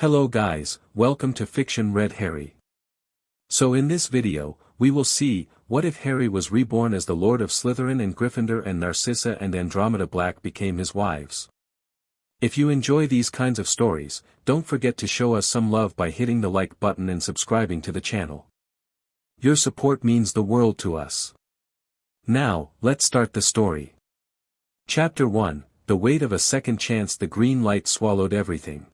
Hello guys, welcome to Fiction Read Harry. So in this video, we will see, what if Harry was reborn as the Lord of Slytherin and Gryffindor and Narcissa and Andromeda Black became his wives. If you enjoy these kinds of stories, don't forget to show us some love by hitting the like button and subscribing to the channel. Your support means the world to us. Now, let's start the story. Chapter 1, The Weight of a Second Chance. The green light swallowed everything.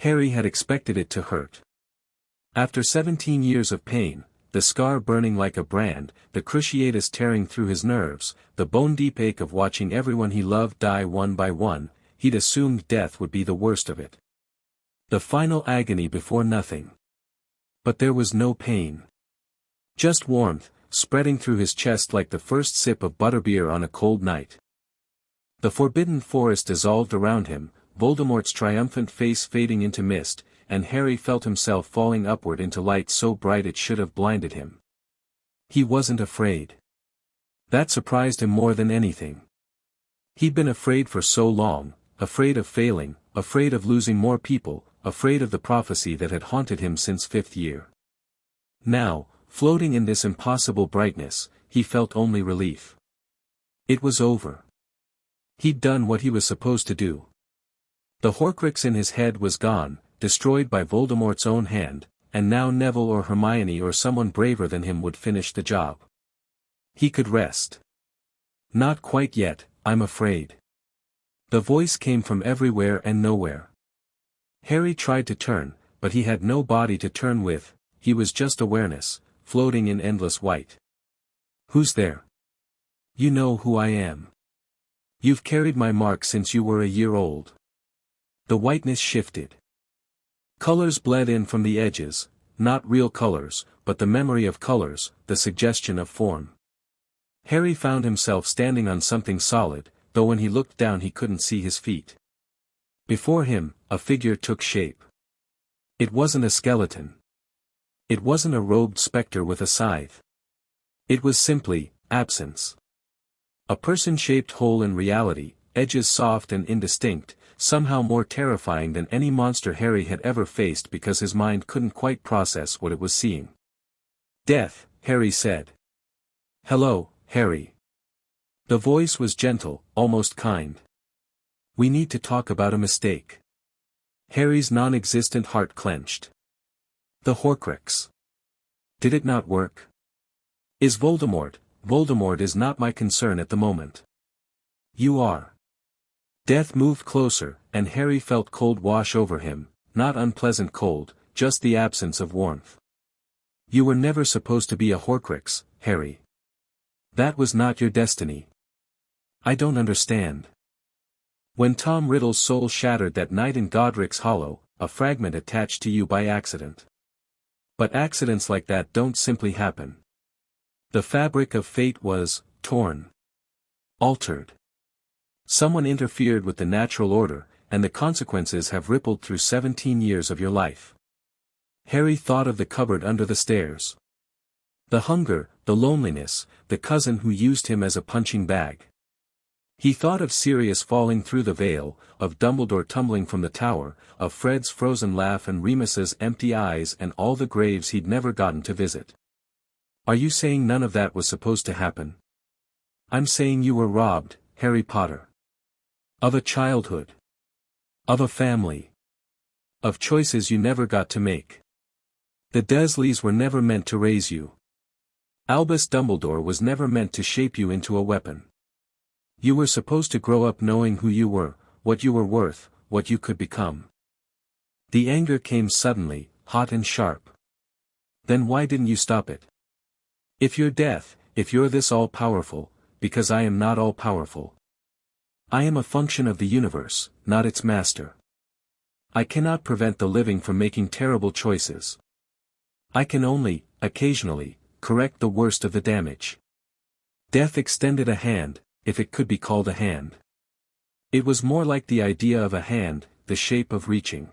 Harry had expected it to hurt. After 17 years of pain, the scar burning like a brand, the cruciatus tearing through his nerves, the bone-deep ache of watching everyone he loved die one by one, he'd assumed death would be the worst of it. The final agony before nothing. But there was no pain. Just warmth, spreading through his chest like the first sip of butterbeer on a cold night. The forbidden forest dissolved around him, Voldemort's triumphant face fading into mist, and Harry felt himself falling upward into light so bright it should have blinded him. He wasn't afraid. That surprised him more than anything. He'd been afraid for so long, afraid of failing, afraid of losing more people, afraid of the prophecy that had haunted him since 5th year. Now, floating in this impossible brightness, he felt only relief. It was over. He'd done what he was supposed to do. The Horcrux in his head was gone, destroyed by Voldemort's own hand, and now Neville or Hermione or someone braver than him would finish the job. He could rest. Not quite yet, I'm afraid. The voice came from everywhere and nowhere. Harry tried to turn, but he had no body to turn with, he was just awareness, floating in endless white. Who's there? You know who I am. You've carried my mark since you were a year old. The whiteness shifted. Colors bled in from the edges, not real colors, but the memory of colors, the suggestion of form. Harry found himself standing on something solid, though when he looked down he couldn't see his feet. Before him, a figure took shape. It wasn't a skeleton. It wasn't a robed specter with a scythe. It was simply, absence. A person-shaped hole in reality, edges soft and indistinct, somehow more terrifying than any monster Harry had ever faced because his mind couldn't quite process what it was seeing. Death, Harry said. Hello, Harry. The voice was gentle, almost kind. We need to talk about a mistake. Harry's non-existent heart clenched. The Horcrux. Did it not work? Is Voldemort is not my concern at the moment. You are. Death moved closer, and Harry felt cold wash over him, not unpleasant cold, just the absence of warmth. You were never supposed to be a Horcrux, Harry. That was not your destiny. I don't understand. When Tom Riddle's soul shattered that night in Godric's Hollow, a fragment attached to you by accident. But accidents like that don't simply happen. The fabric of fate was torn. Altered. Someone interfered with the natural order, and the consequences have rippled through 17 years of your life. Harry thought of the cupboard under the stairs. The hunger, the loneliness, the cousin who used him as a punching bag. He thought of Sirius falling through the veil, of Dumbledore tumbling from the tower, of Fred's frozen laugh and Remus's empty eyes and all the graves he'd never gotten to visit. Are you saying none of that was supposed to happen? I'm saying you were robbed, Harry Potter. Of a childhood. Of a family. Of choices you never got to make. The Dursleys were never meant to raise you. Albus Dumbledore was never meant to shape you into a weapon. You were supposed to grow up knowing who you were, what you were worth, what you could become. The anger came suddenly, hot and sharp. Then why didn't you stop it? If you're death, if you're this all-powerful, because I am not all-powerful. I am a function of the universe, not its master. I cannot prevent the living from making terrible choices. I can only, occasionally, correct the worst of the damage. Death extended a hand, if it could be called a hand. It was more like the idea of a hand, the shape of reaching.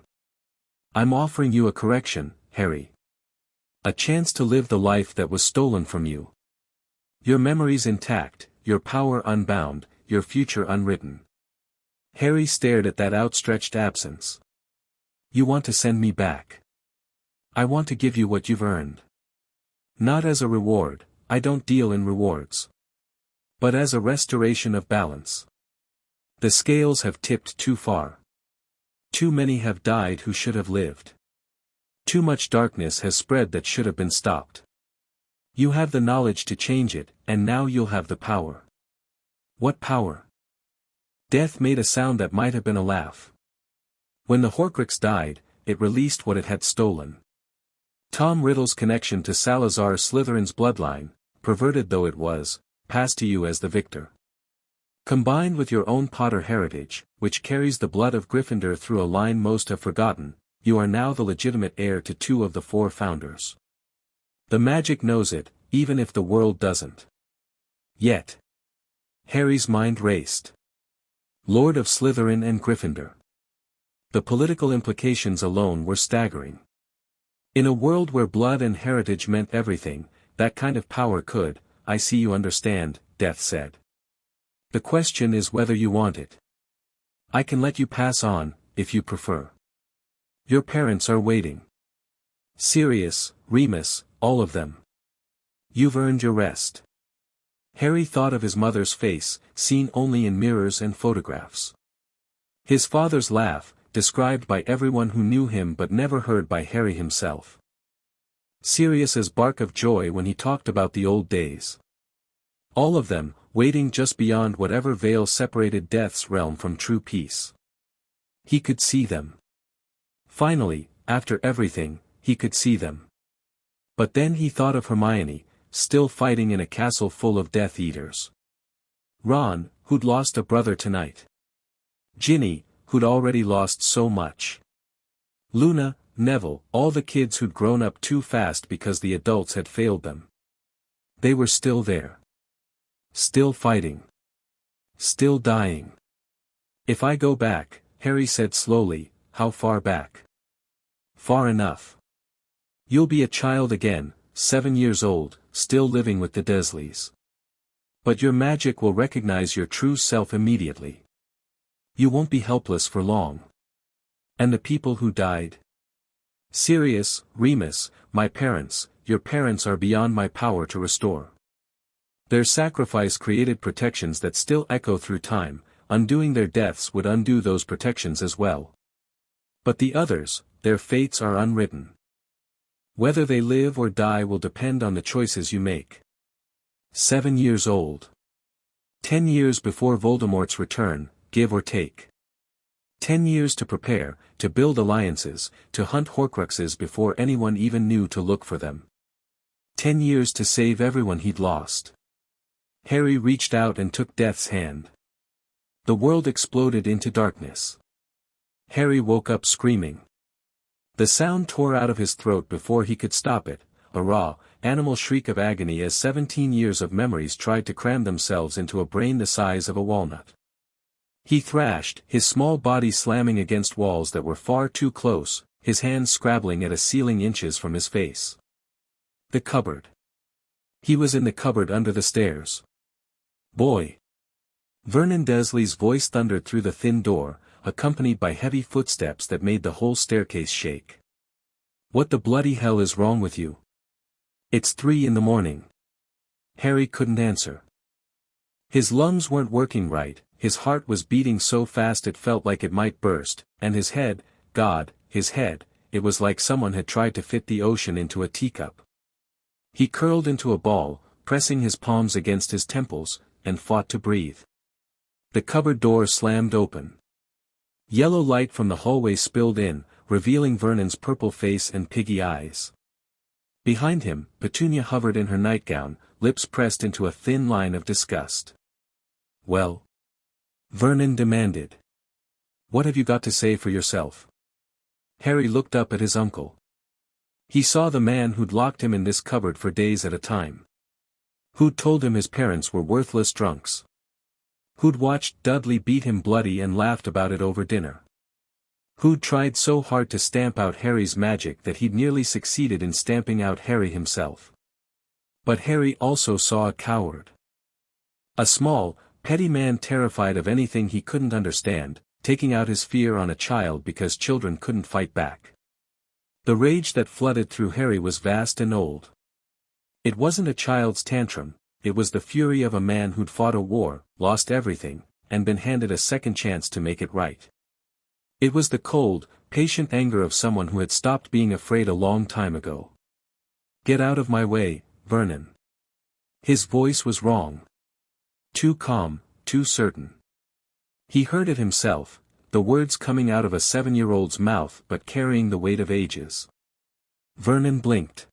I'm offering you a correction, Harry. A chance to live the life that was stolen from you. Your memories intact, your power unbound, your future unwritten. Harry stared at that outstretched absence. You want to send me back. I want to give you what you've earned. Not as a reward, I don't deal in rewards. But as a restoration of balance. The scales have tipped too far. Too many have died who should have lived. Too much darkness has spread that should have been stopped. You have the knowledge to change it, and now you'll have the power. What power? Death made a sound that might have been a laugh. When the Horcrux died, it released what it had stolen. Tom Riddle's connection to Salazar Slytherin's bloodline, perverted though it was, passed to you as the victor. Combined with your own Potter heritage, which carries the blood of Gryffindor through a line most have forgotten, you are now the legitimate heir to 2 of the 4 founders. The magic knows it, even if the world doesn't. Yet. Harry's mind raced. Lord of Slytherin and Gryffindor. The political implications alone were staggering. In a world where blood and heritage meant everything, that kind of power could, I see you understand, Death said. The question is whether you want it. I can let you pass on, if you prefer. Your parents are waiting. Sirius, Remus, all of them. You've earned your rest. Harry thought of his mother's face, seen only in mirrors and photographs. His father's laugh, described by everyone who knew him but never heard by Harry himself. Sirius's bark of joy when he talked about the old days. All of them, waiting just beyond whatever veil separated Death's realm from true peace. He could see them. Finally, after everything, he could see them. But then he thought of Hermione, still fighting in a castle full of Death Eaters. Ron, who'd lost a brother tonight. Ginny, who'd already lost so much. Luna, Neville, all the kids who'd grown up too fast because the adults had failed them. They were still there. Still fighting. Still dying. If I go back, Harry said slowly, how far back? Far enough. You'll be a child again, 7 years old, still living with the Dursleys. But your magic will recognize your true self immediately. You won't be helpless for long. And the people who died? Sirius, Remus, my parents, your parents are beyond my power to restore. Their sacrifice created protections that still echo through time, undoing their deaths would undo those protections as well. But the others, their fates are unwritten. Whether they live or die will depend on the choices you make. 7 years old. 10 years before Voldemort's return, give or take. 10 years to prepare, to build alliances, to hunt Horcruxes before anyone even knew to look for them. 10 years to save everyone he'd lost. Harry reached out and took Death's hand. The world exploded into darkness. Harry woke up screaming. The sound tore out of his throat before he could stop it, a raw, animal shriek of agony as 17 years of memories tried to cram themselves into a brain the size of a walnut. He thrashed, his small body slamming against walls that were far too close, his hands scrabbling at a ceiling inches from his face. The cupboard. He was in the cupboard under the stairs. Boy! Vernon Dursley's voice thundered through the thin door, accompanied by heavy footsteps that made the whole staircase shake. What the bloody hell is wrong with you? It's 3 a.m. Harry couldn't answer. His lungs weren't working right, his heart was beating so fast it felt like it might burst, and his head, God, his head, it was like someone had tried to fit the ocean into a teacup. He curled into a ball, pressing his palms against his temples, and fought to breathe. The cupboard door slammed open. Yellow light from the hallway spilled in, revealing Vernon's purple face and piggy eyes. Behind him, Petunia hovered in her nightgown, lips pressed into a thin line of disgust. Well? Vernon demanded. What have you got to say for yourself? Harry looked up at his uncle. He saw the man who'd locked him in this cupboard for days at a time. Who'd told him his parents were worthless drunks. Who'd watched Dudley beat him bloody and laughed about it over dinner. Who'd tried so hard to stamp out Harry's magic that he'd nearly succeeded in stamping out Harry himself. But Harry also saw a coward. A small, petty man terrified of anything he couldn't understand, taking out his fear on a child because children couldn't fight back. The rage that flooded through Harry was vast and old. It wasn't a child's tantrum, it was the fury of a man who'd fought a war, lost everything, and been handed a second chance to make it right. It was the cold, patient anger of someone who had stopped being afraid a long time ago. "Get out of my way, Vernon." His voice was wrong. Too calm, too certain. He heard it himself, the words coming out of a 7-year-old's mouth but carrying the weight of ages. Vernon blinked.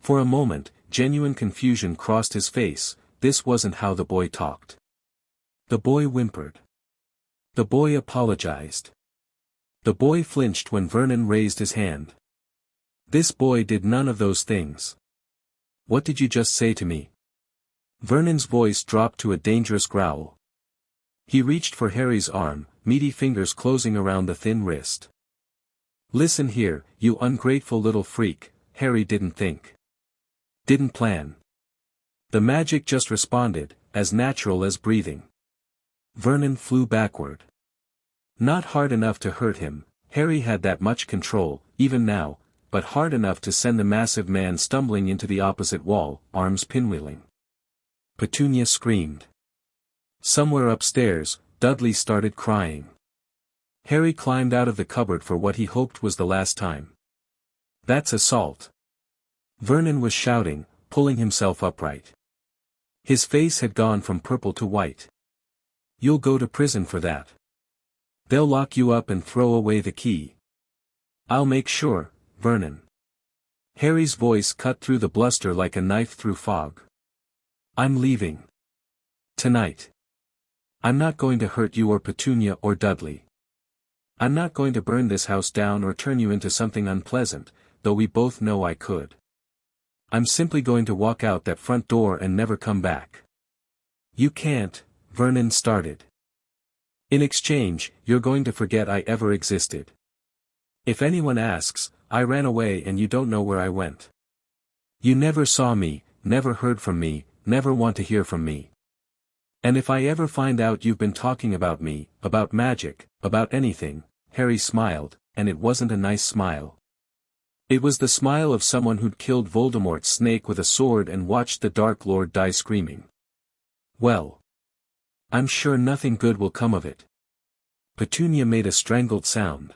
For a moment, genuine confusion crossed his face. This wasn't how the boy talked. The boy whimpered. The boy apologized. The boy flinched when Vernon raised his hand. This boy did none of those things. "What did you just say to me?" Vernon's voice dropped to a dangerous growl. He reached for Harry's arm, meaty fingers closing around the thin wrist. "Listen here, you ungrateful little freak," Harry didn't think. Didn't plan. The magic just responded, as natural as breathing. Vernon flew backward. Not hard enough to hurt him, Harry had that much control, even now, but hard enough to send the massive man stumbling into the opposite wall, arms pinwheeling. Petunia screamed. Somewhere upstairs, Dudley started crying. Harry climbed out of the cupboard for what he hoped was the last time. "That's assault." Vernon was shouting, pulling himself upright. His face had gone from purple to white. "You'll go to prison for that. They'll lock you up and throw away the key." "I'll make sure, Vernon." Harry's voice cut through the bluster like a knife through fog. "I'm leaving. Tonight. I'm not going to hurt you or Petunia or Dudley. I'm not going to burn this house down or turn you into something unpleasant, though we both know I could. I'm simply going to walk out that front door and never come back." "You can't," Vernon started. "In exchange, you're going to forget I ever existed. If anyone asks, I ran away and you don't know where I went. You never saw me, never heard from me, never want to hear from me. And if I ever find out you've been talking about me, about magic, about anything," Harry smiled, and it wasn't a nice smile. It was the smile of someone who'd killed Voldemort's snake with a sword and watched the Dark Lord die screaming. "Well, I'm sure nothing good will come of it." Petunia made a strangled sound.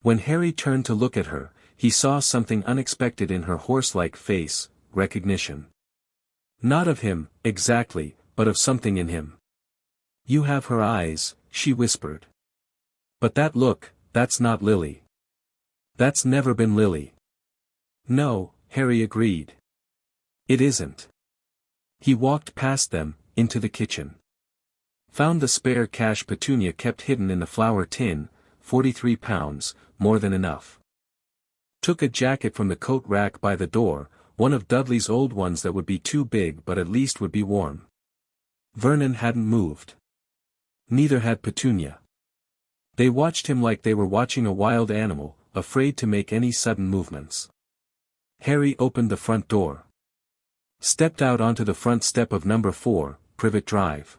When Harry turned to look at her, he saw something unexpected in her horse-like face, recognition. Not of him, exactly, but of something in him. "You have her eyes," she whispered. "But that look, that's not Lily. That's never been Lily." "No," Harry agreed. "It isn't." He walked past them, into the kitchen. Found the spare cash Petunia kept hidden in the flour tin, 43 pounds, more than enough. Took a jacket from the coat rack by the door, one of Dudley's old ones that would be too big but at least would be warm. Vernon hadn't moved. Neither had Petunia. They watched him like they were watching a wild animal, afraid to make any sudden movements. Harry opened the front door. Stepped out onto the front step of number 4, Privet Drive.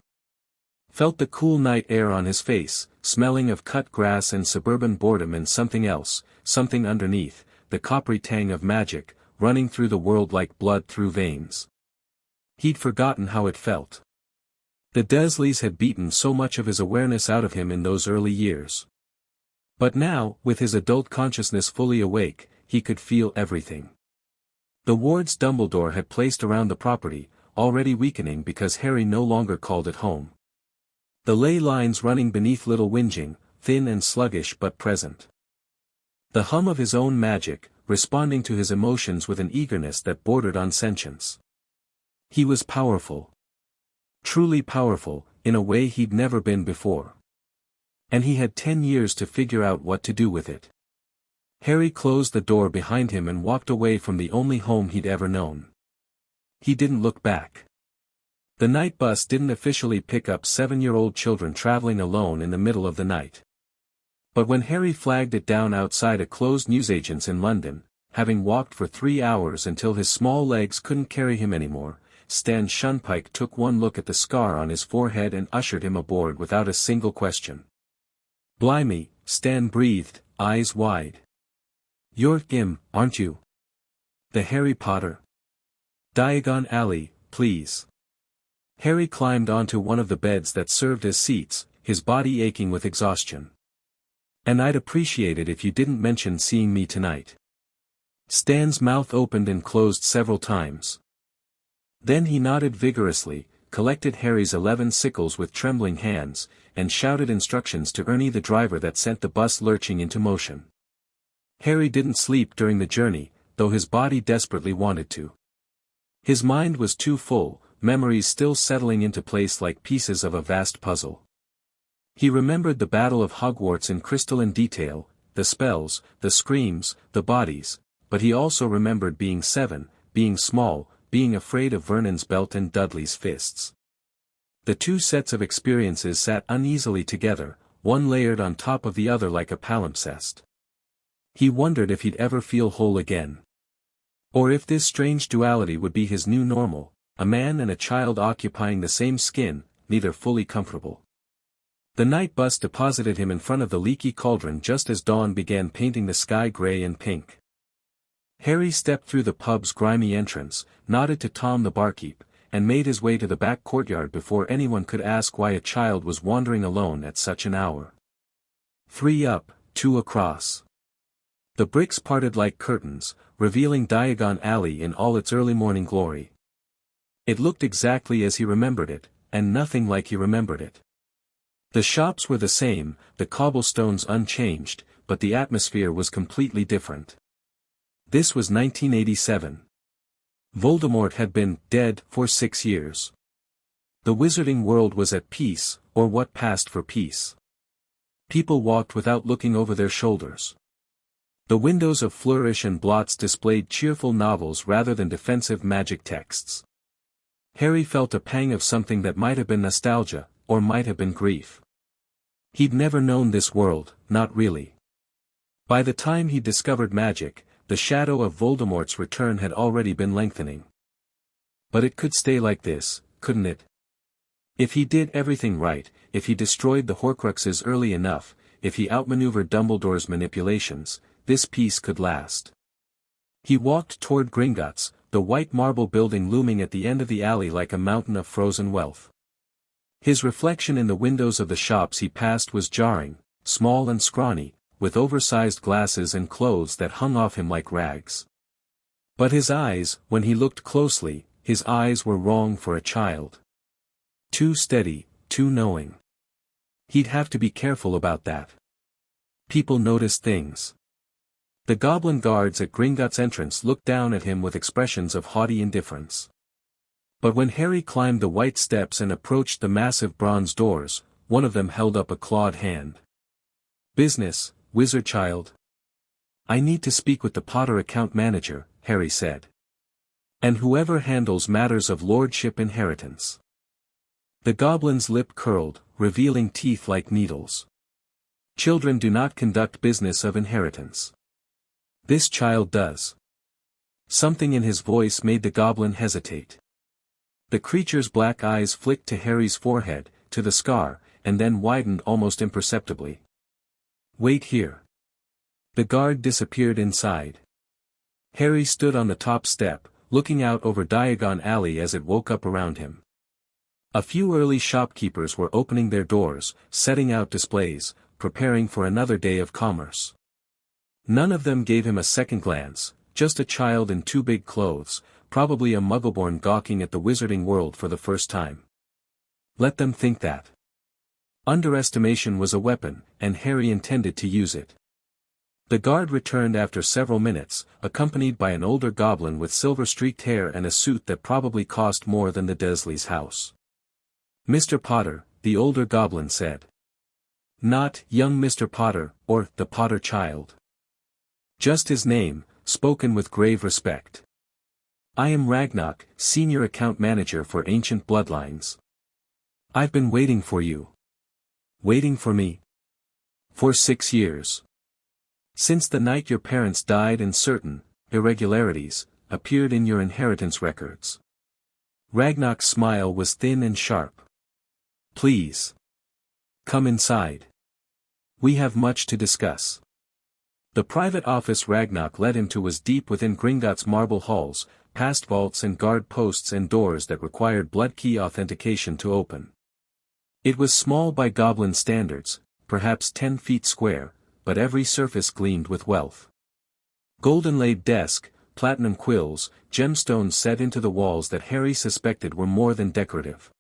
Felt the cool night air on his face, smelling of cut grass and suburban boredom and something else, something underneath, the coppery tang of magic, running through the world like blood through veins. He'd forgotten how it felt. The Dursleys had beaten so much of his awareness out of him in those early years. But now, with his adult consciousness fully awake, he could feel everything. The wards Dumbledore had placed around the property, already weakening because Harry no longer called it home. The ley lines running beneath little whinging, thin and sluggish but present. The hum of his own magic, responding to his emotions with an eagerness that bordered on sentience. He was powerful. Truly powerful, in a way he'd never been before. And he had 10 years to figure out what to do with it. Harry closed the door behind him and walked away from the only home he'd ever known. He didn't look back. The night bus didn't officially pick up 7-year-old children traveling alone in the middle of the night. But when Harry flagged it down outside a closed newsagent's in London, having walked for 3 hours until his small legs couldn't carry him anymore, Stan Shunpike took one look at the scar on his forehead and ushered him aboard without a single question. Blimey, Stan breathed, eyes wide. You're him, aren't you? The Harry Potter? Diagon Alley, please. Harry climbed onto one of the beds that served as seats, his body aching with exhaustion. And I'd appreciate it if you didn't mention seeing me tonight. Stan's mouth opened and closed several times. Then he nodded vigorously, collected Harry's 11 sickles with trembling hands, and shouted instructions to Ernie the driver that sent the bus lurching into motion. Harry didn't sleep during the journey, though his body desperately wanted to. His mind was too full, memories still settling into place like pieces of a vast puzzle. He remembered the Battle of Hogwarts in crystalline detail, the spells, the screams, the bodies, but he also remembered being 7, being small, being afraid of Vernon's belt and Dudley's fists. The two sets of experiences sat uneasily together, one layered on top of the other like a palimpsest. He wondered if he'd ever feel whole again. Or if this strange duality would be his new normal, a man and a child occupying the same skin, neither fully comfortable. The night bus deposited him in front of the leaky cauldron just as dawn began painting the sky gray and pink. Harry stepped through the pub's grimy entrance, nodded to Tom the barkeep, and made his way to the back courtyard before anyone could ask why a child was wandering alone at such an hour. 3 up, 2 across. The bricks parted like curtains, revealing Diagon Alley in all its early morning glory. It looked exactly as he remembered it, and nothing like he remembered it. The shops were the same, the cobblestones unchanged, but the atmosphere was completely different. This was 1987. Voldemort had been dead for 6 years. The wizarding world was at peace, or what passed for peace. People walked without looking over their shoulders. The windows of Flourish and Blots displayed cheerful novels rather than defensive magic texts. Harry felt a pang of something that might have been nostalgia, or might have been grief. He'd never known this world, not really. By the time he'd discovered magic, the shadow of Voldemort's return had already been lengthening. But it could stay like this, couldn't it? If he did everything right, if he destroyed the Horcruxes early enough, if he outmaneuvered Dumbledore's manipulations, this peace could last. He walked toward Gringotts, the white marble building looming at the end of the alley like a mountain of frozen wealth. His reflection in the windows of the shops he passed was jarring, small and scrawny, with oversized glasses and clothes that hung off him like rags. But his eyes, when he looked closely, his eyes were wrong for a child. Too steady, too knowing. He'd have to be careful about that. People noticed things. The goblin guards at Gringotts' entrance looked down at him with expressions of haughty indifference. But when Harry climbed the white steps and approached the massive bronze doors, one of them held up a clawed hand. "Business, wizard child." "I need to speak with the Potter account manager," Harry said. "And whoever handles matters of lordship inheritance." The goblin's lip curled, revealing teeth like needles. "Children do not conduct business of inheritance. This child does." Something in his voice made the goblin hesitate. The creature's black eyes flicked to Harry's forehead, to the scar, and then widened almost imperceptibly. "Wait here." The guard disappeared inside. Harry stood on the top step, looking out over Diagon Alley as it woke up around him. A few early shopkeepers were opening their doors, setting out displays, preparing for another day of commerce. None of them gave him a second glance, just a child in too big clothes, probably a muggleborn gawking at the wizarding world for the first time. Let them think that. Underestimation was a weapon, and Harry intended to use it. The guard returned after several minutes, accompanied by an older goblin with silver-streaked hair and a suit that probably cost more than the Dursleys' house. "Mr. Potter," the older goblin said. Not young Mr. Potter, or the Potter child. Just his name, spoken with grave respect. "I am Ragnarok, senior account manager for Ancient Bloodlines. I've been waiting for you." "Waiting for me?" "For 6 years. Since the night your parents died and certain irregularities appeared in your inheritance records." Ragnarok's smile was thin and sharp. "Please. Come inside." We have much to discuss. The private office Ragnarok led him to was deep within Gringotts' marble halls, past vaults and guard posts and doors that required blood key authentication to open. It was small by goblin standards, perhaps 10 feet square, but every surface gleamed with wealth. Golden-laid desk, platinum quills, gemstones set into the walls that Harry suspected were more than decorative.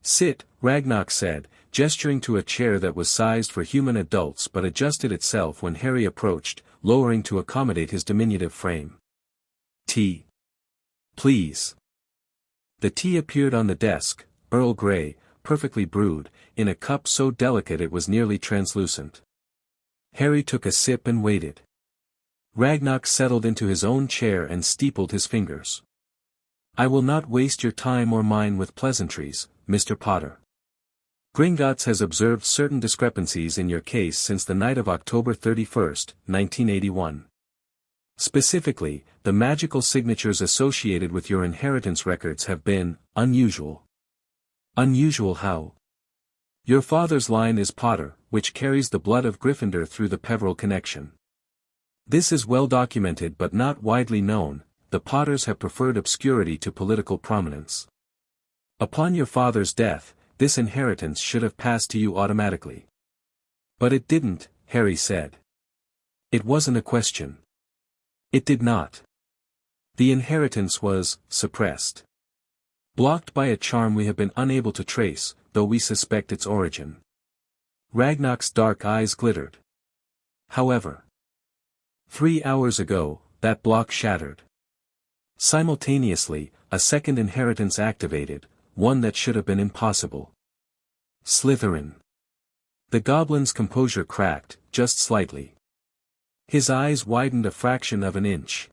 "Sit," Ragnarok said, gesturing to a chair that was sized for human adults but adjusted itself when Harry approached, lowering to accommodate his diminutive frame. "Tea. Please." The tea appeared on the desk, Earl Grey, perfectly brewed, in a cup so delicate it was nearly translucent. Harry took a sip and waited. Ragnarok settled into his own chair and steepled his fingers. "I will not waste your time or mine with pleasantries, Mr. Potter. Gringotts has observed certain discrepancies in your case since the night of October 31st, 1981. Specifically, the magical signatures associated with your inheritance records have been unusual." "Unusual how?" "Your father's line is Potter, which carries the blood of Gryffindor through the Peveril connection. This is well documented but not widely known. The Potters have preferred obscurity to political prominence. Upon your father's death, this inheritance should have passed to you automatically." "But it didn't," Harry said. "It wasn't a question." "It did not. The inheritance was suppressed. Blocked by a charm we have been unable to trace, though we suspect its origin." Ragnarok's dark eyes glittered. "However, 3 hours ago, that block shattered. Simultaneously, a second inheritance activated, one that should have been impossible. Slytherin." The goblin's composure cracked, just slightly. His eyes widened a fraction of an inch.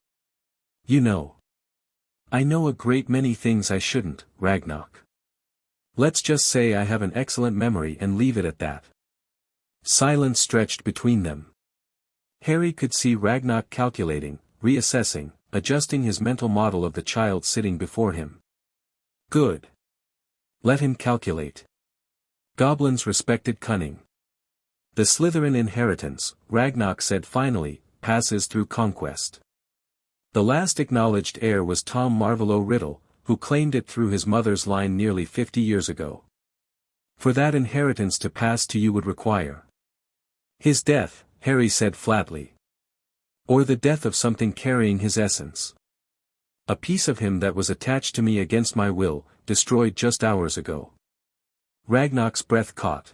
"You know. I know a great many things I shouldn't, Ragnarok. Let's just say I have an excellent memory and leave it at that." Silence stretched between them. Harry could see Ragnarok calculating, reassessing, adjusting his mental model of the child sitting before him. Good. Let him calculate. Goblins respected cunning. "The Slytherin inheritance," Ragnarok said finally, "passes through conquest. The last acknowledged heir was Tom Marvolo Riddle, who claimed it through his mother's line nearly 50 years ago. For that inheritance to pass to you would require his death," Harry said flatly. "Or the death of something carrying his essence. A piece of him that was attached to me against my will, destroyed just hours ago." Ragnarok's breath caught.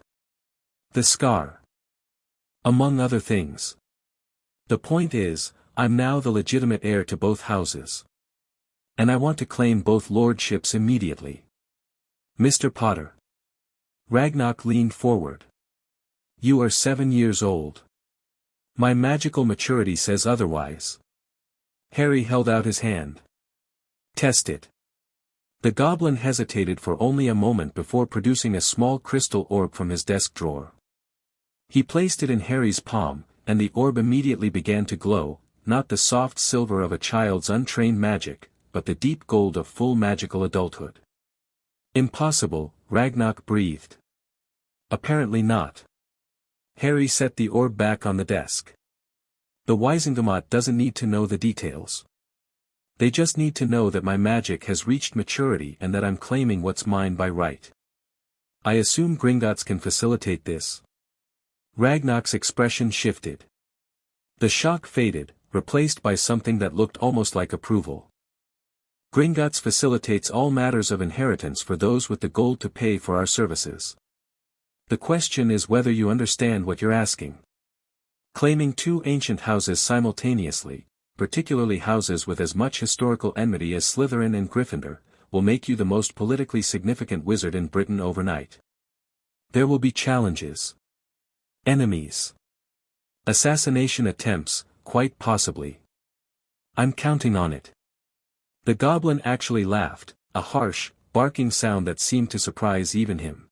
"The scar. Among other things. The point is, I'm now the legitimate heir to both houses. And I want to claim both lordships immediately. Mr. Potter." Ragnarok leaned forward. "You are 7 years old. My magical maturity says otherwise." Harry held out his hand. "Test it." The goblin hesitated for only a moment before producing a small crystal orb from his desk drawer. He placed it in Harry's palm, and the orb immediately began to glow, not the soft silver of a child's untrained magic, but the deep gold of full magical adulthood. "Impossible," Ragnarok breathed. "Apparently not." Harry set the orb back on the desk. "The Wizengamot doesn't need to know the details. They just need to know that my magic has reached maturity and that I'm claiming what's mine by right. I assume Gringotts can facilitate this." Ragnarok's expression shifted. The shock faded, replaced by something that looked almost like approval. "Gringotts facilitates all matters of inheritance for those with the gold to pay for our services. The question is whether you understand what you're asking. Claiming 2 ancient houses simultaneously, particularly houses with as much historical enmity as Slytherin and Gryffindor, will make you the most politically significant wizard in Britain overnight. There will be challenges. Enemies. Assassination attempts, quite possibly. I'm counting on it." The goblin actually laughed, a harsh, barking sound that seemed to surprise even him.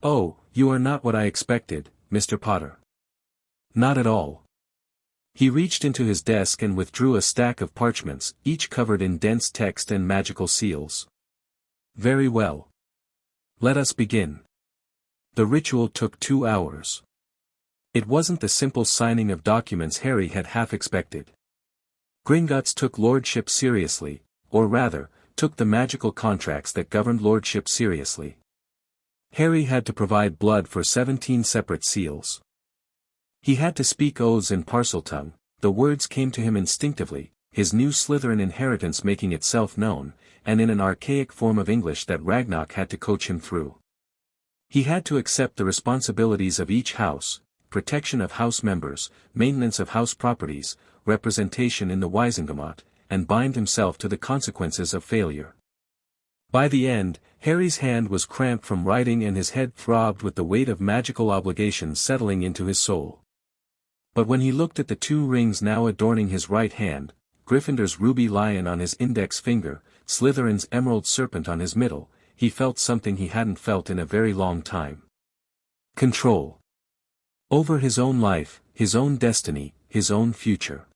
"Oh, you are not what I expected, Mr. Potter. Not at all." He reached into his desk and withdrew a stack of parchments, each covered in dense text and magical seals. "Very well. Let us begin." The ritual took 2 hours. It wasn't the simple signing of documents Harry had half expected. Gringotts took lordship seriously, or rather, took the magical contracts that governed lordship seriously. Harry had to provide blood for 17 separate seals. He had to speak oaths in Parseltongue. The words came to him instinctively, his new Slytherin inheritance making itself known, and in an archaic form of English that Ragnarok had to coach him through. He had to accept the responsibilities of each house, protection of house members, maintenance of house properties, representation in the Wizengamot, and bind himself to the consequences of failure. By the end, Harry's hand was cramped from writing and his head throbbed with the weight of magical obligations settling into his soul. But when he looked at the 2 rings now adorning his right hand, Gryffindor's ruby lion on his index finger, Slytherin's emerald serpent on his middle, he felt something he hadn't felt in a very long time. Control. Over his own life, his own destiny, his own future.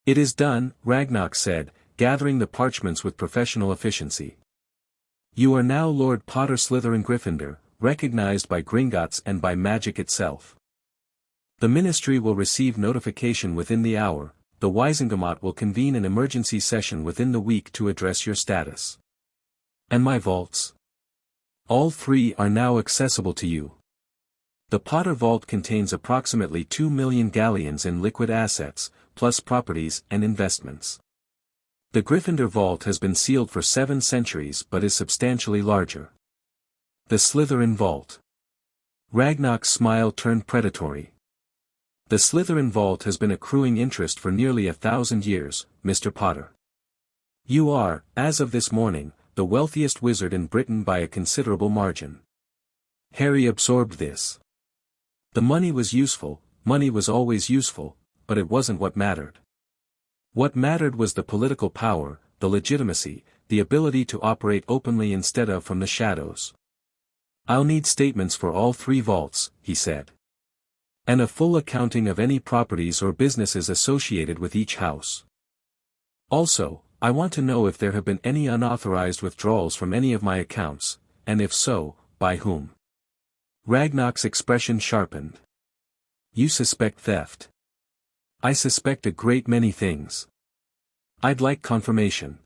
"It is done," Ragnarok said, gathering the parchments with professional efficiency. "You are now Lord Potter Slytherin Gryffindor, recognized by Gringotts and by magic itself. The Ministry will receive notification within the hour. The Wizengamot will convene an emergency session within the week to address your status. And my vaults? All 3 are now accessible to you. The Potter Vault contains approximately 2 million galleons in liquid assets, plus properties and investments. The Gryffindor Vault has been sealed for 7 centuries but is substantially larger. The Slytherin Vault." Ragnarok's smile turned predatory. "The Slytherin Vault has been accruing interest for nearly 1,000 years, Mr. Potter. You are, as of this morning, the wealthiest wizard in Britain by a considerable margin." Harry absorbed this. The money was useful, money was always useful, but it wasn't what mattered. What mattered was the political power, the legitimacy, the ability to operate openly instead of from the shadows. "I'll need statements for all 3 vaults," he said. "And a full accounting of any properties or businesses associated with each house. Also, I want to know if there have been any unauthorized withdrawals from any of my accounts, and if so, by whom." Ragnarok's expression sharpened. "You suspect theft." "I suspect a great many things. I'd like confirmation."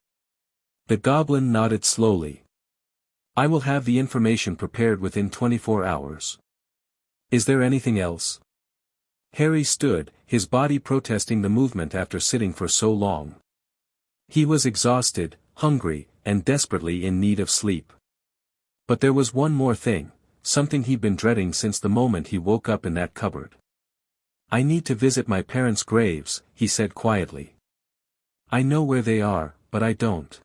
The goblin nodded slowly. "I will have the information prepared within 24 hours. Is there anything else?" Harry stood, his body protesting the movement after sitting for so long. He was exhausted, hungry, and desperately in need of sleep. But there was one more thing, something he'd been dreading since the moment he woke up in that cupboard. "I need to visit my parents' graves," he said quietly. "I know where they are, but I don't.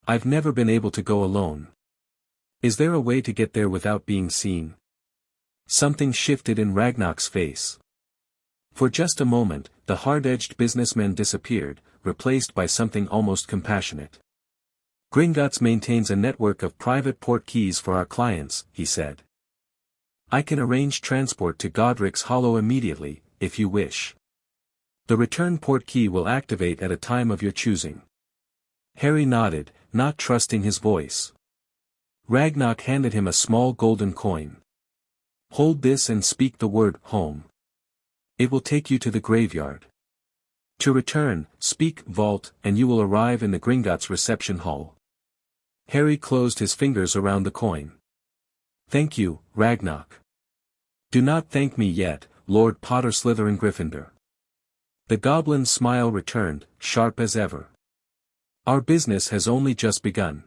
I've never been able to go alone. Is there a way to get there without being seen?" Something shifted in Ragnarok's face. For just a moment, the hard-edged businessman disappeared, replaced by something almost compassionate. "Gringotts maintains a network of private port keys for our clients," he said. "I can arrange transport to Godric's Hollow immediately, if you wish. The return port key will activate at a time of your choosing." Harry nodded, not trusting his voice. Ragnarok handed him a small golden coin. "Hold this and speak the word, home. It will take you to the graveyard. To return, speak, vault, and you will arrive in the Gringotts reception hall." Harry closed his fingers around the coin. "Thank you, Ragnarok. Do not thank me yet, Lord Potter Slytherin Gryffindor." The goblin's smile returned, sharp as ever. "Our business has only just begun."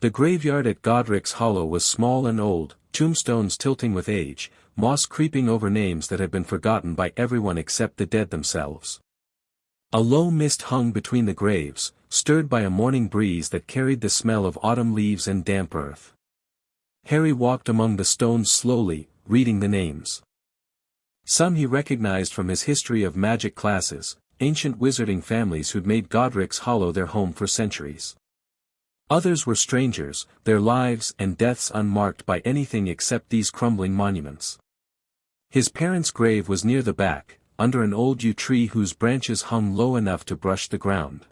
The graveyard at Godric's Hollow was small and old, tombstones tilting with age, moss creeping over names that had been forgotten by everyone except the dead themselves. A low mist hung between the graves, stirred by a morning breeze that carried the smell of autumn leaves and damp earth. Harry walked among the stones slowly, reading the names. Some he recognized from his history of magic classes, ancient wizarding families who'd made Godric's Hollow their home for centuries. Others were strangers, their lives and deaths unmarked by anything except these crumbling monuments. His parents' grave was near the back, under an old yew tree whose branches hung low enough to brush the ground.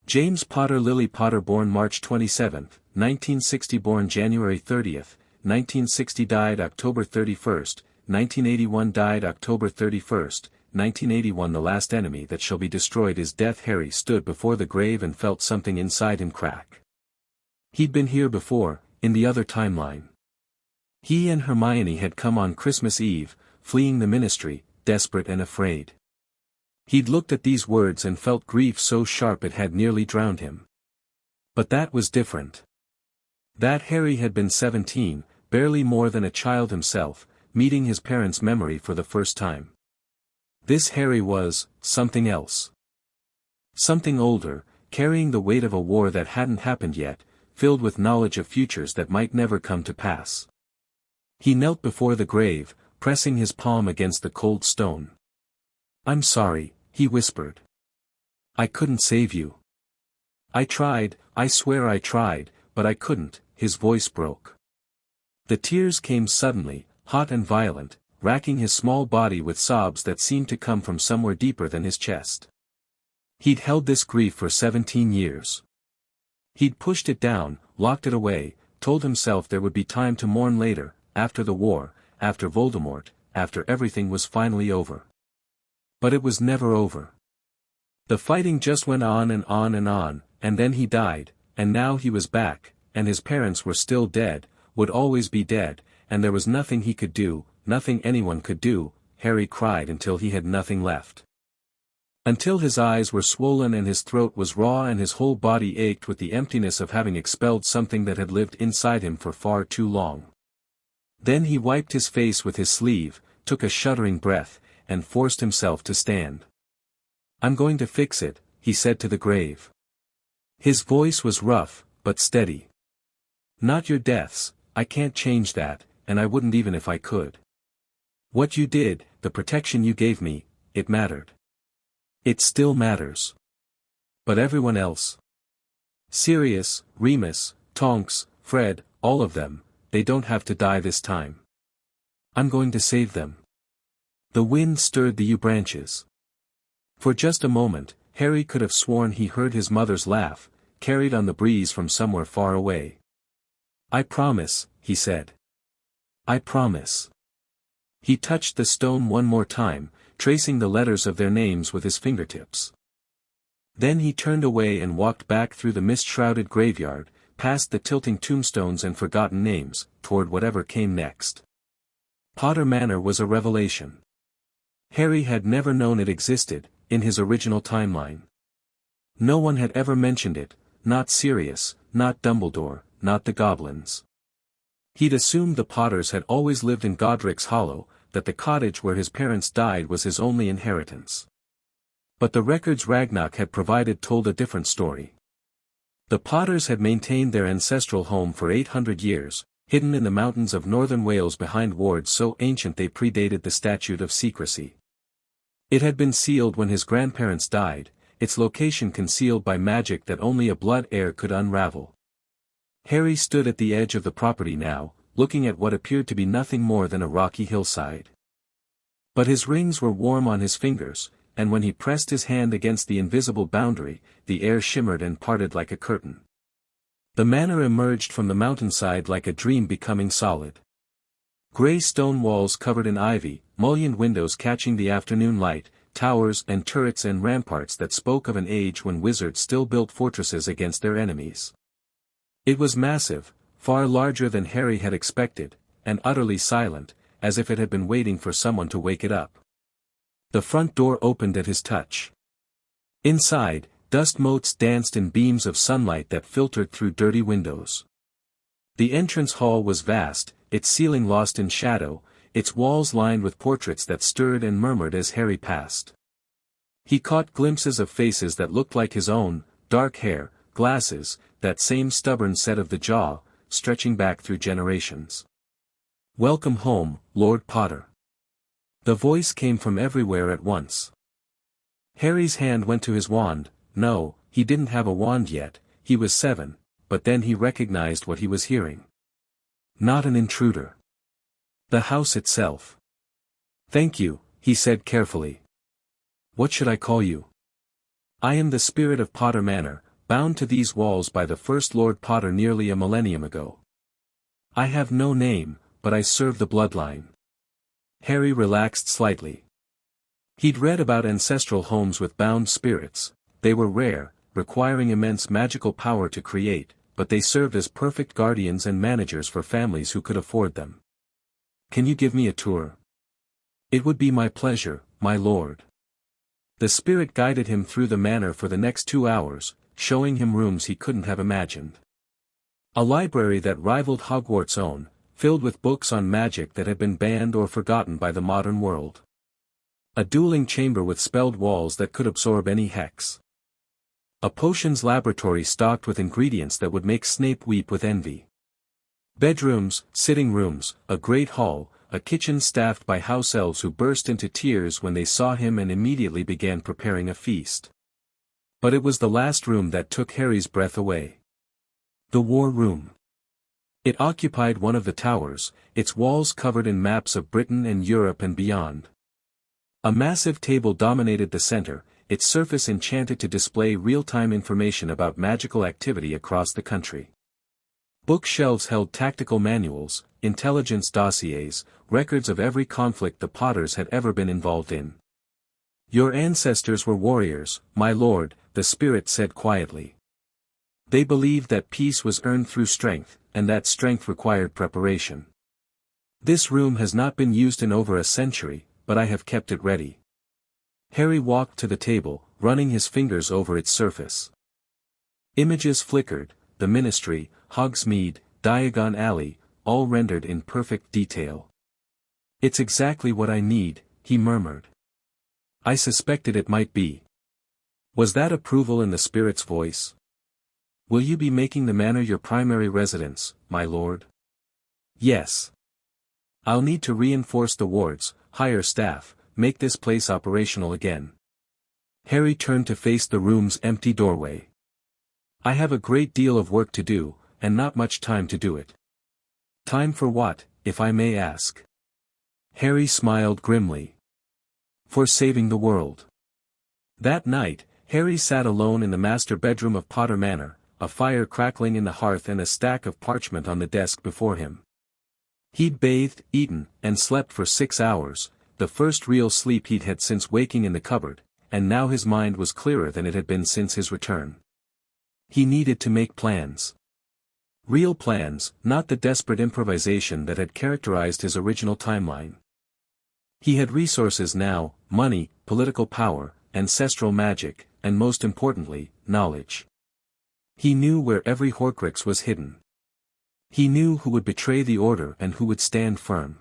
James Potter Lily Potter, born March 27, 1960, born January 30, 1960, died October 31, 1981 died October 31st, 1981 The last enemy that shall be destroyed is death. Harry stood before the grave and felt something inside him crack. He'd been here before, in the other timeline. He and Hermione had come on Christmas Eve, fleeing the Ministry, desperate and afraid. He'd looked at these words and felt grief so sharp it had nearly drowned him. But that was different. That Harry had been 17, barely more than a child himself, meeting his parents' memory for the first time. This Harry was something else. Something older, carrying the weight of a war that hadn't happened yet, filled with knowledge of futures that might never come to pass. He knelt before the grave, pressing his palm against the cold stone. "I'm sorry," he whispered. "I couldn't save you. I tried, I swear I tried, but I couldn't." His voice broke. The tears came suddenly, hot and violent, racking his small body with sobs that seemed to come from somewhere deeper than his chest. He'd held this grief for 17 years. He'd pushed it down, locked it away, told himself there would be time to mourn later, after the war, after Voldemort, after everything was finally over. But it was never over. The fighting just went on and on and on, and then he died, and now he was back, and his parents were still dead, would always be dead, and there was nothing he could do, nothing anyone could do. Harry cried until he had nothing left. Until his eyes were swollen and his throat was raw and his whole body ached with the emptiness of having expelled something that had lived inside him for far too long. Then he wiped his face with his sleeve, took a shuddering breath, and forced himself to stand. "I'm going to fix it," he said to the grave. His voice was rough, but steady. "Not your deaths, I can't change that, and I wouldn't even if I could. What you did, the protection you gave me, it mattered. It still matters. But everyone else. Sirius, Remus, Tonks, Fred, all of them, they don't have to die this time. I'm going to save them." The wind stirred the yew branches. For just a moment, Harry could have sworn he heard his mother's laugh, carried on the breeze from somewhere far away. "I promise," he said. "I promise." He touched the stone one more time, tracing the letters of their names with his fingertips. Then he turned away and walked back through the mist-shrouded graveyard, past the tilting tombstones and forgotten names, toward whatever came next. Potter Manor was a revelation. Harry had never known it existed, in his original timeline. No one had ever mentioned it, not Sirius, not Dumbledore, not the goblins. He'd assumed the Potters had always lived in Godric's Hollow, that the cottage where his parents died was his only inheritance. But the records Ragnarok had provided told a different story. The Potters had maintained their ancestral home for 800 years, hidden in the mountains of northern Wales behind wards so ancient they predated the Statute of Secrecy. It had been sealed when his grandparents died, its location concealed by magic that only a blood heir could unravel. Harry stood at the edge of the property now, looking at what appeared to be nothing more than a rocky hillside. But his rings were warm on his fingers, and when he pressed his hand against the invisible boundary, the air shimmered and parted like a curtain. The manor emerged from the mountainside like a dream becoming solid. Gray stone walls covered in ivy, mullioned windows catching the afternoon light, towers and turrets and ramparts that spoke of an age when wizards still built fortresses against their enemies. It was massive, far larger than Harry had expected, and utterly silent, as if it had been waiting for someone to wake it up. The front door opened at his touch. Inside, dust motes danced in beams of sunlight that filtered through dirty windows. The entrance hall was vast, its ceiling lost in shadow, its walls lined with portraits that stirred and murmured as Harry passed. He caught glimpses of faces that looked like his own, dark hair, glasses, that same stubborn set of the jaw, stretching back through generations. "Welcome home, Lord Potter." The voice came from everywhere at once. Harry's hand went to his wand. No, he didn't have a wand yet, he was 7, but then he recognized what he was hearing. Not an intruder. The house itself. "Thank you," he said carefully. "What should I call you?" "I am the spirit of Potter Manor, bound to these walls by the first Lord Potter nearly a millennium ago. I have no name, but I serve the bloodline." Harry relaxed slightly. He'd read about ancestral homes with bound spirits. They were rare, requiring immense magical power to create, but they served as perfect guardians and managers for families who could afford them. "Can you give me a tour?" "It would be my pleasure, my lord." The spirit guided him through the manor for the next 2 hours, showing him rooms he couldn't have imagined. A library that rivaled Hogwarts' own, filled with books on magic that had been banned or forgotten by the modern world. A dueling chamber with spelled walls that could absorb any hex. A potions laboratory stocked with ingredients that would make Snape weep with envy. Bedrooms, sitting rooms, a great hall, a kitchen staffed by house elves who burst into tears when they saw him and immediately began preparing a feast. But it was the last room that took Harry's breath away. The War Room. It occupied one of the towers, its walls covered in maps of Britain and Europe and beyond. A massive table dominated the center, its surface enchanted to display real-time information about magical activity across the country. Bookshelves held tactical manuals, intelligence dossiers, records of every conflict the Potters had ever been involved in. "Your ancestors were warriors, my lord," the spirit said quietly. "They believed that peace was earned through strength, and that strength required preparation. This room has not been used in over a century, but I have kept it ready." Harry walked to the table, running his fingers over its surface. Images flickered, the Ministry, Hogsmeade, Diagon Alley, all rendered in perfect detail. "It's exactly what I need," he murmured. "I suspected it might be." Was that approval in the spirit's voice? "Will you be making the manor your primary residence, my lord?" "Yes. I'll need to reinforce the wards, hire staff, make this place operational again." Harry turned to face the room's empty doorway. "I have a great deal of work to do, and not much time to do it." "Time for what, if I may ask?" Harry smiled grimly. "For saving the world." That night, Harry sat alone in the master bedroom of Potter Manor, a fire crackling in the hearth and a stack of parchment on the desk before him. He'd bathed, eaten, and slept for 6 hours, the first real sleep he'd had since waking in the cupboard, and now his mind was clearer than it had been since his return. He needed to make plans. Real plans, not the desperate improvisation that had characterized his original timeline. He had resources now, money, political power, ancestral magic, and most importantly, knowledge. He knew where every Horcrux was hidden. He knew who would betray the Order and who would stand firm.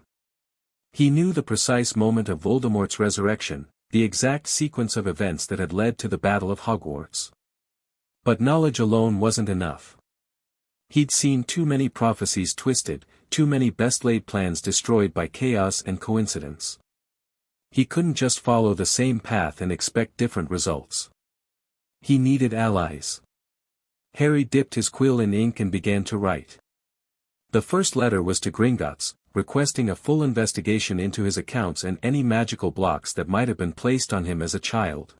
He knew the precise moment of Voldemort's resurrection, the exact sequence of events that had led to the Battle of Hogwarts. But knowledge alone wasn't enough. He'd seen too many prophecies twisted, too many best-laid plans destroyed by chaos and coincidence. He couldn't just follow the same path and expect different results. He needed allies. Harry dipped his quill in ink and began to write. The first letter was to Gringotts, requesting a full investigation into his accounts and any magical blocks that might have been placed on him as a child.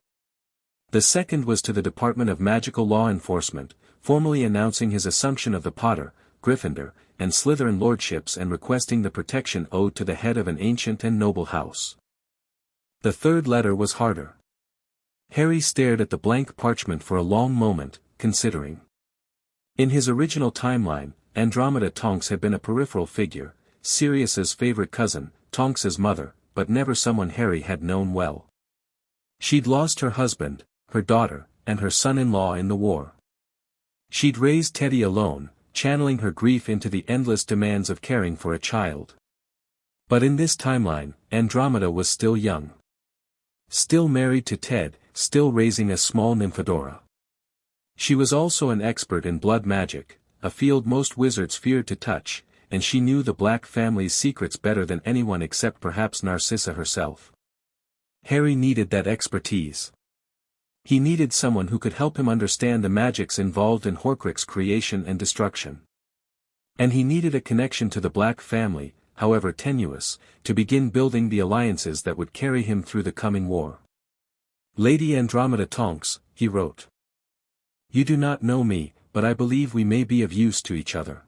The second was to the Department of Magical Law Enforcement, formally announcing his assumption of the Potter, Gryffindor, and Slytherin lordships and requesting the protection owed to the head of an ancient and noble house. The third letter was harder. Harry stared at the blank parchment for a long moment, considering. In his original timeline, Andromeda Tonks had been a peripheral figure, Sirius's favorite cousin, Tonks's mother, but never someone Harry had known well. She'd lost her husband, her daughter, and her son-in-law in the war. She'd raised Teddy alone, channeling her grief into the endless demands of caring for a child. But in this timeline, Andromeda was still young. Still married to Ted, still raising a small nymphadora. She was also an expert in blood magic, a field most wizards feared to touch, and she knew the Black family's secrets better than anyone except perhaps Narcissa herself. Harry needed that expertise. He needed someone who could help him understand the magics involved in Horcrux creation and destruction. And he needed a connection to the Black family, however tenuous, to begin building the alliances that would carry him through the coming war. Lady Andromeda Tonks, he wrote. You do not know me, but I believe we may be of use to each other.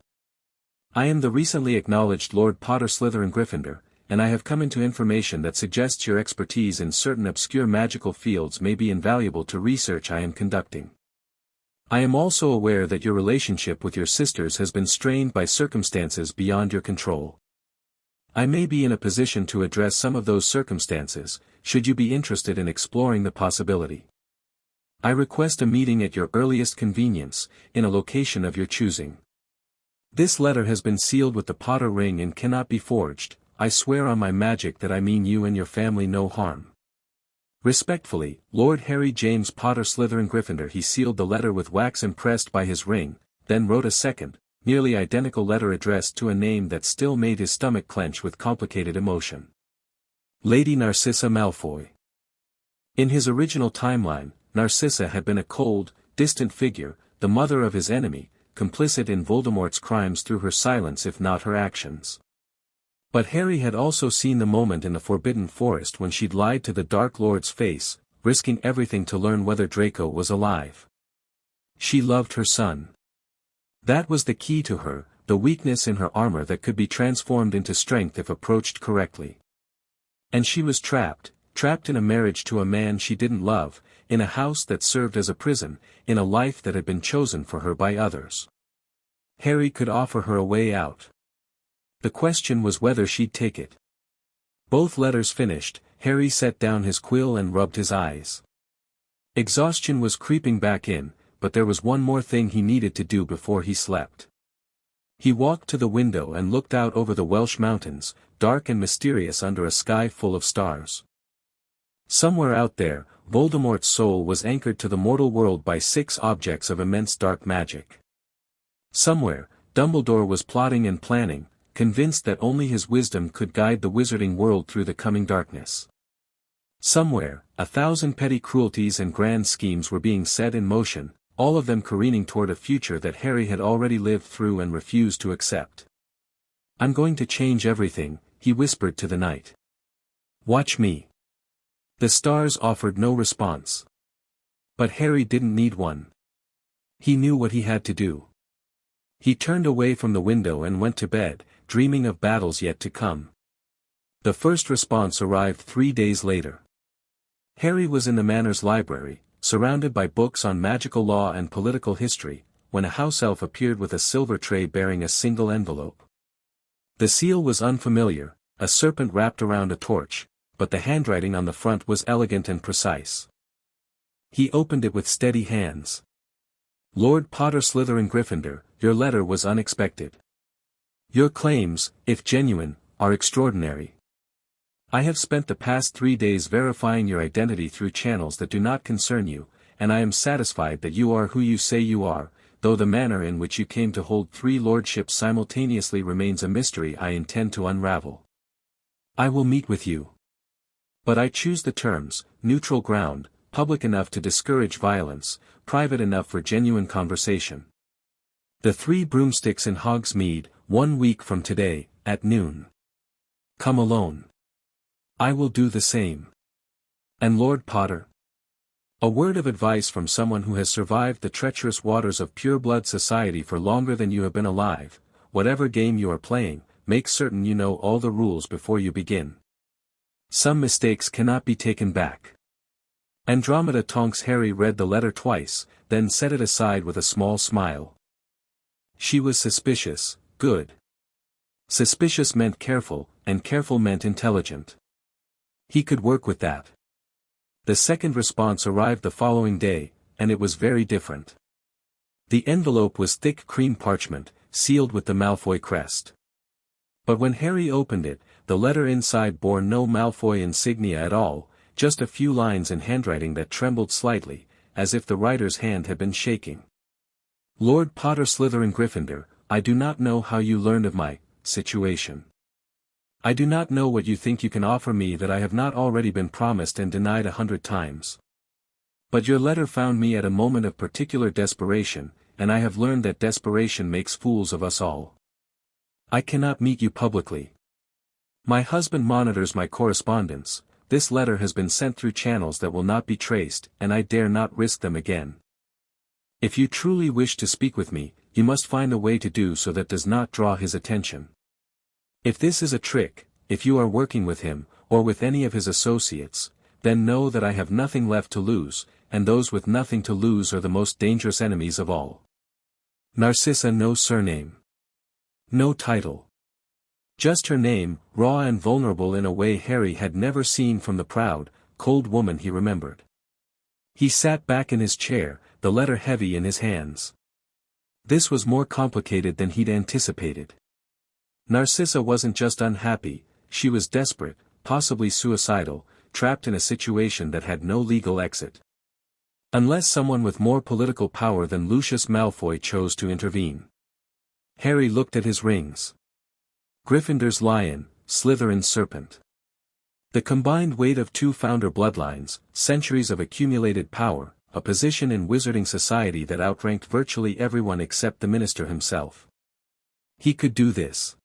I am the recently acknowledged Lord Potter Slytherin Gryffindor, and I have come into information that suggests your expertise in certain obscure magical fields may be invaluable to research I am conducting. I am also aware that your relationship with your sisters has been strained by circumstances beyond your control. I may be in a position to address some of those circumstances, should you be interested in exploring the possibility. I request a meeting at your earliest convenience, in a location of your choosing. This letter has been sealed with the Potter ring and cannot be forged. I swear on my magic that I mean you and your family no harm. Respectfully, Lord Harry James Potter Slytherin Gryffindor. He sealed the letter with wax impressed by his ring, then wrote a second, nearly identical letter addressed to a name that still made his stomach clench with complicated emotion. Lady Narcissa Malfoy. In his original timeline, Narcissa had been a cold, distant figure, the mother of his enemy, complicit in Voldemort's crimes through her silence if not her actions. But Harry had also seen the moment in the Forbidden Forest when she'd lied to the Dark Lord's face, risking everything to learn whether Draco was alive. She loved her son. That was the key to her, the weakness in her armor that could be transformed into strength if approached correctly. And she was trapped in a marriage to a man she didn't love, in a house that served as a prison, in a life that had been chosen for her by others. Harry could offer her a way out. The question was whether she'd take it. Both letters finished, Harry set down his quill and rubbed his eyes. Exhaustion was creeping back in, but there was one more thing he needed to do before he slept. He walked to the window and looked out over the Welsh mountains, dark and mysterious under a sky full of stars. Somewhere out there, Voldemort's soul was anchored to the mortal world by 6 objects of immense dark magic. Somewhere, Dumbledore was plotting and planning, convinced that only his wisdom could guide the wizarding world through the coming darkness. Somewhere, 1,000 petty cruelties and grand schemes were being set in motion, all of them careening toward a future that Harry had already lived through and refused to accept. "I'm going to change everything," he whispered to the night. "Watch me." The stars offered no response. But Harry didn't need one. He knew what he had to do. He turned away from the window and went to bed, dreaming of battles yet to come. The first response arrived 3 days later. Harry was in the Manor's library, surrounded by books on magical law and political history, when a house elf appeared with a silver tray bearing a single envelope. The seal was unfamiliar, a serpent wrapped around a torch, but the handwriting on the front was elegant and precise. He opened it with steady hands. "Lord Potter Slytherin Gryffindor, your letter was unexpected. Your claims, if genuine, are extraordinary. I have spent the past 3 days verifying your identity through channels that do not concern you, and I am satisfied that you are who you say you are, though the manner in which you came to hold 3 lordships simultaneously remains a mystery I intend to unravel. I will meet with you. But I choose the terms, neutral ground, public enough to discourage violence, private enough for genuine conversation. The 3 broomsticks in Hogsmeade, 1 week from today, at noon. Come alone. I will do the same. And Lord Potter? A word of advice from someone who has survived the treacherous waters of pure-blood society for longer than you have been alive. Whatever game you are playing, make certain you know all the rules before you begin. Some mistakes cannot be taken back. Andromeda. Tonks. Harry read the letter twice, then set it aside with a small smile. She was suspicious, good. Suspicious meant careful, and careful meant intelligent. He could work with that. The second response arrived the following day, and it was very different. The envelope was thick cream parchment, sealed with the Malfoy crest. But when Harry opened it, the letter inside bore no Malfoy insignia at all, just a few lines in handwriting that trembled slightly, as if the writer's hand had been shaking. Lord Potter Slytherin Gryffindor, I do not know how you learned of my situation. I do not know what you think you can offer me that I have not already been promised and denied 100 times. But your letter found me at a moment of particular desperation, and I have learned that desperation makes fools of us all. I cannot meet you publicly. My husband monitors my correspondence. This letter has been sent through channels that will not be traced, and I dare not risk them again. If you truly wish to speak with me, you must find a way to do so that does not draw his attention. If this is a trick, if you are working with him, or with any of his associates, then know that I have nothing left to lose, and those with nothing to lose are the most dangerous enemies of all. Narcissa no surname. No title. Just her name, raw and vulnerable in a way Harry had never seen from the proud, cold woman he remembered. He sat back in his chair, the letter heavy in his hands. This was more complicated than he'd anticipated. Narcissa wasn't just unhappy, she was desperate, possibly suicidal, trapped in a situation that had no legal exit. Unless someone with more political power than Lucius Malfoy chose to intervene. Harry looked at his rings. Gryffindor's lion, Slytherin's serpent. The combined weight of two founder bloodlines, centuries of accumulated power, a position in wizarding society that outranked virtually everyone except the minister himself. He could do this.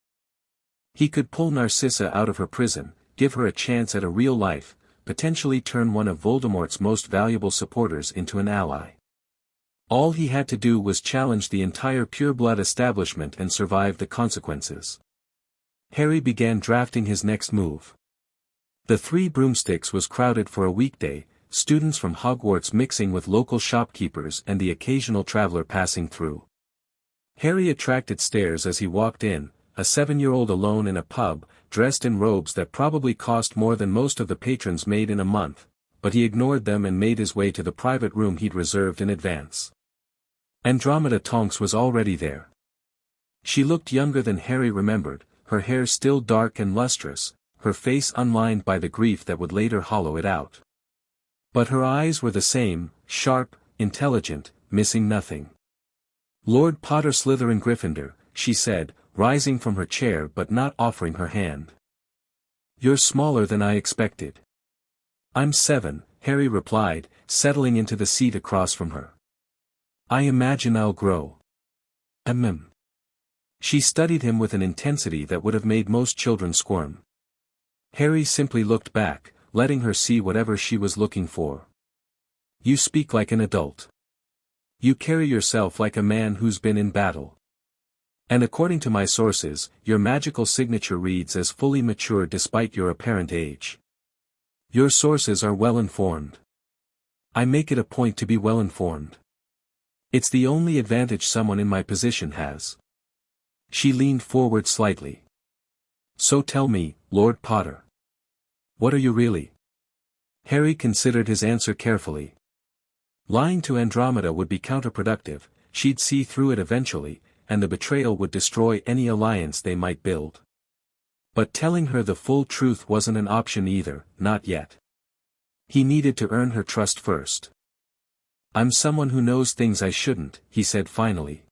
He could pull Narcissa out of her prison, give her a chance at a real life, potentially turn one of Voldemort's most valuable supporters into an ally. All he had to do was challenge the entire pureblood establishment and survive the consequences. Harry began drafting his next move. The Three Broomsticks was crowded for a weekday, students from Hogwarts mixing with local shopkeepers and the occasional traveler passing through. Harry attracted stares as he walked in, a 7-year-old alone in a pub, dressed in robes that probably cost more than most of the patrons made in a month, but he ignored them and made his way to the private room he'd reserved in advance. Andromeda Tonks was already there. She looked younger than Harry remembered, her hair still dark and lustrous, her face unlined by the grief that would later hollow it out. But her eyes were the same, sharp, intelligent, missing nothing. Lord Potter Slytherin Gryffindor, she said, rising from her chair but not offering her hand. You're smaller than I expected. I'm 7, Harry replied, settling into the seat across from her. I imagine I'll grow. She studied him with an intensity that would have made most children squirm. Harry simply looked back, letting her see whatever she was looking for. You speak like an adult. You carry yourself like a man who's been in battle. And according to my sources, your magical signature reads as fully mature despite your apparent age. Your sources are well informed. I make it a point to be well informed. It's the only advantage someone in my position has. She leaned forward slightly. So tell me, Lord Potter. What are you really? Harry considered his answer carefully. Lying to Andromeda would be counterproductive, she'd see through it eventually, and the betrayal would destroy any alliance they might build. But telling her the full truth wasn't an option either, not yet. He needed to earn her trust first. I'm someone who knows things I shouldn't, he said finally.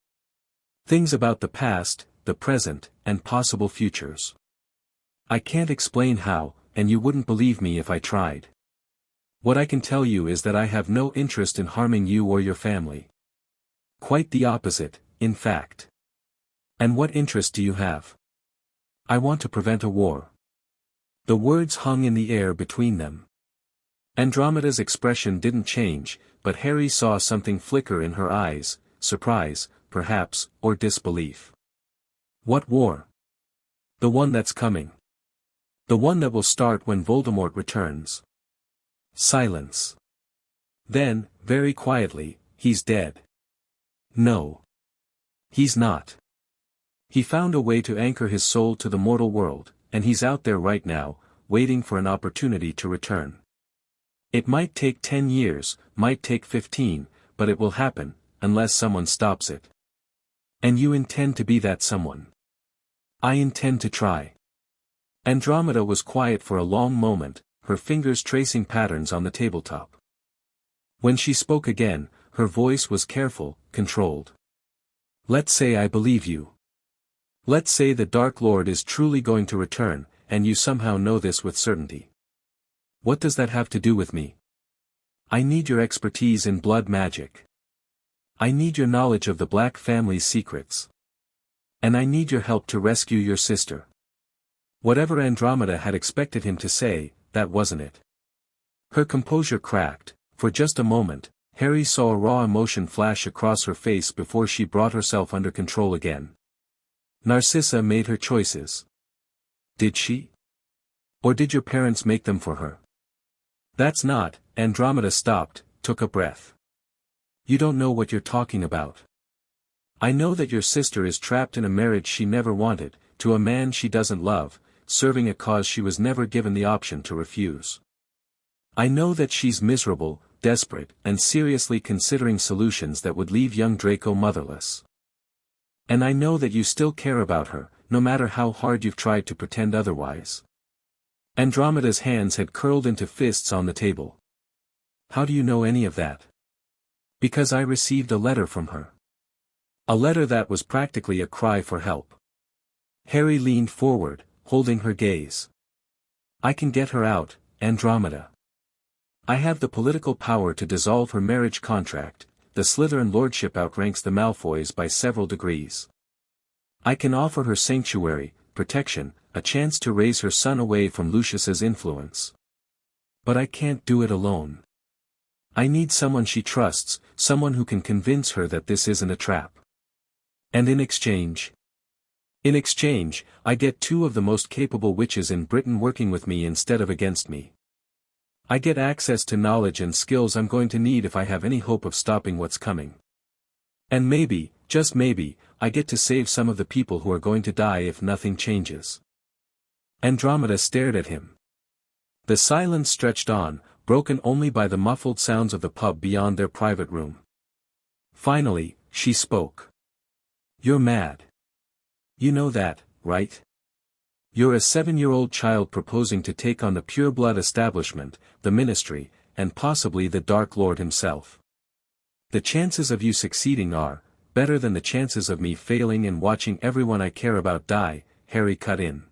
Things about the past, the present, and possible futures. I can't explain how, and you wouldn't believe me if I tried. What I can tell you is that I have no interest in harming you or your family. Quite the opposite, in fact. And what interest do you have? I want to prevent a war. The words hung in the air between them. Andromeda's expression didn't change, but Harry saw something flicker in her eyes, surprise, perhaps, or disbelief. What war? The one that's coming. The one that will start when Voldemort returns. Silence. Then, very quietly, he's dead. No. He's not. He found a way to anchor his soul to the mortal world, and he's out there right now, waiting for an opportunity to return. It might take 10 years, might take 15, but it will happen, unless someone stops it. And you intend to be that someone. I intend to try. Andromeda was quiet for a long moment, her fingers tracing patterns on the tabletop. When she spoke again, her voice was careful, controlled. Let's say I believe you. Let's say the Dark Lord is truly going to return, and you somehow know this with certainty. What does that have to do with me? I need your expertise in blood magic. I need your knowledge of the Black family's secrets. And I need your help to rescue your sister. Whatever Andromeda had expected him to say, that wasn't it. Her composure cracked. For just a moment, Harry saw a raw emotion flash across her face before she brought herself under control again. Narcissa made her choices. Did she? Or did your parents make them for her? That's not. Andromeda stopped, took a breath. You don't know what you're talking about. I know that your sister is trapped in a marriage she never wanted, to a man she doesn't love, serving a cause she was never given the option to refuse. I know that she's miserable, desperate, and seriously considering solutions that would leave young Draco motherless. And I know that you still care about her, no matter how hard you've tried to pretend otherwise. Andromeda's hands had curled into fists on the table. How do you know any of that? Because I received a letter from her. A letter that was practically a cry for help. Harry leaned forward, holding her gaze. I can get her out, Andromeda. I have the political power to dissolve her marriage contract. The Slytherin lordship outranks the Malfoys by several degrees. I can offer her sanctuary, protection, a chance to raise her son away from Lucius's influence. But I can't do it alone. I need someone she trusts, someone who can convince her that this isn't a trap. And in exchange, I get two of the most capable witches in Britain working with me instead of against me. I get access to knowledge and skills I'm going to need if I have any hope of stopping what's coming. And maybe, just maybe, I get to save some of the people who are going to die if nothing changes. Andromeda stared at him. The silence stretched on, broken only by the muffled sounds of the pub beyond their private room. Finally, she spoke. You're mad. You know that, right? You're a 7-year-old child proposing to take on the pure-blood establishment, the ministry, and possibly the Dark Lord himself. The chances of you succeeding are better than the chances of me failing and watching everyone I care about die, Harry cut in.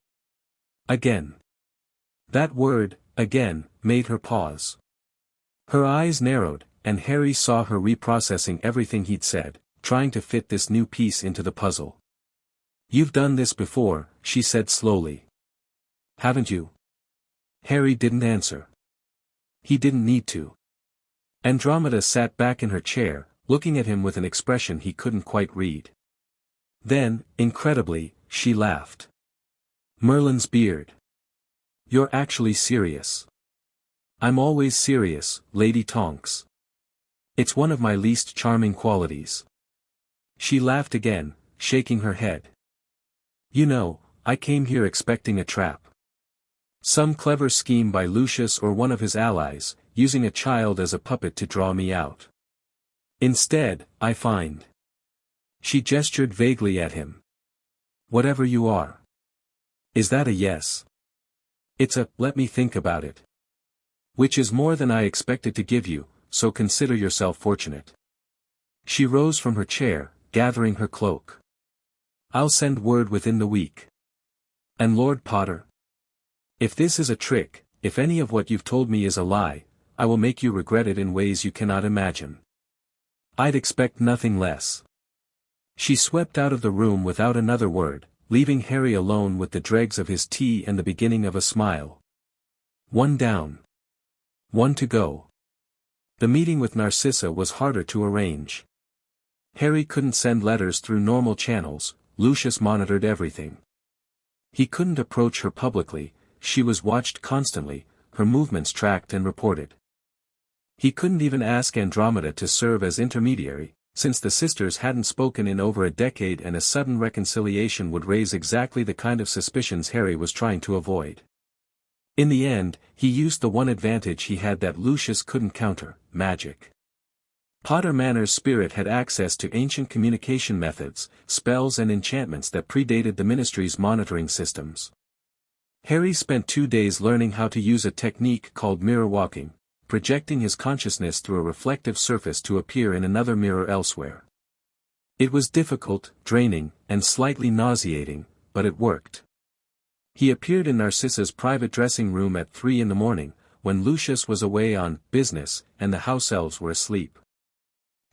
Again. That word, again, made her pause. Her eyes narrowed, and Harry saw her reprocessing everything he'd said, trying to fit this new piece into the puzzle. You've done this before, she said slowly. Haven't you? Harry didn't answer. He didn't need to. Andromeda sat back in her chair, looking at him with an expression he couldn't quite read. Then, incredibly, she laughed. Merlin's beard. You're actually serious. I'm always serious, Lady Tonks. It's one of my least charming qualities. She laughed again, shaking her head. You know, I came here expecting a trap. Some clever scheme by Lucius or one of his allies, using a child as a puppet to draw me out. Instead, I find. She gestured vaguely at him. Whatever you are. Is that a yes? It's a, let me think about it. Which is more than I expected to give you, so consider yourself fortunate. She rose from her chair, gathering her cloak. I'll send word within the week. And Lord Potter? If this is a trick, if any of what you've told me is a lie, I will make you regret it in ways you cannot imagine. I'd expect nothing less. She swept out of the room without another word, leaving Harry alone with the dregs of his tea and the beginning of a smile. One down. One to go. The meeting with Narcissa was harder to arrange. Harry couldn't send letters through normal channels. Lucius monitored everything. He couldn't approach her publicly, she was watched constantly, her movements tracked and reported. He couldn't even ask Andromeda to serve as intermediary, since the sisters hadn't spoken in over a decade and a sudden reconciliation would raise exactly the kind of suspicions Harry was trying to avoid. In the end, he used the one advantage he had that Lucius couldn't counter, magic. Potter Manor's spirit had access to ancient communication methods, spells and enchantments that predated the ministry's monitoring systems. Harry spent 2 days learning how to use a technique called mirror walking, projecting his consciousness through a reflective surface to appear in another mirror elsewhere. It was difficult, draining, and slightly nauseating, but it worked. He appeared in Narcissa's private dressing room at 3 a.m, when Lucius was away on business and the house elves were asleep.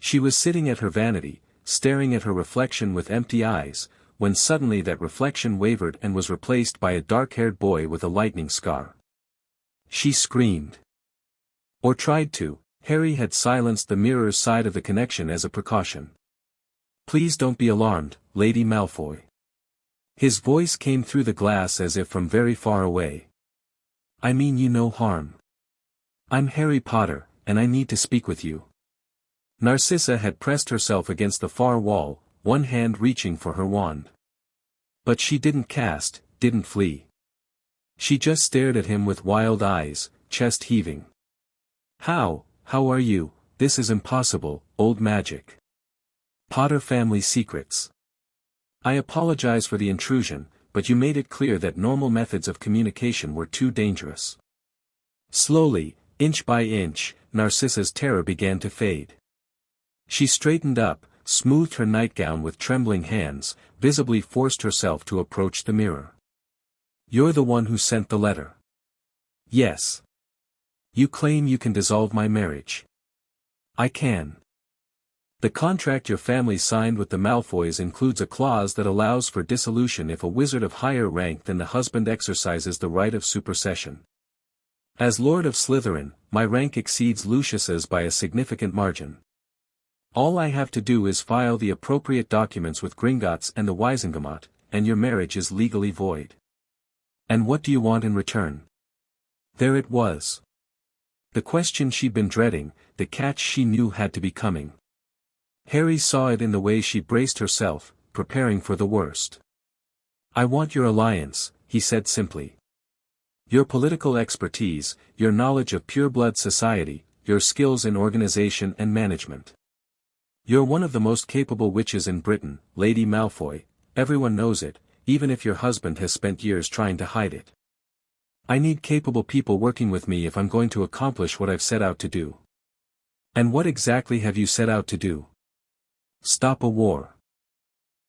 She was sitting at her vanity, staring at her reflection with empty eyes, when suddenly that reflection wavered and was replaced by a dark-haired boy with a lightning scar. She screamed. Or tried to. Harry had silenced the mirror's side of the connection as a precaution. Please don't be alarmed, Lady Malfoy. His voice came through the glass as if from very far away. I mean you no harm. I'm Harry Potter, and I need to speak with you. Narcissa had pressed herself against the far wall, one hand reaching for her wand. But she didn't cast, didn't flee. She just stared at him with wild eyes, chest heaving. How are you? This is impossible, old magic. Potter family secrets. I apologize for the intrusion, but you made it clear that normal methods of communication were too dangerous. Slowly, inch by inch, Narcissa's terror began to fade. She straightened up, smoothed her nightgown with trembling hands, visibly forced herself to approach the mirror. You're the one who sent the letter. Yes. You claim you can dissolve my marriage. I can. The contract your family signed with the Malfoys includes a clause that allows for dissolution if a wizard of higher rank than the husband exercises the right of supersession. As Lord of Slytherin, my rank exceeds Lucius's by a significant margin. All I have to do is file the appropriate documents with Gringotts and the Wizengamot, and your marriage is legally void. And what do you want in return? There it was. The question she'd been dreading, the catch she knew had to be coming. Harry saw it in the way she braced herself, preparing for the worst. I want your alliance, he said simply. Your political expertise, your knowledge of pureblood society, your skills in organization and management. You're one of the most capable witches in Britain, Lady Malfoy, everyone knows it, even if your husband has spent years trying to hide it. I need capable people working with me if I'm going to accomplish what I've set out to do. And what exactly have you set out to do? Stop a war.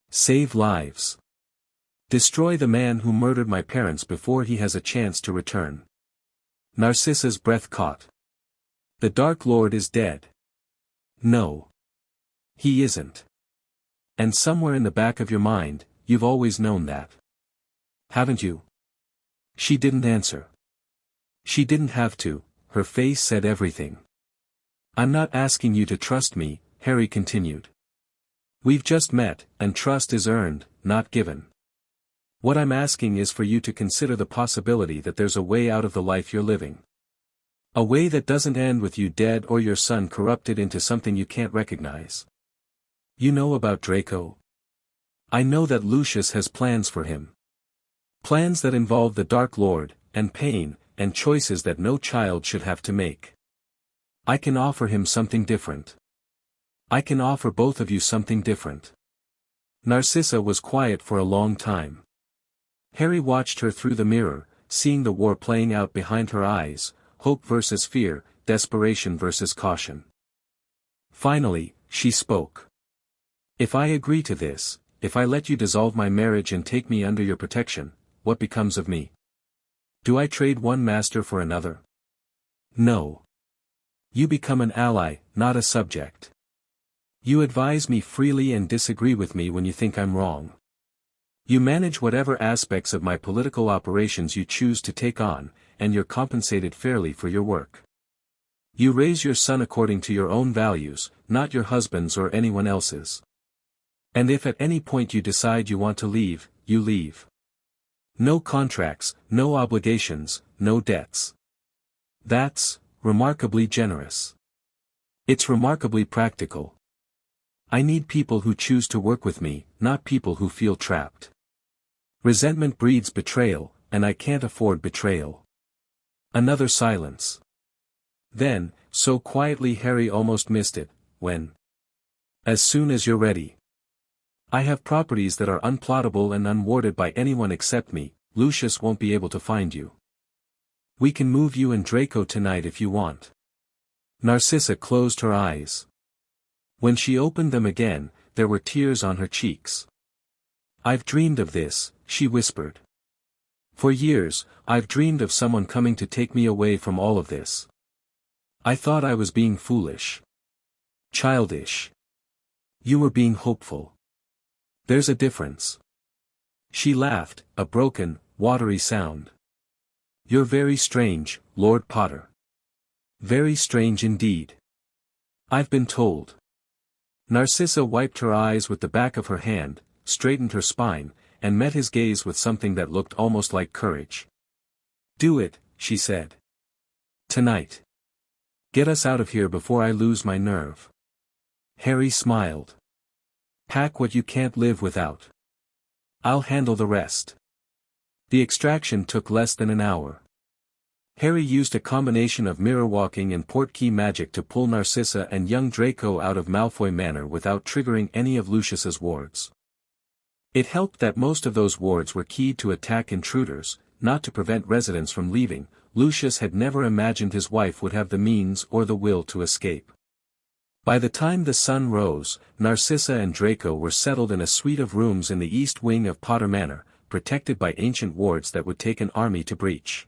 Save lives. Destroy the man who murdered my parents before he has a chance to return. Narcissa's breath caught. The Dark Lord is dead. No. He isn't. And somewhere in the back of your mind, you've always known that. Haven't you? She didn't answer. She didn't have to, her face said everything. I'm not asking you to trust me, Harry continued. We've just met, and trust is earned, not given. What I'm asking is for you to consider the possibility that there's a way out of the life you're living. A way that doesn't end with you dead or your son corrupted into something you can't recognize. You know about Draco? I know that Lucius has plans for him. Plans that involve the Dark Lord, and pain, and choices that no child should have to make. I can offer him something different. I can offer both of you something different. Narcissa was quiet for a long time. Harry watched her through the mirror, seeing the war playing out behind her eyes, hope versus fear, desperation versus caution. Finally, she spoke. If I agree to this, if I let you dissolve my marriage and take me under your protection, what becomes of me? Do I trade one master for another? No. You become an ally, not a subject. You advise me freely and disagree with me when you think I'm wrong. You manage whatever aspects of my political operations you choose to take on, and you're compensated fairly for your work. You raise your son according to your own values, not your husband's or anyone else's. And if at any point you decide you want to leave, you leave. No contracts, no obligations, no debts. That's remarkably generous. It's remarkably practical. I need people who choose to work with me, not people who feel trapped. Resentment breeds betrayal, and I can't afford betrayal. Another silence. Then, so quietly Harry almost missed it, when? As soon as you're ready. I have properties that are unplottable and unwarded by anyone except me, Lucius won't be able to find you. We can move you and Draco tonight if you want. Narcissa closed her eyes. When she opened them again, there were tears on her cheeks. I've dreamed of this, she whispered. For years, I've dreamed of someone coming to take me away from all of this. I thought I was being foolish. Childish. You were being hopeful. There's a difference. She laughed, a broken, watery sound. You're very strange, Lord Potter. Very strange indeed. I've been told. Narcissa wiped her eyes with the back of her hand, straightened her spine, and met his gaze with something that looked almost like courage. Do it, she said. Tonight. Get us out of here before I lose my nerve. Harry smiled. Pack what you can't live without. I'll handle the rest. The extraction took less than an hour. Harry used a combination of mirror walking and portkey magic to pull Narcissa and young Draco out of Malfoy Manor without triggering any of Lucius's wards. It helped that most of those wards were keyed to attack intruders, not to prevent residents from leaving. Lucius had never imagined his wife would have the means or the will to escape. By the time the sun rose, Narcissa and Draco were settled in a suite of rooms in the east wing of Potter Manor, protected by ancient wards that would take an army to breach.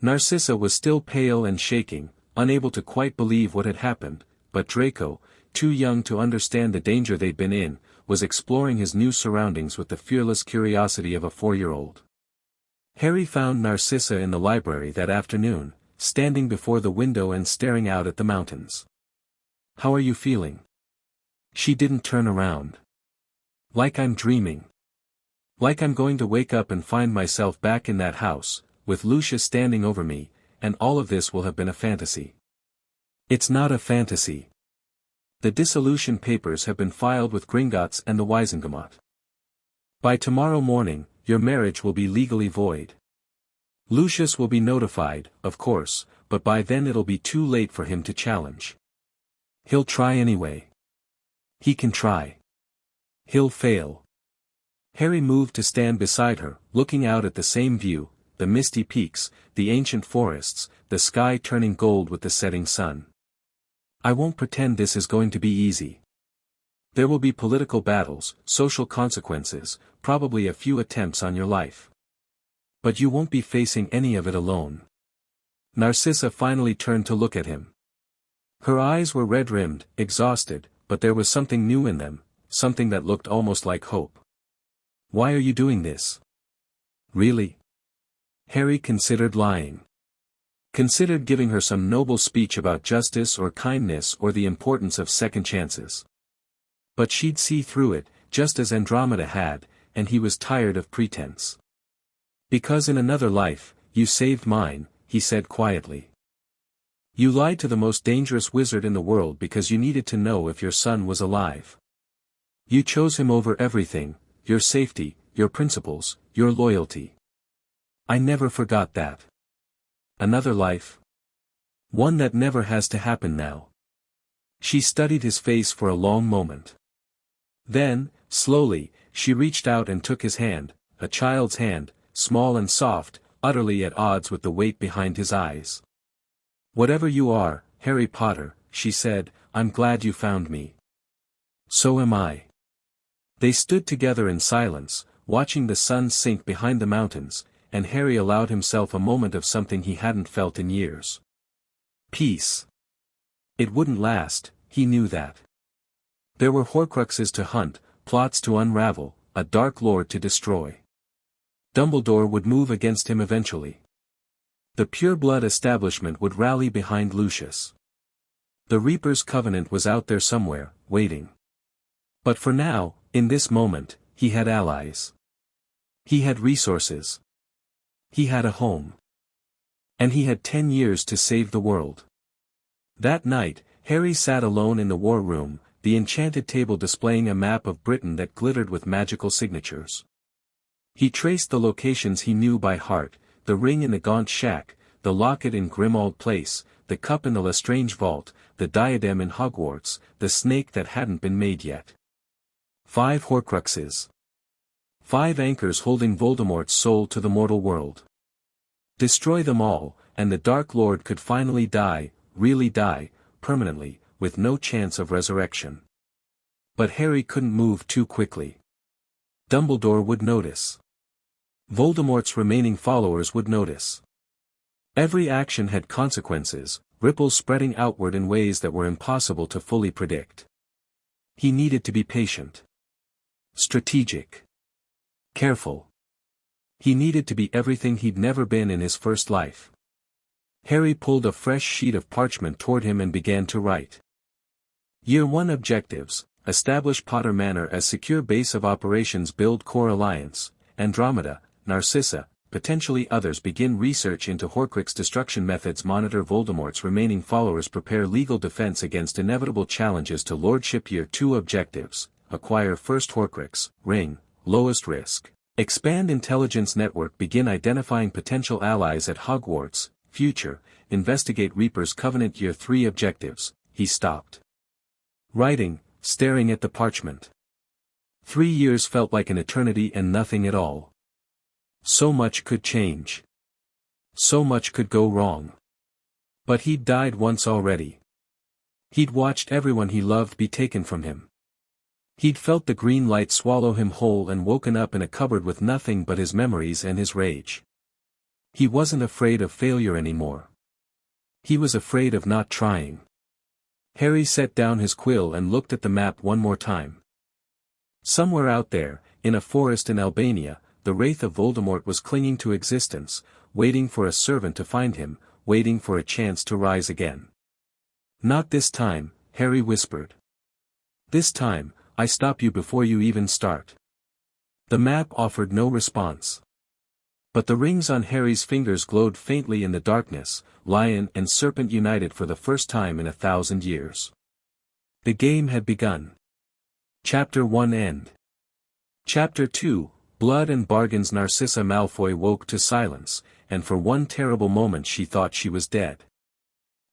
Narcissa was still pale and shaking, unable to quite believe what had happened, but Draco, too young to understand the danger they'd been in, was exploring his new surroundings with the fearless curiosity of a 4-year-old. Harry found Narcissa in the library that afternoon, standing before the window and staring out at the mountains. How are you feeling? She didn't turn around. Like I'm dreaming. Like I'm going to wake up and find myself back in that house, with Lucius standing over me, and all of this will have been a fantasy. It's not a fantasy. The dissolution papers have been filed with Gringotts and the Wizengamot. By tomorrow morning, your marriage will be legally void. Lucius will be notified, of course, but by then it'll be too late for him to challenge. He'll try anyway. He can try. He'll fail. Harry moved to stand beside her, looking out at the same view, the misty peaks, the ancient forests, the sky turning gold with the setting sun. I won't pretend this is going to be easy. There will be political battles, social consequences, probably a few attempts on your life. But you won't be facing any of it alone. Narcissa finally turned to look at him. Her eyes were red-rimmed, exhausted, but there was something new in them, something that looked almost like hope. Why are you doing this? Really? Harry considered lying. Considered giving her some noble speech about justice or kindness or the importance of second chances. But she'd see through it, just as Andromeda had, and he was tired of pretense. Because in another life, you saved mine, he said quietly. You lied to the most dangerous wizard in the world because you needed to know if your son was alive. You chose him over everything, your safety, your principles, your loyalty. I never forgot that. Another life? One that never has to happen now. She studied his face for a long moment. Then, slowly, she reached out and took his hand, a child's hand, small and soft, utterly at odds with the weight behind his eyes. Whatever you are, Harry Potter, she said, I'm glad you found me. So am I. They stood together in silence, watching the sun sink behind the mountains, and Harry allowed himself a moment of something he hadn't felt in years. Peace. It wouldn't last, he knew that. There were Horcruxes to hunt, plots to unravel, a Dark Lord to destroy. Dumbledore would move against him eventually. The pure-blood establishment would rally behind Lucius. The Reaper's Covenant was out there somewhere, waiting. But for now, in this moment, he had allies. He had resources. He had a home. And he had 10 years to save the world. That night, Harry sat alone in the war room, the enchanted table displaying a map of Britain that glittered with magical signatures. He traced the locations he knew by heart, the ring in the Gaunt Shack, the locket in Grimmauld Place, the cup in the Lestrange Vault, the diadem in Hogwarts, the snake that hadn't been made yet. 5 Horcruxes. 5 anchors holding Voldemort's soul to the mortal world. Destroy them all, and the Dark Lord could finally die, really die, permanently, with no chance of resurrection. But Harry couldn't move too quickly. Dumbledore would notice. Voldemort's remaining followers would notice. Every action had consequences, ripples spreading outward in ways that were impossible to fully predict. He needed to be patient. Strategic. Careful. He needed to be everything he'd never been in his first life. Harry pulled a fresh sheet of parchment toward him and began to write. Year 1 Objectives: Establish Potter Manor as secure base of operations. Build Core Alliance, Andromeda, Narcissa, potentially others begin research into Horcrux destruction methods, monitor Voldemort's remaining followers, prepare legal defense against inevitable challenges to lordship. Year 2 objectives: acquire first Horcrux ring, lowest risk. Expand intelligence network, begin identifying potential allies at Hogwarts. Future, investigate Reaper's Covenant. Year 3 objectives. He stopped writing, staring at the parchment. 3 years felt like an eternity and nothing at all. So much could change. So much could go wrong. But he'd died once already. He'd watched everyone he loved be taken from him. He'd felt the green light swallow him whole and woken up in a cupboard with nothing but his memories and his rage. He wasn't afraid of failure anymore. He was afraid of not trying. Harry set down his quill and looked at the map one more time. Somewhere out there, in a forest in Albania, the wraith of Voldemort was clinging to existence, waiting for a servant to find him, waiting for a chance to rise again. Not this time, Harry whispered. This time, I stop you before you even start. The map offered no response. But the rings on Harry's fingers glowed faintly in the darkness. Lion and serpent united for the first time in 1,000 years. The game had begun. Chapter 1 End. Chapter 2, Blood and Bargains. Narcissa Malfoy woke to silence, and for one terrible moment she thought she was dead.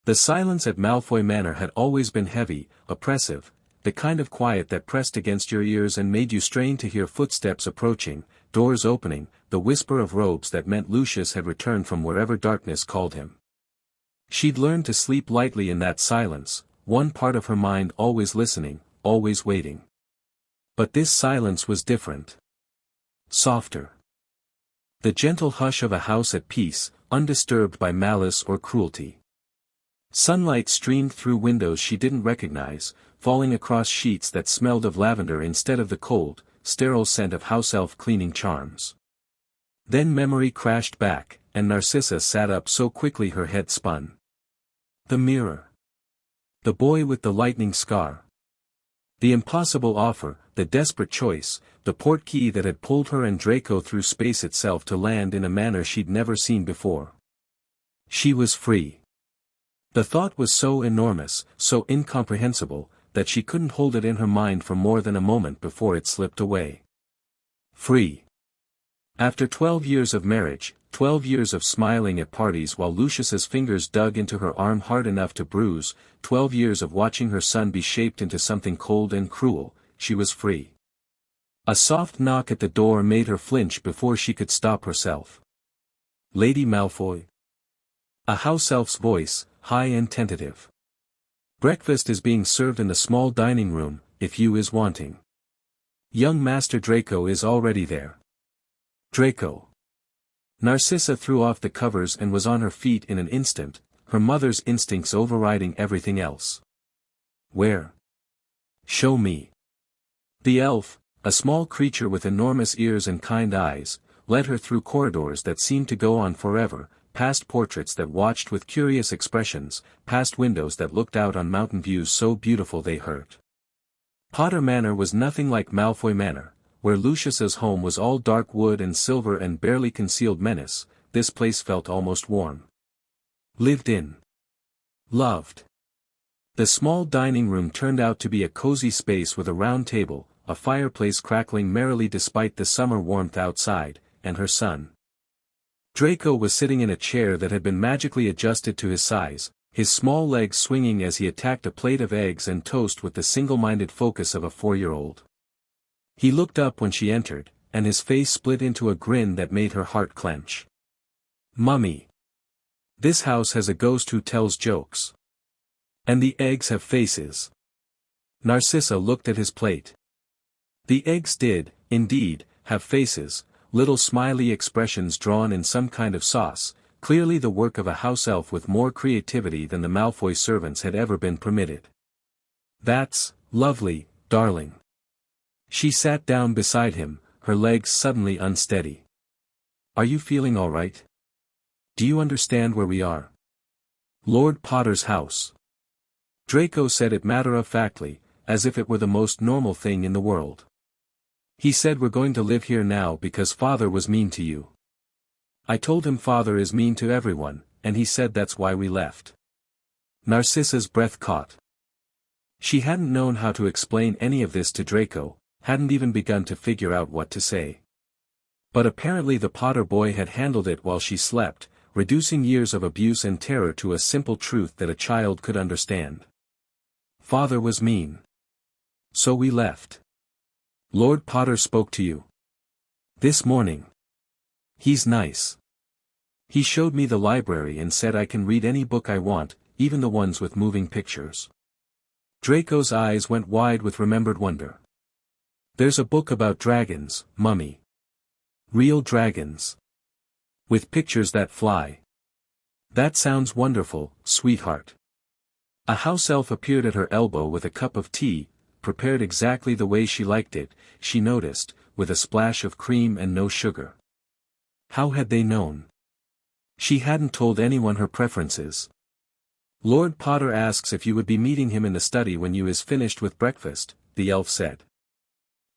The silence at Malfoy Manor had always been heavy, oppressive, the kind of quiet that pressed against your ears and made you strain to hear footsteps approaching, doors opening, the whisper of robes that meant Lucius had returned from wherever darkness called him. She'd learned to sleep lightly in that silence, one part of her mind always listening, always waiting. But this silence was different. Softer. The gentle hush of a house at peace, undisturbed by malice or cruelty. Sunlight streamed through windows she didn't recognize, falling across sheets that smelled of lavender instead of the cold, sterile scent of house elf cleaning charms. Then memory crashed back, and Narcissa sat up so quickly her head spun. The mirror. The boy with the lightning scar. The impossible offer, the desperate choice, the portkey that had pulled her and Draco through space itself to land in a manner she'd never seen before. She was free. The thought was so enormous, so incomprehensible, that she couldn't hold it in her mind for more than a moment before it slipped away. Free. After 12 years of marriage, 12 years of smiling at parties while Lucius's fingers dug into her arm hard enough to bruise, 12 years of watching her son be shaped into something cold and cruel, she was free. A soft knock at the door made her flinch before she could stop herself. Lady Malfoy. A house elf's voice, high and tentative. Breakfast is being served in the small dining room, if you is wanting. Young Master Draco is already there. Draco. Narcissa threw off the covers and was on her feet in an instant, her mother's instincts overriding everything else. Where? Show me. The elf, a small creature with enormous ears and kind eyes, led her through corridors that seemed to go on forever, past portraits that watched with curious expressions, past windows that looked out on mountain views so beautiful they hurt. Potter Manor was nothing like Malfoy Manor, where Lucius's home was all dark wood and silver and barely concealed menace. This place felt almost warm. Lived in. Loved. The small dining room turned out to be a cozy space with a round table, a fireplace crackling merrily despite the summer warmth outside, and her son. Draco was sitting in a chair that had been magically adjusted to his size, his small legs swinging as he attacked a plate of eggs and toast with the single-minded focus of a 4-year-old. He looked up when she entered, and his face split into a grin that made her heart clench. Mummy. This house has a ghost who tells jokes. And the eggs have faces. Narcissa looked at his plate. The eggs did, indeed, have faces, little smiley expressions drawn in some kind of sauce, clearly the work of a house elf with more creativity than the Malfoy servants had ever been permitted. That's lovely, darling. She sat down beside him, her legs suddenly unsteady. Are you feeling all right? Do you understand where we are? Lord Potter's house. Draco said it matter-of-factly, as if it were the most normal thing in the world. He said we're going to live here now because father was mean to you. I told him father is mean to everyone, and he said that's why we left. Narcissa's breath caught. She hadn't known how to explain any of this to Draco, hadn't even begun to figure out what to say. But apparently the Potter boy had handled it while she slept, reducing years of abuse and terror to a simple truth that a child could understand. Father was mean. So we left. Lord Potter spoke to you. This morning. He's nice. He showed me the library and said I can read any book I want, even the ones with moving pictures. Draco's eyes went wide with remembered wonder. There's a book about dragons, Mummy. Real dragons. With pictures that fly. That sounds wonderful, sweetheart. A house elf appeared at her elbow with a cup of tea, prepared exactly the way she liked it, she noticed, with a splash of cream and no sugar. How had they known? She hadn't told anyone her preferences. Lord Potter asks if you would be meeting him in the study when you is finished with breakfast, the elf said.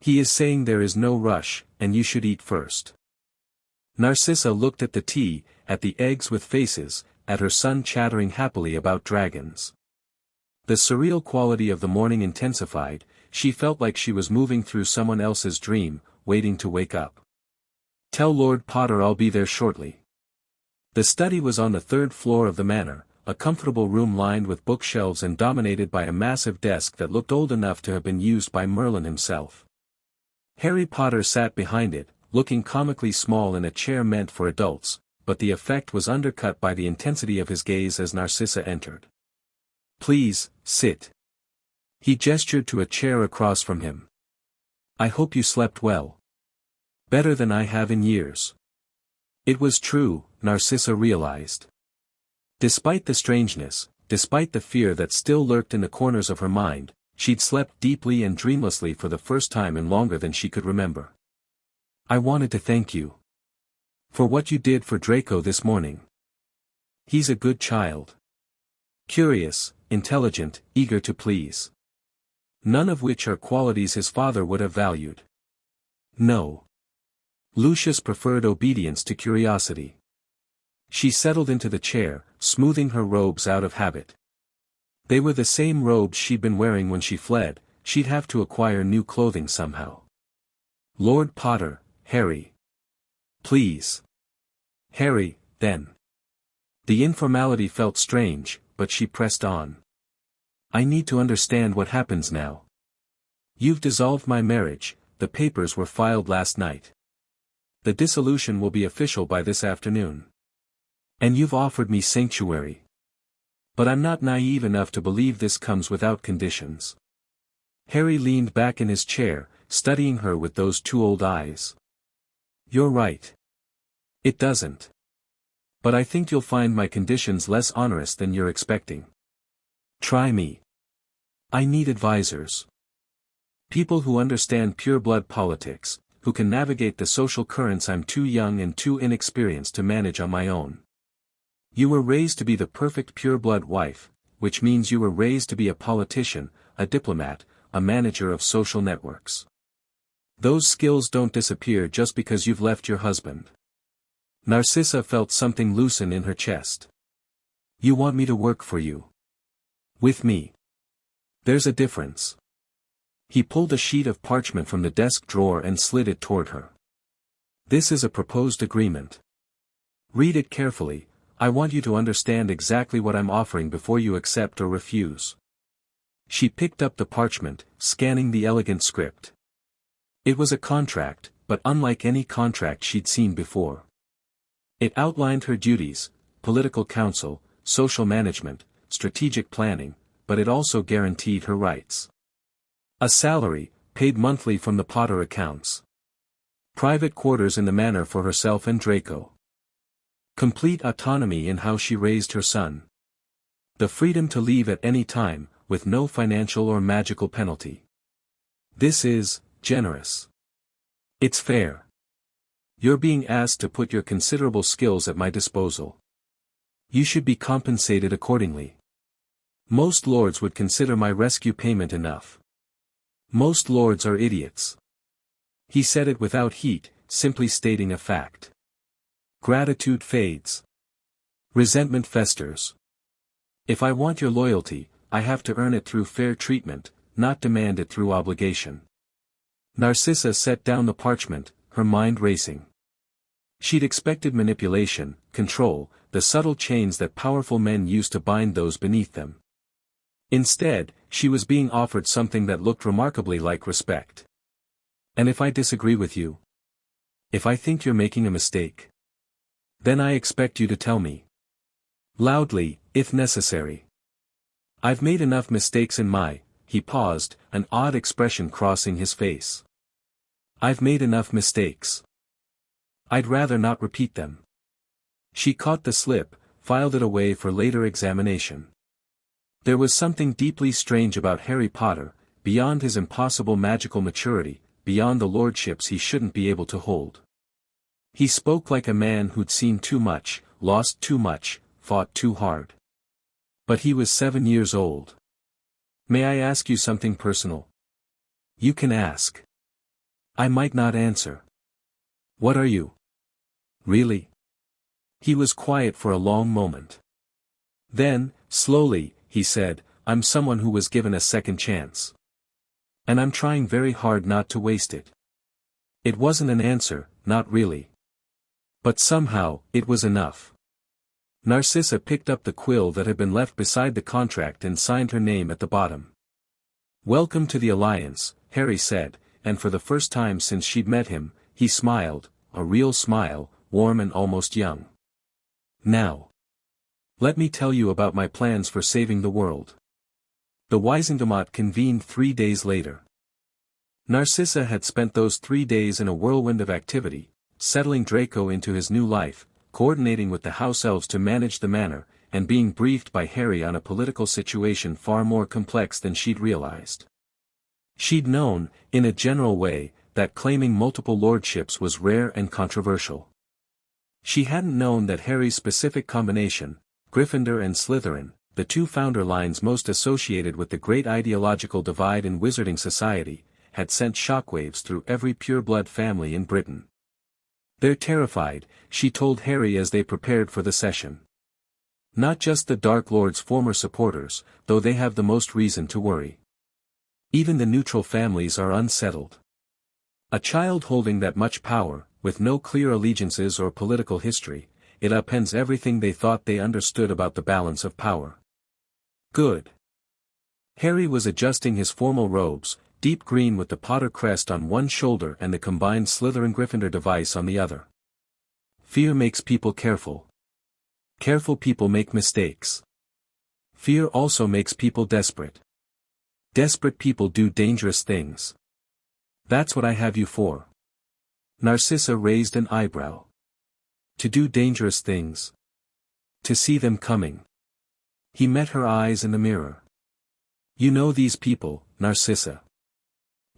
He is saying there is no rush, and you should eat first. Narcissa looked at the tea, at the eggs with faces, at her son chattering happily about dragons. The surreal quality of the morning intensified, she felt like she was moving through someone else's dream, waiting to wake up. Tell Lord Potter I'll be there shortly. The study was on the third floor of the manor, a comfortable room lined with bookshelves and dominated by a massive desk that looked old enough to have been used by Merlin himself. Harry Potter sat behind it, looking comically small in a chair meant for adults, but the effect was undercut by the intensity of his gaze as Narcissa entered. Please, sit. He gestured to a chair across from him. I hope you slept well. Better than I have in years. It was true, Narcissa realized. Despite the strangeness, despite the fear that still lurked in the corners of her mind, she'd slept deeply and dreamlessly for the first time in longer than she could remember. I wanted to thank you. For what you did for Draco this morning. He's a good child. Curious, intelligent, eager to please. None of which are qualities his father would have valued. No. Lucius preferred obedience to curiosity. She settled into the chair, smoothing her robes out of habit. They were the same robes she'd been wearing when she fled, she'd have to acquire new clothing somehow. Lord Potter, Harry. Please. Harry, then. The informality felt strange, but she pressed on. I need to understand what happens now. You've dissolved my marriage, the papers were filed last night. The dissolution will be official by this afternoon. And you've offered me sanctuary. But I'm not naive enough to believe this comes without conditions. Harry leaned back in his chair, studying her with those two old eyes. You're right. It doesn't. But I think you'll find my conditions less onerous than you're expecting. Try me. I need advisors. People who understand pure-blood politics, who can navigate the social currents I'm too young and too inexperienced to manage on my own. You were raised to be the perfect pure-blood wife, which means you were raised to be a politician, a diplomat, a manager of social networks. Those skills don't disappear just because you've left your husband. Narcissa felt something loosen in her chest. You want me to work for you? With me. There's a difference. He pulled a sheet of parchment from the desk drawer and slid it toward her. This is a proposed agreement. Read it carefully, I want you to understand exactly what I'm offering before you accept or refuse. She picked up the parchment, scanning the elegant script. It was a contract, but unlike any contract she'd seen before. It outlined her duties, political counsel, social management, strategic planning, but it also guaranteed her rights. A salary, paid monthly from the Potter accounts. Private quarters in the manor for herself and Draco. Complete autonomy in how she raised her son. The freedom to leave at any time, with no financial or magical penalty. This is generous. It's fair. You're being asked to put your considerable skills at my disposal. You should be compensated accordingly. Most lords would consider my rescue payment enough. Most lords are idiots. He said it without heat, simply stating a fact. Gratitude fades. Resentment festers. If I want your loyalty, I have to earn it through fair treatment, not demand it through obligation. Narcissa set down the parchment, her mind racing. She'd expected manipulation, control, the subtle chains that powerful men use to bind those beneath them. Instead, she was being offered something that looked remarkably like respect. And if I disagree with you? If I think you're making a mistake? Then I expect you to tell me. Loudly, if necessary. I've made enough mistakes in he paused, an odd expression crossing his face. I've made enough mistakes. I'd rather not repeat them. She caught the slip, filed it away for later examination. There was something deeply strange about Harry Potter, beyond his impossible magical maturity, beyond the lordships he shouldn't be able to hold. He spoke like a man who'd seen too much, lost too much, fought too hard. But he was 7 years old. May I ask you something personal? You can ask. I might not answer. What are you? Really? He was quiet for a long moment. Then, slowly, he said, I'm someone who was given a second chance. And I'm trying very hard not to waste it. It wasn't an answer, not really. But somehow, it was enough. Narcissa picked up the quill that had been left beside the contract and signed her name at the bottom. Welcome to the Alliance, Harry said, and for the first time since she'd met him, he smiled, a real smile, warm and almost young. Now. Let me tell you about my plans for saving the world. The Wizengamot convened 3 days later. Narcissa had spent those 3 days in a whirlwind of activity, settling Draco into his new life, coordinating with the house elves to manage the manor, and being briefed by Harry on a political situation far more complex than she'd realized. She'd known, in a general way, that claiming multiple lordships was rare and controversial. She hadn't known that Harry's specific combination, Gryffindor and Slytherin, the two founder lines most associated with the great ideological divide in wizarding society, had sent shockwaves through every pure-blood family in Britain. They're terrified, she told Harry as they prepared for the session. Not just the Dark Lord's former supporters, though they have the most reason to worry. Even the neutral families are unsettled. A child holding that much power, with no clear allegiances or political history, it upends everything they thought they understood about the balance of power. Good. Harry was adjusting his formal robes, deep green with the Potter crest on one shoulder and the combined Slytherin-Gryffindor device on the other. Fear makes people careful. Careful people make mistakes. Fear also makes people desperate. Desperate people do dangerous things. That's what I have you for. Narcissa raised an eyebrow. To do dangerous things. To see them coming. He met her eyes in the mirror. You know these people, Narcissa.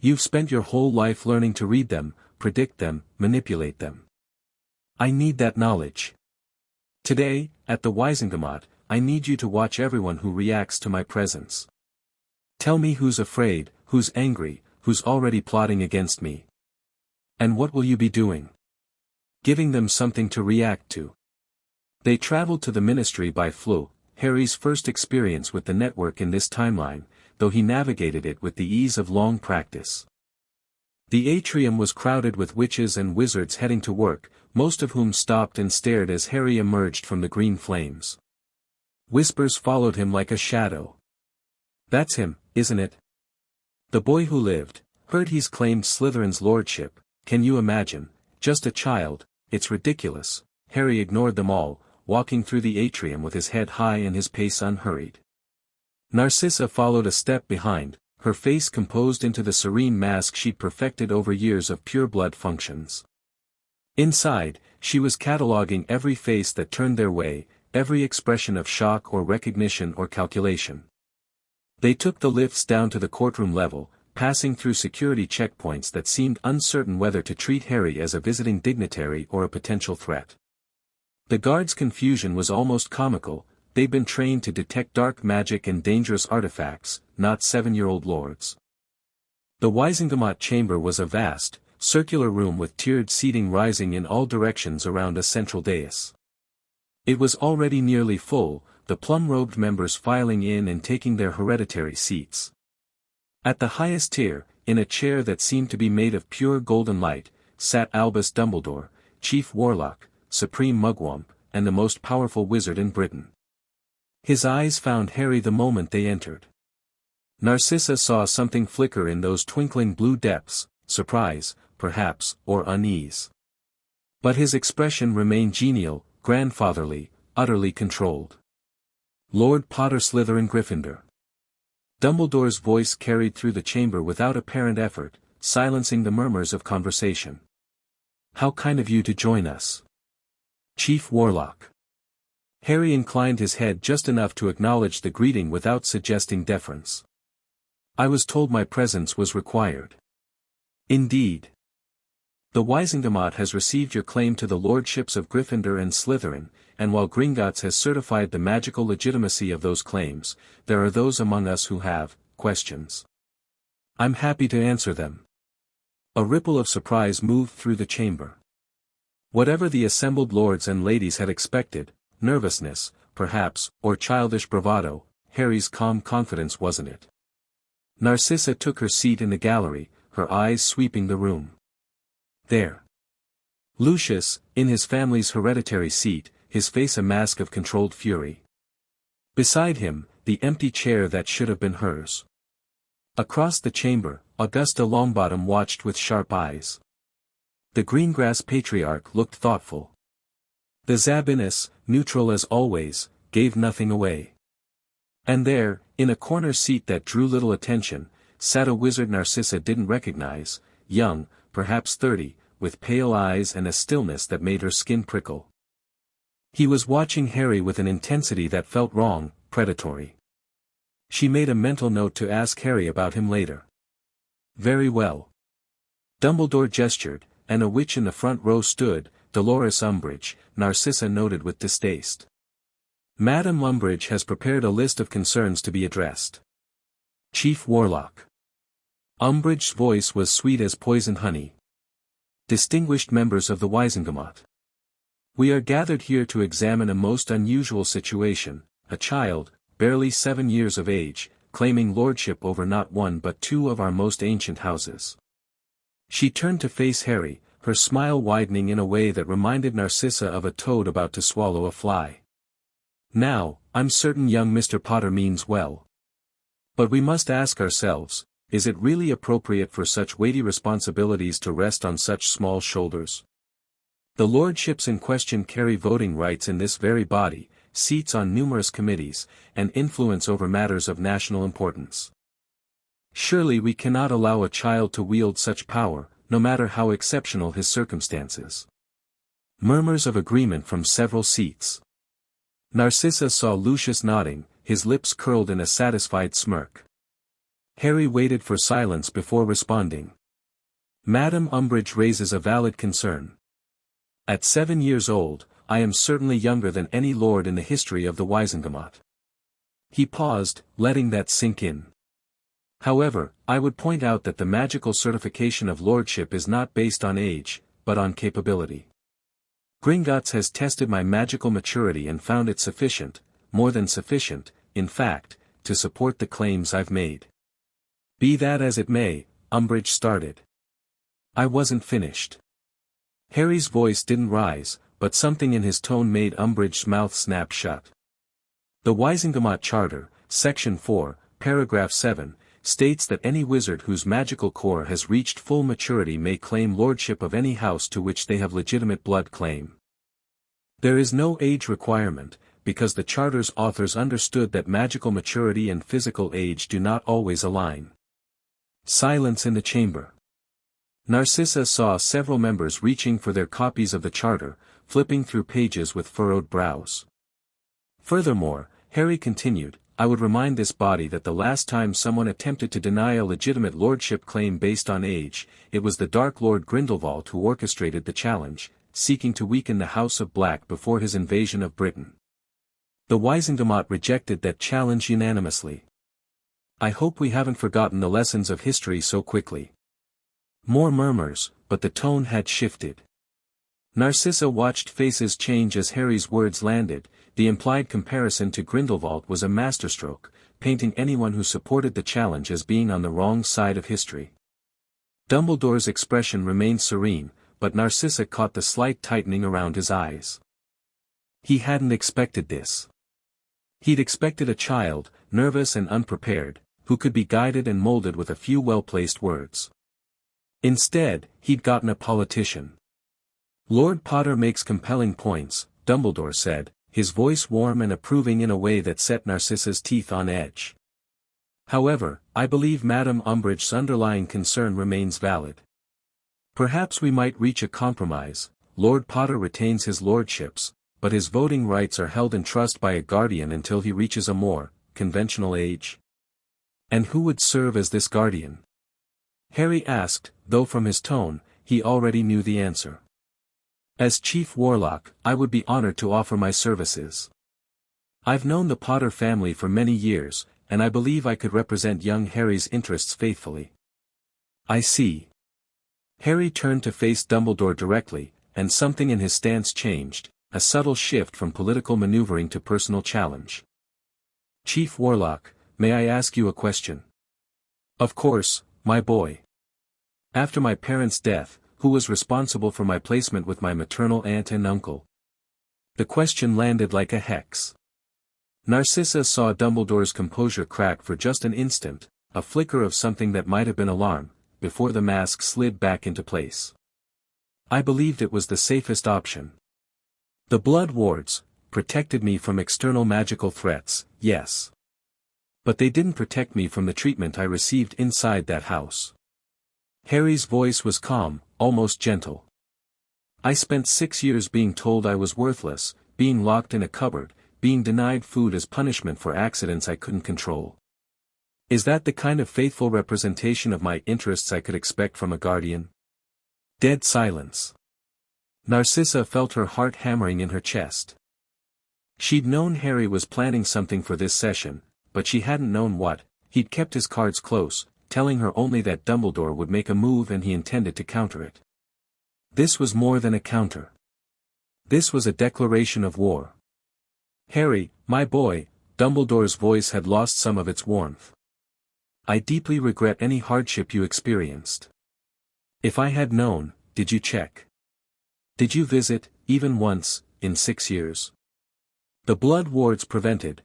You've spent your whole life learning to read them, predict them, manipulate them. I need that knowledge. Today, at the Wizengamot, I need you to watch everyone who reacts to my presence. Tell me who's afraid, who's angry, who's already plotting against me. And what will you be doing? Giving them something to react to. They traveled to the Ministry by flu, Harry's first experience with the network in this timeline, though he navigated it with the ease of long practice. The atrium was crowded with witches and wizards heading to work, most of whom stopped and stared as Harry emerged from the green flames. Whispers followed him like a shadow. That's him, isn't it? The boy who lived, heard he's claimed Slytherin's lordship, can you imagine, just a child, it's ridiculous. Harry ignored them all, walking through the atrium with his head high and his pace unhurried. Narcissa followed a step behind, her face composed into the serene mask she'd perfected over years of pure-blood functions. Inside, she was cataloging every face that turned their way, every expression of shock or recognition or calculation. They took the lifts down to the courtroom level, passing through security checkpoints that seemed uncertain whether to treat Harry as a visiting dignitary or a potential threat. The guards' confusion was almost comical. They'd been trained to detect dark magic and dangerous artifacts, not 7-year-old lords. The Wizengamot chamber was a vast, circular room with tiered seating rising in all directions around a central dais. It was already nearly full, the plum-robed members filing in and taking their hereditary seats. At the highest tier, in a chair that seemed to be made of pure golden light, sat Albus Dumbledore, Chief Warlock, Supreme Mugwump, and the most powerful wizard in Britain. His eyes found Harry the moment they entered. Narcissa saw something flicker in those twinkling blue depths, surprise, perhaps, or unease. But his expression remained genial, grandfatherly, utterly controlled. Lord Potter Slytherin Gryffindor. Dumbledore's voice carried through the chamber without apparent effort, silencing the murmurs of conversation. How kind of you to join us. Chief Warlock. Harry inclined his head just enough to acknowledge the greeting without suggesting deference. I was told my presence was required. Indeed. The Wizengamot has received your claim to the lordships of Gryffindor and Slytherin, and while Gringotts has certified the magical legitimacy of those claims, there are those among us who have questions. I'm happy to answer them. A ripple of surprise moved through the chamber. Whatever the assembled lords and ladies had expected, nervousness, perhaps, or childish bravado, Harry's calm confidence wasn't it. Narcissa took her seat in the gallery, her eyes sweeping the room. There. Lucius, in his family's hereditary seat, his face a mask of controlled fury. Beside him, the empty chair that should have been hers. Across the chamber, Augusta Longbottom watched with sharp eyes. The Greengrass Patriarch looked thoughtful. The Zabinus, neutral as always, gave nothing away. And there, in a corner seat that drew little attention, sat a wizard Narcissa didn't recognize, young, perhaps 30, with pale eyes and a stillness that made her skin prickle. He was watching Harry with an intensity that felt wrong, predatory. She made a mental note to ask Harry about him later. Very well. Dumbledore gestured, and a witch in the front row stood, Dolores Umbridge, Narcissa noted with distaste. Madame Umbridge has prepared a list of concerns to be addressed. Chief Warlock. Umbridge's voice was sweet as poisoned honey. Distinguished members of the Wizengamot. We are gathered here to examine a most unusual situation, a child, barely 7 years of age, claiming lordship over not one but two of our most ancient houses. She turned to face Harry, her smile widening in a way that reminded Narcissa of a toad about to swallow a fly. Now, I'm certain young Mr. Potter means well. But we must ask ourselves, is it really appropriate for such weighty responsibilities to rest on such small shoulders? The lordships in question carry voting rights in this very body, seats on numerous committees, and influence over matters of national importance. Surely we cannot allow a child to wield such power, no matter how exceptional his circumstances. Murmurs of agreement from several seats. Narcissa saw Lucius nodding, his lips curled in a satisfied smirk. Harry waited for silence before responding. Madame Umbridge raises a valid concern. At 7 years old, I am certainly younger than any lord in the history of the Wizengamot. He paused, letting that sink in. However, I would point out that the magical certification of lordship is not based on age, but on capability. Gringotts has tested my magical maturity and found it sufficient, more than sufficient, in fact, to support the claims I've made. Be that as it may, Umbridge started. I wasn't finished. Harry's voice didn't rise, but something in his tone made Umbridge's mouth snap shut. The Wizengamot Charter, Section 4, Paragraph 7, states that any wizard whose magical core has reached full maturity may claim lordship of any house to which they have legitimate blood claim. There is no age requirement, because the Charter's authors understood that magical maturity and physical age do not always align. Silence in the chamber. Narcissa saw several members reaching for their copies of the Charter, flipping through pages with furrowed brows. Furthermore, Harry continued, I would remind this body that the last time someone attempted to deny a legitimate lordship claim based on age, it was the Dark Lord Grindelwald who orchestrated the challenge, seeking to weaken the House of Black before his invasion of Britain. The Wizengamot rejected that challenge unanimously. I hope we haven't forgotten the lessons of history so quickly. More murmurs, but the tone had shifted. Narcissa watched faces change as Harry's words landed. The implied comparison to Grindelwald was a masterstroke, painting anyone who supported the challenge as being on the wrong side of history. Dumbledore's expression remained serene, but Narcissa caught the slight tightening around his eyes. He hadn't expected this. He'd expected a child, nervous and unprepared, who could be guided and molded with a few well-placed words. Instead, he'd gotten a politician. "Lord Potter makes compelling points," Dumbledore said, his voice warm and approving in a way that set Narcissa's teeth on edge. "However, I believe Madame Umbridge's underlying concern remains valid. Perhaps we might reach a compromise. Lord Potter retains his lordships, but his voting rights are held in trust by a guardian until he reaches a more conventional age." "And who would serve as this guardian?" Harry asked, though from his tone, he already knew the answer. "As Chief Warlock, I would be honored to offer my services. I've known the Potter family for many years, and I believe I could represent young Harry's interests faithfully." "I see." Harry turned to face Dumbledore directly, and something in his stance changed, a subtle shift from political maneuvering to personal challenge. "Chief Warlock, may I ask you a question?" "Of course, my boy." "After my parents' death, who was responsible for my placement with my maternal aunt and uncle?" The question landed like a hex. Narcissa saw Dumbledore's composure crack for just an instant, a flicker of something that might have been alarm, before the mask slid back into place. "I believed it was the safest option. The Blood Wards protected me from external magical threats, yes. But they didn't protect me from the treatment I received inside that house." Harry's voice was calm, almost gentle. "I spent 6 years being told I was worthless, being locked in a cupboard, being denied food as punishment for accidents I couldn't control. Is that the kind of faithful representation of my interests I could expect from a guardian?" Dead silence. Narcissa felt her heart hammering in her chest. She'd known Harry was planning something for this session, but she hadn't known what. He'd kept his cards close, telling her only that Dumbledore would make a move and he intended to counter it. This was more than a counter. This was a declaration of war. "Harry, my boy," Dumbledore's voice had lost some of its warmth. "I deeply regret any hardship you experienced. If I had known, did you check? Did you visit, even once, in 6 years? The Blood Wards prevented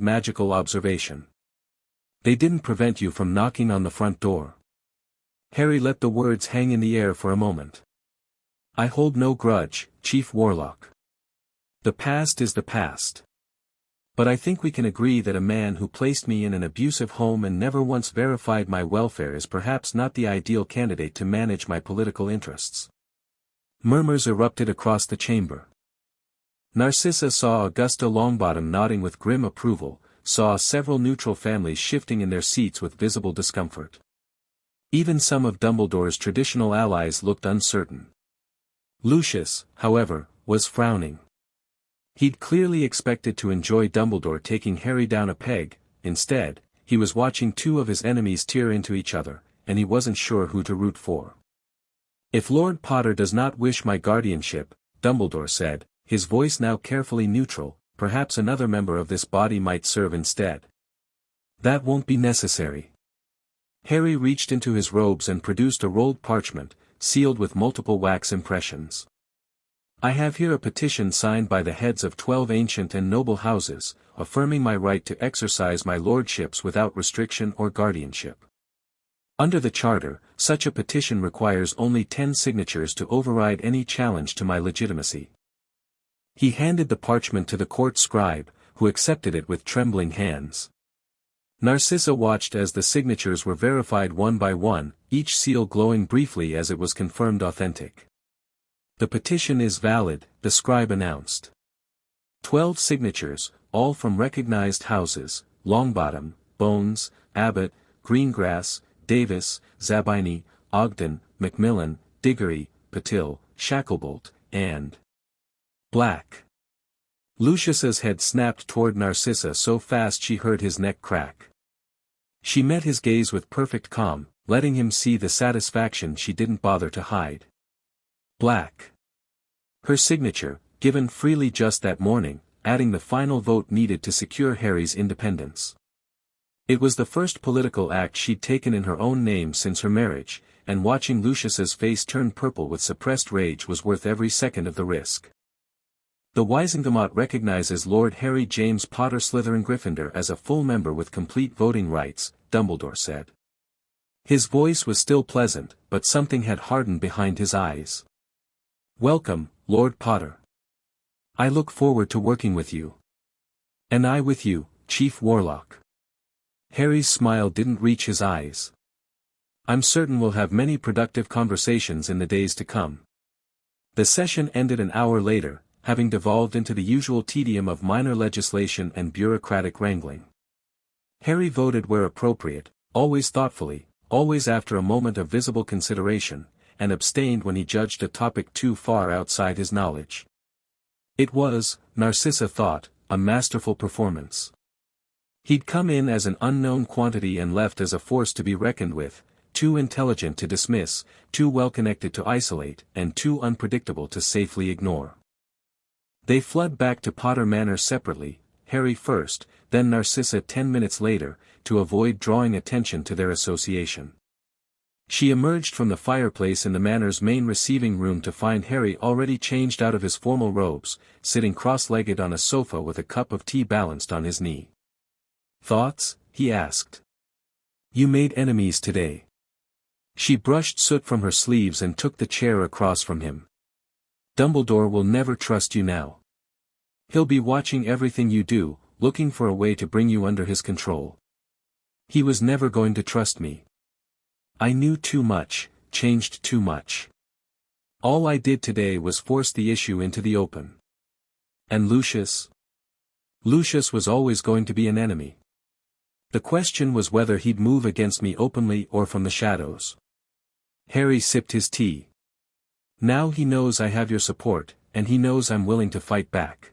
magical observation. They didn't prevent you from knocking on the front door." Harry let the words hang in the air for a moment. "I hold no grudge, Chief Warlock. The past is the past. But I think we can agree that a man who placed me in an abusive home and never once verified my welfare is perhaps not the ideal candidate to manage my political interests." Murmurs erupted across the chamber. Narcissa saw Augusta Longbottom nodding with grim approval, saw several neutral families shifting in their seats with visible discomfort. Even some of Dumbledore's traditional allies looked uncertain. Lucius, however, was frowning. He'd clearly expected to enjoy Dumbledore taking Harry down a peg. Instead, he was watching two of his enemies tear into each other, and he wasn't sure who to root for. "If Lord Potter does not wish my guardianship," Dumbledore said, his voice now carefully neutral, "perhaps another member of this body might serve instead." "That won't be necessary." Harry reached into his robes and produced a rolled parchment, sealed with multiple wax impressions. "I have here a petition signed by the heads of 12 ancient and noble houses, affirming my right to exercise my lordships without restriction or guardianship. Under the Charter, such a petition requires only 10 signatures to override any challenge to my legitimacy." He handed the parchment to the court scribe, who accepted it with trembling hands. Narcissa watched as the signatures were verified one by one, each seal glowing briefly as it was confirmed authentic. "The petition is valid," the scribe announced. 12 signatures, all from recognized houses: Longbottom, Bones, Abbott, Greengrass, Davis, Zabini, Ogden, Macmillan, Diggory, Patil, Shacklebolt, and Black. Lucius's head snapped toward Narcissa so fast she heard his neck crack. She met his gaze with perfect calm, letting him see the satisfaction she didn't bother to hide. Black. Her signature, given freely just that morning, adding the final vote needed to secure Harry's independence. It was the first political act she'd taken in her own name since her marriage, and watching Lucius's face turn purple with suppressed rage was worth every second of the risk. The Wizengamot recognizes Lord Harry James Potter Slytherin Gryffindor as a full member with complete voting rights, Dumbledore said. His voice was still pleasant, but something had hardened behind his eyes. Welcome, Lord Potter. I look forward to working with you. And I with you, Chief Warlock. Harry's smile didn't reach his eyes. I'm certain we'll have many productive conversations in the days to come. The session ended an hour later, having devolved into the usual tedium of minor legislation and bureaucratic wrangling. Harry voted where appropriate, always thoughtfully, always after a moment of visible consideration, and abstained when he judged a topic too far outside his knowledge. It was, Narcissa thought, a masterful performance. He'd come in as an unknown quantity and left as a force to be reckoned with, too intelligent to dismiss, too well connected to isolate, and too unpredictable to safely ignore. They fled back to Potter Manor separately, Harry first, then Narcissa 10 minutes later, to avoid drawing attention to their association. She emerged from the fireplace in the Manor's main receiving room to find Harry already changed out of his formal robes, sitting cross-legged on a sofa with a cup of tea balanced on his knee. Thoughts? He asked. You made enemies today. She brushed soot from her sleeves and took the chair across from him. Dumbledore will never trust you now. He'll be watching everything you do, looking for a way to bring you under his control. He was never going to trust me. I knew too much, changed too much. All I did today was force the issue into the open. And Lucius? Lucius was always going to be an enemy. The question was whether he'd move against me openly or from the shadows. Harry sipped his tea. Now he knows I have your support, and he knows I'm willing to fight back.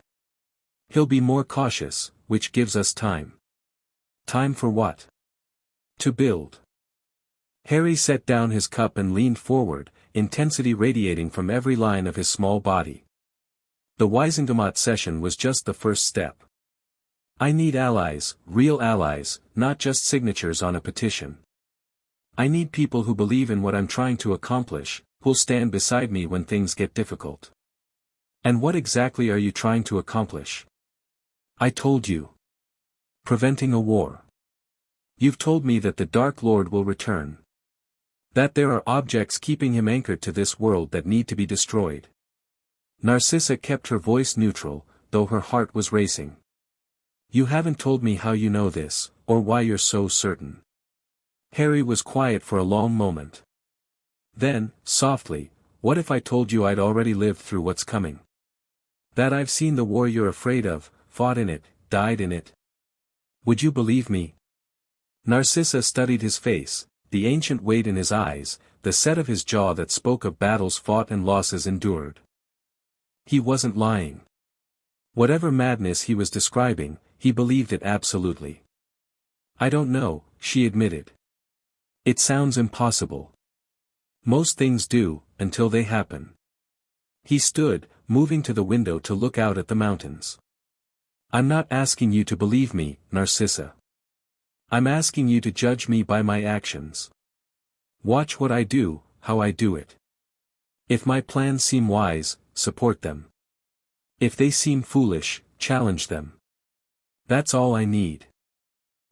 He'll be more cautious, which gives us time. Time for what? To build. Harry set down his cup and leaned forward, intensity radiating from every line of his small body. The Wizengamot session was just the first step. I need allies, real allies, not just signatures on a petition. I need people who believe in what I'm trying to accomplish, who'll stand beside me when things get difficult. And what exactly are you trying to accomplish? I told you. Preventing a war. You've told me that the Dark Lord will return. That there are objects keeping him anchored to this world that need to be destroyed. Narcissa kept her voice neutral, though her heart was racing. You haven't told me how you know this, or why you're so certain. Harry was quiet for a long moment. Then, softly, what if I told you I'd already lived through what's coming? That I've seen the war you're afraid of, fought in it, died in it. Would you believe me? Narcissa studied his face, the ancient weight in his eyes, the set of his jaw that spoke of battles fought and losses endured. He wasn't lying. Whatever madness he was describing, he believed it absolutely. I don't know, she admitted. It sounds impossible. Most things do, until they happen. He stood, moving to the window to look out at the mountains. I'm not asking you to believe me, Narcissa. I'm asking you to judge me by my actions. Watch what I do, how I do it. If my plans seem wise, support them. If they seem foolish, challenge them. That's all I need.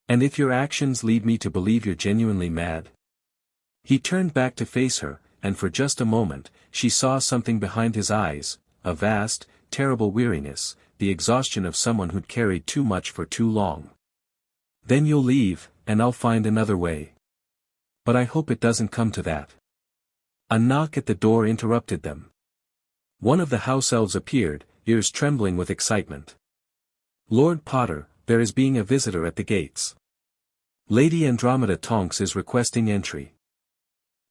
And if your actions lead me to believe you're genuinely mad? He turned back to face her, and for just a moment, she saw something behind his eyes, a vast, terrible weariness, the exhaustion of someone who'd carried too much for too long. Then you'll leave, and I'll find another way. But I hope it doesn't come to that. A knock at the door interrupted them. One of the house elves appeared, ears trembling with excitement. Lord Potter, there is being a visitor at the gates. Lady Andromeda Tonks is requesting entry.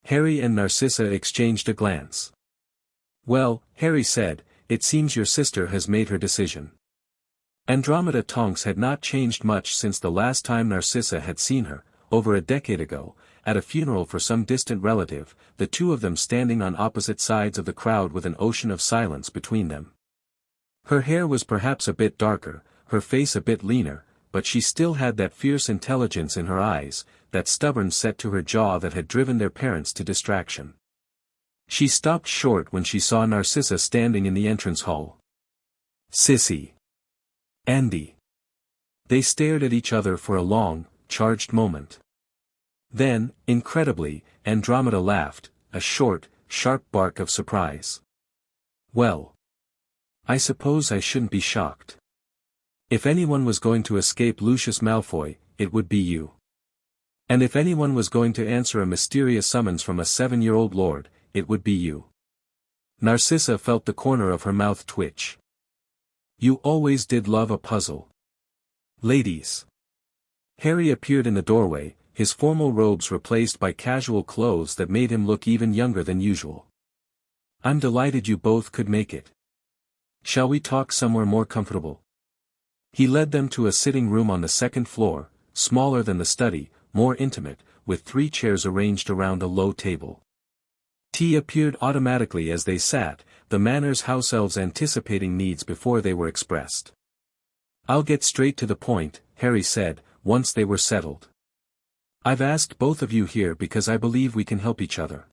Harry and Narcissa exchanged a glance. Well, Harry said, it seems your sister has made her decision. Andromeda Tonks had not changed much since the last time Narcissa had seen her, over a decade ago, at a funeral for some distant relative, the two of them standing on opposite sides of the crowd with an ocean of silence between them. Her hair was perhaps a bit darker, her face a bit leaner, but she still had that fierce intelligence in her eyes, that stubborn set to her jaw that had driven their parents to distraction. She stopped short when she saw Narcissa standing in the entrance hall. "Sissy. Andy." They stared at each other for a long, charged moment. Then, incredibly, Andromeda laughed, a short, sharp bark of surprise. "Well. I suppose I shouldn't be shocked. If anyone was going to escape Lucius Malfoy, it would be you. And if anyone was going to answer a mysterious summons from a 7-year-old lord, it would be you." Narcissa felt the corner of her mouth twitch. "You always did love a puzzle. Ladies." Harry appeared in the doorway, his formal robes replaced by casual clothes that made him look even younger than usual. "I'm delighted you both could make it. Shall we talk somewhere more comfortable?" He led them to a sitting room on the second floor, smaller than the study, more intimate, with 3 chairs arranged around a low table. Tea appeared automatically as they sat, the Manor's house elves anticipating needs before they were expressed. "I'll get straight to the point," Harry said, once they were settled. "I've asked both of you here because I believe we can help each other.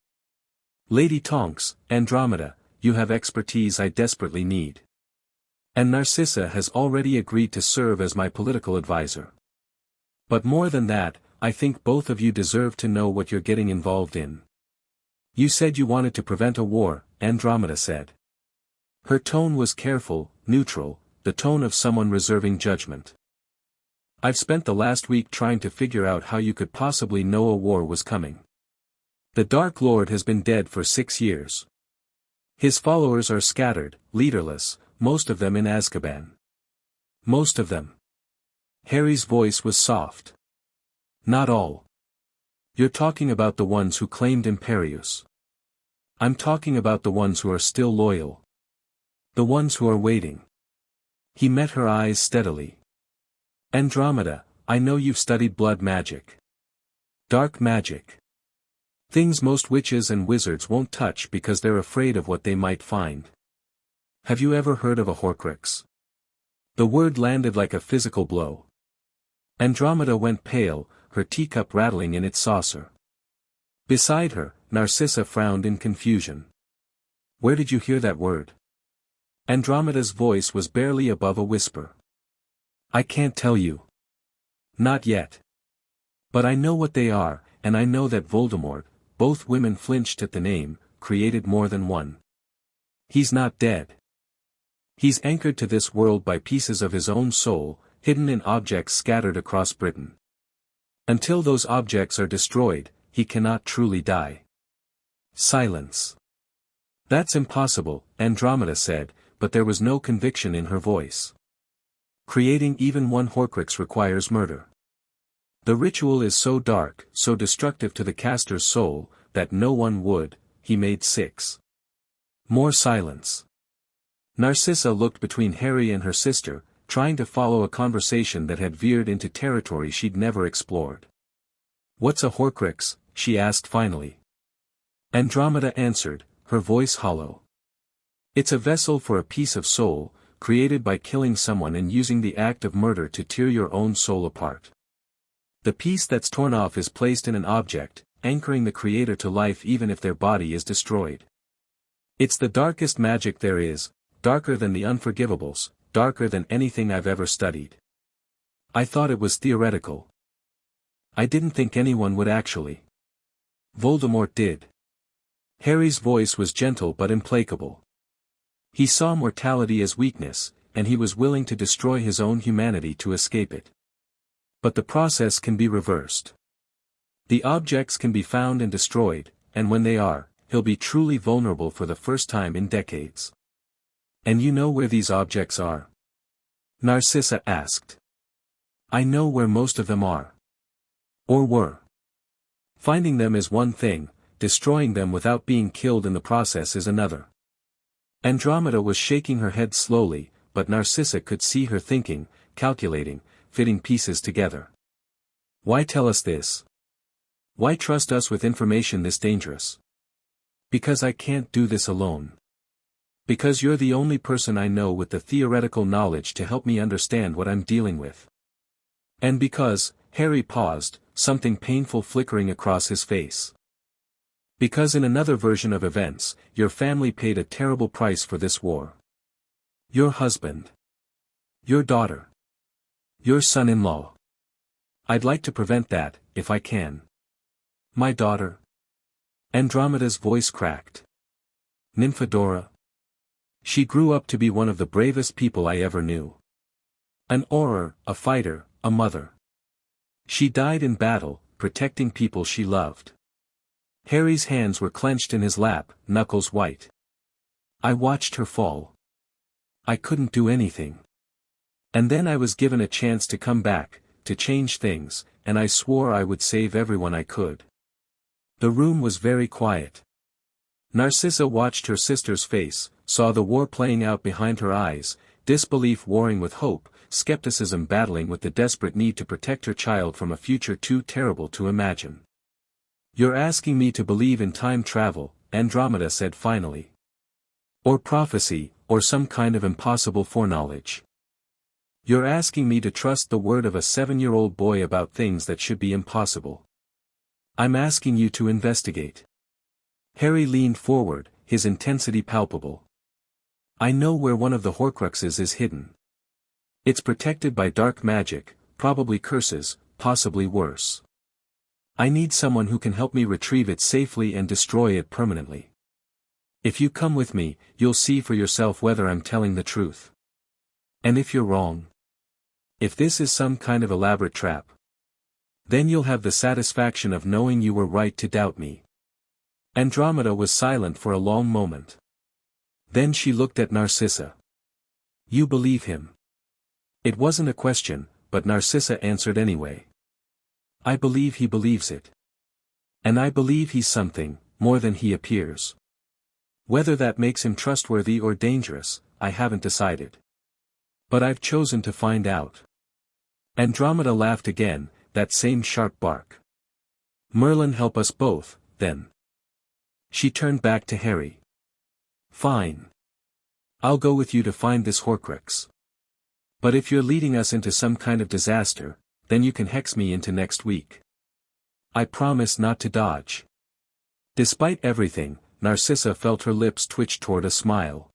Lady Tonks, Andromeda, you have expertise I desperately need. And Narcissa has already agreed to serve as my political advisor. But more than that, I think both of you deserve to know what you're getting involved in." "You said you wanted to prevent a war," Andromeda said. Her tone was careful, neutral, the tone of someone reserving judgment. "I've spent the last week trying to figure out how you could possibly know a war was coming. The Dark Lord has been dead for 6 years. His followers are scattered, leaderless, most of them in Azkaban. Most of them." Harry's voice was soft. "Not all. You're talking about the ones who claimed Imperius. I'm talking about the ones who are still loyal. The ones who are waiting." He met her eyes steadily. "Andromeda, I know you've studied blood magic. Dark magic. Things most witches and wizards won't touch because they're afraid of what they might find. Have you ever heard of a Horcrux?" The word landed like a physical blow. Andromeda went pale, her teacup rattling in its saucer. Beside her, Narcissa frowned in confusion. "Where did you hear that word?" Andromeda's voice was barely above a whisper. "I can't tell you. Not yet. But I know what they are, and I know that Voldemort," both women flinched at the name, "created more than one. He's not dead. He's anchored to this world by pieces of his own soul, hidden in objects scattered across Britain. Until those objects are destroyed, he cannot truly die." Silence. "That's impossible," Andromeda said, but there was no conviction in her voice. "Creating even one Horcrux requires murder. The ritual is so dark, so destructive to the caster's soul, that no one would." He made 6. More silence. Narcissa looked between Harry and her sister, trying to follow a conversation that had veered into territory she'd never explored. "What's a Horcrux?" she asked finally. Andromeda answered, her voice hollow. "It's a vessel for a piece of soul, created by killing someone and using the act of murder to tear your own soul apart. The piece that's torn off is placed in an object, anchoring the creator to life even if their body is destroyed. It's the darkest magic there is, darker than the Unforgivables, darker than anything I've ever studied. I thought it was theoretical. I didn't think anyone would actually. Voldemort did." Harry's voice was gentle but implacable. He saw mortality as weakness, and he was willing to destroy his own humanity to escape it. But the process can be reversed. The objects can be found and destroyed, and when they are, he'll be truly vulnerable for the first time in decades. "And you know where these objects are?" Narcissa asked. "I know where most of them are. Or were. Finding them is one thing, destroying them without being killed in the process is another." Andromeda was shaking her head slowly, but Narcissa could see her thinking, calculating, fitting pieces together. "Why tell us this?" Why trust us with information this dangerous? Because I can't do this alone. Because you're the only person I know with the theoretical knowledge to help me understand what I'm dealing with. And because, Harry paused, something painful flickering across his face. Because in another version of events, your family paid a terrible price for this war. Your husband. Your daughter. Your son-in-law. I'd like to prevent that, if I can. My daughter. Andromeda's voice cracked. Nymphadora. She grew up to be one of the bravest people I ever knew. An auror, a fighter, a mother. She died in battle, protecting people she loved. Harry's hands were clenched in his lap, knuckles white. I watched her fall. I couldn't do anything. And then I was given a chance to come back, to change things, and I swore I would save everyone I could. The room was very quiet. Narcissa watched her sister's face, saw the war playing out behind her eyes, disbelief warring with hope, skepticism battling with the desperate need to protect her child from a future too terrible to imagine. You're asking me to believe in time travel, Andromeda said finally. Or prophecy, or some kind of impossible foreknowledge. You're asking me to trust the word of a 7-year-old boy about things that should be impossible. I'm asking you to investigate. Harry leaned forward, his intensity palpable. I know where one of the Horcruxes is hidden. It's protected by dark magic, probably curses, possibly worse. I need someone who can help me retrieve it safely and destroy it permanently. If you come with me, you'll see for yourself whether I'm telling the truth. And if you're wrong, if this is some kind of elaborate trap, then you'll have the satisfaction of knowing you were right to doubt me. Andromeda was silent for a long moment. Then she looked at Narcissa. You believe him? It wasn't a question, but Narcissa answered anyway. I believe he believes it. And I believe he's something, more than he appears. Whether that makes him trustworthy or dangerous, I haven't decided. But I've chosen to find out. Andromeda laughed again, that same sharp bark. Merlin help us both, then. She turned back to Harry. Fine. I'll go with you to find this Horcrux. But if you're leading us into some kind of disaster, then you can hex me into next week. I promise not to dodge. Despite everything, Narcissa felt her lips twitch toward a smile.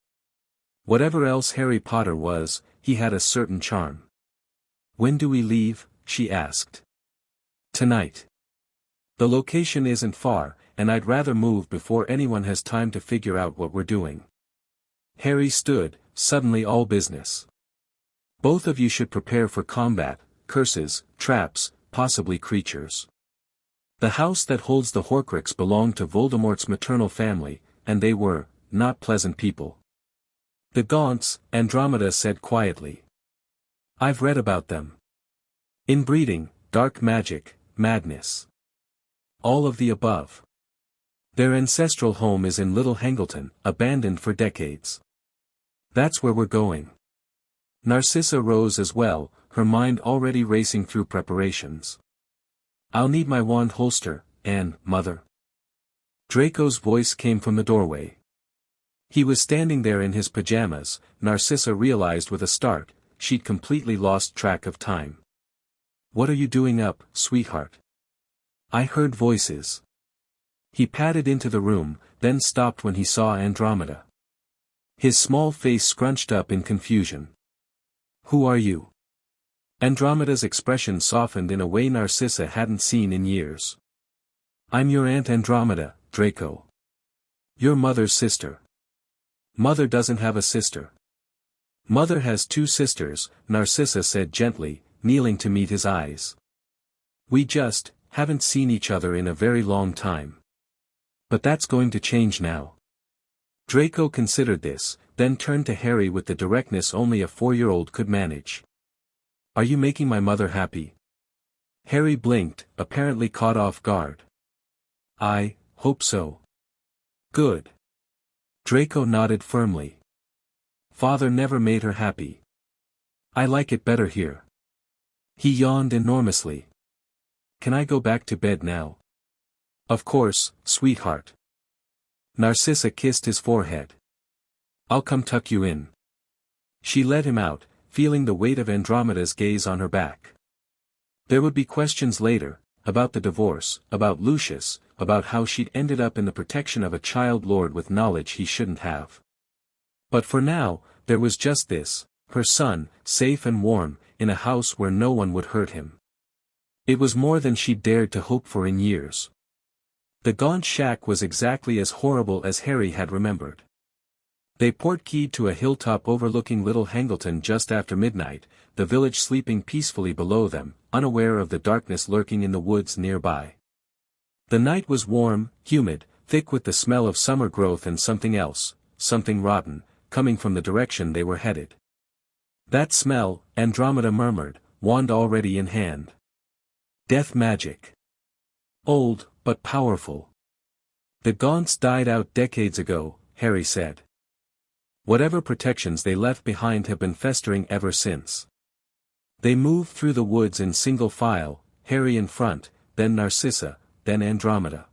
Whatever else Harry Potter was, he had a certain charm. When do we leave? She asked. Tonight. The location isn't far, and I'd rather move before anyone has time to figure out what we're doing. Harry stood, suddenly all business. Both of you should prepare for combat, curses, traps, possibly creatures. The house that holds the Horcrux belonged to Voldemort's maternal family, and they were, not pleasant people. The Gaunts, Andromeda said quietly. I've read about them. Inbreeding, dark magic, madness. All of the above. Their ancestral home is in Little Hangleton, abandoned for decades. That's where we're going. Narcissa rose as well, her mind already racing through preparations. I'll need my wand holster, and, Mother. Draco's voice came from the doorway. He was standing there in his pajamas. Narcissa realized with a start, she'd completely lost track of time. What are you doing up, sweetheart? I heard voices. He padded into the room, then stopped when he saw Andromeda. His small face scrunched up in confusion. Who are you? Andromeda's expression softened in a way Narcissa hadn't seen in years. I'm your Aunt Andromeda, Draco. Your mother's sister. Mother doesn't have a sister. Mother has 2 sisters, Narcissa said gently, kneeling to meet his eyes. We just haven't seen each other in a very long time. But that's going to change now. Draco considered this, then turned to Harry with the directness only a 4-year-old could manage. Are you making my mother happy? Harry blinked, apparently caught off guard. I hope so. Good. Draco nodded firmly. Father never made her happy. I like it better here. He yawned enormously. Can I go back to bed now? Of course, sweetheart. Narcissa kissed his forehead. I'll come tuck you in. She led him out, feeling the weight of Andromeda's gaze on her back. There would be questions later, about the divorce, about Lucius, about how she'd ended up in the protection of a child lord with knowledge he shouldn't have. But for now, there was just this, her son, safe and warm, in a house where no one would hurt him. It was more than she'd dared to hope for in years. The gaunt shack was exactly as horrible as Harry had remembered. They portkeyed to a hilltop overlooking Little Hangleton just after midnight, the village sleeping peacefully below them, unaware of the darkness lurking in the woods nearby. The night was warm, humid, thick with the smell of summer growth and something else, something rotten, coming from the direction they were headed. That smell, Andromeda murmured, wand already in hand. Death magic. Old, but powerful. The Gaunts died out decades ago, Harry said. Whatever protections they left behind have been festering ever since. They moved through the woods in single file, Harry in front, then Narcissa, then Andromeda.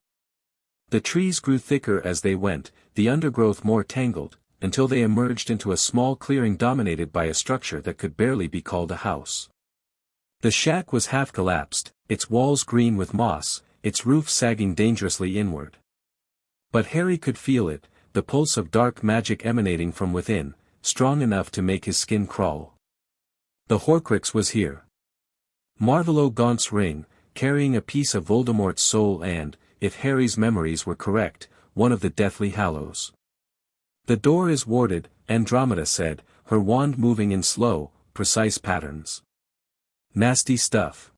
The trees grew thicker as they went, the undergrowth more tangled, until they emerged into a small clearing dominated by a structure that could barely be called a house. The shack was half collapsed, its walls green with moss, its roof sagging dangerously inward. But Harry could feel it, the pulse of dark magic emanating from within, strong enough to make his skin crawl. The Horcrux was here. Marvolo Gaunt's ring, carrying a piece of Voldemort's soul and, if Harry's memories were correct, one of the Deathly Hallows. The door is warded, Andromeda said, her wand moving in slow, precise patterns. Nasty stuff.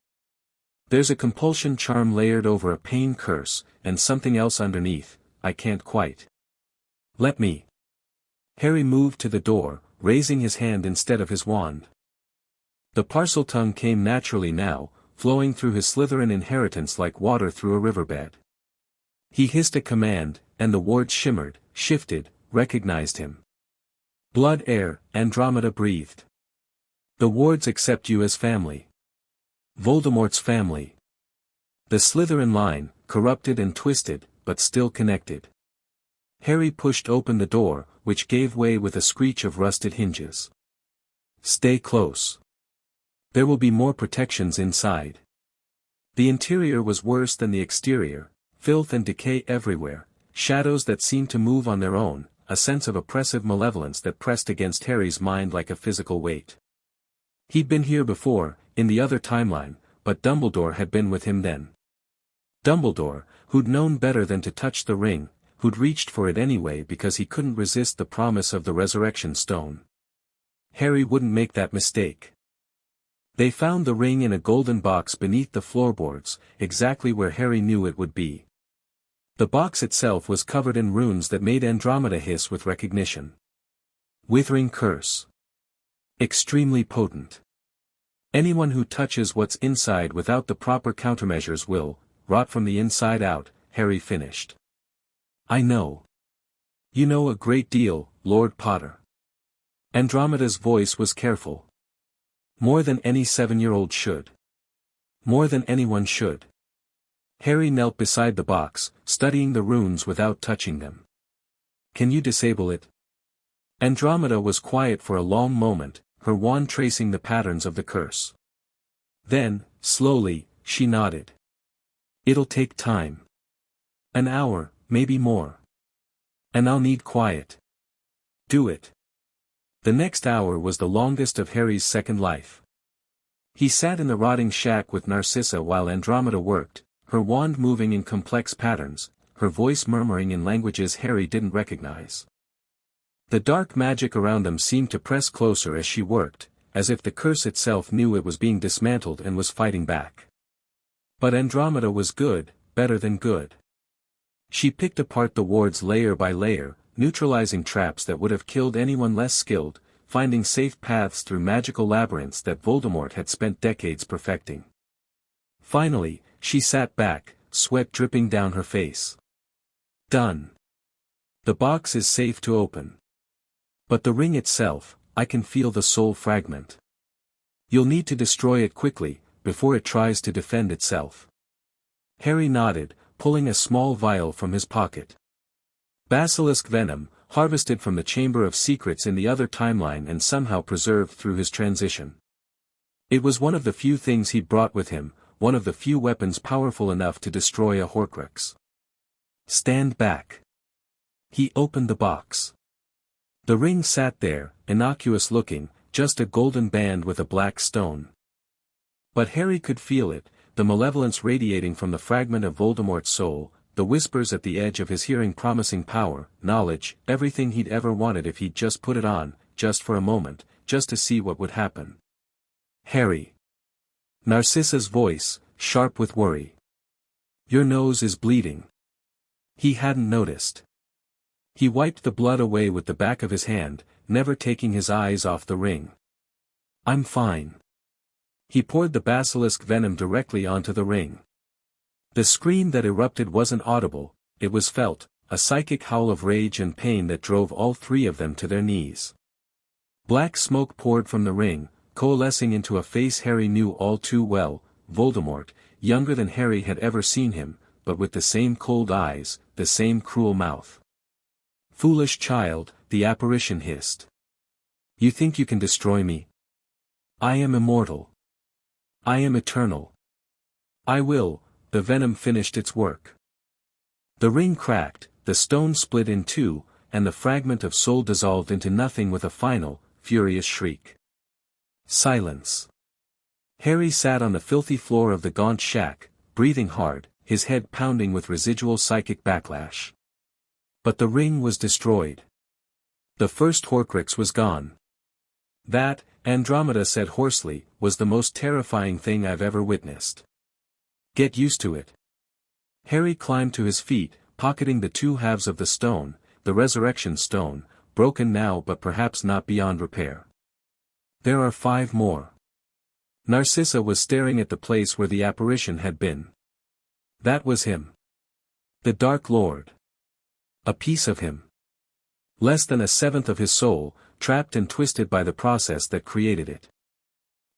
There's a compulsion charm layered over a pain curse, and something else underneath, I can't quite. Let me. Harry moved to the door, raising his hand instead of his wand. The Parseltongue came naturally now, flowing through his Slytherin inheritance like water through a riverbed. He hissed a command, and the wards shimmered, shifted, recognized him. Blood air, Andromeda breathed. The wards accept you as family. Voldemort's family. The Slytherin line, corrupted and twisted, but still connected. Harry pushed open the door, which gave way with a screech of rusted hinges. Stay close. There will be more protections inside. The interior was worse than the exterior, filth and decay everywhere, shadows that seemed to move on their own, a sense of oppressive malevolence that pressed against Harry's mind like a physical weight. He'd been here before, in the other timeline, but Dumbledore had been with him then. Dumbledore, who'd known better than to touch the ring, who'd reached for it anyway because he couldn't resist the promise of the resurrection stone. Harry wouldn't make that mistake. They found the ring in a golden box beneath the floorboards, exactly where Harry knew it would be. The box itself was covered in runes that made Andromeda hiss with recognition. Withering curse. Extremely potent. Anyone who touches what's inside without the proper countermeasures will, rot from the inside out, Harry finished. I know. You know a great deal, Lord Potter. Andromeda's voice was careful. More than any 7-year-old should. More than anyone should. Harry knelt beside the box, studying the runes without touching them. Can you disable it? Andromeda was quiet for a long moment, her wand tracing the patterns of the curse. Then, slowly, she nodded. It'll take time. An hour, maybe more. And I'll need quiet. Do it. The next hour was the longest of Harry's second life. He sat in the rotting shack with Narcissa while Andromeda worked, her wand moving in complex patterns, her voice murmuring in languages Harry didn't recognize. The dark magic around them seemed to press closer as she worked, as if the curse itself knew it was being dismantled and was fighting back. But Andromeda was good, better than good. She picked apart the wards layer by layer, neutralizing traps that would have killed anyone less skilled, finding safe paths through magical labyrinths that Voldemort had spent decades perfecting. Finally, she sat back, sweat dripping down her face. Done. The box is safe to open. But the ring itself, I can feel the soul fragment. You'll need to destroy it quickly, before it tries to defend itself. Harry nodded, pulling a small vial from his pocket. Basilisk venom, harvested from the Chamber of Secrets in the other timeline and somehow preserved through his transition. It was one of the few things he'd brought with him, one of the few weapons powerful enough to destroy a Horcrux. Stand back. He opened the box. The ring sat there, innocuous looking, just a golden band with a black stone. But Harry could feel it, the malevolence radiating from the fragment of Voldemort's soul, the whispers at the edge of his hearing promising power, knowledge, everything he'd ever wanted if he'd just put it on, just for a moment, just to see what would happen. Harry. Narcissa's voice, sharp with worry. Your nose is bleeding. He hadn't noticed. He wiped the blood away with the back of his hand, never taking his eyes off the ring. I'm fine. He poured the basilisk venom directly onto the ring. The scream that erupted wasn't audible, it was felt, a psychic howl of rage and pain that drove all three of them to their knees. Black smoke poured from the ring, coalescing into a face Harry knew all too well, Voldemort, younger than Harry had ever seen him, but with the same cold eyes, the same cruel mouth. Foolish child, the apparition hissed. You think you can destroy me? I am immortal. I am eternal. I will. The venom finished its work. The ring cracked, the stone split in two, and the fragment of soul dissolved into nothing with a final, furious shriek. Silence. Harry sat on the filthy floor of the gaunt shack, breathing hard, his head pounding with residual psychic backlash. But the ring was destroyed. The first Horcrux was gone. That, Andromeda said hoarsely, was the most terrifying thing I've ever witnessed. Get used to it. Harry climbed to his feet, pocketing the two halves of the stone, the resurrection stone, broken now but perhaps not beyond repair. There are 5 more. Narcissa was staring at the place where the apparition had been. That was him. The Dark Lord. A piece of him. Less than a seventh of his soul, trapped and twisted by the process that created it.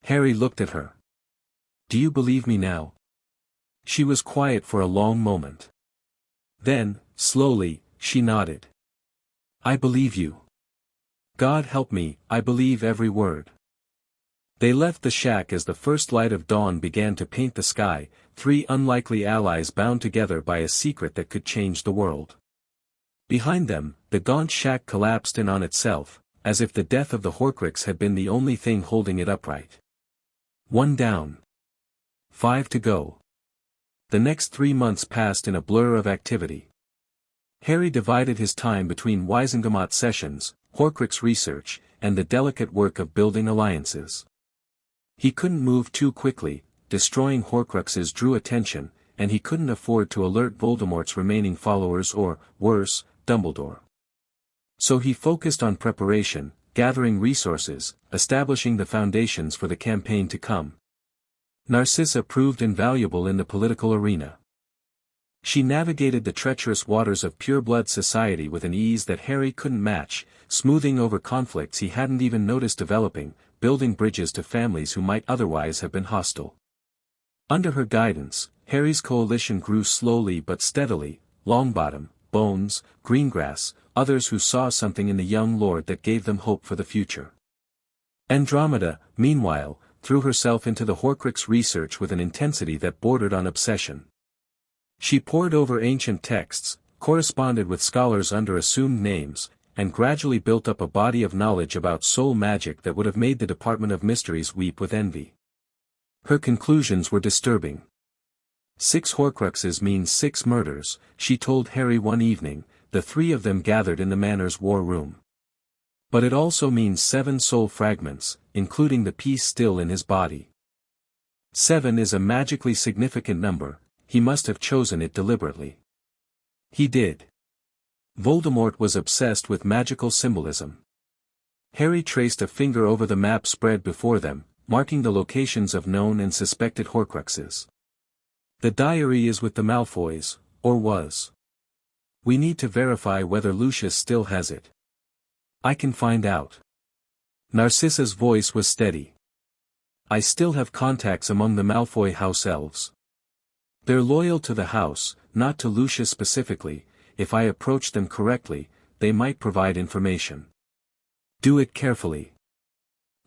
Harry looked at her. Do you believe me now? She was quiet for a long moment. Then, slowly, she nodded. I believe you. God help me, I believe every word. They left the shack as the first light of dawn began to paint the sky, 3 unlikely allies bound together by a secret that could change the world. Behind them, the gaunt shack collapsed in on itself, as if the death of the Horcrux had been the only thing holding it upright. 1 down. 5 to go. The next 3 months passed in a blur of activity. Harry divided his time between Wizengamot sessions, Horcrux research, and the delicate work of building alliances. He couldn't move too quickly, destroying Horcruxes drew attention, and he couldn't afford to alert Voldemort's remaining followers or, worse, Dumbledore. So he focused on preparation, gathering resources, establishing the foundations for the campaign to come. Narcissa proved invaluable in the political arena. She navigated the treacherous waters of pure-blood society with an ease that Harry couldn't match, smoothing over conflicts he hadn't even noticed developing, building bridges to families who might otherwise have been hostile. Under her guidance, Harry's coalition grew slowly but steadily, Longbottom, Bones, Greengrass, others who saw something in the young lord that gave them hope for the future. Andromeda, meanwhile, threw herself into the Horcrux research with an intensity that bordered on obsession. She pored over ancient texts, corresponded with scholars under assumed names, and gradually built up a body of knowledge about soul magic that would have made the Department of Mysteries weep with envy. Her conclusions were disturbing. 6 Horcruxes means 6 murders, she told Harry one evening, the 3 of them gathered in the Manor's war room. But it also means 7 soul fragments, including the piece still in his body. 7 is a magically significant number, he must have chosen it deliberately. He did. Voldemort was obsessed with magical symbolism. Harry traced a finger over the map spread before them, marking the locations of known and suspected Horcruxes. The diary is with the Malfoys, or was. We need to verify whether Lucius still has it. I can find out. Narcissa's voice was steady. I still have contacts among the Malfoy house elves. They're loyal to the house, not to Lucius specifically. If I approach them correctly, they might provide information. Do it carefully.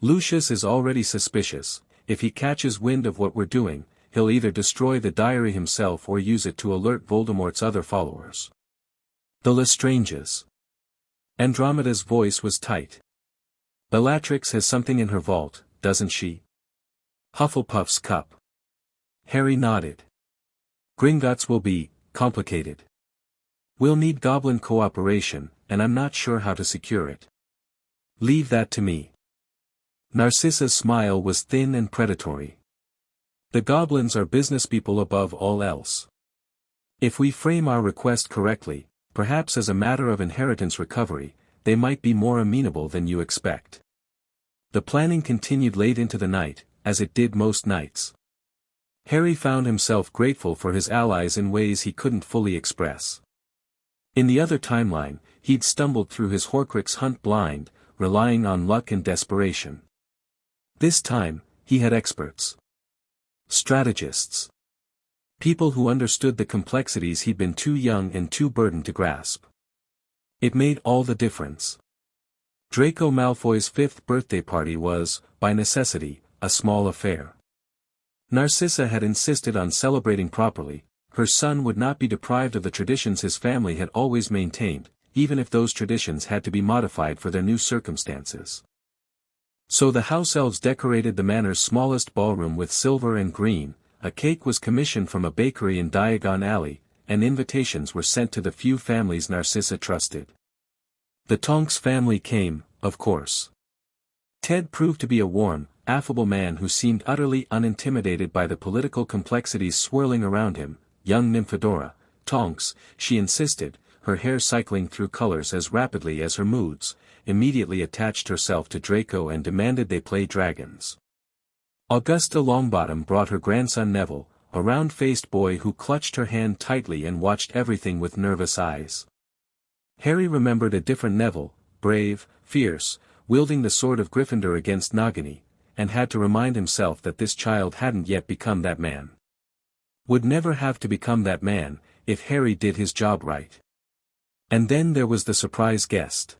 Lucius is already suspicious. If he catches wind of what we're doing, he'll either destroy the diary himself or use it to alert Voldemort's other followers. The Lestranges. Andromeda's voice was tight. Bellatrix has something in her vault, doesn't she? Hufflepuff's cup. Harry nodded. Gringotts will be complicated. We'll need goblin cooperation, and I'm not sure how to secure it. Leave that to me. Narcissa's smile was thin and predatory. The goblins are businesspeople above all else. If we frame our request correctly, perhaps as a matter of inheritance recovery, they might be more amenable than you expect. The planning continued late into the night, as it did most nights. Harry found himself grateful for his allies in ways he couldn't fully express. In the other timeline, he'd stumbled through his Horcrux hunt blind, relying on luck and desperation. This time, he had experts. Strategists. People who understood the complexities he'd been too young and too burdened to grasp. It made all the difference. Draco Malfoy's 5th birthday party was, by necessity, a small affair. Narcissa had insisted on celebrating properly. Her son would not be deprived of the traditions his family had always maintained, even if those traditions had to be modified for their new circumstances. So the house elves decorated the manor's smallest ballroom with silver and green, a cake was commissioned from a bakery in Diagon Alley, and invitations were sent to the few families Narcissa trusted. The Tonks family came, of course. Ted proved to be a warm, affable man who seemed utterly unintimidated by the political complexities swirling around him. Young Nymphadora, Tonks, she insisted, her hair cycling through colors as rapidly as her moods, immediately attached herself to Draco and demanded they play dragons. Augusta Longbottom brought her grandson Neville, a round-faced boy who clutched her hand tightly and watched everything with nervous eyes. Harry remembered a different Neville, brave, fierce, wielding the sword of Gryffindor against Nagini, and had to remind himself that this child hadn't yet become that man. Would never have to become that man, if Harry did his job right. And then there was the surprise guest.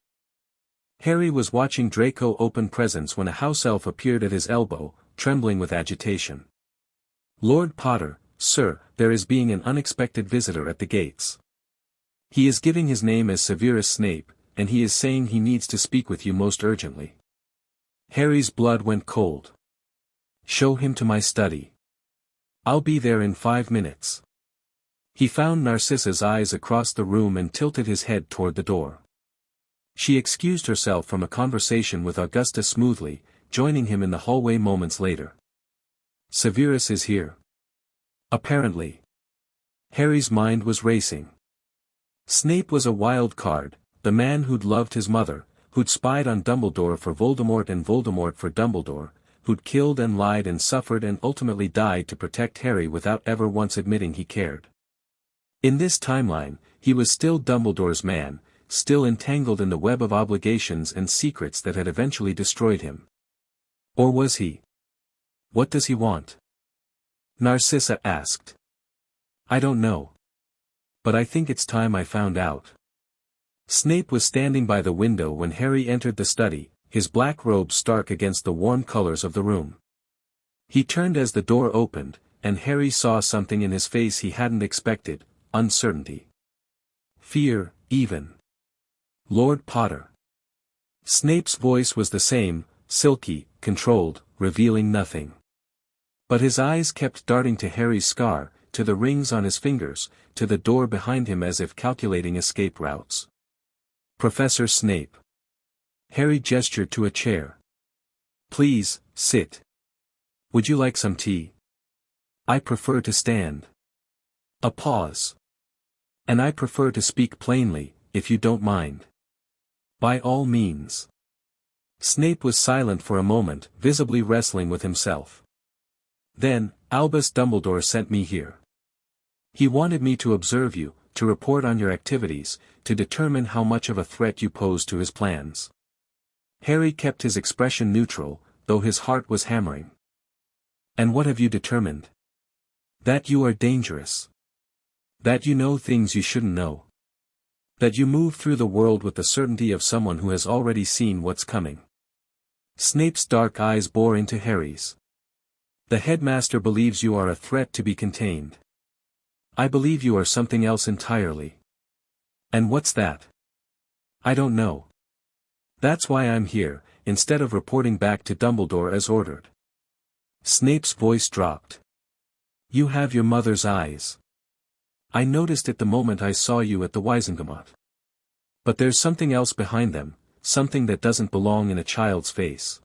Harry was watching Draco open presents when a house elf appeared at his elbow, trembling with agitation. "Lord Potter, sir, there is being an unexpected visitor at the gates. He is giving his name as Severus Snape, and he is saying he needs to speak with you most urgently." Harry's blood went cold. "Show him to my study. I'll be there in 5 minutes." He found Narcissa's eyes across the room and tilted his head toward the door. She excused herself from a conversation with Augusta smoothly, joining him in the hallway moments later. "Severus is here." Apparently. Harry's mind was racing. Snape was a wild card, the man who'd loved his mother, who'd spied on Dumbledore for Voldemort and Voldemort for Dumbledore, who'd killed and lied and suffered and ultimately died to protect Harry without ever once admitting he cared. In this timeline, he was still Dumbledore's man, still entangled in the web of obligations and secrets that had eventually destroyed him. Or was he? "What does he want?" Narcissa asked. "I don't know. But I think it's time I found out." Snape was standing by the window when Harry entered the study, his black robe stark against the warm colors of the room. He turned as the door opened, and Harry saw something in his face he hadn't expected: uncertainty. Fear, even. "Lord Potter." Snape's voice was the same, silky, controlled, revealing nothing. But his eyes kept darting to Harry's scar, to the rings on his fingers, to the door behind him as if calculating escape routes. "Professor Snape." Harry gestured to a chair. "Please, sit. Would you like some tea?" "I prefer to stand." A pause. "And I prefer to speak plainly, if you don't mind." "By all means." Snape was silent for a moment, visibly wrestling with himself. Then, "Albus Dumbledore sent me here. He wanted me to observe you, to report on your activities, to determine how much of a threat you pose to his plans." Harry kept his expression neutral, though his heart was hammering. "And what have you determined?" "That you are dangerous." That you know things you shouldn't know. That you move through the world with the certainty of someone who has already seen what's coming. Snape's dark eyes bore into Harry's. The headmaster believes you are a threat to be contained. I believe you are something else entirely. And what's that? I don't know. That's why I'm here, instead of reporting back to Dumbledore as ordered. Snape's voice dropped. You have your mother's eyes. I noticed it the moment I saw you at the Wizengamot. But there's something else behind them, something that doesn't belong in a child's face.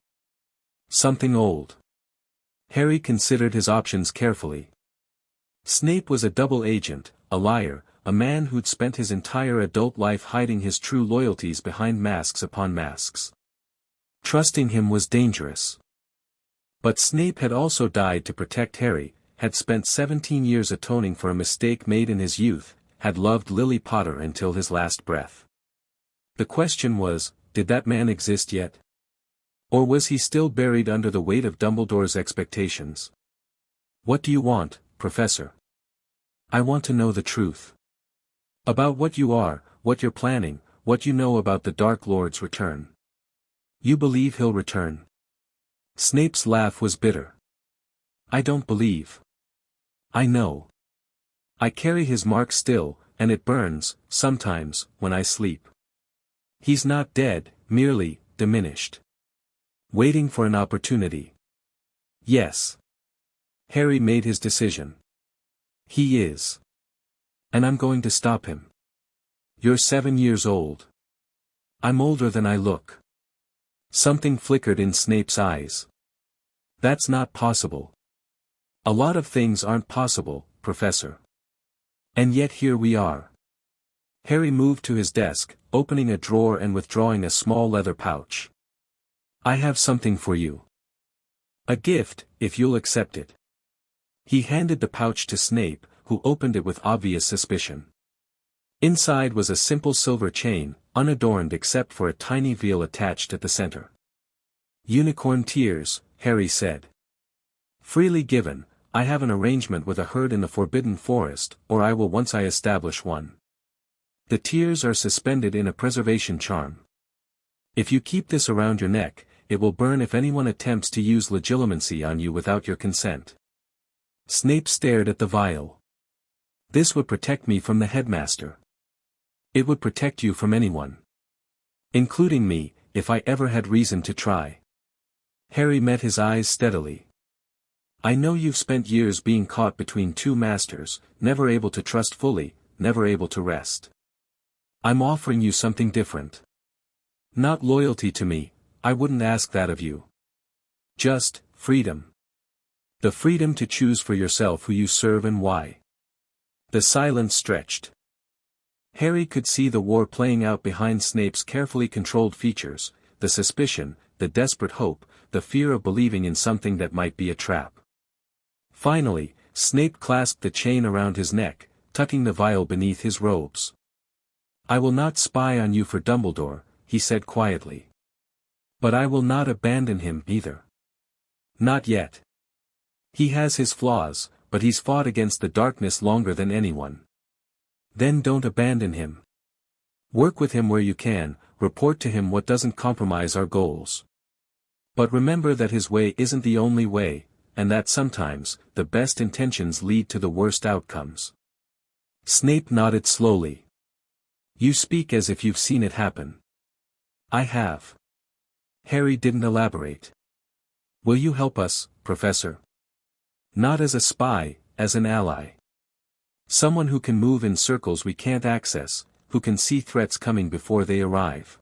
Something old. Harry considered his options carefully. Snape was a double agent, a liar, a man who'd spent his entire adult life hiding his true loyalties behind masks upon masks. Trusting him was dangerous. But Snape had also died to protect Harry, had spent 17 years atoning for a mistake made in his youth, had loved Lily Potter until his last breath. The question was, did that man exist yet? Or was he still buried under the weight of Dumbledore's expectations? What do you want, Professor? I want to know the truth. About what you are, what you're planning, what you know about the Dark Lord's return. You believe he'll return? Snape's laugh was bitter. I don't believe. I know. I carry his mark still, and it burns, sometimes, when I sleep. He's not dead, merely, diminished. Waiting for an opportunity. Yes. Harry made his decision. He is. And I'm going to stop him. You're 7 years old. I'm older than I look. Something flickered in Snape's eyes. That's not possible. A lot of things aren't possible, Professor. And yet here we are. Harry moved to his desk, opening a drawer and withdrawing a small leather pouch. I have something for you. A gift, if you'll accept it. He handed the pouch to Snape, who opened it with obvious suspicion. Inside was a simple silver chain, unadorned except for a tiny veil attached at the center. Unicorn tears, Harry said. Freely given, I have an arrangement with a herd in the Forbidden Forest, or I will once I establish one. The tears are suspended in a preservation charm. If you keep this around your neck, it will burn if anyone attempts to use legilimency on you without your consent. Snape stared at the vial. This would protect me from the headmaster. It would protect you from anyone. Including me, if I ever had reason to try. Harry met his eyes steadily. I know you've spent years being caught between two masters, never able to trust fully, never able to rest. I'm offering you something different. Not loyalty to me, I wouldn't ask that of you. Just, freedom. The freedom to choose for yourself who you serve and why. The silence stretched. Harry could see the war playing out behind Snape's carefully controlled features, the suspicion, the desperate hope, the fear of believing in something that might be a trap. Finally, Snape clasped the chain around his neck, tucking the vial beneath his robes. I will not spy on you for Dumbledore, he said quietly. But I will not abandon him either. Not yet. He has his flaws, but he's fought against the darkness longer than anyone. Then don't abandon him. Work with him where you can, report to him what doesn't compromise our goals. But remember that his way isn't the only way, and that sometimes, the best intentions lead to the worst outcomes. Snape nodded slowly. You speak as if you've seen it happen. I have. Harry didn't elaborate. Will you help us, Professor? Not as a spy, as an ally. Someone who can move in circles we can't access, who can see threats coming before they arrive.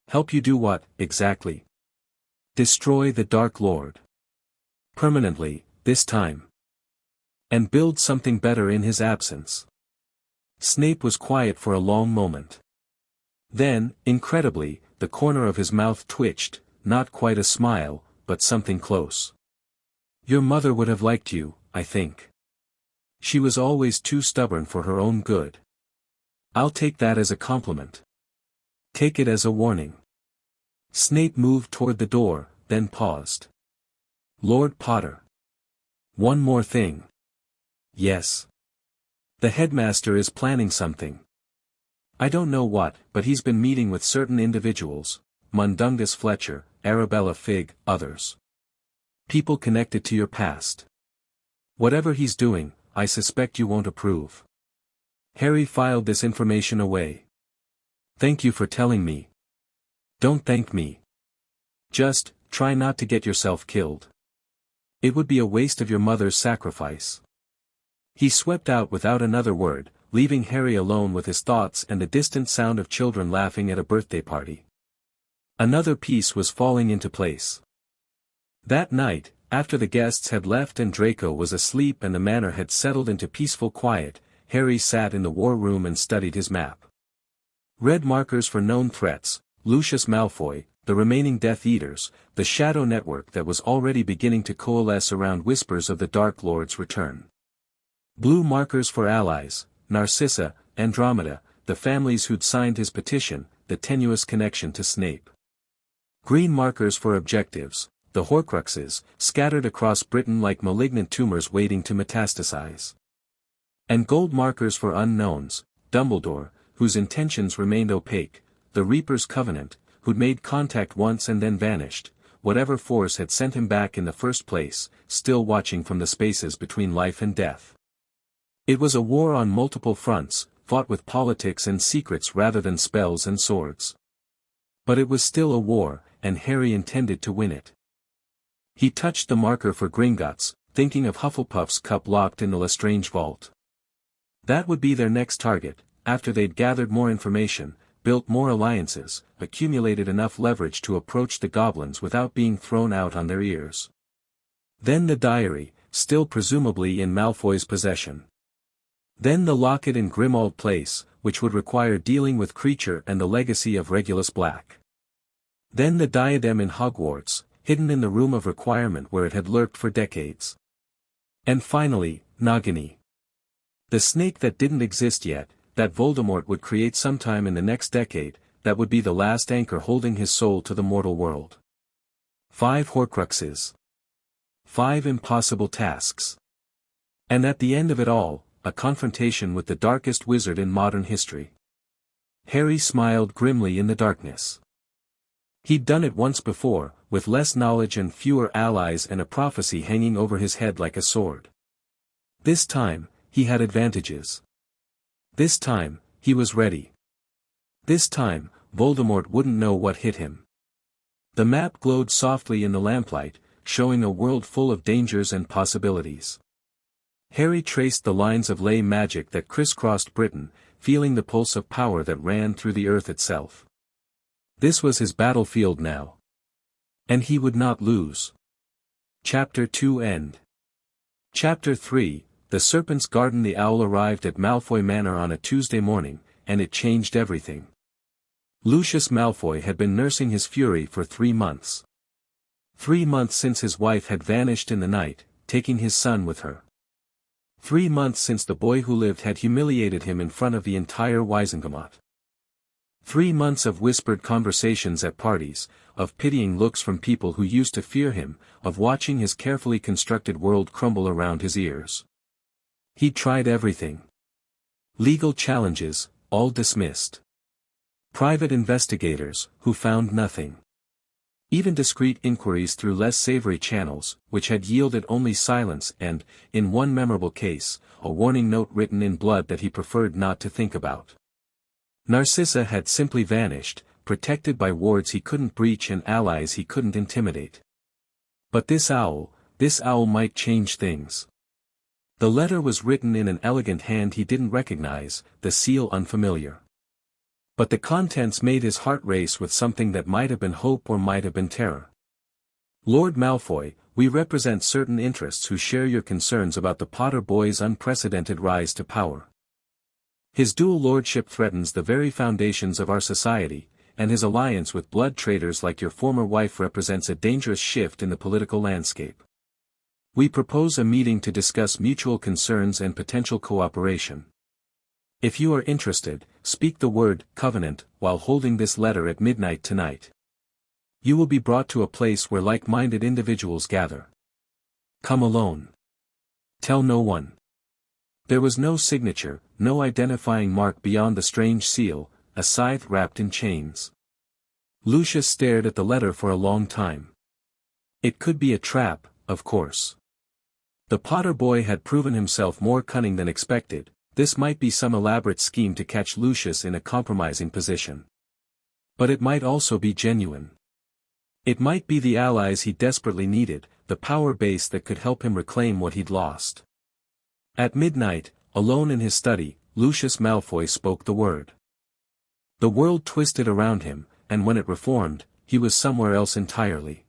Help you do what, exactly? Destroy the Dark Lord. Permanently, this time. And build something better in his absence. Snape was quiet for a long moment. Then, incredibly, the corner of his mouth twitched, not quite a smile, but something close. Your mother would have liked you, I think. She was always too stubborn for her own good. I'll take that as a compliment. Take it as a warning. Snape moved toward the door, then paused. Lord Potter. One more thing. Yes. The headmaster is planning something. I don't know what, but he's been meeting with certain individuals, Mundungus Fletcher, Arabella Figg, others. People connected to your past. Whatever he's doing, I suspect you won't approve. Harry filed this information away. Thank you for telling me. Don't thank me. Just, try not to get yourself killed. It would be a waste of your mother's sacrifice. He swept out without another word, leaving Harry alone with his thoughts and the distant sound of children laughing at a birthday party. Another piece was falling into place. That night, after the guests had left and Draco was asleep and the manor had settled into peaceful quiet, Harry sat in the war room and studied his map. Red markers for known threats, Lucius Malfoy, the remaining Death Eaters, the shadow network that was already beginning to coalesce around whispers of the Dark Lord's return. Blue markers for allies, Narcissa, Andromeda, the families who'd signed his petition, the tenuous connection to Snape. Green markers for objectives, the Horcruxes, scattered across Britain like malignant tumors waiting to metastasize. And gold markers for unknowns, Dumbledore, whose intentions remained opaque, the Reaper's Covenant, who'd made contact once and then vanished, whatever force had sent him back in the first place, still watching from the spaces between life and death. It was a war on multiple fronts, fought with politics and secrets rather than spells and swords. But it was still a war, and Harry intended to win it. He touched the marker for Gringotts, thinking of Hufflepuff's cup locked in the Lestrange vault. That would be their next target, after they'd gathered more information, built more alliances, accumulated enough leverage to approach the goblins without being thrown out on their ears. Then the diary, still presumably in Malfoy's possession. Then the locket in Grimmauld Place, which would require dealing with Creature and the legacy of Regulus Black. Then the diadem in Hogwarts, hidden in the Room of Requirement where it had lurked for decades. And finally, Nagini. The snake that didn't exist yet, that Voldemort would create sometime in the next decade, that would be the last anchor holding his soul to the mortal world. 5 Horcruxes. 5 impossible tasks. And at the end of it all, a confrontation with the darkest wizard in modern history. Harry smiled grimly in the darkness. He'd done it once before, with less knowledge and fewer allies and a prophecy hanging over his head like a sword. This time, he had advantages. This time, he was ready. This time, Voldemort wouldn't know what hit him. The map glowed softly in the lamplight, showing a world full of dangers and possibilities. Harry traced the lines of ley magic that crisscrossed Britain, feeling the pulse of power that ran through the earth itself. This was his battlefield now. And he would not lose. Chapter 2 End. Chapter 3, The Serpent's Garden. The owl arrived at Malfoy Manor on a Tuesday morning, and it changed everything. Lucius Malfoy had been nursing his fury for 3 months. 3 months since his wife had vanished in the night, taking his son with her. 3 months since the boy who lived had humiliated him in front of the entire Wizengamot. 3 months of whispered conversations at parties, of pitying looks from people who used to fear him, of watching his carefully constructed world crumble around his ears. He'd tried everything. Legal challenges, all dismissed. Private investigators, who found nothing. Even discreet inquiries through less savory channels, which had yielded only silence and, in one memorable case, a warning note written in blood that he preferred not to think about. Narcissa had simply vanished, protected by wards he couldn't breach and allies he couldn't intimidate. But this owl might change things. The letter was written in an elegant hand he didn't recognize, the seal unfamiliar. But the contents made his heart race with something that might have been hope or might have been terror. Lord Malfoy, we represent certain interests who share your concerns about the Potter boy's unprecedented rise to power. His dual lordship threatens the very foundations of our society, and his alliance with blood traitors like your former wife represents a dangerous shift in the political landscape. We propose a meeting to discuss mutual concerns and potential cooperation. If you are interested, speak the word covenant while holding this letter at midnight tonight. You will be brought to a place where like-minded individuals gather. Come alone. Tell no one. There was no signature, no identifying mark beyond the strange seal, a scythe wrapped in chains. Lucius stared at the letter for a long time. It could be a trap, of course. The Potter boy had proven himself more cunning than expected. This might be some elaborate scheme to catch Lucius in a compromising position. But it might also be genuine. It might be the allies he desperately needed, the power base that could help him reclaim what he'd lost. At midnight, alone in his study, Lucius Malfoy spoke the word. The world twisted around him, and when it reformed, he was somewhere else entirely.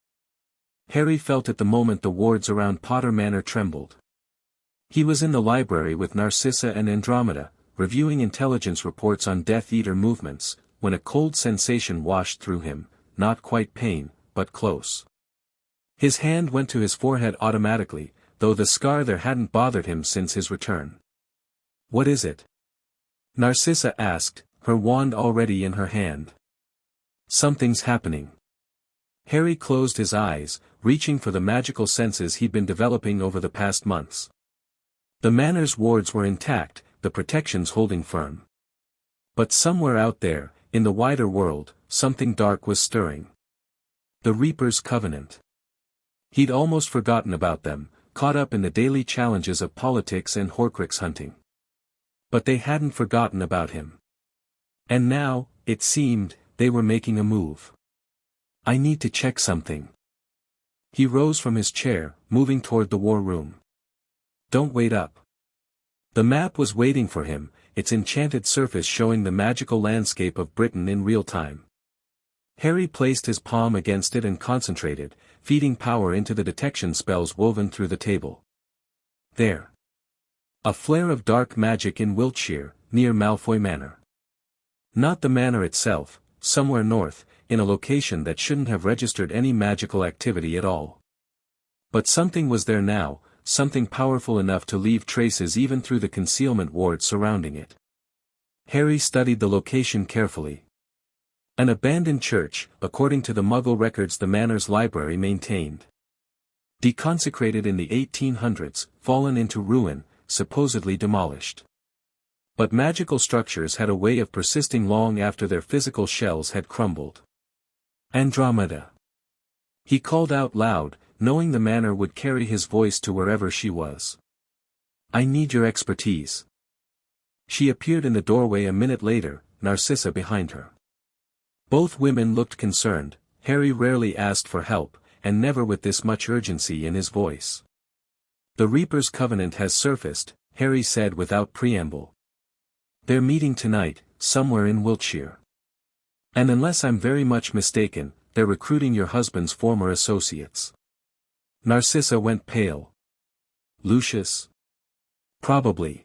Harry felt at the moment the wards around Potter Manor trembled. He was in the library with Narcissa and Andromeda, reviewing intelligence reports on Death Eater movements, when a cold sensation washed through him, not quite pain, but close. His hand went to his forehead automatically, though the scar there hadn't bothered him since his return. "What is it?" Narcissa asked, her wand already in her hand. "Something's happening." Harry closed his eyes, reaching for the magical senses he'd been developing over the past months. The Manor's wards were intact, the protections holding firm. But somewhere out there, in the wider world, something dark was stirring. The Reaper's Covenant. He'd almost forgotten about them, caught up in the daily challenges of politics and Horcrux hunting. But they hadn't forgotten about him. And now, it seemed, they were making a move. "I need to check something." He rose from his chair, moving toward the war room. "Don't wait up." The map was waiting for him, its enchanted surface showing the magical landscape of Britain in real time. Harry placed his palm against it and concentrated, feeding power into the detection spells woven through the table. There. A flare of dark magic in Wiltshire, near Malfoy Manor. Not the manor itself, somewhere north, in a location that shouldn't have registered any magical activity at all. But something was there now, something powerful enough to leave traces even through the concealment ward surrounding it. Harry studied the location carefully. An abandoned church, according to the Muggle records the Manor's library maintained. Deconsecrated in the 1800s, fallen into ruin, supposedly demolished. But magical structures had a way of persisting long after their physical shells had crumbled. "Andromeda." He called out loud, knowing the Manor would carry his voice to wherever she was. "I need your expertise." She appeared in the doorway a minute later, Narcissa behind her. Both women looked concerned. Harry rarely asked for help, and never with this much urgency in his voice. "The Reaper's Covenant has surfaced," Harry said without preamble. "They're meeting tonight, somewhere in Wiltshire. And unless I'm very much mistaken, they're recruiting your husband's former associates." Narcissa went pale. "Lucius?" "Probably.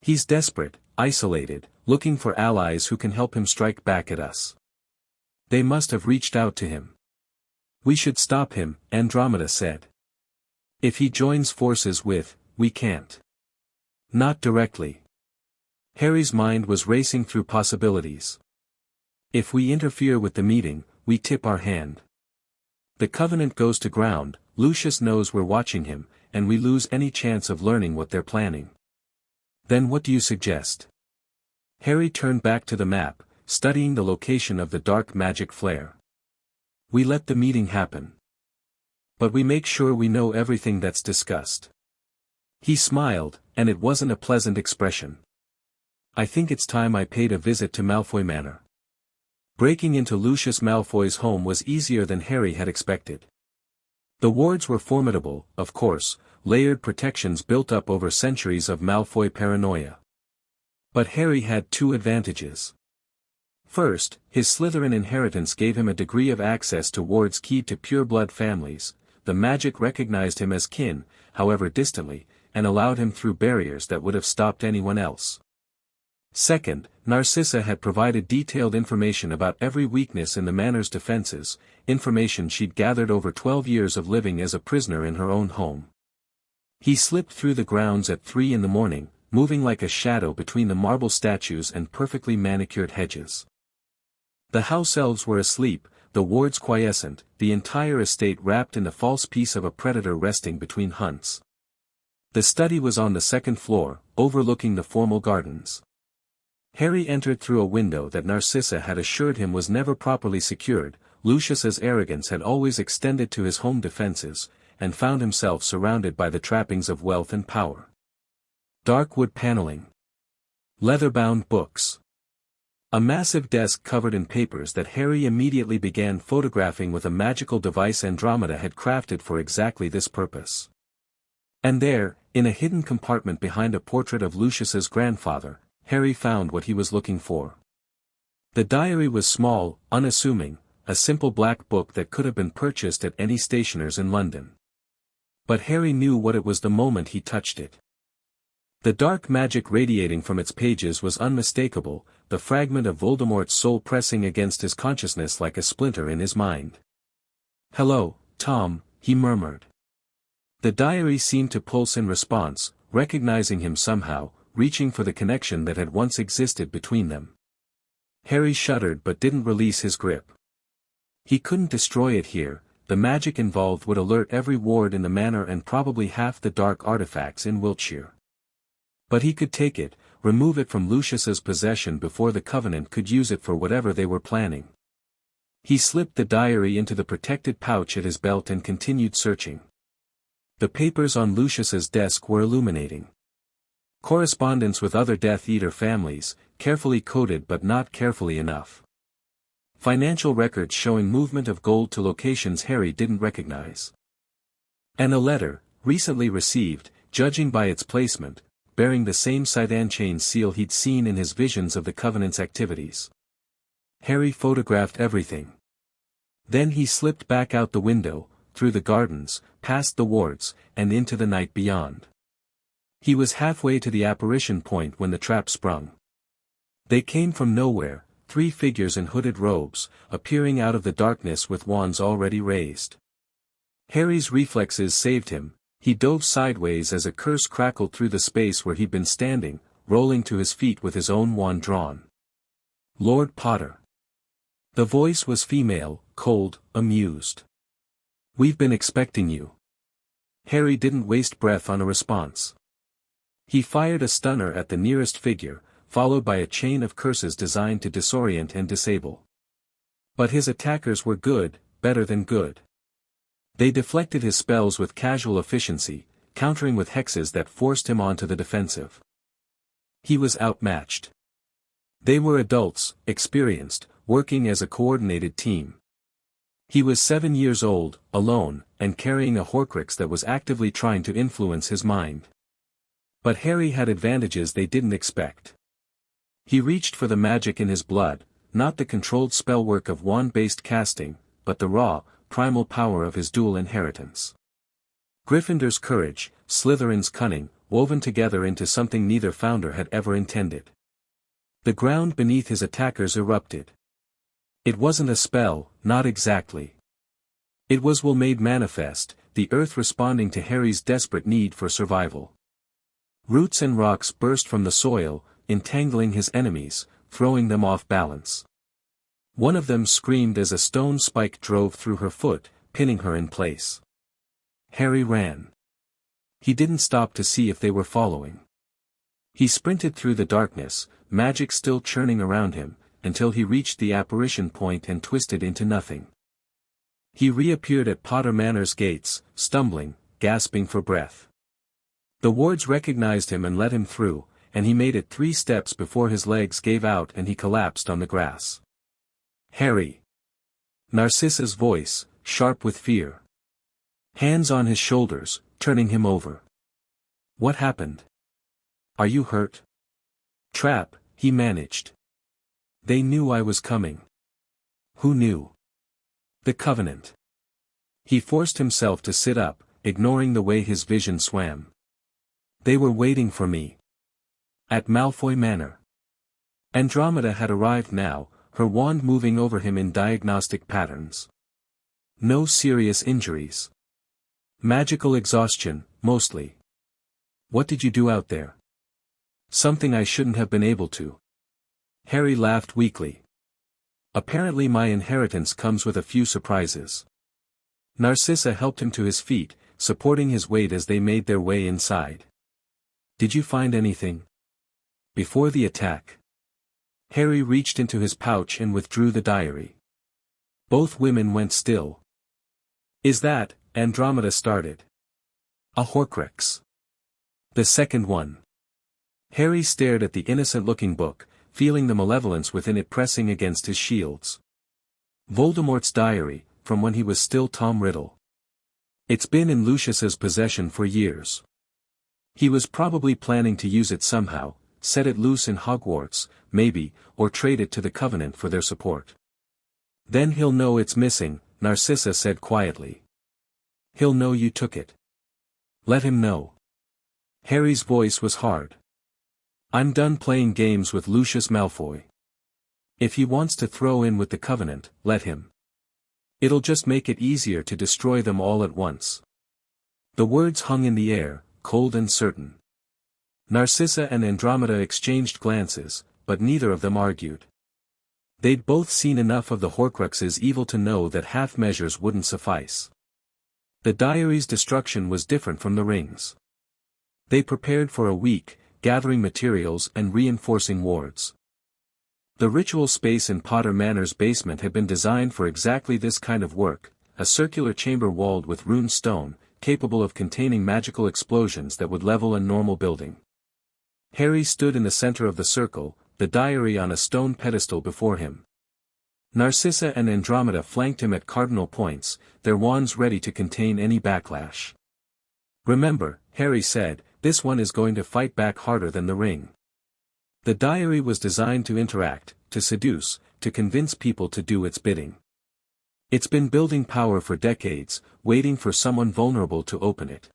He's desperate, isolated, looking for allies who can help him strike back at us. They must have reached out to him." "We should stop him," Andromeda said. "If he joins forces with, we can't." "Not directly." Harry's mind was racing through possibilities. "If we interfere with the meeting, we tip our hand. The Covenant goes to ground, Lucius knows we're watching him, and we lose any chance of learning what they're planning. Then what do you suggest?" Harry turned back to the map, studying the location of the dark magic flare. "We let the meeting happen. But we make sure we know everything that's discussed." He smiled, and it wasn't a pleasant expression. "I think it's time I paid a visit to Malfoy Manor." Breaking into Lucius Malfoy's home was easier than Harry had expected. The wards were formidable, of course, layered protections built up over centuries of Malfoy paranoia. But Harry had two advantages. First, his Slytherin inheritance gave him a degree of access to wards keyed to pureblood families. The magic recognized him as kin, however distantly, and allowed him through barriers that would have stopped anyone else. Second, Narcissa had provided detailed information about every weakness in the Manor's defenses, information she'd gathered over 12 years of living as a prisoner in her own home. He slipped through the grounds at 3 in the morning, moving like a shadow between the marble statues and perfectly manicured hedges. The house elves were asleep, the wards quiescent, the entire estate wrapped in the false peace of a predator resting between hunts. The study was on the second floor, overlooking the formal gardens. Harry entered through a window that Narcissa had assured him was never properly secured. Lucius's arrogance had always extended to his home defenses, and found himself surrounded by the trappings of wealth and power. Dark wood paneling. Leather-bound books. A massive desk covered in papers that Harry immediately began photographing with a magical device Andromeda had crafted for exactly this purpose. And there, in a hidden compartment behind a portrait of Lucius's grandfather, Harry found what he was looking for. The diary was small, unassuming, a simple black book that could have been purchased at any stationer's in London. But Harry knew what it was the moment he touched it. The dark magic radiating from its pages was unmistakable, the fragment of Voldemort's soul pressing against his consciousness like a splinter in his mind. "Hello, Tom," he murmured. The diary seemed to pulse in response, recognizing him somehow, reaching for the connection that had once existed between them. Harry shuddered but didn't release his grip. He couldn't destroy it here. The magic involved would alert every ward in the manor and probably half the dark artifacts in Wiltshire. But he could take it, remove it from Lucius's possession before the Covenant could use it for whatever they were planning. He slipped the diary into the protected pouch at his belt and continued searching. The papers on Lucius's desk were illuminating. Correspondence with other Death Eater families, carefully coded but not carefully enough. Financial records showing movement of gold to locations Harry didn't recognize. And a letter, recently received, judging by its placement, bearing the same Sidan chain seal he'd seen in his visions of the Covenant's activities. Harry photographed everything. Then he slipped back out the window, through the gardens, past the wards, and into the night beyond. He was halfway to the apparition point when the trap sprung. They came from nowhere, 3 figures in hooded robes, appearing out of the darkness with wands already raised. Harry's reflexes saved him. He dove sideways as a curse crackled through the space where he'd been standing, rolling to his feet with his own wand drawn. "Lord Potter." The voice was female, cold, amused. "We've been expecting you." Harry didn't waste breath on a response. He fired a stunner at the nearest figure, followed by a chain of curses designed to disorient and disable. But his attackers were good, better than good. They deflected his spells with casual efficiency, countering with hexes that forced him onto the defensive. He was outmatched. They were adults, experienced, working as a coordinated team. He was 7 years old, alone, and carrying a Horcrux that was actively trying to influence his mind. But Harry had advantages they didn't expect. He reached for the magic in his blood, not the controlled spellwork of wand-based casting, but the raw, primal power of his dual inheritance. Gryffindor's courage, Slytherin's cunning, woven together into something neither founder had ever intended. The ground beneath his attackers erupted. It wasn't a spell, not exactly. It was will made manifest, the earth responding to Harry's desperate need for survival. Roots and rocks burst from the soil, entangling his enemies, throwing them off balance. One of them screamed as a stone spike drove through her foot, pinning her in place. Harry ran. He didn't stop to see if they were following. He sprinted through the darkness, magic still churning around him, until he reached the apparition point and twisted into nothing. He reappeared at Potter Manor's gates, stumbling, gasping for breath. The wards recognized him and let him through, and he made it 3 steps before his legs gave out and he collapsed on the grass. "Harry!" Narcissa's voice, sharp with fear. Hands on his shoulders, turning him over. "What happened? Are you hurt?" "Trap," he managed. "They knew I was coming." "Who knew?" "The Covenant." He forced himself to sit up, ignoring the way his vision swam. "They were waiting for me. At Malfoy Manor." Andromeda had arrived now, her wand moving over him in diagnostic patterns. "No serious injuries. Magical exhaustion, mostly." "What did you do out there?" "Something I shouldn't have been able to." Harry laughed weakly. "Apparently my inheritance comes with a few surprises." Narcissa helped him to his feet, supporting his weight as they made their way inside. "Did you find anything?" "Before the attack." Harry reached into his pouch and withdrew the diary. Both women went still. "Is that," Andromeda started. "A Horcrux?" "The second one." Harry stared at the innocent-looking book, feeling the malevolence within it pressing against his shields. Voldemort's diary, from when he was still Tom Riddle. It's been in Lucius's possession for years. He was probably planning to use it somehow, set it loose in Hogwarts, maybe, or trade it to the Covenant for their support. "Then he'll know it's missing," Narcissa said quietly. "He'll know you took it. Let him know." Harry's voice was hard. "I'm done playing games with Lucius Malfoy. If he wants to throw in with the Covenant, let him. It'll just make it easier to destroy them all at once." The words hung in the air, cold and certain. Narcissa and Andromeda exchanged glances, but neither of them argued. They'd both seen enough of the Horcrux's evil to know that half measures wouldn't suffice. The diary's destruction was different from the rings. They prepared for a week, gathering materials and reinforcing wards. The ritual space in Potter Manor's basement had been designed for exactly this kind of work, a circular chamber walled with rune stone, capable of containing magical explosions that would level a normal building. Harry stood in the center of the circle, the diary on a stone pedestal before him. Narcissa and Andromeda flanked him at cardinal points, their wands ready to contain any backlash. "Remember," Harry said, "this one is going to fight back harder than the ring." The diary was designed to interact, to seduce, to convince people to do its bidding. It's been building power for decades, waiting for someone vulnerable to open it.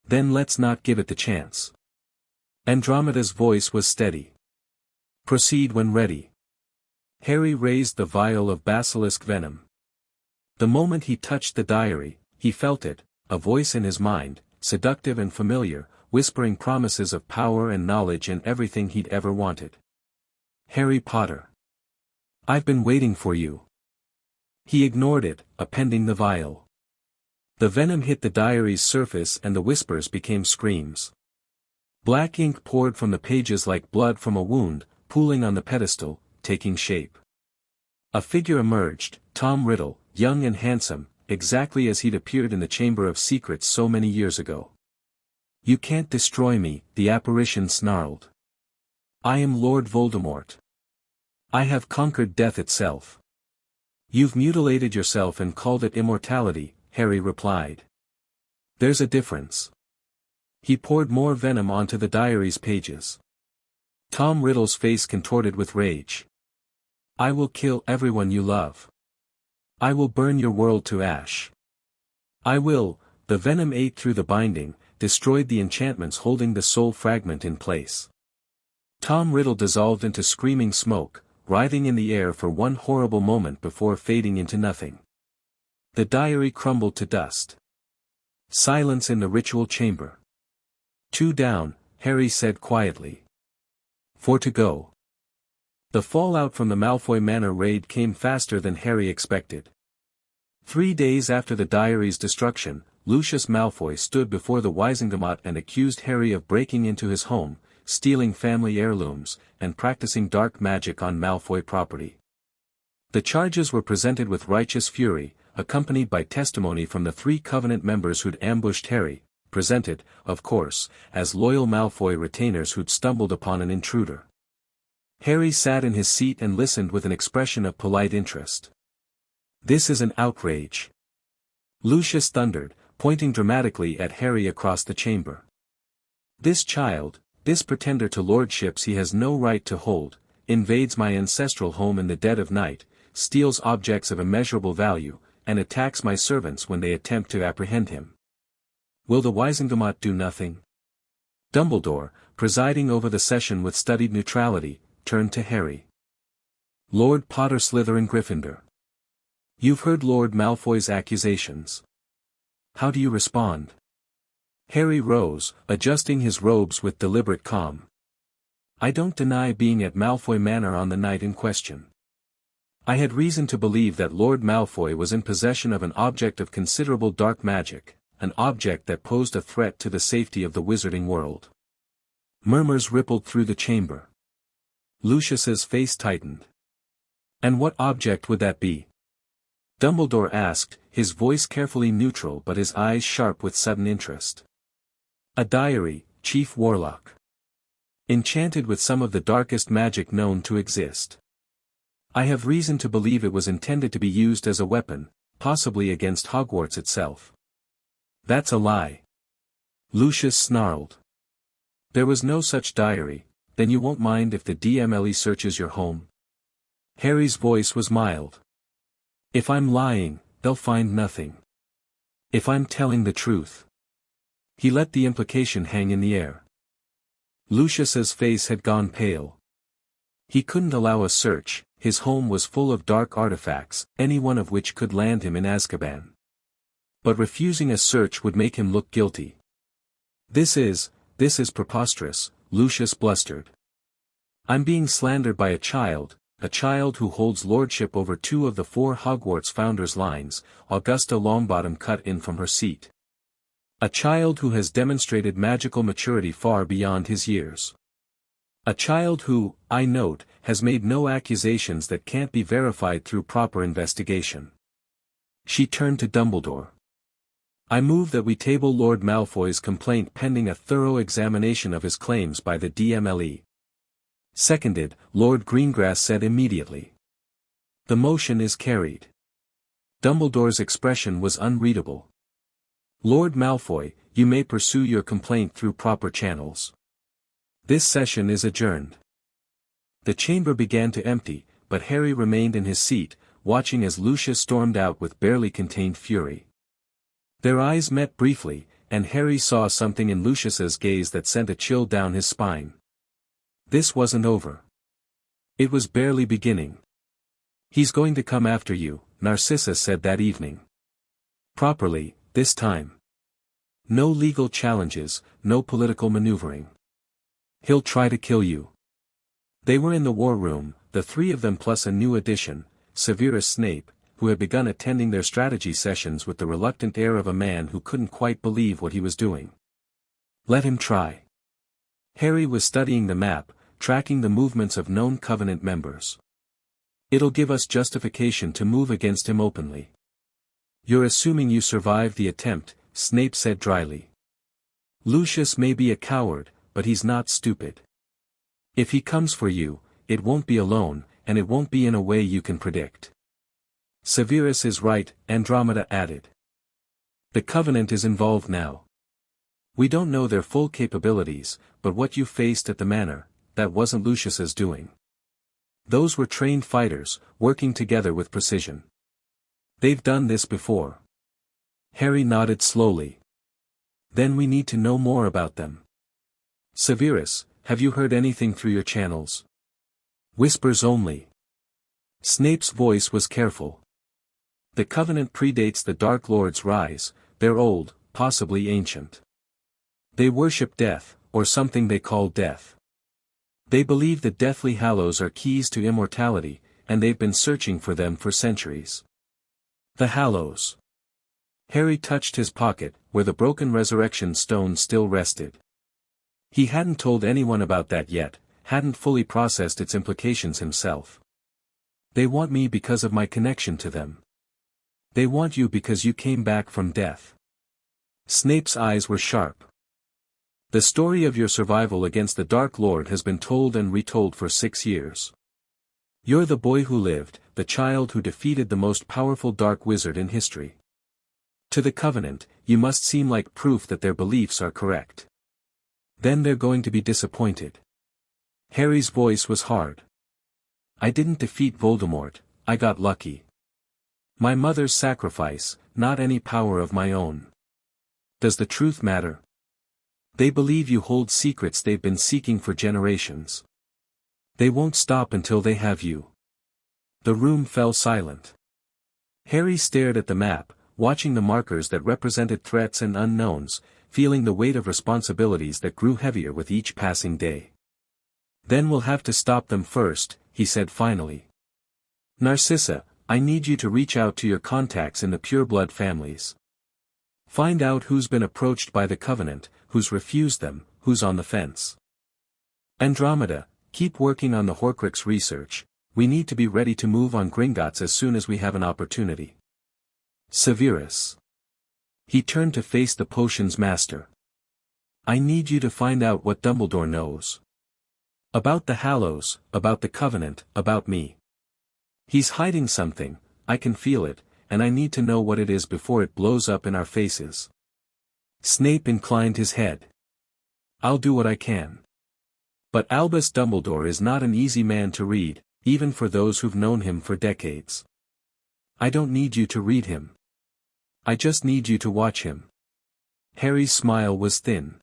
Then let's not give it the chance. Andromeda's voice was steady. "Proceed when ready." Harry raised the vial of basilisk venom. The moment he touched the diary, he felt it, a voice in his mind, seductive and familiar, whispering promises of power and knowledge and everything he'd ever wanted. "Harry Potter. I've been waiting for you." He ignored it, appending the vial. The venom hit the diary's surface and the whispers became screams. Black ink poured from the pages like blood from a wound, pooling on the pedestal, taking shape. A figure emerged, Tom Riddle, young and handsome, exactly as he'd appeared in the Chamber of Secrets so many years ago. "You can't destroy me," the apparition snarled. "I am Lord Voldemort. I have conquered death itself." "You've mutilated yourself and called it immortality," Harry replied. "There's a difference." He poured more venom onto the diary's pages. Tom Riddle's face contorted with rage. "I will kill everyone you love. I will burn your world to ash. I will." The venom ate through the binding, destroyed the enchantments holding the soul fragment in place. Tom Riddle dissolved into screaming smoke, writhing in the air for one horrible moment before fading into nothing. The diary crumbled to dust. Silence in the ritual chamber. "Two down," Harry said quietly. "Four to go." The fallout from the Malfoy Manor raid came faster than Harry expected. 3 days after the diary's destruction, Lucius Malfoy stood before the Wizengamot and accused Harry of breaking into his home, stealing family heirlooms, and practicing dark magic on Malfoy property. The charges were presented with righteous fury, accompanied by testimony from the 3 Covenant members who'd ambushed Harry, presented, of course, as loyal Malfoy retainers who'd stumbled upon an intruder. Harry sat in his seat and listened with an expression of polite interest. "This is an outrage," Lucius thundered, pointing dramatically at Harry across the chamber. "This child, this pretender to lordships he has no right to hold, invades my ancestral home in the dead of night, steals objects of immeasurable value, and attacks my servants when they attempt to apprehend him. Will the Wizengamot do nothing?" Dumbledore, presiding over the session with studied neutrality, turned to Harry. "Lord Potter, Slytherin, Gryffindor. You've heard Lord Malfoy's accusations. How do you respond?" Harry rose, adjusting his robes with deliberate calm. "I don't deny being at Malfoy Manor on the night in question. I had reason to believe that Lord Malfoy was in possession of an object of considerable dark magic, an object that posed a threat to the safety of the wizarding world. Murmurs rippled through the chamber. Lucius's face tightened. And what object would that be? Dumbledore asked, his voice carefully neutral but his eyes sharp with sudden interest. A diary, Chief Warlock. Enchanted with some of the darkest magic known to exist. I have reason to believe it was intended to be used as a weapon, possibly against Hogwarts itself. That's a lie. Lucius snarled. There was no such diary. Then you won't mind if the DMLE searches your home? Harry's voice was mild. If I'm lying, they'll find nothing. If I'm telling the truth. He let the implication hang in the air. Lucius's face had gone pale. He couldn't allow a search, his home was full of dark artifacts, any one of which could land him in Azkaban. But refusing a search would make him look guilty. This is preposterous, Lucius blustered. I'm being slandered by a child who holds lordship over 2 of the 4 Hogwarts founders' lines, Augusta Longbottom cut in from her seat. A child who has demonstrated magical maturity far beyond his years. A child who, I note, has made no accusations that can't be verified through proper investigation. She turned to Dumbledore. I move that we table Lord Malfoy's complaint pending a thorough examination of his claims by the DMLE. Seconded, Lord Greengrass said immediately. The motion is carried. Dumbledore's expression was unreadable. Lord Malfoy, you may pursue your complaint through proper channels. This session is adjourned. The chamber began to empty, but Harry remained in his seat, watching as Lucius stormed out with barely contained fury. Their eyes met briefly, and Harry saw something in Lucius's gaze that sent a chill down his spine. This wasn't over. It was barely beginning. He's going to come after you, Narcissa said that evening. Properly, this time. No legal challenges, no political maneuvering. He'll try to kill you. They were in the war room, the 3 of them plus a new addition, Severus Snape, who had begun attending their strategy sessions with the reluctant air of a man who couldn't quite believe what he was doing. Let him try. Harry was studying the map, tracking the movements of known Covenant members. It'll give us justification to move against him openly. You're assuming you survived the attempt, Snape said dryly. Lucius may be a coward, but he's not stupid. If he comes for you, it won't be alone, and it won't be in a way you can predict. Severus is right, Andromeda added. The Covenant is involved now. We don't know their full capabilities, but what you faced at the Manor, that wasn't Lucius's doing. Those were trained fighters, working together with precision. They've done this before. Harry nodded slowly. Then we need to know more about them. Severus, have you heard anything through your channels? Whispers only. Snape's voice was careful. The Covenant predates the Dark Lord's rise, they're old, possibly ancient. They worship death, or something they call death. They believe the Deathly Hallows are keys to immortality, and they've been searching for them for centuries. The Hallows. Harry touched his pocket, where the broken resurrection stone still rested. He hadn't told anyone about that yet, hadn't fully processed its implications himself. They want me because of my connection to them. They want you because you came back from death. Snape's eyes were sharp. The story of your survival against the Dark Lord has been told and retold for 6 years. You're the boy who lived, the child who defeated the most powerful dark wizard in history. To the Covenant, you must seem like proof that their beliefs are correct. Then they're going to be disappointed. Harry's voice was hard. I didn't defeat Voldemort, I got lucky. My mother's sacrifice, not any power of my own. Does the truth matter? They believe you hold secrets they've been seeking for generations. They won't stop until they have you. The room fell silent. Harry stared at the map, watching the markers that represented threats and unknowns, feeling the weight of responsibilities that grew heavier with each passing day. Then we'll have to stop them first, he said finally. Narcissa, I need you to reach out to your contacts in the pureblood families. Find out who's been approached by the Covenant, who's refused them, who's on the fence. Andromeda, keep working on the Horcrux research. We need to be ready to move on Gringotts as soon as we have an opportunity. Severus. He turned to face the potion's master. I need you to find out what Dumbledore knows. About the Hallows, about the Covenant, about me. He's hiding something, I can feel it, and I need to know what it is before it blows up in our faces. Snape inclined his head. I'll do what I can. But Albus Dumbledore is not an easy man to read, even for those who've known him for decades. I don't need you to read him. I just need you to watch him. Harry's smile was thin.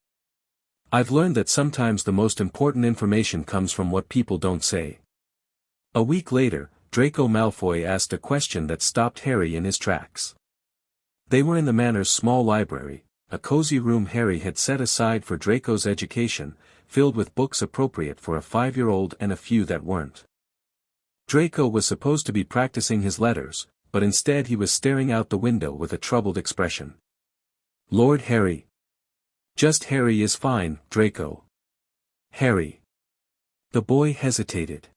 I've learned that sometimes the most important information comes from what people don't say. A week later, Draco Malfoy asked a question that stopped Harry in his tracks. They were in the Manor's small library, a cozy room Harry had set aside for Draco's education, filled with books appropriate for a 5-year-old and a few that weren't. Draco was supposed to be practicing his letters, but instead he was staring out the window with a troubled expression. Lord Harry. Just Harry is fine, Draco. Harry. The boy hesitated.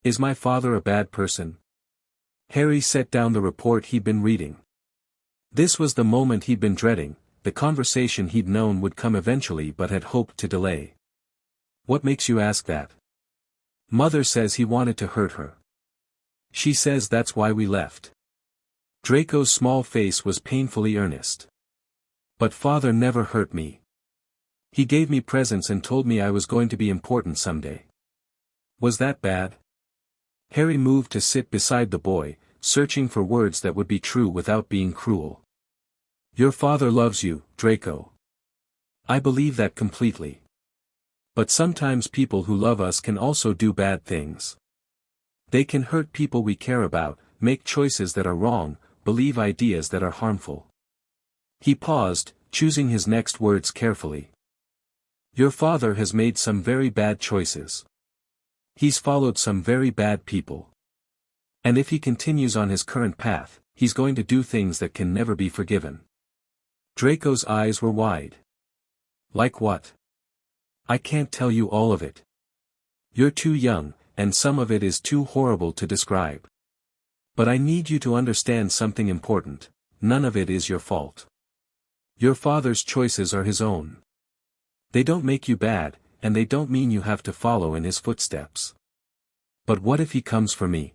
Is my father a bad person? Harry set down the report he'd been reading. This was the moment he'd been dreading, the conversation he'd known would come eventually but had hoped to delay. What makes you ask that? Mother says he wanted to hurt her. She says that's why we left. Draco's small face was painfully earnest. But father never hurt me. He gave me presents and told me I was going to be important someday. Was that bad? Harry moved to sit beside the boy, searching for words that would be true without being cruel. Your father loves you, Draco. I believe that completely. But sometimes people who love us can also do bad things. They can hurt people we care about, make choices that are wrong, believe ideas that are harmful. He paused, choosing his next words carefully. Your father has made some very bad choices. He's followed some very bad people. And if he continues on his current path, he's going to do things that can never be forgiven. Draco's eyes were wide. Like what? I can't tell you all of it. You're too young, and some of it is too horrible to describe. But I need you to understand something important. None of it is your fault. Your father's choices are his own. They don't make you bad, and they don't mean you have to follow in his footsteps. But what if he comes for me?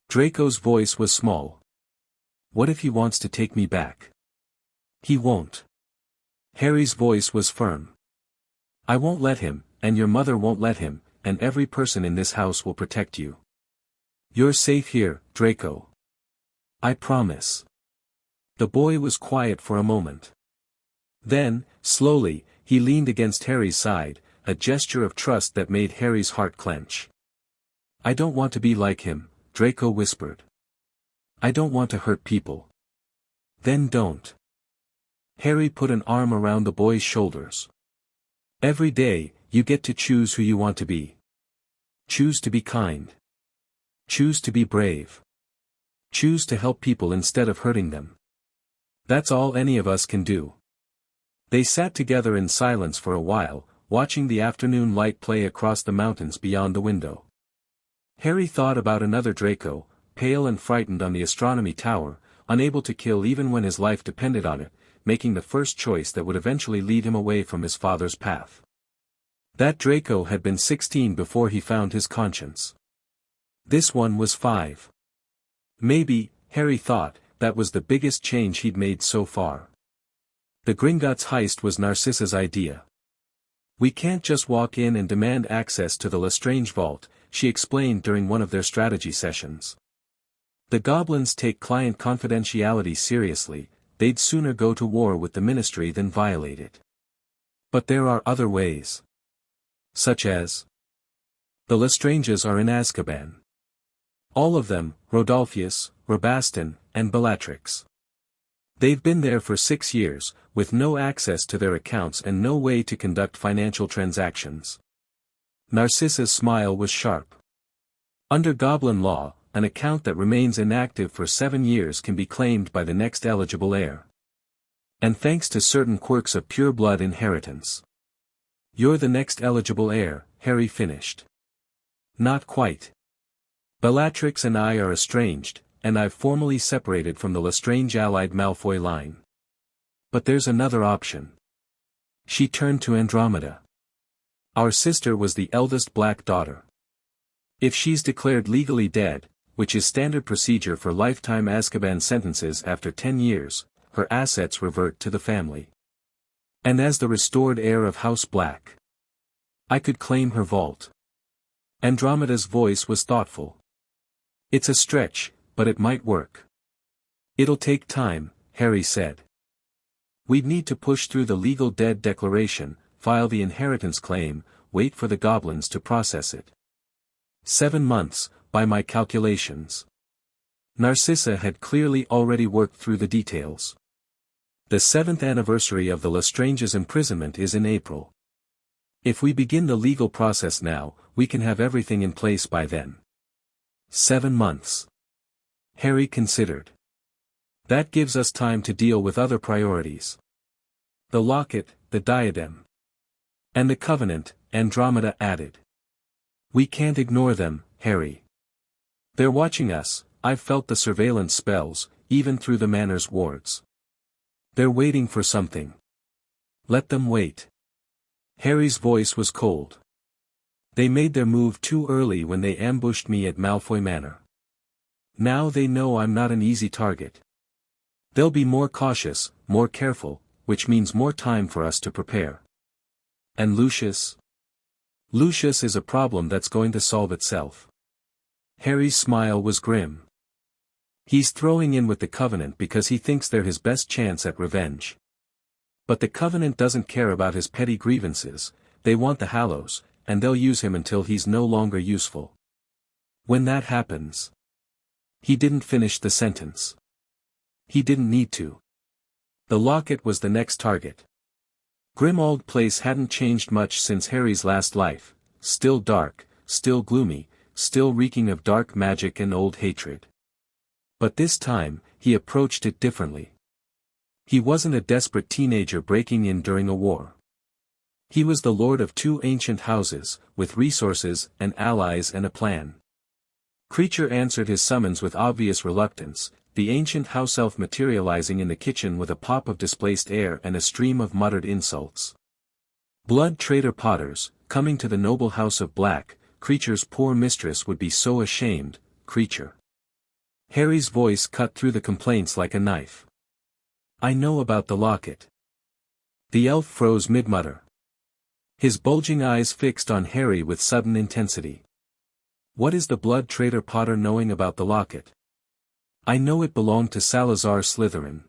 Draco's voice was small. What if he wants to take me back? He won't. Harry's voice was firm. I won't let him, and your mother won't let him, and every person in this house will protect you. You're safe here, Draco. I promise. The boy was quiet for a moment. Then, slowly, he leaned against Harry's side, a gesture of trust that made Harry's heart clench. I don't want to be like him, Draco whispered. I don't want to hurt people. Then don't. Harry put an arm around the boy's shoulders. Every day, you get to choose who you want to be. Choose to be kind. Choose to be brave. Choose to help people instead of hurting them. That's all any of us can do. They sat together in silence for a while, watching the afternoon light play across the mountains beyond the window. Harry thought about another Draco, pale and frightened on the astronomy tower, unable to kill even when his life depended on it, making the first choice that would eventually lead him away from his father's path. That Draco had been 16 before he found his conscience. This one was 5. Maybe, Harry thought, that was the biggest change he'd made so far. The Gringotts heist was Narcissa's idea. We can't just walk in and demand access to the Lestrange vault, she explained during one of their strategy sessions. The goblins take client confidentiality seriously, they'd sooner go to war with the Ministry than violate it. But there are other ways. Such as? The Lestranges are in Azkaban. All of them, Rodolphus, Rabaston, and Bellatrix. They've been there for 6 years, with no access to their accounts and no way to conduct financial transactions. Narcissa's smile was sharp. Under Goblin law, an account that remains inactive for 7 years can be claimed by the next eligible heir. And thanks to certain quirks of pure blood inheritance. You're the next eligible heir, Harry finished. Not quite. Bellatrix and I are estranged, and I've formally separated from the Lestrange-allied Malfoy line. But there's another option. She turned to Andromeda. Our sister was the eldest black daughter. If she's declared legally dead, which is standard procedure for lifetime Azkaban sentences after 10 years, her assets revert to the family. And as the restored heir of House Black, I could claim her vault. Andromeda's voice was thoughtful. It's a stretch, but it might work. It'll take time, Harry said. We'd need to push through the legal dead declaration, file the inheritance claim, wait for the goblins to process it. 7 months, by my calculations. Narcissa had clearly already worked through the details. The 7th anniversary of the Lestrange's imprisonment is in April. If we begin the legal process now, we can have everything in place by then. 7 months. Harry considered. That gives us time to deal with other priorities. The locket, the diadem. And the covenant, Andromeda added. We can't ignore them, Harry. They're watching us. I've felt the surveillance spells, even through the Manor's wards. They're waiting for something. Let them wait. Harry's voice was cold. They made their move too early when they ambushed me at Malfoy Manor. Now they know I'm not an easy target. They'll be more cautious, more careful, which means more time for us to prepare. And Lucius? Lucius is a problem that's going to solve itself. Harry's smile was grim. He's throwing in with the Covenant because he thinks they're his best chance at revenge. But the Covenant doesn't care about his petty grievances, they want the Hallows, and they'll use him until he's no longer useful. When that happens... He didn't finish the sentence. He didn't need to. The locket was the next target. Grimmauld Place hadn't changed much since Harry's last life, still dark, still gloomy, still reeking of dark magic and old hatred. But this time, he approached it differently. He wasn't a desperate teenager breaking in during a war. He was the lord of 2 ancient houses, with resources and allies and a plan. Creature answered his summons with obvious reluctance, the ancient house elf materializing in the kitchen with a pop of displaced air and a stream of muttered insults. Blood traitor Potters, coming to the noble house of Black, Creature's poor mistress would be so ashamed, Creature. Harry's voice cut through the complaints like a knife. I know about the locket. The elf froze mid-mutter. His bulging eyes fixed on Harry with sudden intensity. What is the blood traitor Potter knowing about the locket? I know it belonged to Salazar Slytherin.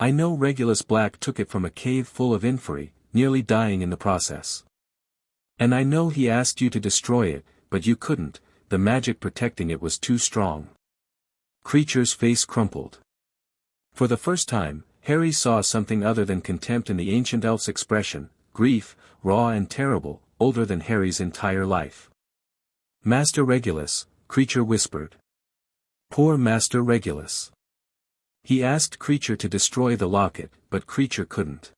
I know Regulus Black took it from a cave full of inferi, nearly dying in the process. And I know he asked you to destroy it, but you couldn't, the magic protecting it was too strong. Creature's face crumpled. For the first time, Harry saw something other than contempt in the ancient elf's expression, grief, raw and terrible, older than Harry's entire life. Master Regulus, Creature whispered. Poor Master Regulus. He asked Creature to destroy the locket, but Creature couldn't.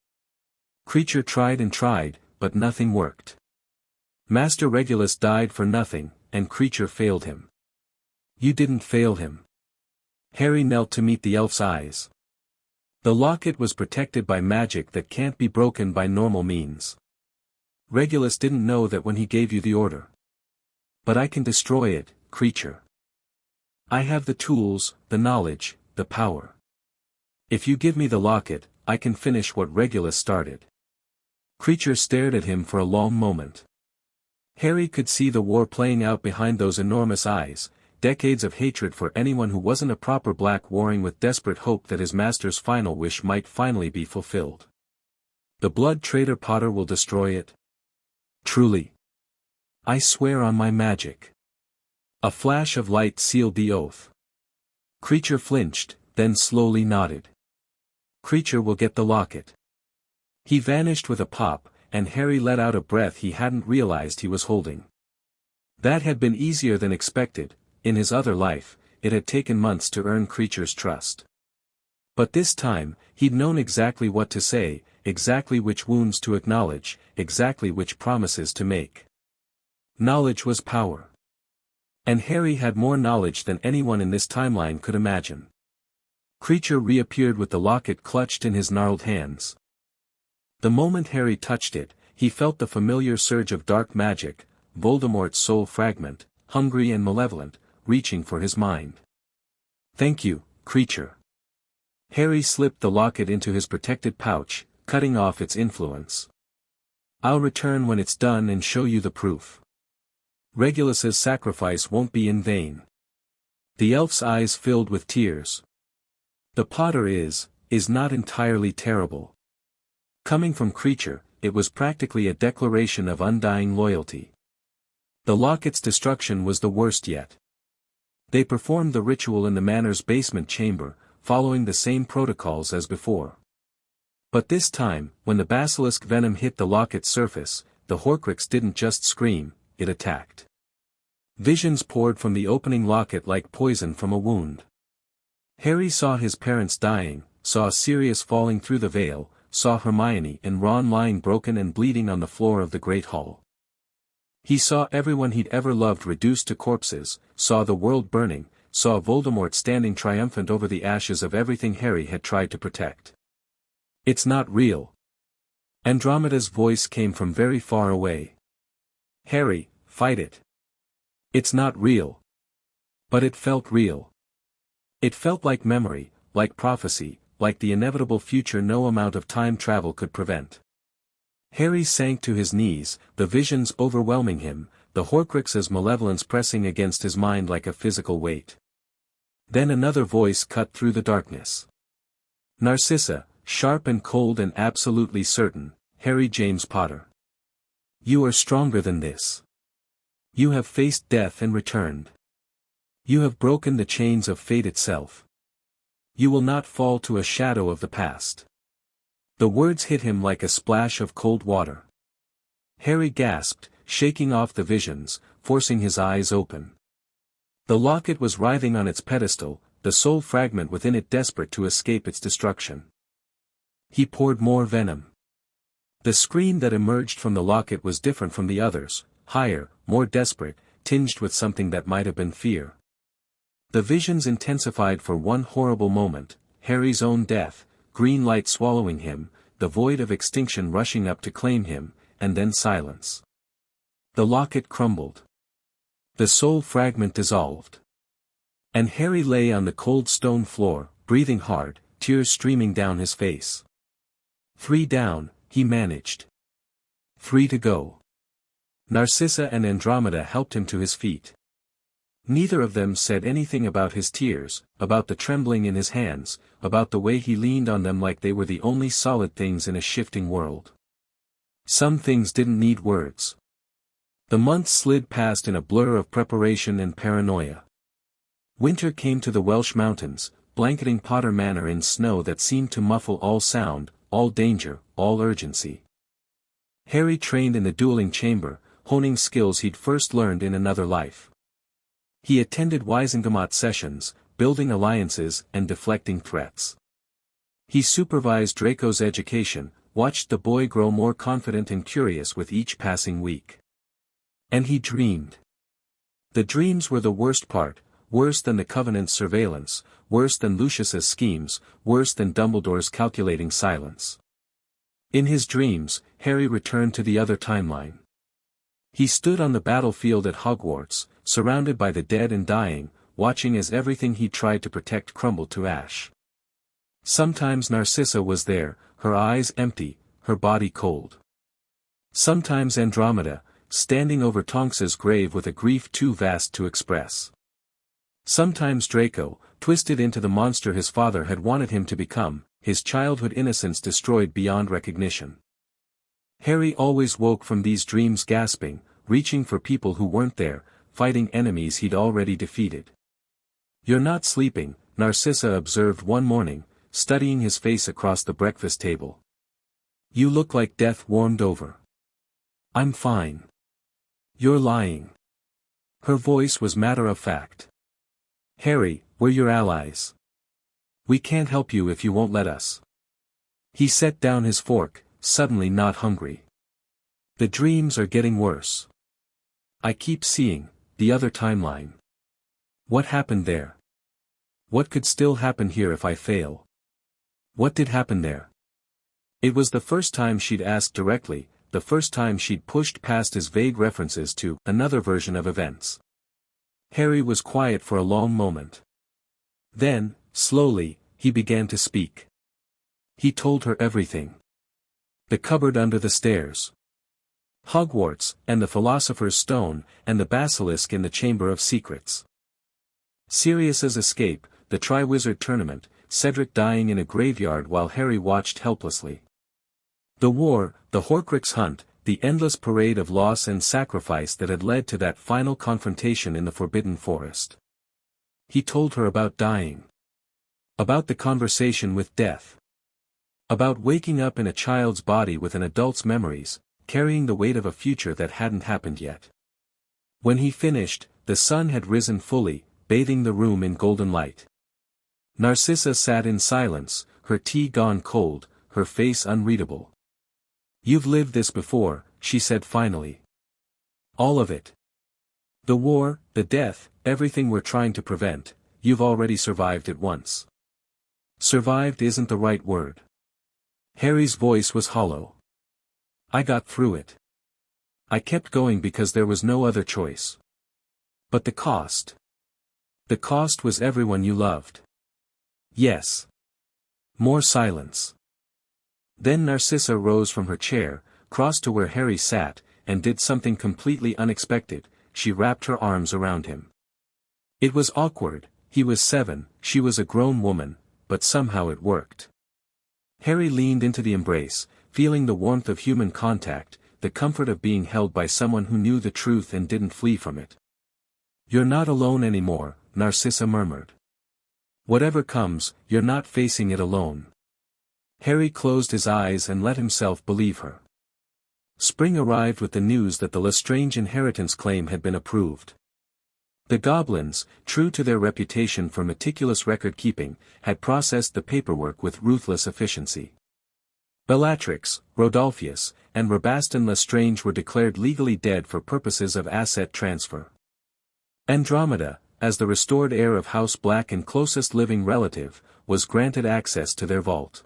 Creature tried and tried, but nothing worked. Master Regulus died for nothing, and Creature failed him. You didn't fail him. Harry knelt to meet the elf's eyes. The locket was protected by magic that can't be broken by normal means. Regulus didn't know that when he gave you the order. But I can destroy it, Creature. I have the tools, the knowledge, the power. If you give me the locket, I can finish what Regulus started. Creature stared at him for a long moment. Harry could see the war playing out behind those enormous eyes, decades of hatred for anyone who wasn't a proper Black warring with desperate hope that his master's final wish might finally be fulfilled. The blood traitor Potter will destroy it? Truly. I swear on my magic. A flash of light sealed the oath. Creature flinched, then slowly nodded. Creature will get the locket. He vanished with a pop, and Harry let out a breath he hadn't realized he was holding. That had been easier than expected. In his other life, it had taken months to earn Creature's trust. But this time, he'd known exactly what to say, exactly which wounds to acknowledge, exactly which promises to make. Knowledge was power. And Harry had more knowledge than anyone in this timeline could imagine. Creature reappeared with the locket clutched in his gnarled hands. The moment Harry touched it, he felt the familiar surge of dark magic, Voldemort's soul fragment, hungry and malevolent, reaching for his mind. "Thank you, creature." Harry slipped the locket into his protected pouch, cutting off its influence. "I'll return when it's done and show you the proof. Regulus's sacrifice won't be in vain." The elf's eyes filled with tears. "The Potter is not entirely terrible." Coming from creature, it was practically a declaration of undying loyalty. The locket's destruction was the worst yet. They performed the ritual in the Manor's basement chamber, following the same protocols as before. But this time, when the basilisk venom hit the locket's surface, the Horcrux didn't just scream, it attacked. Visions poured from the opening locket like poison from a wound. Harry saw his parents dying, saw Sirius falling through the veil, saw Hermione and Ron lying broken and bleeding on the floor of the Great Hall. He saw everyone he'd ever loved reduced to corpses, saw the world burning, saw Voldemort standing triumphant over the ashes of everything Harry had tried to protect. "It's not real." Andromeda's voice came from very far away. "Harry, fight it. It's not real." But it felt real. It felt like memory, like prophecy, like the inevitable future no amount of time travel could prevent. Harry sank to his knees, the visions overwhelming him, the Horcrux's malevolence pressing against his mind like a physical weight. Then another voice cut through the darkness. "Narcissa, sharp and cold and absolutely certain, Harry James Potter. You are stronger than this. You have faced death and returned. You have broken the chains of fate itself. You will not fall to a shadow of the past." The words hit him like a splash of cold water. Harry gasped, shaking off the visions, forcing his eyes open. The locket was writhing on its pedestal, the soul fragment within it desperate to escape its destruction. He poured more venom. The scream that emerged from the locket was different from the others, higher, more desperate, tinged with something that might have been fear. The visions intensified for one horrible moment, Harry's own death, green light swallowing him, the void of extinction rushing up to claim him, and then silence. The locket crumbled. The soul fragment dissolved. And Harry lay on the cold stone floor, breathing hard, tears streaming down his face. 3 down, he managed. 3 to go. Narcissa and Andromeda helped him to his feet. Neither of them said anything about his tears, about the trembling in his hands, about the way he leaned on them like they were the only solid things in a shifting world. Some things didn't need words. The months slid past in a blur of preparation and paranoia. Winter came to the Welsh mountains, blanketing Potter Manor in snow that seemed to muffle all sound, all danger, all urgency. Harry trained in the dueling chamber, honing skills he'd first learned in another life. He attended Wizengamot sessions, building alliances and deflecting threats. He supervised Draco's education, watched the boy grow more confident and curious with each passing week. And he dreamed. The dreams were the worst part, worse than the Covenant's surveillance, worse than Lucius's schemes, worse than Dumbledore's calculating silence. In his dreams, Harry returned to the other timeline. He stood on the battlefield at Hogwarts, surrounded by the dead and dying, watching as everything he tried to protect crumbled to ash. Sometimes Narcissa was there, her eyes empty, her body cold. Sometimes Andromeda, standing over Tonks's grave with a grief too vast to express. Sometimes Draco, twisted into the monster his father had wanted him to become, his childhood innocence destroyed beyond recognition. Harry always woke from these dreams gasping, reaching for people who weren't there, fighting enemies he'd already defeated. "You're not sleeping," Narcissa observed one morning, studying his face across the breakfast table. "You look like death warmed over." "I'm fine." "You're lying." Her voice was matter of fact. "Harry, we're your allies. We can't help you if you won't let us. He set down his fork, suddenly not hungry. The dreams are getting worse. I keep seeing the other timeline. What happened there? What could still happen here if I fail? What did happen there? It was the first time she'd asked directly, the first time she'd pushed past his vague references to another version of events. Harry was quiet for a long moment. Then, slowly, he began to speak. He told her everything. The cupboard under the stairs. Hogwarts, and the Philosopher's Stone, and the basilisk in the Chamber of Secrets. Sirius's escape, the Triwizard Tournament, Cedric dying in a graveyard while Harry watched helplessly. The war, the Horcrux hunt, the endless parade of loss and sacrifice that had led to that final confrontation in the Forbidden Forest. He told her about dying. About the conversation with death. About waking up in a child's body with an adult's memories, carrying the weight of a future that hadn't happened yet. When he finished, the sun had risen fully, bathing the room in golden light. Narcissa sat in silence, her tea gone cold, her face unreadable. "You've lived this before," she said finally. "All of it. The war, the death, everything we're trying to prevent, you've already survived it once." Survived isn't the right word. Harry's voice was hollow. "I got through it. I kept going because there was no other choice. But the cost. The cost was everyone you loved." "Yes." More silence. Then Narcissa rose from her chair, crossed to where Harry sat, and did something completely unexpected. She wrapped her arms around him. It was awkward, he was 7, she was a grown woman, but somehow it worked. Harry leaned into the embrace, feeling the warmth of human contact, the comfort of being held by someone who knew the truth and didn't flee from it. "You're not alone anymore," Narcissa murmured. "Whatever comes, you're not facing it alone." Harry closed his eyes and let himself believe her. Spring arrived with the news that the Lestrange inheritance claim had been approved. The goblins, true to their reputation for meticulous record-keeping, had processed the paperwork with ruthless efficiency. Bellatrix, Rodolphius, and Rabaston Lestrange were declared legally dead for purposes of asset transfer. Andromeda, as the restored heir of House Black and closest living relative, was granted access to their vault.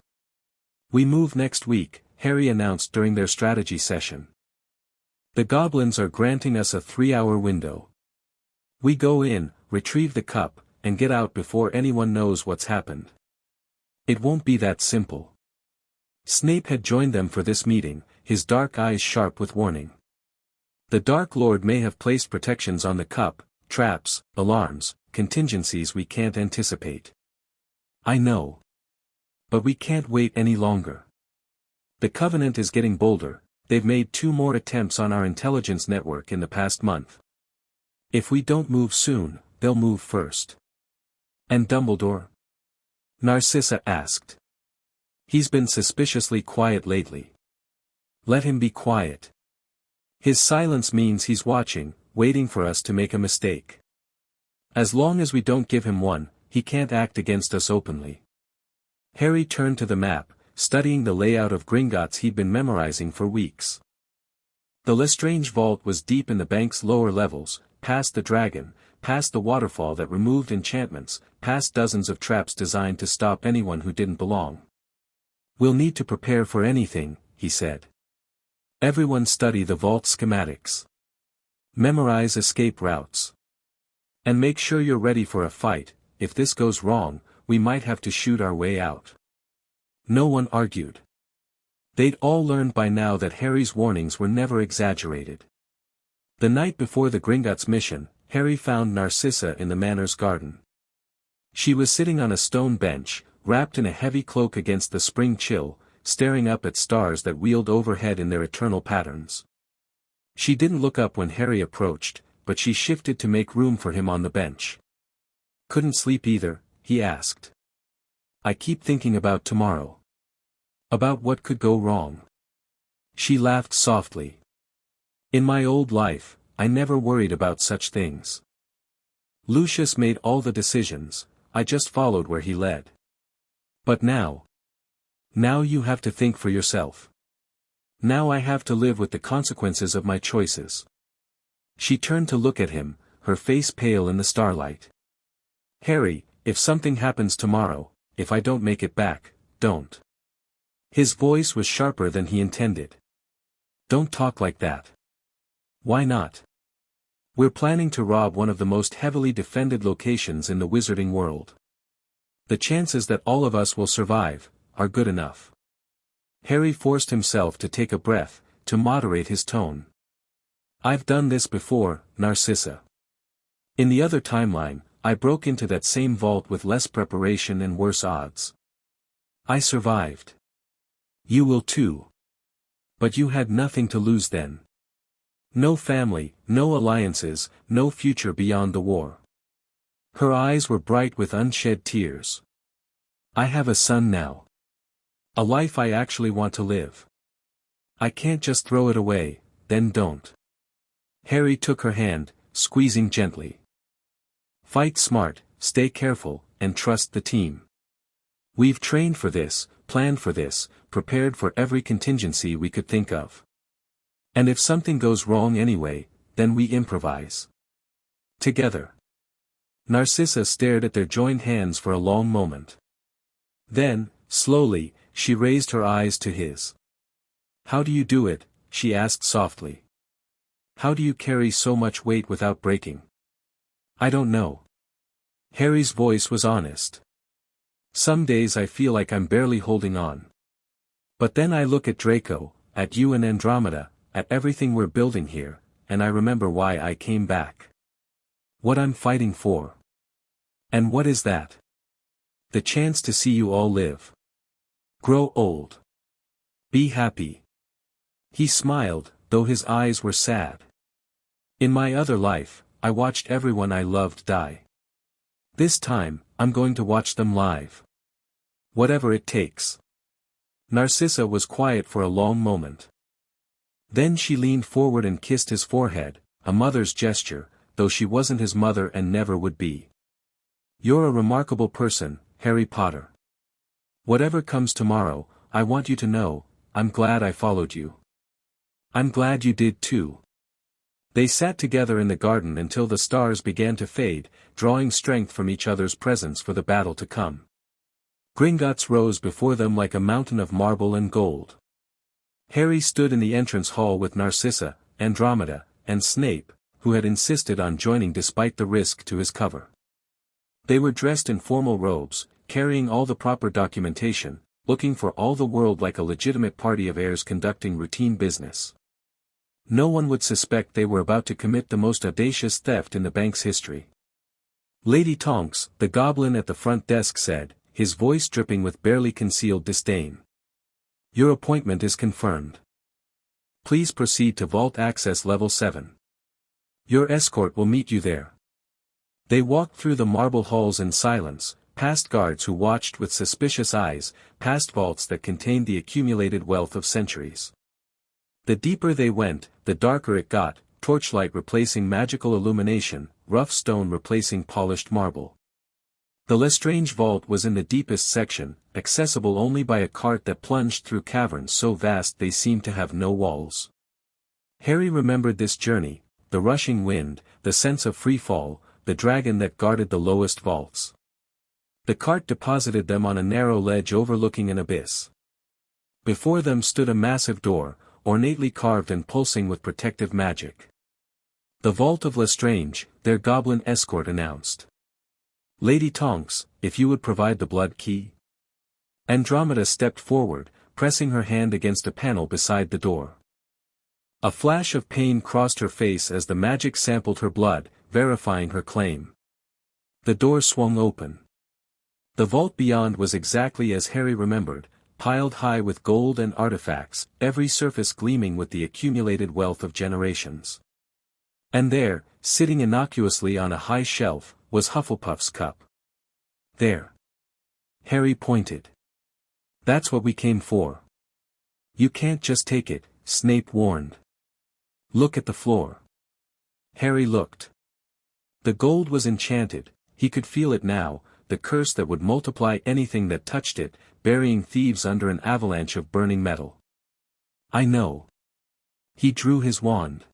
"We move next week," Harry announced during their strategy session. "The goblins are granting us a 3-hour window. We go in, retrieve the cup, and get out before anyone knows what's happened." It won't be that simple. Snape had joined them for this meeting, his dark eyes sharp with warning. The Dark Lord may have placed protections on the cup, traps, alarms, contingencies we can't anticipate. "I know. But we can't wait any longer. The Covenant is getting bolder, they've made 2 more attempts on our intelligence network in the past month. If we don't move soon, they'll move first." "And Dumbledore?" Narcissa asked. "He's been suspiciously quiet lately." "Let him be quiet. His silence means he's watching, waiting for us to make a mistake. As long as we don't give him one, he can't act against us openly." Harry turned to the map, studying the layout of Gringotts he'd been memorizing for weeks. The Lestrange vault was deep in the bank's lower levels, past the dragon, past the waterfall that removed enchantments, past dozens of traps designed to stop anyone who didn't belong. "We'll need to prepare for anything," he said. "Everyone study the vault schematics. Memorize escape routes. And make sure you're ready for a fight. If this goes wrong, we might have to shoot our way out." No one argued. They'd all learned by now that Harry's warnings were never exaggerated. The night before the Gringotts mission, Harry found Narcissa in the Manor's garden. She was sitting on a stone bench, wrapped in a heavy cloak against the spring chill, staring up at stars that wheeled overhead in their eternal patterns. She didn't look up when Harry approached, but she shifted to make room for him on the bench. "Couldn't sleep either?" he asked. "I keep thinking about tomorrow. About what could go wrong." She laughed softly. "In my old life, I never worried about such things. Lucius made all the decisions, I just followed where he led. But now you have to think for yourself. Now I have to live with the consequences of my choices." She turned to look at him, her face pale in the starlight. "Harry, if something happens tomorrow, if I don't make it back, don't." His voice was sharper than he intended. "Don't talk like that." "Why not? We're planning to rob one of the most heavily defended locations in the wizarding world. The chances that all of us will survive are good enough." Harry forced himself to take a breath, to moderate his tone. "I've done this before, Narcissa. In the other timeline, I broke into that same vault with less preparation and worse odds. I survived. You will too. But you had nothing to lose then. No family, no alliances, no future beyond the war." Her eyes were bright with unshed tears. "I have a son now. A life I actually want to live. I can't just throw it away, then don't." Harry took her hand, squeezing gently. "Fight smart, stay careful, and trust the team. We've trained for this, planned for this, prepared for every contingency we could think of. And if something goes wrong anyway, then we improvise. Together." Narcissa stared at their joined hands for a long moment. Then, slowly, she raised her eyes to his. "How do you do it?" she asked softly. "How do you carry so much weight without breaking?" "I don't know." Harry's voice was honest. "Some days I feel like I'm barely holding on. But then I look at Draco, at you and Andromeda, at everything we're building here, and I remember why I came back. What I'm fighting for. And what is that? The chance to see you all live. Grow old. Be happy." He smiled, though his eyes were sad. "In my other life, I watched everyone I loved die. This time, I'm going to watch them live. Whatever it takes." Narcissa was quiet for a long moment. Then she leaned forward and kissed his forehead, a mother's gesture, though she wasn't his mother and never would be. "You're a remarkable person, Harry Potter. Whatever comes tomorrow, I want you to know, I'm glad I followed you. I'm glad you did too." They sat together in the garden until the stars began to fade, drawing strength from each other's presence for the battle to come. Gringotts rose before them like a mountain of marble and gold. Harry stood in the entrance hall with Narcissa, Andromeda, and Snape, who had insisted on joining despite the risk to his cover. They were dressed in formal robes, carrying all the proper documentation, looking for all the world like a legitimate party of heirs conducting routine business. No one would suspect they were about to commit the most audacious theft in the bank's history. Lady Tonks, the goblin at the front desk said, his voice dripping with barely concealed disdain. "Your appointment is confirmed. Please proceed to Vault Access Level 7. Your escort will meet you there." They walked through the marble halls in silence, past guards who watched with suspicious eyes, past vaults that contained the accumulated wealth of centuries. The deeper they went, the darker it got, torchlight replacing magical illumination, rough stone replacing polished marble. The Lestrange vault was in the deepest section, accessible only by a cart that plunged through caverns so vast they seemed to have no walls. Harry remembered this journey, the rushing wind, the sense of free fall, the dragon that guarded the lowest vaults. The cart deposited them on a narrow ledge overlooking an abyss. Before them stood a massive door, ornately carved and pulsing with protective magic. "The Vault of Lestrange," their goblin escort announced. "Lady Tonks, if you would provide the blood key." Andromeda stepped forward, pressing her hand against a panel beside the door. A flash of pain crossed her face as the magic sampled her blood, verifying her claim. The door swung open. The vault beyond was exactly as Harry remembered, piled high with gold and artifacts, every surface gleaming with the accumulated wealth of generations. And there, sitting innocuously on a high shelf, was Hufflepuff's cup. "There." Harry pointed. "That's what we came for." "You can't just take it," Snape warned. "Look at the floor." Harry looked. The gold was enchanted, he could feel it now, the curse that would multiply anything that touched it, burying thieves under an avalanche of burning metal. I know. He drew his wand.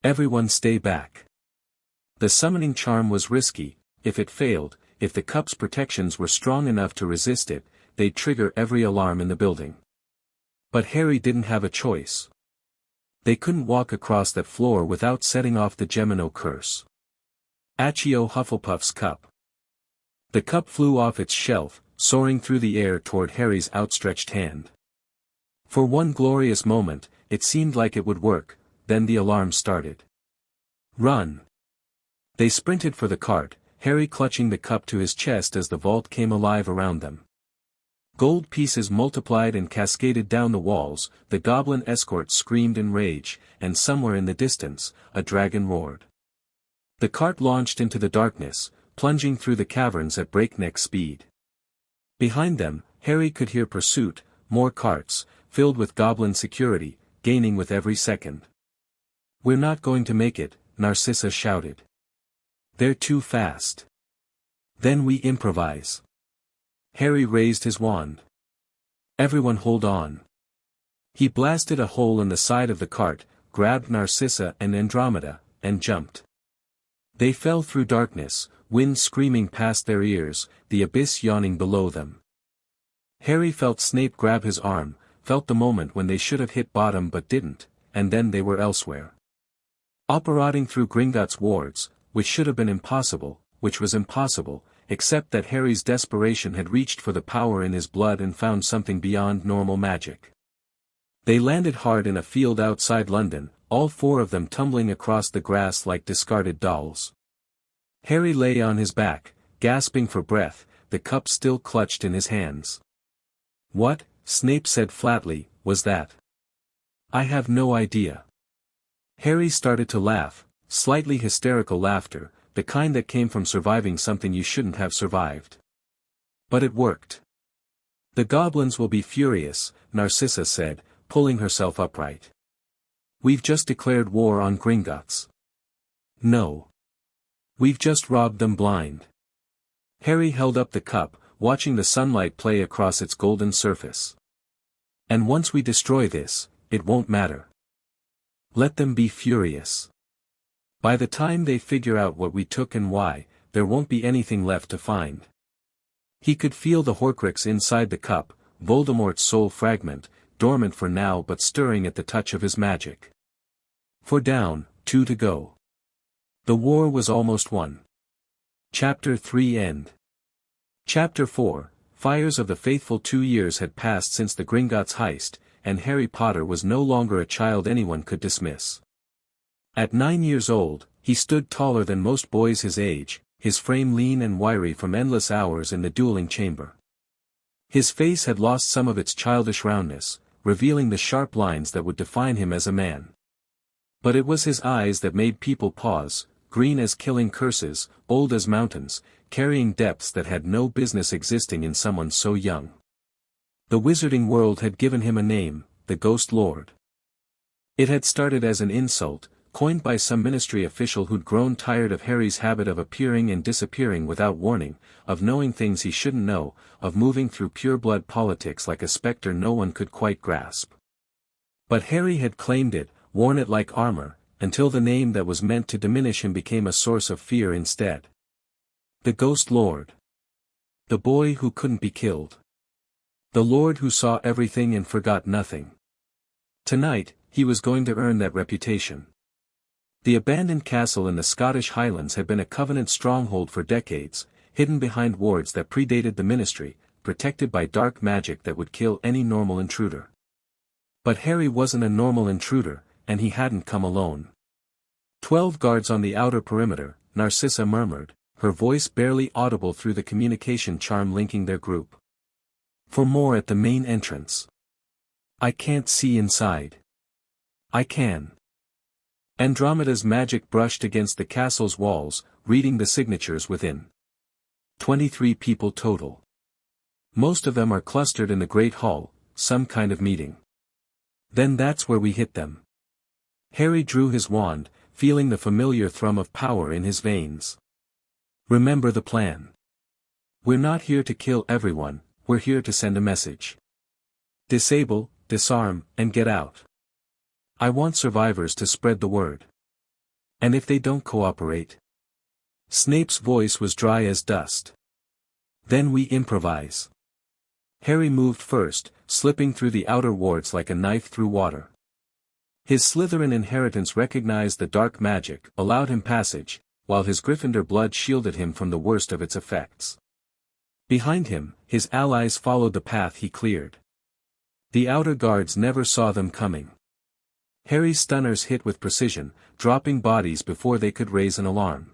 Everyone stay back. The summoning charm was risky. If it failed, if the cup's protections were strong enough to resist it, they'd trigger every alarm in the building. But Harry didn't have a choice. They couldn't walk across that floor without setting off the Gemino curse. Accio Hufflepuff's cup. The cup flew off its shelf, soaring through the air toward Harry's outstretched hand. For one glorious moment, it seemed like it would work, then the alarm started. Run! They sprinted for the cart, Harry clutching the cup to his chest as the vault came alive around them. Gold pieces multiplied and cascaded down the walls, the goblin escort screamed in rage, and somewhere in the distance, a dragon roared. The cart launched into the darkness, plunging through the caverns at breakneck speed. Behind them, Harry could hear pursuit, more carts, filled with goblin security, gaining with every second. "We're not going to make it," Narcissa shouted. "They're too fast." "Then we improvise." Harry raised his wand. "Everyone hold on." He blasted a hole in the side of the cart, grabbed Narcissa and Andromeda, and jumped. They fell through darkness, wind screaming past their ears, the abyss yawning below them. Harry felt Snape grab his arm, felt the moment when they should have hit bottom but didn't, and then they were elsewhere. Operating through Gringotts wards, which should have been impossible, which was impossible, except that Harry's desperation had reached for the power in his blood and found something beyond normal magic. They landed hard in a field outside London, all four of them tumbling across the grass like discarded dolls. Harry lay on his back, gasping for breath, the cup still clutched in his hands. "What," Snape said flatly, "was that?" "I have no idea." Harry started to laugh, slightly hysterical laughter, the kind that came from surviving something you shouldn't have survived. But it worked. "The goblins will be furious," Narcissa said, pulling herself upright. "We've just declared war on Gringotts." "No. We've just robbed them blind." Harry held up the cup, watching the sunlight play across its golden surface. "And once we destroy this, it won't matter. Let them be furious. By the time they figure out what we took and why, there won't be anything left to find." He could feel the Horcrux inside the cup, Voldemort's soul fragment, dormant for now but stirring at the touch of his magic. 4 down, 2 to go. The war was almost won. Chapter 3 End. Chapter 4, Fires of the Faithful. 2 years had passed since the Gringotts heist, and Harry Potter was no longer a child anyone could dismiss. At 9 years old, he stood taller than most boys his age, his frame lean and wiry from endless hours in the dueling chamber. His face had lost some of its childish roundness, revealing the sharp lines that would define him as a man. But it was his eyes that made people pause, green as killing curses, old as mountains, carrying depths that had no business existing in someone so young. The wizarding world had given him a name, the Ghost Lord. It had started as an insult, coined by some ministry official who'd grown tired of Harry's habit of appearing and disappearing without warning, of knowing things he shouldn't know, of moving through pure-blood politics like a specter no one could quite grasp. But Harry had claimed it, worn it like armor, until the name that was meant to diminish him became a source of fear instead. The Ghost Lord. The boy who couldn't be killed. The Lord who saw everything and forgot nothing. Tonight, he was going to earn that reputation. The abandoned castle in the Scottish Highlands had been a Covenant stronghold for decades, hidden behind wards that predated the ministry, protected by dark magic that would kill any normal intruder. But Harry wasn't a normal intruder, and he hadn't come alone. 12 guards on the outer perimeter, Narcissa murmured, her voice barely audible through the communication charm linking their group. For more at the main entrance. I can't see inside. I can. Andromeda's magic brushed against the castle's walls, reading the signatures within. 23 people total. Most of them are clustered in the Great Hall, some kind of meeting. Then that's where we hit them. Harry drew his wand, feeling the familiar thrum of power in his veins. Remember the plan. We're not here to kill everyone, we're here to send a message. Disable, disarm, and get out. I want survivors to spread the word. And if they don't cooperate? Snape's voice was dry as dust. Then we improvise. Harry moved first, slipping through the outer wards like a knife through water. His Slytherin inheritance recognized the dark magic, allowed him passage, while his Gryffindor blood shielded him from the worst of its effects. Behind him, his allies followed the path he cleared. The outer guards never saw them coming. Harry's stunners hit with precision, dropping bodies before they could raise an alarm.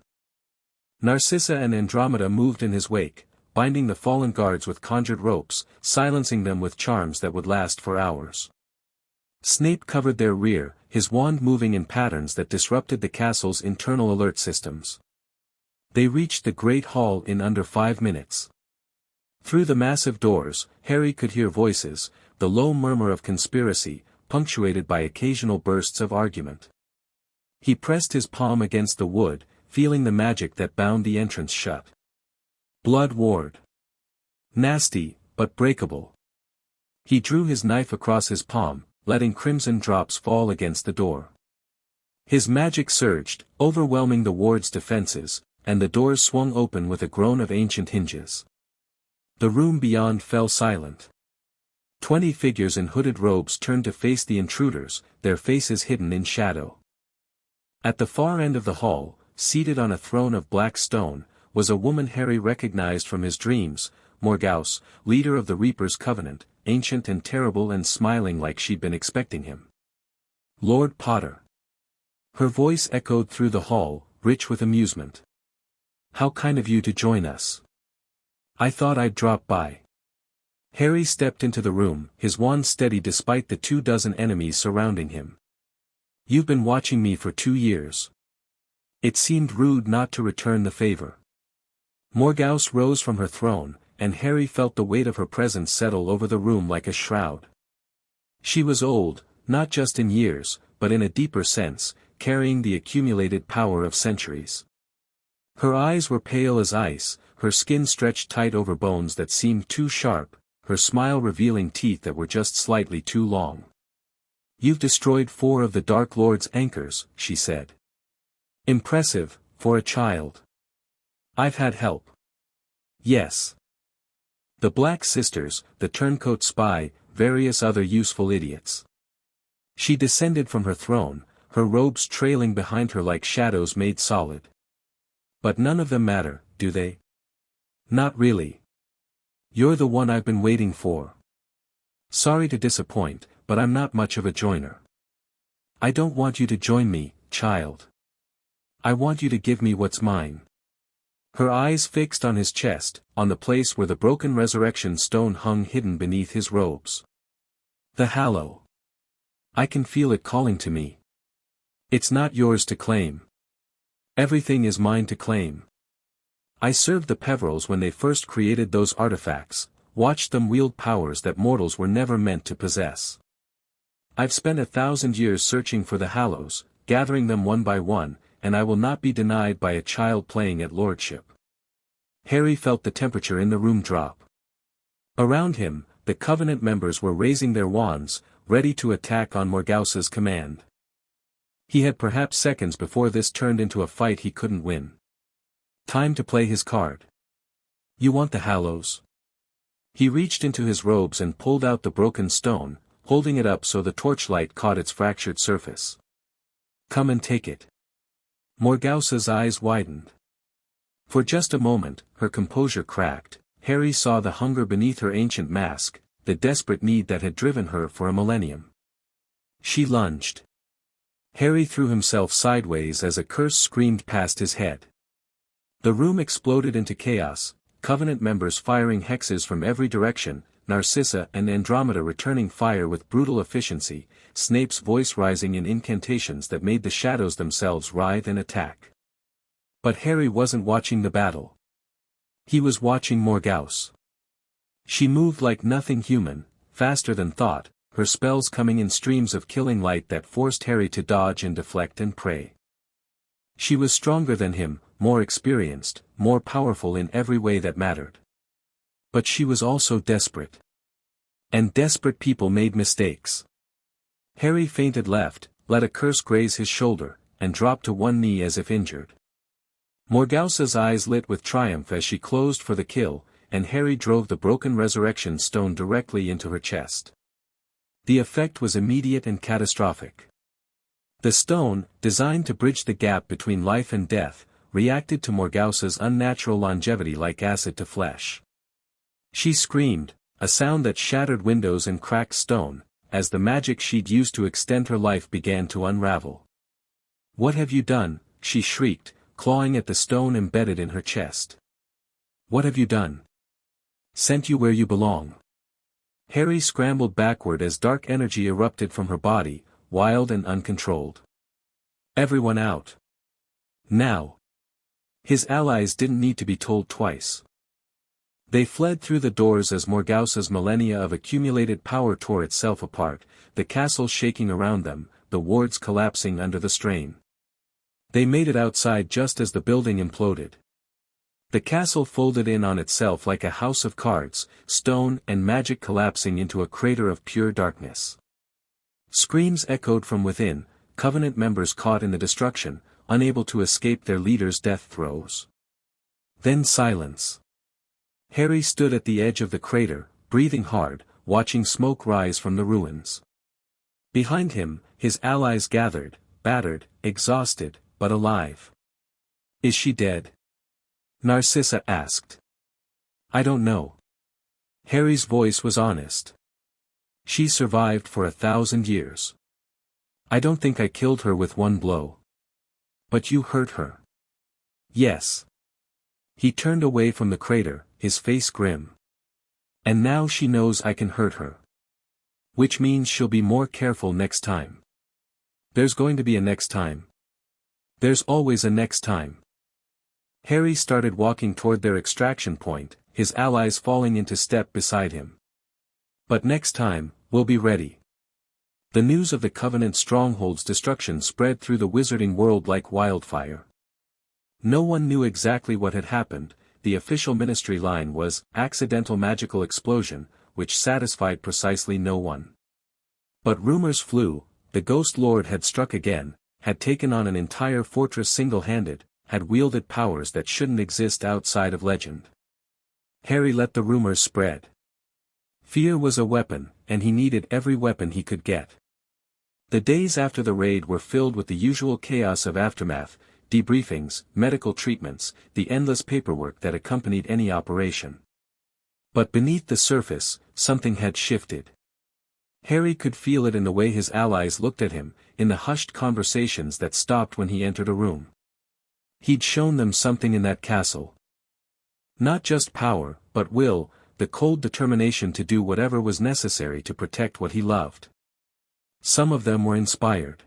Narcissa and Andromeda moved in his wake, binding the fallen guards with conjured ropes, silencing them with charms that would last for hours. Snape covered their rear, his wand moving in patterns that disrupted the castle's internal alert systems. They reached the Great Hall in under 5 minutes. Through the massive doors, Harry could hear voices, the low murmur of conspiracy, punctuated by occasional bursts of argument. He pressed his palm against the wood, feeling the magic that bound the entrance shut. Blood ward. Nasty, but breakable. He drew his knife across his palm, letting crimson drops fall against the door. His magic surged, overwhelming the ward's defenses, and the doors swung open with a groan of ancient hinges. The room beyond fell silent. 20 figures in hooded robes turned to face the intruders, their faces hidden in shadow. At the far end of the hall, seated on a throne of black stone, was a woman Harry recognized from his dreams, Morgause, leader of the Reaper's Covenant, ancient and terrible and smiling like she'd been expecting him. Lord Potter. Her voice echoed through the hall, rich with amusement. How kind of you to join us. I thought I'd drop by. Harry stepped into the room, his wand steady despite the 24 enemies surrounding him. You've been watching me for 2 years. It seemed rude not to return the favor. Morgause rose from her throne, and Harry felt the weight of her presence settle over the room like a shroud. She was old, not just in years, but in a deeper sense, carrying the accumulated power of centuries. Her eyes were pale as ice, her skin stretched tight over bones that seemed too sharp, her smile revealing teeth that were just slightly too long. You've destroyed 4 of the Dark Lord's anchors, she said. Impressive, for a child. I've had help. Yes. The Black Sisters, the turncoat spy, various other useful idiots. She descended from her throne, her robes trailing behind her like shadows made solid. But none of them matter, do they? Not really. You're the one I've been waiting for. Sorry to disappoint, but I'm not much of a joiner. I don't want you to join me, child. I want you to give me what's mine. Her eyes fixed on his chest, on the place where the broken resurrection stone hung hidden beneath his robes. The Hallow. I can feel it calling to me. It's not yours to claim. Everything is mine to claim. I served the Peverils when they first created those artifacts, watched them wield powers that mortals were never meant to possess. I've spent 1,000 years searching for the Hallows, gathering them one by one, and I will not be denied by a child playing at lordship. Harry felt the temperature in the room drop. Around him, the Covenant members were raising their wands, ready to attack on Morgause's command. He had perhaps seconds before this turned into a fight he couldn't win. Time to play his card. You want the Hallows? He reached into his robes and pulled out the broken stone, holding it up so the torchlight caught its fractured surface. Come and take it. Morgause's eyes widened. For just a moment, her composure cracked. Harry saw the hunger beneath her ancient mask, the desperate need that had driven her for a millennium. She lunged. Harry threw himself sideways as a curse screamed past his head. The room exploded into chaos, Covenant members firing hexes from every direction, Narcissa and Andromeda returning fire with brutal efficiency, Snape's voice rising in incantations that made the shadows themselves writhe and attack. But Harry wasn't watching the battle. He was watching Morgause. She moved like nothing human, faster than thought, her spells coming in streams of killing light that forced Harry to dodge and deflect and pray. She was stronger than him, more experienced, more powerful in every way that mattered. But she was also desperate. And desperate people made mistakes. Harry fainted left, let a curse graze his shoulder, and dropped to one knee as if injured. Morgause's eyes lit with triumph as she closed for the kill, and Harry drove the broken resurrection stone directly into her chest. The effect was immediate and catastrophic. The stone, designed to bridge the gap between life and death, reacted to Morgause's unnatural longevity like acid to flesh. She screamed, a sound that shattered windows and cracked stone, as the magic she'd used to extend her life began to unravel. "What have you done?" she shrieked, clawing at the stone embedded in her chest. "What have you done?" "Sent you where you belong." Harry scrambled backward as dark energy erupted from her body, wild and uncontrolled. "Everyone out. Now." His allies didn't need to be told twice. They fled through the doors as Morgause's millennia of accumulated power tore itself apart, the castle shaking around them, the wards collapsing under the strain. They made it outside just as the building imploded. The castle folded in on itself like a house of cards, stone and magic collapsing into a crater of pure darkness. Screams echoed from within, Covenant members caught in the destruction, unable to escape their leader's death throes. Then silence. Harry stood at the edge of the crater, breathing hard, watching smoke rise from the ruins. Behind him, his allies gathered, battered, exhausted, but alive. "Is she dead?" Narcissa asked. "I don't know." Harry's voice was honest. "She survived for 1,000 years. I don't think I killed her with one blow." "But you hurt her." "Yes." He turned away from the crater, his face grim. "And now she knows I can hurt her. Which means she'll be more careful next time." "There's going to be a next time." "There's always a next time." Harry started walking toward their extraction point, his allies falling into step beside him. "But next time, we'll be ready." The news of the Covenant stronghold's destruction spread through the wizarding world like wildfire. No one knew exactly what had happened. The official ministry line was, "accidental magical explosion," which satisfied precisely no one. But rumors flew, the Ghost Lord had struck again, had taken on an entire fortress single-handed, had wielded powers that shouldn't exist outside of legend. Harry let the rumors spread. Fear was a weapon, and he needed every weapon he could get. The days after the raid were filled with the usual chaos of aftermath, debriefings, medical treatments, the endless paperwork that accompanied any operation. But beneath the surface, something had shifted. Harry could feel it in the way his allies looked at him, in the hushed conversations that stopped when he entered a room. He'd shown them something in that castle. Not just power, but will, the cold determination to do whatever was necessary to protect what he loved. Some of them were inspired.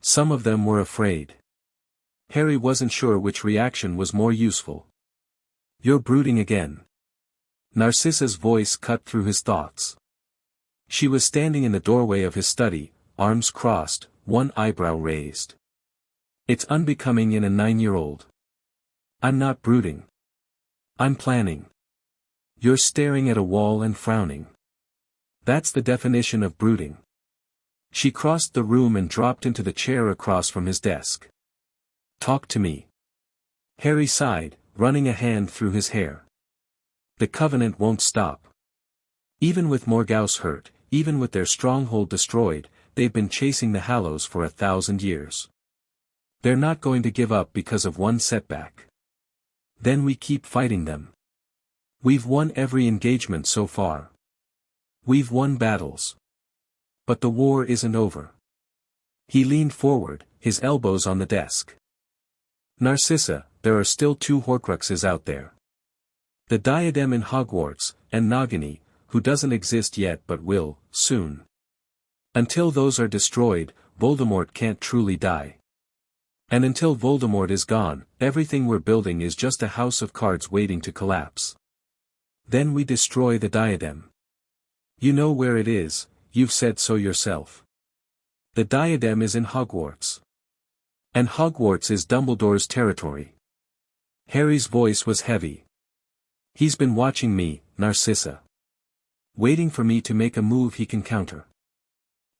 Some of them were afraid. Harry wasn't sure which reaction was more useful. "You're brooding again." Narcissa's voice cut through his thoughts. She was standing in the doorway of his study, arms crossed, one eyebrow raised. "It's unbecoming in a 9-year-old. I'm not brooding. I'm planning." "You're staring at a wall and frowning. That's the definition of brooding." She crossed the room and dropped into the chair across from his desk. "Talk to me." Harry sighed, running a hand through his hair. "The Covenant won't stop. Even with Morgause hurt, even with their stronghold destroyed, they've been chasing the Hallows for 1,000 years. They're not going to give up because of one setback. Then we keep fighting them. We've won every engagement so far. We've won battles. But the war isn't over." He leaned forward, his elbows on the desk. "Narcissa, there are still 2 Horcruxes out there. The Diadem in Hogwarts, and Nagini, who doesn't exist yet but will, soon. Until those are destroyed, Voldemort can't truly die. And until Voldemort is gone, everything we're building is just a house of cards waiting to collapse. Then we destroy the Diadem. You know where it is, you've said so yourself. The Diadem is in Hogwarts. And Hogwarts is Dumbledore's territory." Harry's voice was heavy. "He's been watching me," Narcissa. Waiting for me to make a move he can counter.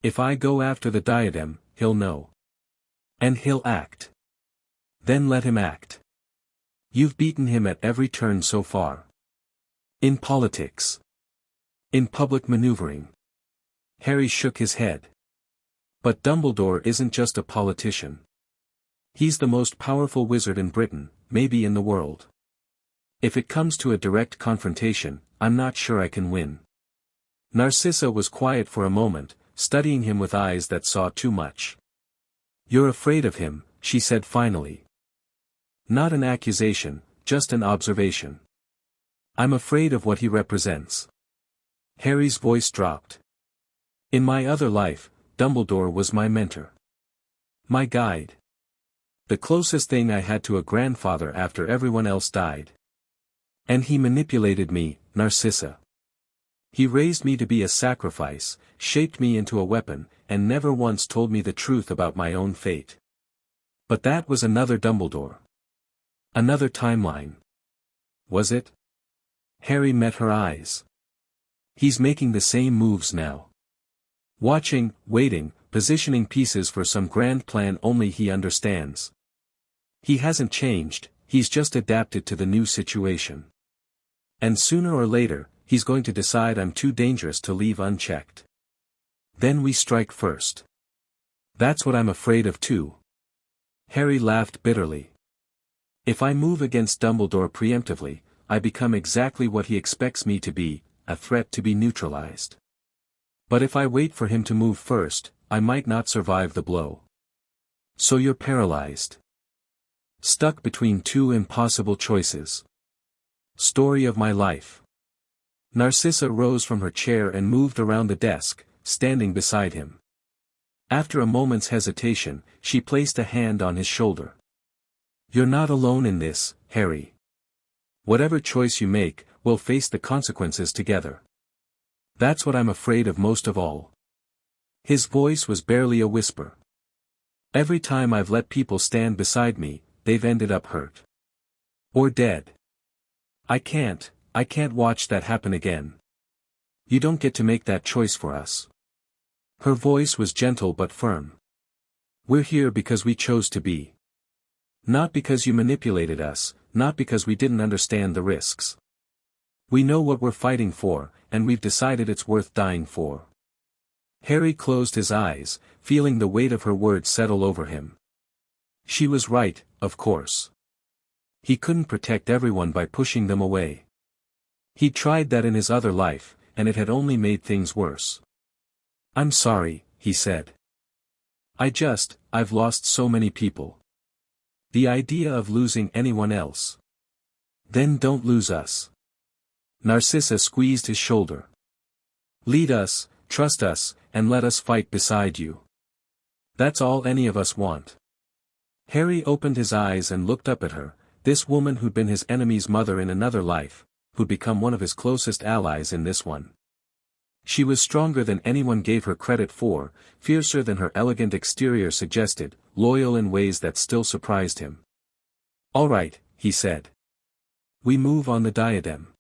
If I go after the diadem, he'll know. And he'll act. Then let him act. You've beaten him at every turn so far. In politics. In public maneuvering. Harry shook his head. But Dumbledore isn't just a politician. He's the most powerful wizard in Britain, maybe in the world. If it comes to a direct confrontation, I'm not sure I can win. Narcissa was quiet for a moment, studying him with eyes that saw too much. You're afraid of him, she said finally. Not an accusation, just an observation. I'm afraid of what he represents. Harry's voice dropped. In my other life, Dumbledore was my mentor. My guide. The closest thing I had to a grandfather after everyone else died. And he manipulated me, Narcissa. He raised me to be a sacrifice, shaped me into a weapon, and never once told me the truth about my own fate. But that was another Dumbledore. Another timeline. Was it? Harry met her eyes. He's making the same moves now. Watching, waiting, positioning pieces for some grand plan only he understands. He hasn't changed, he's just adapted to the new situation. And sooner or later, he's going to decide I'm too dangerous to leave unchecked. Then we strike first. That's what I'm afraid of too. Harry laughed bitterly. If I move against Dumbledore preemptively, I become exactly what he expects me to be, a threat to be neutralized. But if I wait for him to move first, I might not survive the blow. So you're paralyzed. Stuck between two impossible choices. Story of my life. Narcissa rose from her chair and moved around the desk, standing beside him. After a moment's hesitation, she placed a hand on his shoulder. You're not alone in this, Harry. Whatever choice you make, we'll face the consequences together. That's what I'm afraid of most of all. His voice was barely a whisper. Every time I've let people stand beside me, they've ended up hurt. Or dead. I can't watch that happen again. You don't get to make that choice for us. Her voice was gentle but firm. We're here because we chose to be. Not because you manipulated us, not because we didn't understand the risks. We know what we're fighting for, and we've decided it's worth dying for. Harry closed his eyes, feeling the weight of her words settle over him. She was right, of course. He couldn't protect everyone by pushing them away. He'd tried that in his other life, and it had only made things worse. I'm sorry, he said. I've lost so many people. The idea of losing anyone else. Then don't lose us. Narcissa squeezed his shoulder. Lead us, trust us, and let us fight beside you. That's all any of us want. Harry opened his eyes and looked up at her, this woman who'd been his enemy's mother in another life, who'd become one of his closest allies in this one. She was stronger than anyone gave her credit for, fiercer than her elegant exterior suggested, loyal in ways that still surprised him. All right, he said. We move on the diadem.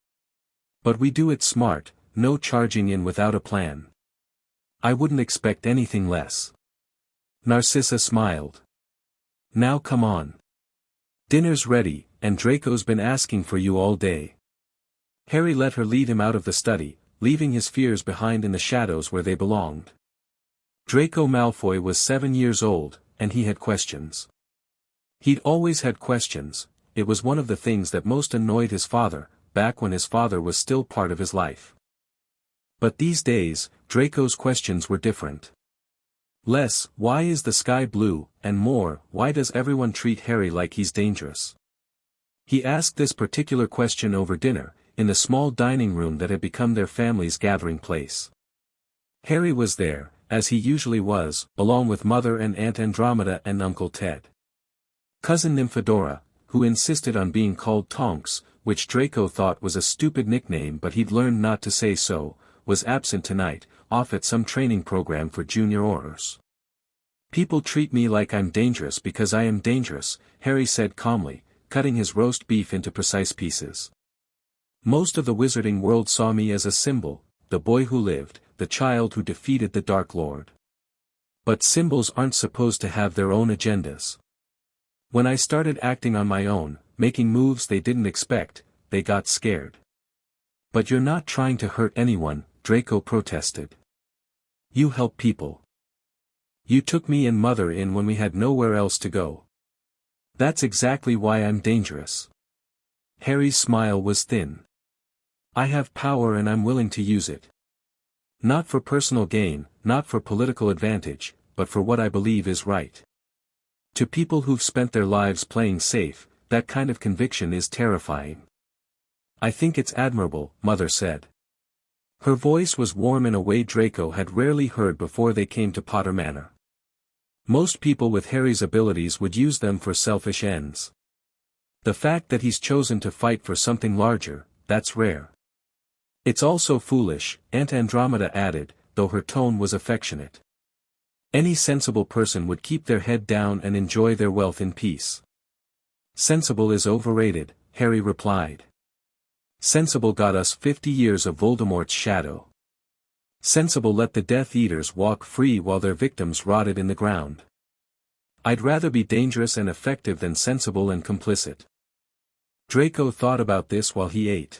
But we do it smart, no charging in without a plan. I wouldn't expect anything less. Narcissa smiled. Now come on. Dinner's ready, and Draco's been asking for you all day. Harry let her lead him out of the study, leaving his fears behind in the shadows where they belonged. Draco Malfoy was 7 years old, and he had questions. He'd always had questions, it was one of the things that most annoyed his father, back when his father was still part of his life. But these days, Draco's questions were different. Less, why is the sky blue, and more, why does everyone treat Harry like he's dangerous? He asked this particular question over dinner, in the small dining room that had become their family's gathering place. Harry was there, as he usually was, along with Mother and Aunt Andromeda and Uncle Ted. Cousin Nymphadora, who insisted on being called Tonks, which Draco thought was a stupid nickname but he'd learned not to say so, was absent tonight, off at some training program for junior Aurors. People treat me like I'm dangerous because I am dangerous, Harry said calmly, cutting his roast beef into precise pieces. Most of the wizarding world saw me as a symbol, the boy who lived, the child who defeated the Dark Lord. But symbols aren't supposed to have their own agendas. When I started acting on my own, making moves they didn't expect, they got scared. But you're not trying to hurt anyone, Draco protested. You help people. You took me and Mother in when we had nowhere else to go. That's exactly why I'm dangerous. Harry's smile was thin. I have power and I'm willing to use it. Not for personal gain, not for political advantage, but for what I believe is right. To people who've spent their lives playing safe, that kind of conviction is terrifying. I think it's admirable, Mother said. Her voice was warm in a way Draco had rarely heard before they came to Potter Manor. Most people with Harry's abilities would use them for selfish ends. The fact that he's chosen to fight for something larger, that's rare. It's also foolish, Aunt Andromeda added, though her tone was affectionate. Any sensible person would keep their head down and enjoy their wealth in peace. Sensible is overrated, Harry replied. Sensible got us 50 years of Voldemort's shadow. Sensible let the Death Eaters walk free while their victims rotted in the ground. I'd rather be dangerous and effective than sensible and complicit. Draco thought about this while he ate.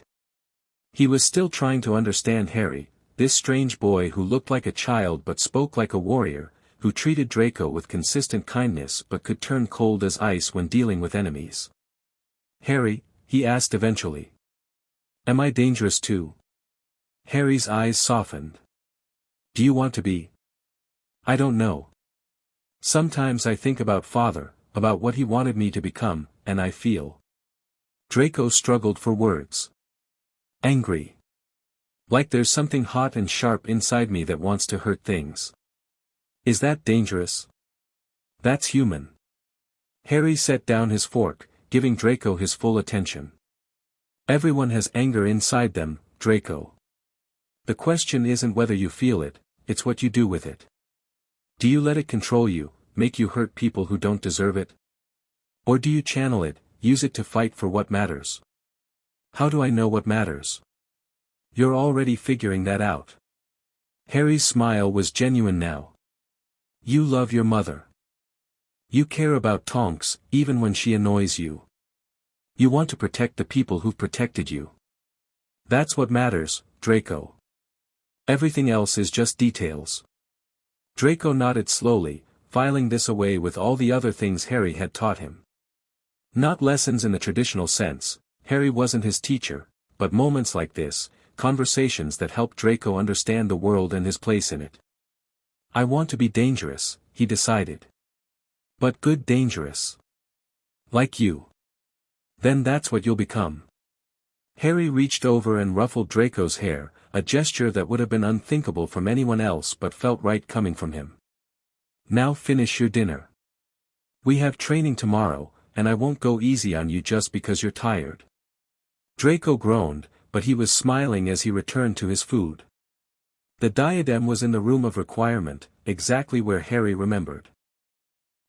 He was still trying to understand Harry, this strange boy who looked like a child but spoke like a warrior, who treated Draco with consistent kindness but could turn cold as ice when dealing with enemies. Harry, he asked eventually. Am I dangerous too? Harry's eyes softened. Do you want to be? I don't know. Sometimes I think about Father, about what he wanted me to become, and I feel. Draco struggled for words. Angry. Like there's something hot and sharp inside me that wants to hurt things. Is that dangerous? That's human. Harry set down his fork, giving Draco his full attention. Everyone has anger inside them, Draco. The question isn't whether you feel it, it's what you do with it. Do you let it control you, make you hurt people who don't deserve it? Or do you channel it, use it to fight for what matters? How do I know what matters? You're already figuring that out. Harry's smile was genuine now. You love your mother. You care about Tonks, even when she annoys you. You want to protect the people who've protected you. That's what matters, Draco. Everything else is just details. Draco nodded slowly, filing this away with all the other things Harry had taught him. Not lessons in the traditional sense, Harry wasn't his teacher, but moments like this, conversations that helped Draco understand the world and his place in it. I want to be dangerous, he decided. But good dangerous. Like you. Then that's what you'll become. Harry reached over and ruffled Draco's hair, a gesture that would have been unthinkable from anyone else but felt right coming from him. Now finish your dinner. We have training tomorrow, and I won't go easy on you just because you're tired. Draco groaned, but he was smiling as he returned to his food. The diadem was in the room of requirement, exactly where Harry remembered.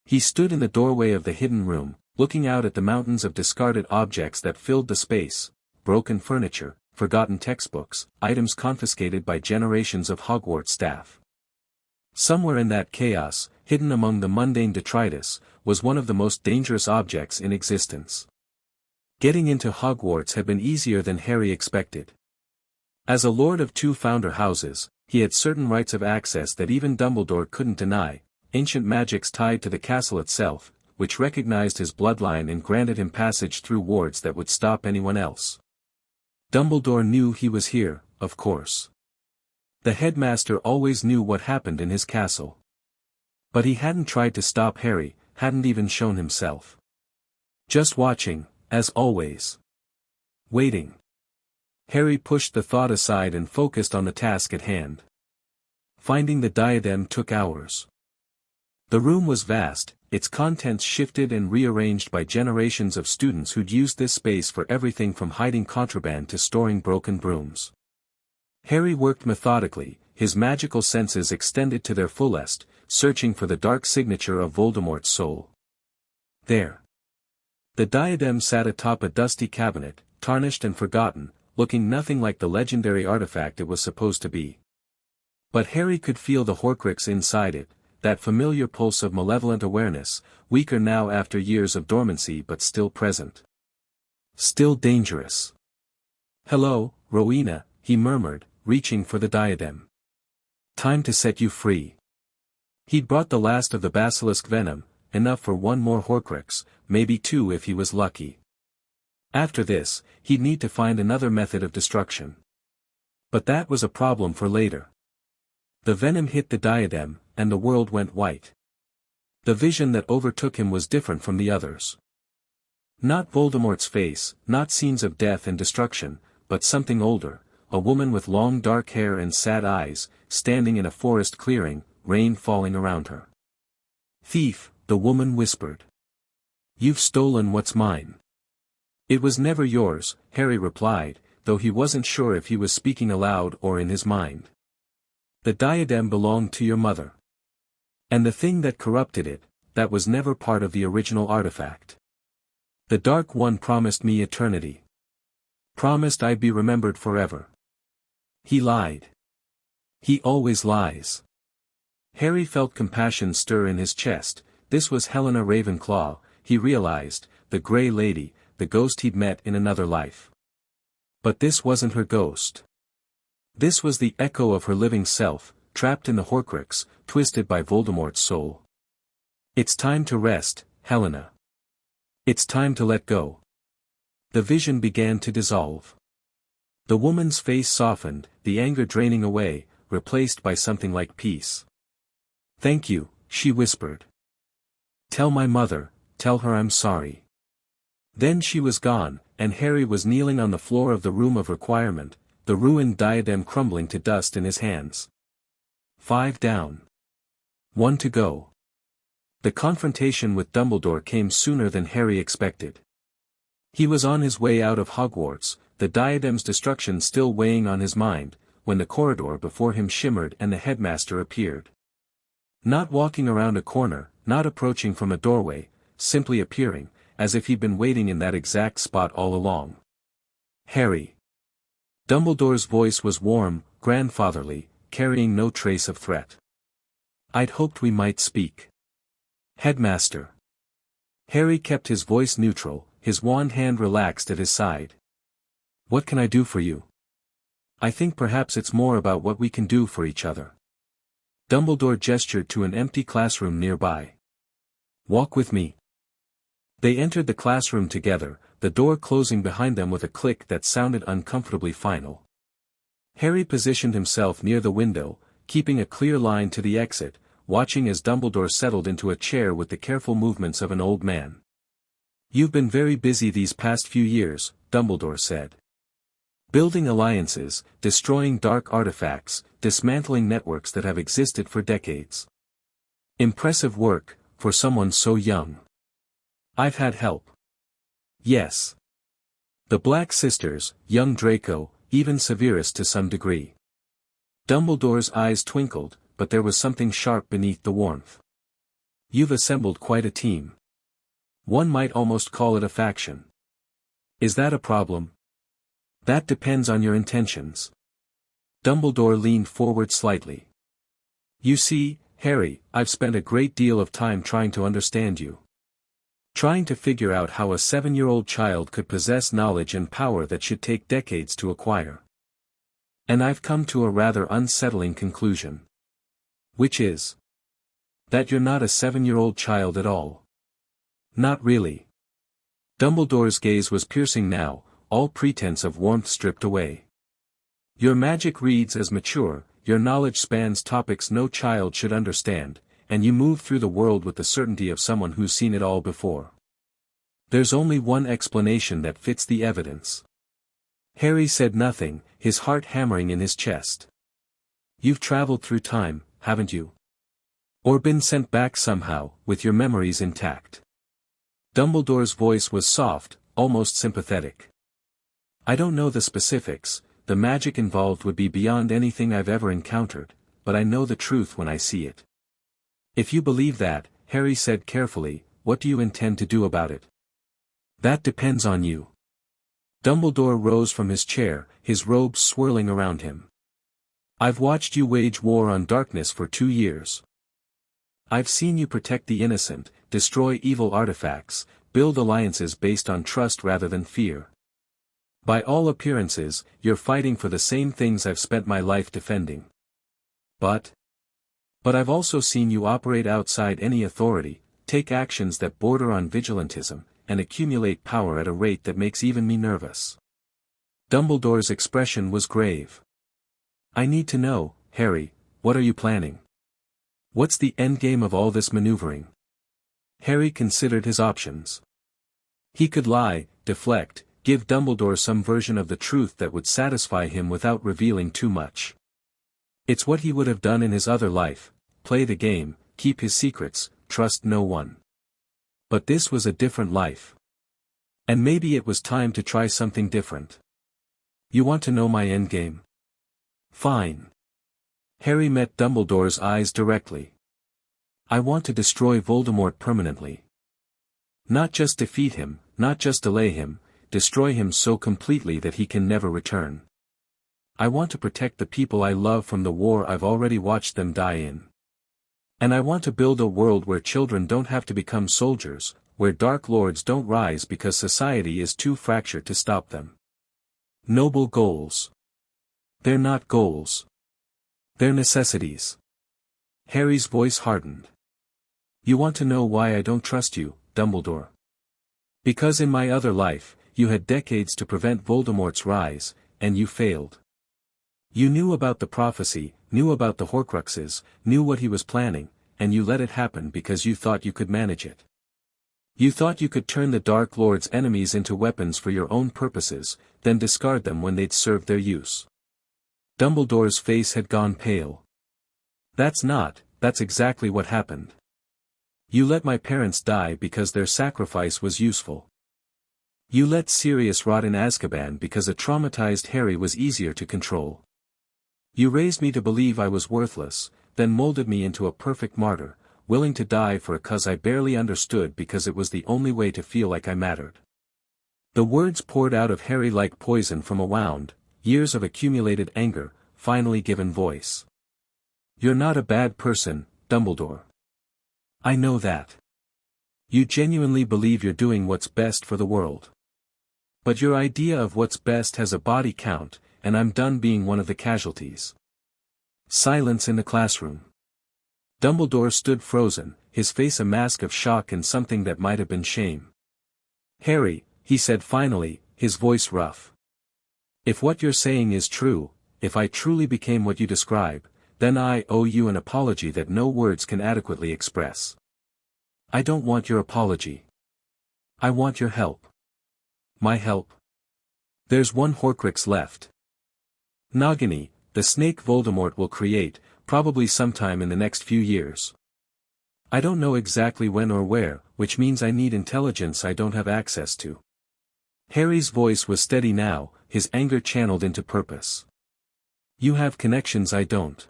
He stood in the doorway of the hidden room, looking out at the mountains of discarded objects that filled the space, broken furniture, forgotten textbooks, items confiscated by generations of Hogwarts staff. Somewhere in that chaos, hidden among the mundane detritus, was one of the most dangerous objects in existence. Getting into Hogwarts had been easier than Harry expected. As a lord of 2 founder houses, he had certain rights of access that even Dumbledore couldn't deny, ancient magics tied to the castle itself, which recognized his bloodline and granted him passage through wards that would stop anyone else. Dumbledore knew he was here, of course. The headmaster always knew what happened in his castle. But he hadn't tried to stop Harry, hadn't even shown himself. Just watching, as always. Waiting. Harry pushed the thought aside and focused on the task at hand. Finding the diadem took hours. The room was vast, its contents shifted and rearranged by generations of students who'd used this space for everything from hiding contraband to storing broken brooms. Harry worked methodically, his magical senses extended to their fullest, searching for the dark signature of Voldemort's soul. There. The diadem sat atop a dusty cabinet, tarnished and forgotten, looking nothing like the legendary artifact it was supposed to be. But Harry could feel the Horcrux inside it, that familiar pulse of malevolent awareness, weaker now after years of dormancy but still present. Still dangerous. "Hello, Rowena," he murmured, reaching for the diadem. "Time to set you free." He'd brought the last of the basilisk venom, enough for one more Horcrux, maybe two if he was lucky. After this, he'd need to find another method of destruction. But that was a problem for later. The venom hit the diadem, and the world went white. The vision that overtook him was different from the others. Not Voldemort's face, not scenes of death and destruction, but something older, a woman with long dark hair and sad eyes, standing in a forest clearing, rain falling around her. "Thief," the woman whispered. "You've stolen what's mine." "It was never yours," Harry replied, though he wasn't sure if he was speaking aloud or in his mind. "The diadem belonged to your mother. And the thing that corrupted it, that was never part of the original artifact. The Dark One promised me eternity. Promised I'd be remembered forever. He lied. He always lies." Harry felt compassion stir in his chest. This was Helena Ravenclaw, he realized, the Grey Lady, the ghost he'd met in another life. But this wasn't her ghost. This was the echo of her living self, trapped in the Horcrux, twisted by Voldemort's soul. "It's time to rest, Helena. It's time to let go." The vision began to dissolve. The woman's face softened, the anger draining away, replaced by something like peace. "Thank you," she whispered. "Tell my mother, tell her I'm sorry." Then she was gone, and Harry was kneeling on the floor of the room of requirement, the ruined diadem crumbling to dust in his hands. 5 down. 1 to go. The confrontation with Dumbledore came sooner than Harry expected. He was on his way out of Hogwarts, the diadem's destruction still weighing on his mind, when the corridor before him shimmered and the headmaster appeared. Not walking around a corner, not approaching from a doorway, simply appearing, as if he'd been waiting in that exact spot all along. "Harry." Dumbledore's voice was warm, grandfatherly, carrying no trace of threat. "I'd hoped we might speak." "Headmaster." Harry kept his voice neutral, his wand hand relaxed at his side. "What can I do for you?" "I think perhaps it's more about what we can do for each other." Dumbledore gestured to an empty classroom nearby. "Walk with me." They entered the classroom together, the door closing behind them with a click that sounded uncomfortably final. Harry positioned himself near the window, keeping a clear line to the exit, watching as Dumbledore settled into a chair with the careful movements of an old man. "You've been very busy these past few years," Dumbledore said. "Building alliances, destroying dark artifacts, dismantling networks that have existed for decades. Impressive work, for someone so young." "I've had help." "Yes. The Black Sisters, young Draco, even Severus to some degree." Dumbledore's eyes twinkled, but there was something sharp beneath the warmth. "You've assembled quite a team. One might almost call it a faction. Is that a problem?" "That depends on your intentions." Dumbledore leaned forward slightly. "You see, Harry, I've spent a great deal of time trying to understand you. Trying to figure out how a 7-year-old child could possess knowledge and power that should take decades to acquire. And I've come to a rather unsettling conclusion. Which is that you're not a 7-year-old child at all." "Not really." Dumbledore's gaze was piercing now, all pretense of warmth stripped away. "Your magic reads as mature, your knowledge spans topics no child should understand, and you move through the world with the certainty of someone who's seen it all before. There's only one explanation that fits the evidence." Harry said nothing, his heart hammering in his chest. "You've traveled through time, haven't you? Or been sent back somehow, with your memories intact?" Dumbledore's voice was soft, almost sympathetic. "I don't know the specifics, the magic involved would be beyond anything I've ever encountered, but I know the truth when I see it." "If you believe that," Harry said carefully, "what do you intend to do about it?" "That depends on you." Dumbledore rose from his chair, his robes swirling around him. I've watched you wage war on darkness for 2 years. I've seen you protect the innocent, destroy evil artifacts, build alliances based on trust rather than fear. By all appearances, you're fighting for the same things I've spent my life defending. But I've also seen you operate outside any authority, take actions that border on vigilantism, and accumulate power at a rate that makes even me nervous. Dumbledore's expression was grave. I need to know, Harry, what are you planning? What's the endgame of all this maneuvering? Harry considered his options. He could lie, deflect, give Dumbledore some version of the truth that would satisfy him without revealing too much. It's what he would have done in his other life, play the game, keep his secrets, trust no one. But this was a different life. And maybe it was time to try something different. You want to know my endgame? Fine. Harry met Dumbledore's eyes directly. I want to destroy Voldemort permanently. Not just defeat him, not just delay him, destroy him so completely that he can never return. I want to protect the people I love from the war I've already watched them die in. And I want to build a world where children don't have to become soldiers, where Dark Lords don't rise because society is too fractured to stop them. Noble goals. They're not goals. They're necessities. Harry's voice hardened. You want to know why I don't trust you, Dumbledore? Because in my other life, you had decades to prevent Voldemort's rise, and you failed. You knew about the prophecy, knew about the Horcruxes, knew what he was planning, and you let it happen because you thought you could manage it. You thought you could turn the Dark Lord's enemies into weapons for your own purposes, then discard them when they'd served their use. Dumbledore's face had gone pale. That's exactly what happened. You let my parents die because their sacrifice was useful. You let Sirius rot in Azkaban because a traumatized Harry was easier to control. You raised me to believe I was worthless, then molded me into a perfect martyr, willing to die for a cause I barely understood because it was the only way to feel like I mattered. The words poured out of Harry like poison from a wound, years of accumulated anger, finally given voice. You're not a bad person, Dumbledore. I know that. You genuinely believe you're doing what's best for the world. But your idea of what's best has a body count, and I'm done being one of the casualties. Silence in the classroom. Dumbledore stood frozen, his face a mask of shock and something that might have been shame. Harry, he said finally, his voice rough. If what you're saying is true, if I truly became what you describe, then I owe you an apology that no words can adequately express. I don't want your apology. I want your help. My help? There's one Horcrux left. Nagini, the snake Voldemort will create, probably sometime in the next few years. I don't know exactly when or where, which means I need intelligence I don't have access to. Harry's voice was steady now, his anger channeled into purpose. You have connections I don't.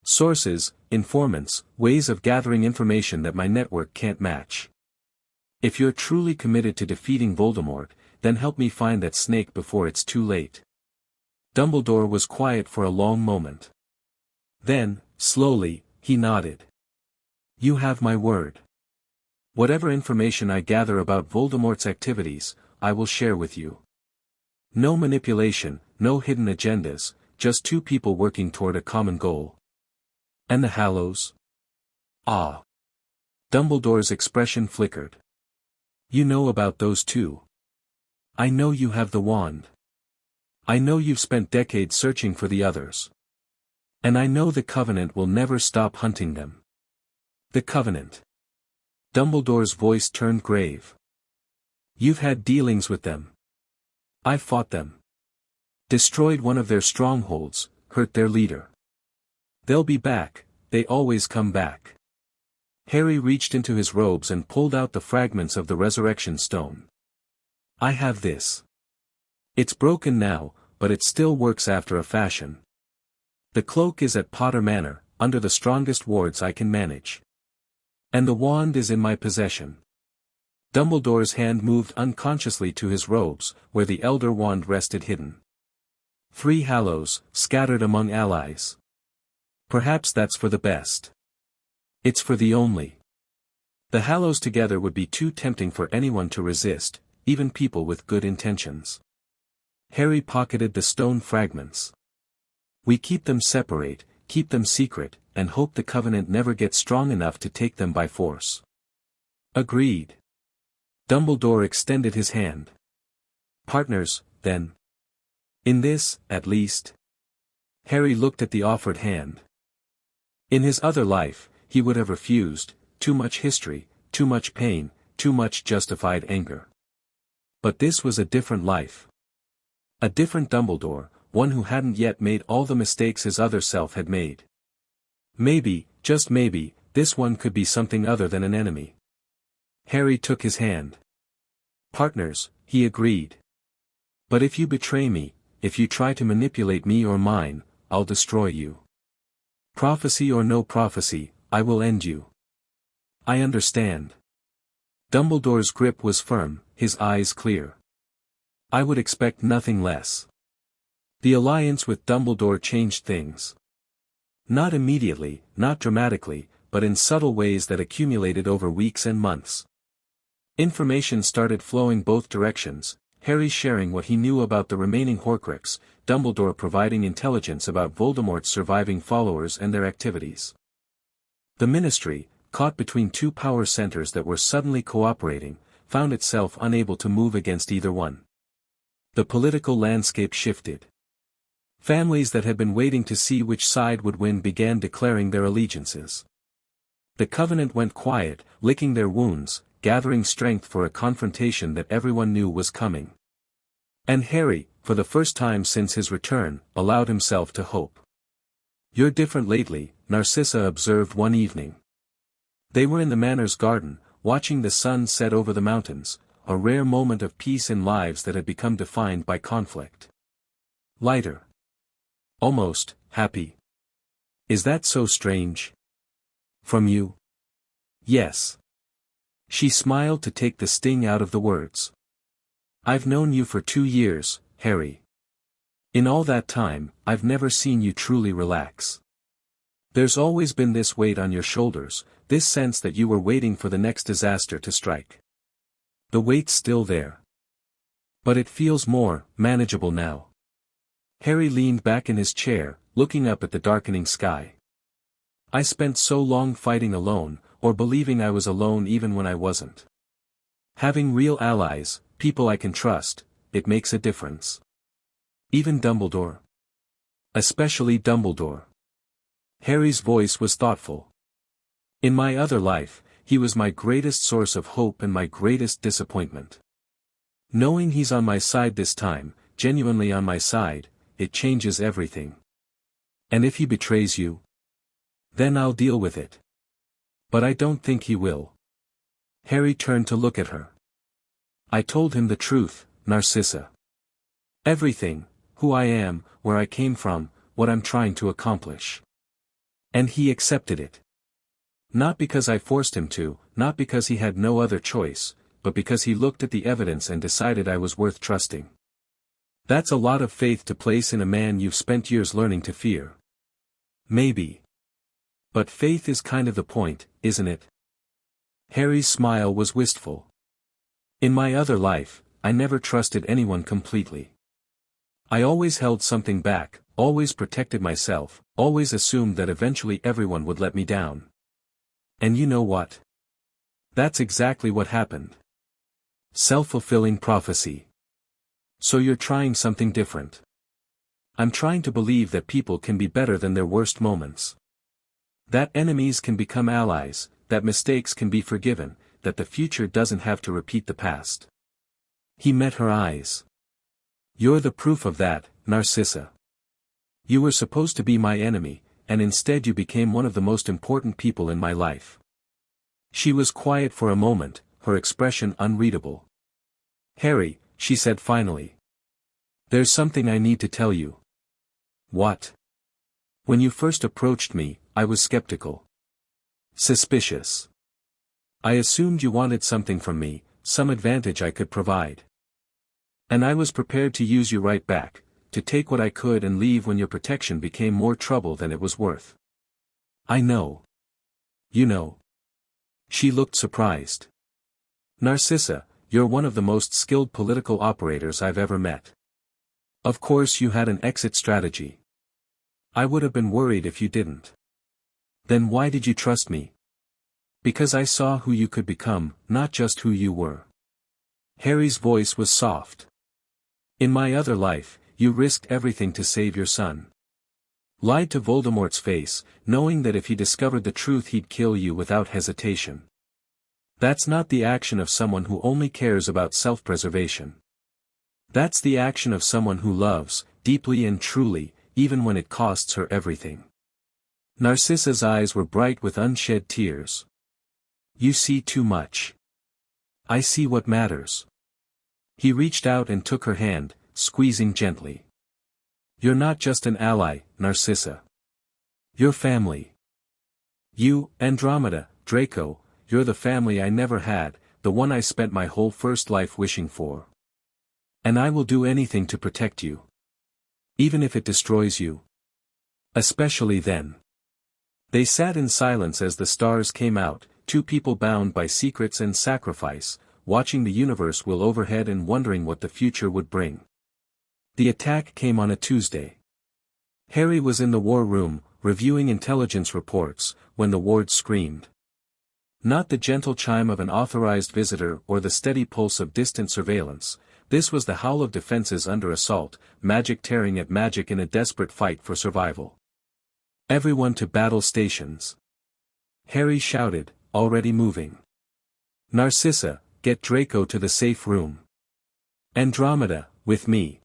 Sources, informants, ways of gathering information that my network can't match. If you're truly committed to defeating Voldemort, then help me find that snake before it's too late. Dumbledore was quiet for a long moment. Then, slowly, he nodded. You have my word. Whatever information I gather about Voldemort's activities, I will share with you. No manipulation, no hidden agendas, just two people working toward a common goal. And the Hallows? Ah. Dumbledore's expression flickered. You know about those two. I know you have the wand. I know you've spent decades searching for the others. And I know the Covenant will never stop hunting them. The Covenant. Dumbledore's voice turned grave. You've had dealings with them. I've fought them. Destroyed one of their strongholds, hurt their leader. They'll be back, they always come back. Harry reached into his robes and pulled out the fragments of the resurrection stone. I have this. It's broken now, but it still works after a fashion. The cloak is at Potter Manor, under the strongest wards I can manage. And the wand is in my possession. Dumbledore's hand moved unconsciously to his robes, where the Elder Wand rested hidden. 3 Hallows, scattered among allies. Perhaps that's for the best. It's for the only. The Hallows together would be too tempting for anyone to resist, even people with good intentions. Harry pocketed the stone fragments. We keep them separate, keep them secret, and hope the Covenant never gets strong enough to take them by force. Agreed. Dumbledore extended his hand. Partners, then. In this, at least. Harry looked at the offered hand. In his other life, he would have refused, too much history, too much pain, too much justified anger. But this was a different life. A different Dumbledore, one who hadn't yet made all the mistakes his other self had made. Maybe, just maybe, this one could be something other than an enemy. Harry took his hand. Partners, he agreed. But if you betray me, if you try to manipulate me or mine, I'll destroy you. Prophecy or no prophecy, I will end you. I understand. Dumbledore's grip was firm, his eyes clear. I would expect nothing less. The alliance with Dumbledore changed things. Not immediately, not dramatically, but in subtle ways that accumulated over weeks and months. Information started flowing both directions, Harry sharing what he knew about the remaining Horcrux, Dumbledore providing intelligence about Voldemort's surviving followers and their activities. The Ministry, caught between 2 power centers that were suddenly cooperating, found itself unable to move against either one. The political landscape shifted. Families that had been waiting to see which side would win began declaring their allegiances. The Covenant went quiet, licking their wounds, gathering strength for a confrontation that everyone knew was coming. And Harry, for the first time since his return, allowed himself to hope. You're different lately, Narcissa observed one evening. They were in the Manor's garden, watching the sun set over the mountains, a rare moment of peace in lives that had become defined by conflict. Lighter. Almost, happy. Is that so strange? From you? Yes. She smiled to take the sting out of the words. I've known you for 2 years, Harry. In all that time, I've never seen you truly relax. There's always been this weight on your shoulders, this sense that you were waiting for the next disaster to strike. The weight's still there. But it feels more manageable now. Harry leaned back in his chair, looking up at the darkening sky. I spent so long fighting alone, or believing I was alone even when I wasn't. Having real allies, people I can trust, it makes a difference. Even Dumbledore. Especially Dumbledore. Harry's voice was thoughtful. In my other life, he was my greatest source of hope and my greatest disappointment. Knowing he's on my side this time, genuinely on my side, it changes everything. And if he betrays you? Then I'll deal with it. But I don't think he will. Harry turned to look at her. I told him the truth, Narcissa. Everything, who I am, where I came from, what I'm trying to accomplish. And he accepted it. Not because I forced him to, not because he had no other choice, but because he looked at the evidence and decided I was worth trusting. That's a lot of faith to place in a man you've spent years learning to fear. Maybe. But faith is kind of the point, isn't it? Harry's smile was wistful. In my other life, I never trusted anyone completely. I always held something back, always protected myself, always assumed that eventually everyone would let me down. And you know what? That's exactly what happened. Self-fulfilling prophecy. So you're trying something different. I'm trying to believe that people can be better than their worst moments. That enemies can become allies, that mistakes can be forgiven, that the future doesn't have to repeat the past. He met her eyes. You're the proof of that, Narcissa. You were supposed to be my enemy, and instead you became one of the most important people in my life. She was quiet for a moment, her expression unreadable. Harry, she said finally. There's something I need to tell you. What? When you first approached me, I was skeptical. Suspicious. I assumed you wanted something from me, some advantage I could provide. And I was prepared to use you right back, to take what I could and leave when your protection became more trouble than it was worth. I know. You know. She looked surprised. Narcissa, you're one of the most skilled political operators I've ever met. Of course you had an exit strategy. I would have been worried if you didn't. Then why did you trust me? Because I saw who you could become, not just who you were. Harry's voice was soft. In my other life, you risked everything to save your son. Lied to Voldemort's face, knowing that if he discovered the truth he'd kill you without hesitation. That's not the action of someone who only cares about self-preservation. That's the action of someone who loves, deeply and truly, even when it costs her everything. Narcissa's eyes were bright with unshed tears. You see too much. I see what matters. He reached out and took her hand, squeezing gently. You're not just an ally, Narcissa. You're family. You, Andromeda, Draco, you're the family I never had, the one I spent my whole first life wishing for. And I will do anything to protect you. Even if it destroys you. Especially then. They sat in silence as the stars came out, two people bound by secrets and sacrifice, watching the universe will overhead and wondering what the future would bring. The attack came on a Tuesday. Harry was in the war room, reviewing intelligence reports, when the ward screamed. Not the gentle chime of an authorized visitor or the steady pulse of distant surveillance, this was the howl of defenses under assault, magic tearing at magic in a desperate fight for survival. Everyone to battle stations. Harry shouted, already moving. Narcissa, get Draco to the safe room. Andromeda, with me.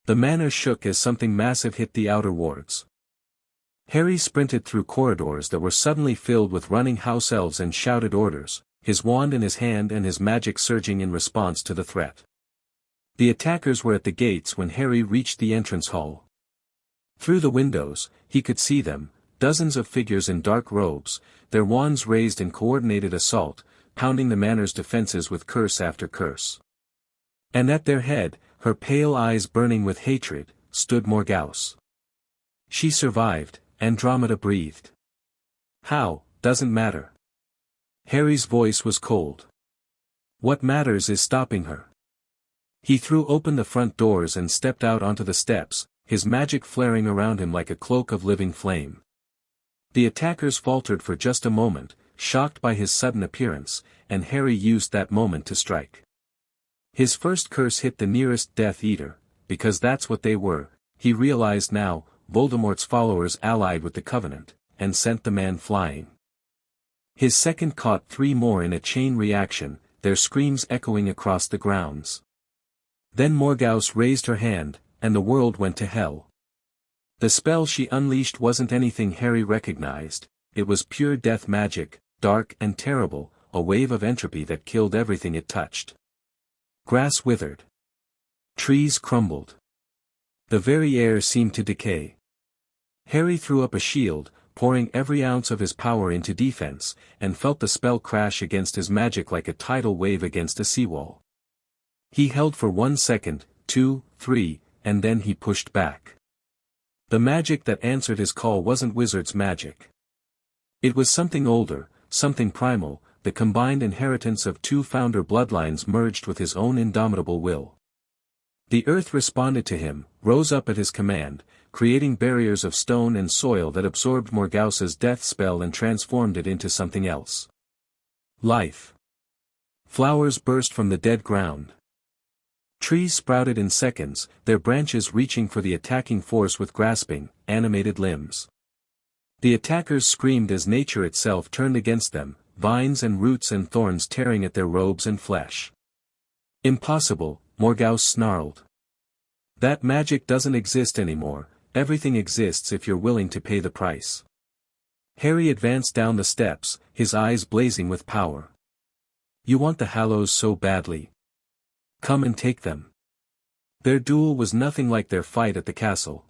The manor shook as something massive hit the outer wards. Harry sprinted through corridors that were suddenly filled with running house elves and shouted orders, his wand in his hand and his magic surging in response to the threat. The attackers were at the gates when Harry reached the entrance hall. Through the windows, he could see them, dozens of figures in dark robes, their wands raised in coordinated assault, pounding the manor's defenses with curse after curse. And at their head, her pale eyes burning with hatred, stood Morgause. She survived, Andromeda breathed. How, doesn't matter. Harry's voice was cold. What matters is stopping her. He threw open the front doors and stepped out onto the steps, his magic flaring around him like a cloak of living flame. The attackers faltered for just a moment, shocked by his sudden appearance, and Harry used that moment to strike. His first curse hit the nearest Death Eater, because that's what they were, he realized now, Voldemort's followers allied with the Covenant, and sent the man flying. His second caught three more in a chain reaction, their screams echoing across the grounds. Then Morgause raised her hand, and the world went to hell. The spell she unleashed wasn't anything Harry recognized, it was pure death magic, dark and terrible, a wave of entropy that killed everything it touched. Grass withered. Trees crumbled. The very air seemed to decay. Harry threw up a shield, pouring every ounce of his power into defense, and felt the spell crash against his magic like a tidal wave against a seawall. He held for 1 second, 2, 3, and then he pushed back. The magic that answered his call wasn't wizard's magic. It was something older, something primal, the combined inheritance of two founder bloodlines merged with his own indomitable will. The earth responded to him, rose up at his command, creating barriers of stone and soil that absorbed Morgause's death spell and transformed it into something else. Life. Flowers burst from the dead ground. Trees sprouted in seconds, their branches reaching for the attacking force with grasping, animated limbs. The attackers screamed as nature itself turned against them, vines and roots and thorns tearing at their robes and flesh. Impossible, Morgause snarled. That magic doesn't exist anymore, everything exists if you're willing to pay the price. Harry advanced down the steps, his eyes blazing with power. You want the Hallows so badly. Come and take them. Their duel was nothing like their fight at the castle.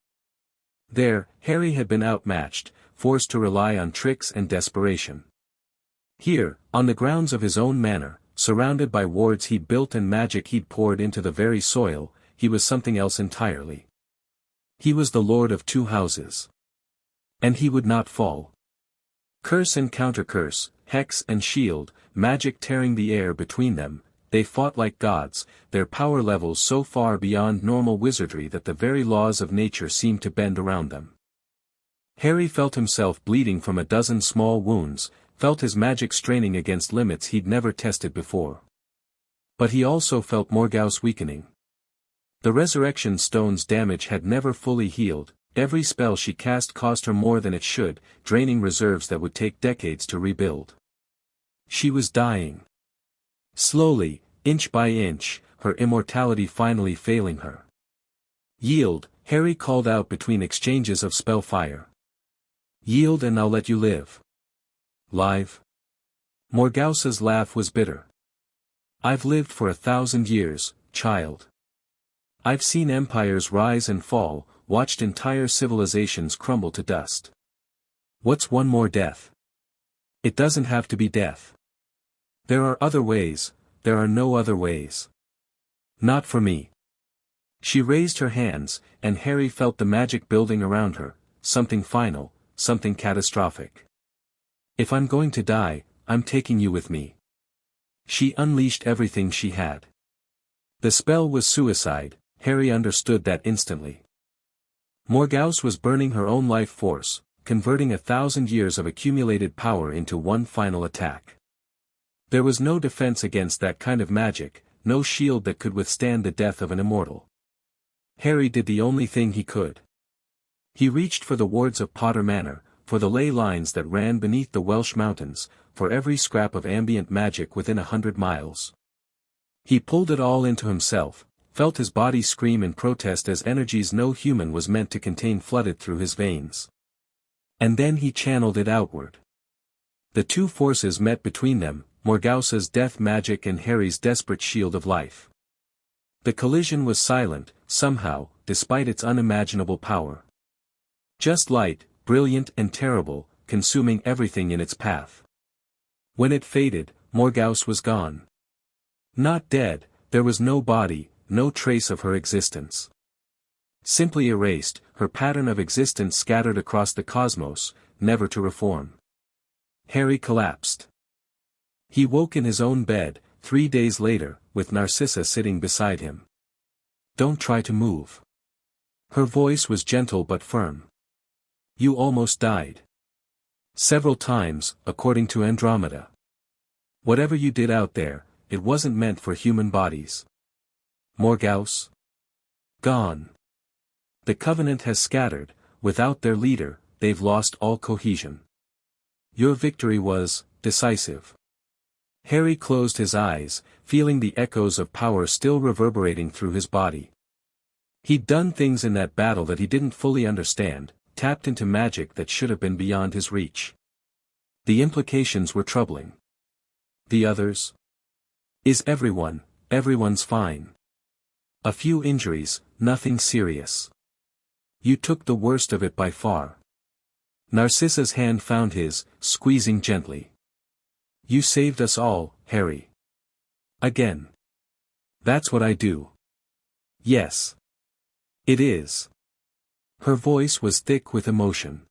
There, Harry had been outmatched, forced to rely on tricks and desperation. Here, on the grounds of his own manor, surrounded by wards he'd built and magic he'd poured into the very soil, he was something else entirely. He was the lord of two houses. And he would not fall. Curse and counter-curse, hex and shield, magic tearing the air between them, they fought like gods, their power levels so far beyond normal wizardry that the very laws of nature seemed to bend around them. Harry felt himself bleeding from a dozen small wounds, felt his magic straining against limits he'd never tested before. But he also felt Morgause weakening. The Resurrection Stone's damage had never fully healed, every spell she cast cost her more than it should, draining reserves that would take decades to rebuild. She was dying. Slowly, inch by inch, her immortality finally failing her. "Yield," Harry called out between exchanges of spell fire. "Yield and I'll let you live." "Live?" Morgause's laugh was bitter. "I've lived for 1,000 years, child. I've seen empires rise and fall, watched entire civilizations crumble to dust. What's one more death? It doesn't have to be death. There are other ways, there are no other ways. Not for me." She raised her hands, and Harry felt the magic building around her, something final, something catastrophic. "If I'm going to die, I'm taking you with me." She unleashed everything she had. The spell was suicide, Harry understood that instantly. Morgause was burning her own life force, converting 1,000 years of accumulated power into one final attack. There was no defense against that kind of magic, no shield that could withstand the death of an immortal. Harry did the only thing he could. He reached for the wards of Potter Manor, for the ley lines that ran beneath the Welsh mountains, for every scrap of ambient magic within 100 miles. He pulled it all into himself, felt his body scream in protest as energies no human was meant to contain flooded through his veins. And then he channeled it outward. The two forces met between them, Morgause's death magic and Harry's desperate shield of life. The collision was silent, somehow, despite its unimaginable power. Just light, brilliant and terrible, consuming everything in its path. When it faded, Morgause was gone. Not dead, there was no body, no trace of her existence. Simply erased, her pattern of existence scattered across the cosmos, never to reform. Harry collapsed. He woke in his own bed, 3 days later, with Narcissa sitting beside him. "Don't try to move." Her voice was gentle but firm. "You almost died. Several times, according to Andromeda. Whatever you did out there, it wasn't meant for human bodies. Morgause? Gone. The Covenant has scattered, without their leader, they've lost all cohesion. Your victory was decisive." Harry closed his eyes, feeling the echoes of power still reverberating through his body. He'd done things in that battle that he didn't fully understand, tapped into magic that should have been beyond his reach. The implications were troubling. The others? Is everyone's fine. A few injuries, nothing serious. You took the worst of it by far. Narcissa's hand found his, squeezing gently. You saved us all, Harry. Again. That's what I do. Yes. It is. Her voice was thick with emotion.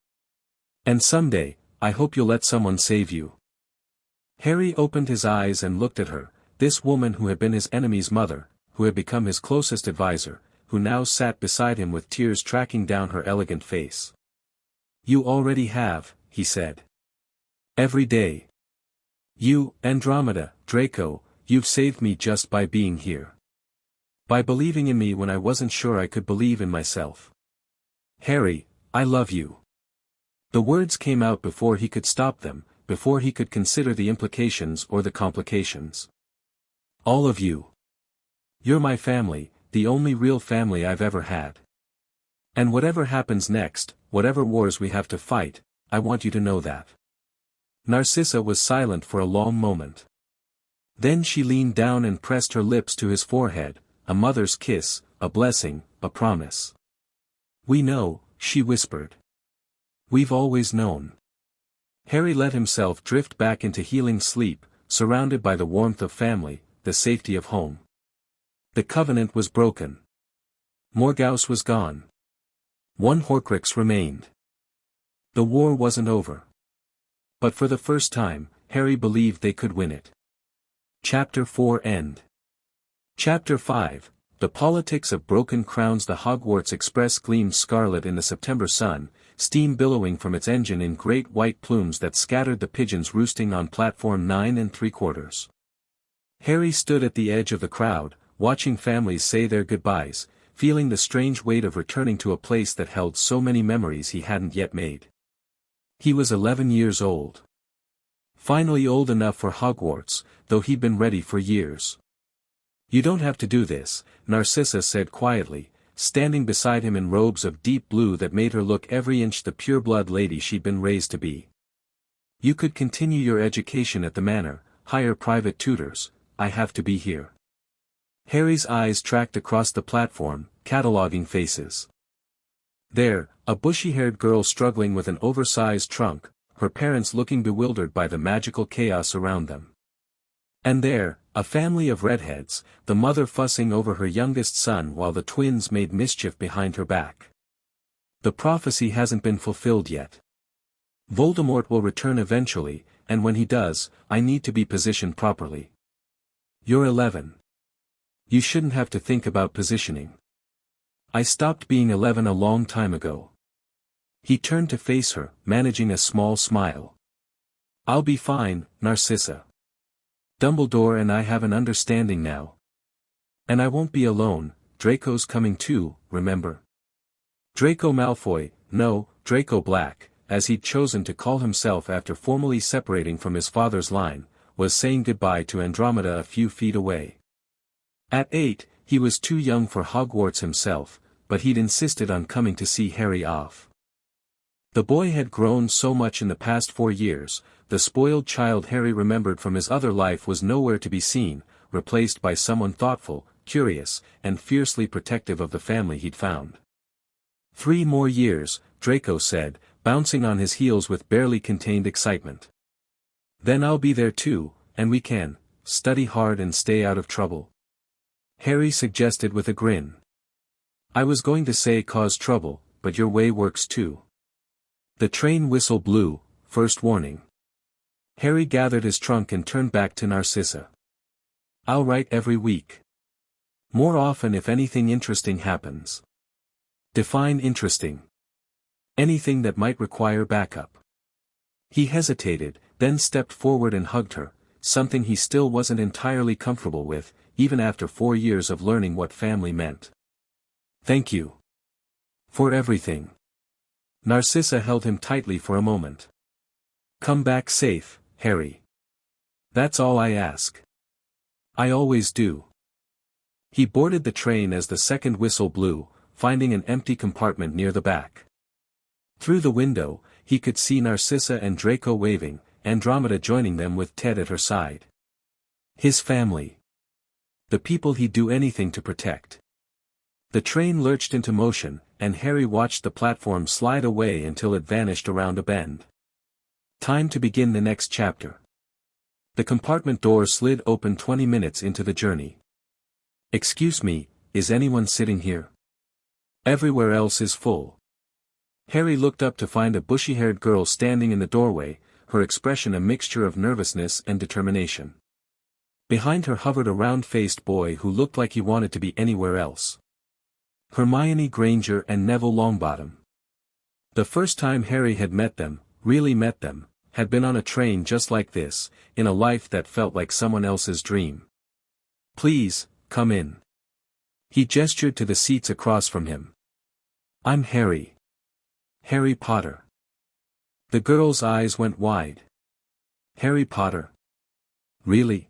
And someday, I hope you'll let someone save you. Harry opened his eyes and looked at her, this woman who had been his enemy's mother, who had become his closest advisor, who now sat beside him with tears tracking down her elegant face. You already have, he said. Every day. You, Andromeda, Draco, you've saved me just by being here. By believing in me when I wasn't sure I could believe in myself. Harry, I love you. The words came out before he could stop them, before he could consider the implications or the complications. All of you. You're my family, the only real family I've ever had. And whatever happens next, whatever wars we have to fight, I want you to know that. Narcissa was silent for a long moment. Then she leaned down and pressed her lips to his forehead, a mother's kiss, a blessing, a promise. We know, she whispered. We've always known. Harry let himself drift back into healing sleep, surrounded by the warmth of family, the safety of home. The covenant was broken. Morgause was gone. One Horcrux remained. The war wasn't over. But for the first time, Harry believed they could win it. Chapter 4 End. Chapter 5, The Politics of Broken Crowns. The Hogwarts Express gleamed scarlet in the September sun, steam billowing from its engine in great white plumes that scattered the pigeons roosting on platform 9 3/4. Harry stood at the edge of the crowd, watching families say their goodbyes, feeling the strange weight of returning to a place that held so many memories he hadn't yet made. He was 11 years old. Finally old enough for Hogwarts, though he'd been ready for years. "You don't have to do this," Narcissa said quietly, standing beside him in robes of deep blue that made her look every inch the pure-blood lady she'd been raised to be. "You could continue your education at the Manor, hire private tutors. I have to be here." Harry's eyes tracked across the platform, cataloguing faces. There, a bushy-haired girl struggling with an oversized trunk, her parents looking bewildered by the magical chaos around them. And there, a family of redheads, the mother fussing over her youngest son while the twins made mischief behind her back. The prophecy hasn't been fulfilled yet. Voldemort will return eventually, and when he does, I need to be positioned properly. You're 11. You shouldn't have to think about positioning. I stopped being 11 a long time ago. He turned to face her, managing a small smile. "I'll be fine, Narcissa. Dumbledore and I have an understanding now. And I won't be alone, Draco's coming too, remember?" Draco Malfoy, no, Draco Black, as he'd chosen to call himself after formally separating from his father's line, was saying goodbye to Andromeda a few feet away. At 8, he was too young for Hogwarts himself, but he'd insisted on coming to see Harry off. The boy had grown so much in the past 4 years, the spoiled child Harry remembered from his other life was nowhere to be seen, replaced by someone thoughtful, curious, and fiercely protective of the family he'd found. 3 more years, Draco said, bouncing on his heels with barely contained excitement. Then I'll be there too, and we can study hard and stay out of trouble. Harry suggested with a grin. I was going to say cause trouble, but your way works too. The train whistle blew, first warning. Harry gathered his trunk and turned back to Narcissa. I'll write every week. More often if anything interesting happens. Define interesting. Anything that might require backup. He hesitated, then stepped forward and hugged her, something he still wasn't entirely comfortable with, even after 4 years of learning what family meant. Thank you. For everything. Narcissa held him tightly for a moment. Come back safe, Harry. That's all I ask. I always do. He boarded the train as the second whistle blew, finding an empty compartment near the back. Through the window, he could see Narcissa and Draco waving, Andromeda joining them with Ted at her side. His family. The people he'd do anything to protect. The train lurched into motion, and Harry watched the platform slide away until it vanished around a bend. Time to begin the next chapter. The compartment door slid open 20 minutes into the journey. Excuse me, is anyone sitting here? Everywhere else is full. Harry looked up to find a bushy-haired girl standing in the doorway, her expression a mixture of nervousness and determination. Behind her hovered a round-faced boy who looked like he wanted to be anywhere else. Hermione Granger and Neville Longbottom. The first time Harry had met them, really met them, had been on a train just like this, in a life that felt like someone else's dream. Please, come in. He gestured to the seats across from him. I'm Harry. Harry Potter. The girl's eyes went wide. Harry Potter? Really?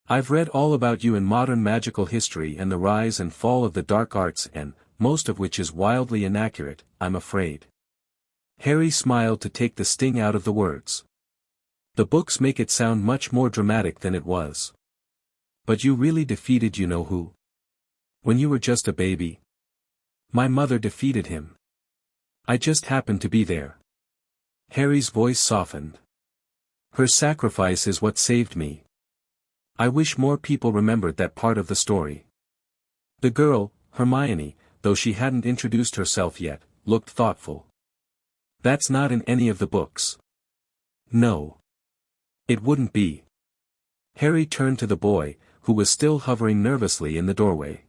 I've read all about you in modern magical history and the rise and fall of the dark arts and, most of which is wildly inaccurate, I'm afraid. Harry smiled to take the sting out of the words. The books make it sound much more dramatic than it was. But you really defeated you-know-who? When you were just a baby? My mother defeated him. I just happened to be there. Harry's voice softened. Her sacrifice is what saved me. I wish more people remembered that part of the story. The girl, Hermione, though she hadn't introduced herself yet, looked thoughtful. That's not in any of the books. No. It wouldn't be. Harry turned to the boy, who was still hovering nervously in the doorway.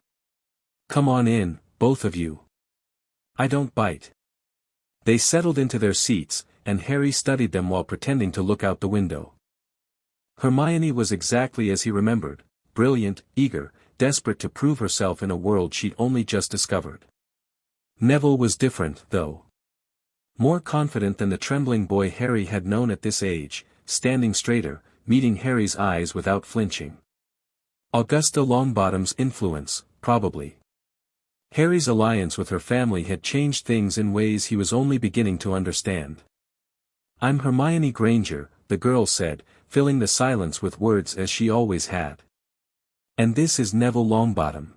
Come on in, both of you. I don't bite. They settled into their seats, and Harry studied them while pretending to look out the window. Hermione was exactly as he remembered, brilliant, eager, desperate to prove herself in a world she'd only just discovered. Neville was different, though. More confident than the trembling boy Harry had known at this age, standing straighter, meeting Harry's eyes without flinching. Augusta Longbottom's influence, probably. Harry's alliance with her family had changed things in ways he was only beginning to understand. I'm Hermione Granger, the girl said, filling the silence with words as she always had. And this is Neville Longbottom.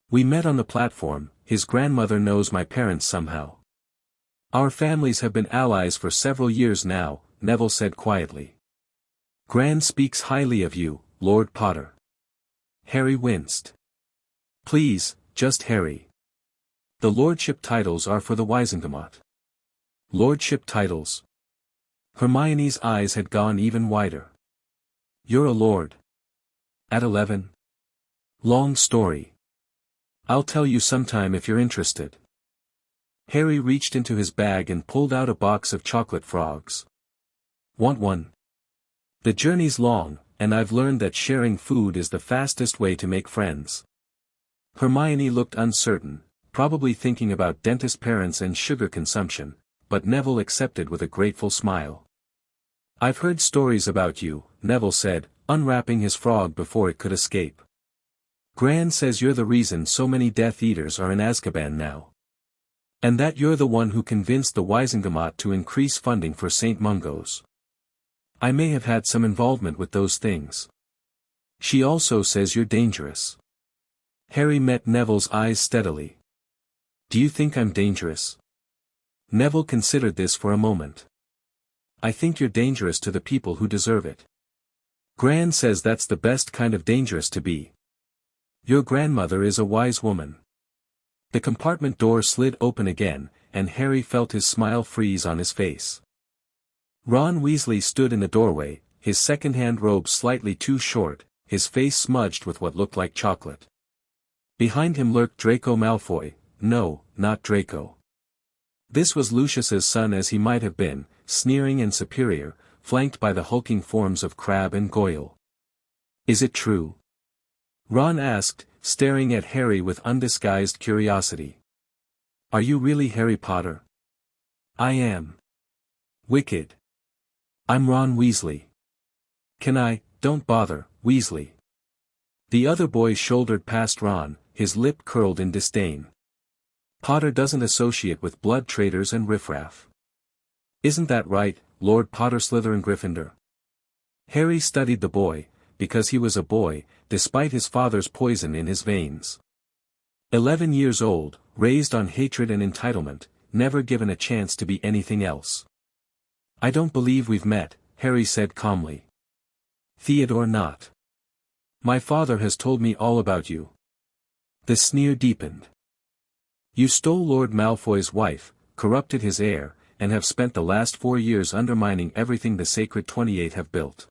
We met on the platform, his grandmother knows my parents somehow. Our families have been allies for several years now, Neville said quietly. Gran speaks highly of you, Lord Potter. Harry winced. Please, just Harry. The lordship titles are for the Wizengamot. Lordship titles? Hermione's eyes had gone even wider. You're a lord. At 11? Long story. I'll tell you sometime if you're interested. Harry reached into his bag and pulled out a box of chocolate frogs. Want one? The journey's long, and I've learned that sharing food is the fastest way to make friends. Hermione looked uncertain, probably thinking about dentist parents and sugar consumption, but Neville accepted with a grateful smile. I've heard stories about you, Neville said, unwrapping his frog before it could escape. Gran says you're the reason so many Death Eaters are in Azkaban now. And that you're the one who convinced the Wizengamot to increase funding for St. Mungo's. I may have had some involvement with those things. She also says you're dangerous. Harry met Neville's eyes steadily. Do you think I'm dangerous? Neville considered this for a moment. I think you're dangerous to the people who deserve it. Gran says that's the best kind of dangerous to be. Your grandmother is a wise woman. The compartment door slid open again, and Harry felt his smile freeze on his face. Ron Weasley stood in the doorway, his second-hand robe slightly too short, his face smudged with what looked like chocolate. Behind him lurked Draco Malfoy, no, not Draco. This was Lucius's son as he might have been, sneering and superior, flanked by the hulking forms of Crabbe and Goyle. Is it true? Ron asked, staring at Harry with undisguised curiosity. Are you really Harry Potter? I am. Wicked. I'm Ron Weasley. Don't bother, Weasley. The other boy shouldered past Ron, his lip curled in disdain. Potter doesn't associate with blood traitors and riffraff. Isn't that right, Lord Potter Slytherin Gryffindor? Harry studied the boy, because he was a boy, despite his father's poison in his veins. 11 years old, raised on hatred and entitlement, never given a chance to be anything else. I don't believe we've met, Harry said calmly. Theodore not. My father has told me all about you. The sneer deepened. You stole Lord Malfoy's wife, corrupted his heir, and have spent the last 4 years undermining everything the Sacred 28 have built.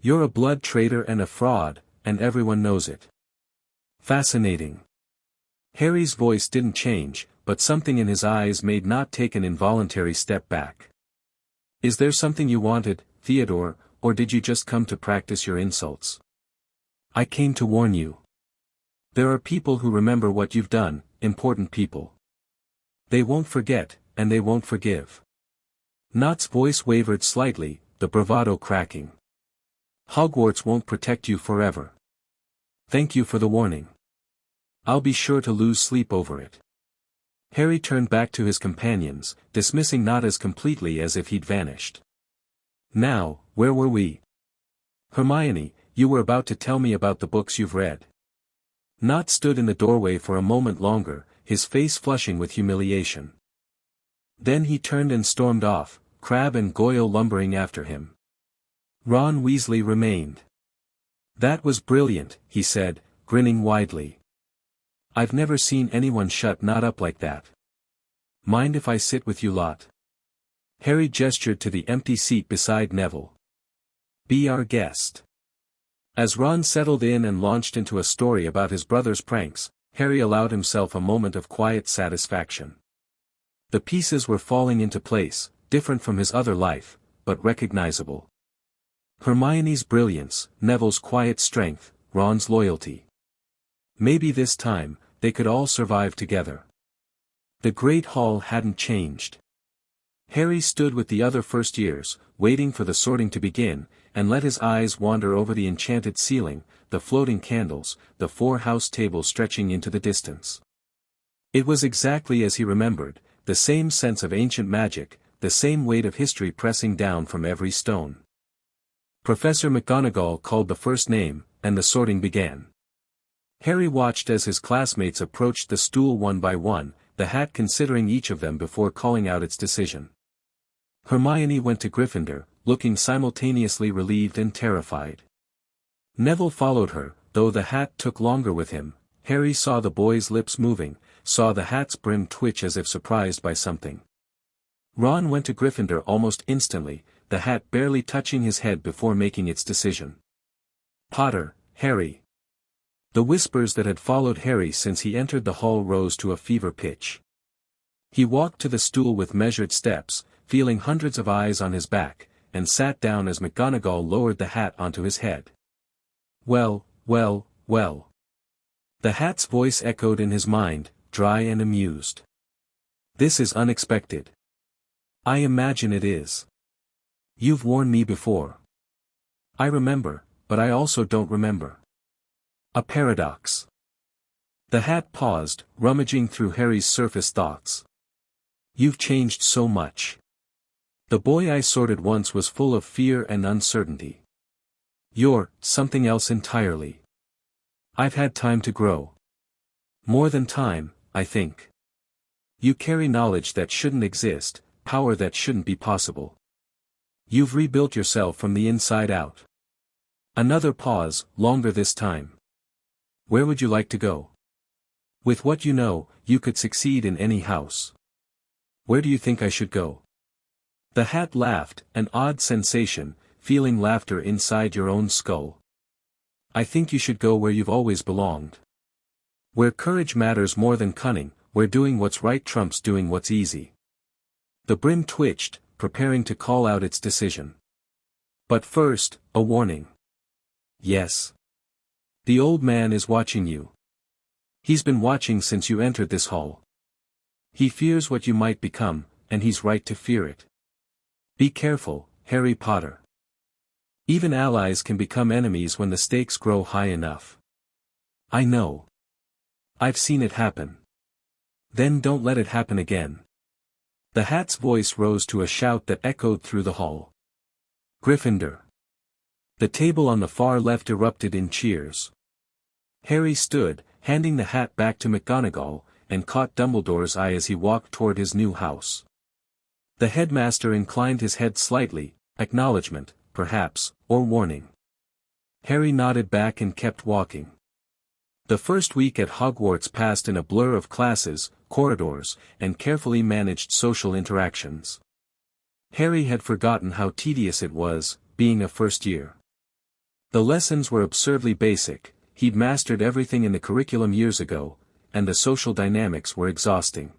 You're a blood traitor and a fraud, and everyone knows it. Fascinating. Harry's voice didn't change, but something in his eyes made not take an involuntary step back. Is there something you wanted, Theodore, or did you just come to practice your insults? I came to warn you. There are people who remember what you've done, important people. They won't forget, and they won't forgive. Nott's voice wavered slightly, the bravado cracking. Hogwarts won't protect you forever. Thank you for the warning. I'll be sure to lose sleep over it. Harry turned back to his companions, dismissing Nott as completely as if he'd vanished. Now, where were we? Hermione, you were about to tell me about the books you've read. Nott stood in the doorway for a moment longer, his face flushing with humiliation. Then he turned and stormed off, Crabbe and Goyle lumbering after him. Ron Weasley remained. "That was brilliant," he said, grinning widely. "I've never seen anyone shut not up like that. Mind if I sit with you lot?" Harry gestured to the empty seat beside Neville. "Be our guest." As Ron settled in and launched into a story about his brother's pranks, Harry allowed himself a moment of quiet satisfaction. The pieces were falling into place, different from his other life, but recognizable. Hermione's brilliance, Neville's quiet strength, Ron's loyalty. Maybe this time, they could all survive together. The Great Hall hadn't changed. Harry stood with the other first years, waiting for the sorting to begin, and let his eyes wander over the enchanted ceiling, the floating candles, the 4 house tables stretching into the distance. It was exactly as he remembered, the same sense of ancient magic, the same weight of history pressing down from every stone. Professor McGonagall called the first name, and the sorting began. Harry watched as his classmates approached the stool one by one, the hat considering each of them before calling out its decision. Hermione went to Gryffindor, looking simultaneously relieved and terrified. Neville followed her, though the hat took longer with him. Harry saw the boy's lips moving, saw the hat's brim twitch as if surprised by something. Ron went to Gryffindor almost instantly, the hat barely touching his head before making its decision. "Potter, Harry." The whispers that had followed Harry since he entered the hall rose to a fever pitch. He walked to the stool with measured steps, feeling hundreds of eyes on his back, and sat down as McGonagall lowered the hat onto his head. "Well, well, well." The hat's voice echoed in his mind, dry and amused. "This is unexpected." "I imagine it is. You've warned me before." "I remember, but I also don't remember." A paradox. The hat paused, rummaging through Harry's surface thoughts. "You've changed so much. The boy I sorted once was full of fear and uncertainty. You're something else entirely. I've had time to grow. More than time, I think. You carry knowledge that shouldn't exist, power that shouldn't be possible. You've rebuilt yourself from the inside out." Another pause, longer this time. "Where would you like to go? With what you know, you could succeed in any house. Where do you think I should go?" The hat laughed, an odd sensation, feeling laughter inside your own skull. "I think you should go where you've always belonged. Where courage matters more than cunning, where doing what's right trumps doing what's easy." The brim twitched, preparing to call out its decision. "But first, a warning." "Yes. The old man is watching you. He's been watching since you entered this hall. He fears what you might become, and he's right to fear it. Be careful, Harry Potter. Even allies can become enemies when the stakes grow high enough." "I know. I've seen it happen." "Then don't let it happen again." The hat's voice rose to a shout that echoed through the hall. "Gryffindor." The table on the far left erupted in cheers. Harry stood, handing the hat back to McGonagall, and caught Dumbledore's eye as he walked toward his new house. The headmaster inclined his head slightly, acknowledgement, perhaps, or warning. Harry nodded back and kept walking. The first week at Hogwarts passed in a blur of classes, corridors, and carefully managed social interactions. Harry had forgotten how tedious it was, being a first year. The lessons were absurdly basic, he'd mastered everything in the curriculum years ago, and the social dynamics were exhausting.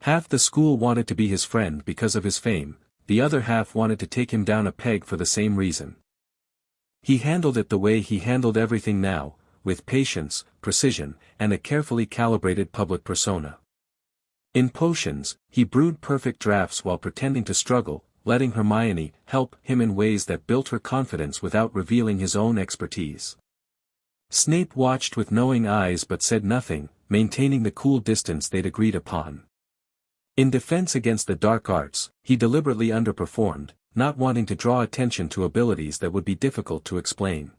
Half the school wanted to be his friend because of his fame, the other half wanted to take him down a peg for the same reason. He handled it the way he handled everything now, with patience, precision, and a carefully calibrated public persona. In potions, he brewed perfect drafts while pretending to struggle, letting Hermione help him in ways that built her confidence without revealing his own expertise. Snape watched with knowing eyes but said nothing, maintaining the cool distance they'd agreed upon. In defense against the dark arts, he deliberately underperformed, not wanting to draw attention to abilities that would be difficult to explain.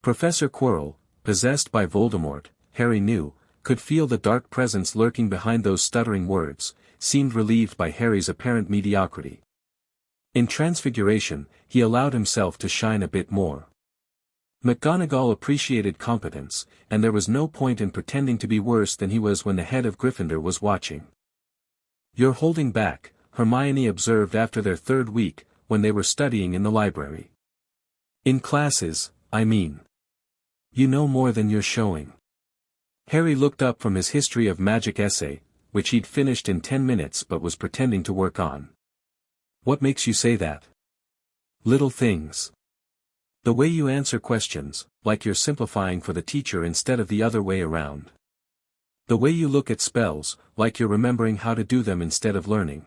Professor Quirrell, possessed by Voldemort, Harry knew, could feel the dark presence lurking behind those stuttering words, seemed relieved by Harry's apparent mediocrity. In Transfiguration, he allowed himself to shine a bit more. McGonagall appreciated competence, and there was no point in pretending to be worse than he was when the head of Gryffindor was watching. "You're holding back," Hermione observed after their third week, when they were studying in the library. "In classes, I mean. You know more than you're showing." Harry looked up from his History of Magic essay, which he'd finished in 10 minutes but was pretending to work on. "What makes you say that?" "Little things. The way you answer questions, like you're simplifying for the teacher instead of the other way around. The way you look at spells, like you're remembering how to do them instead of learning."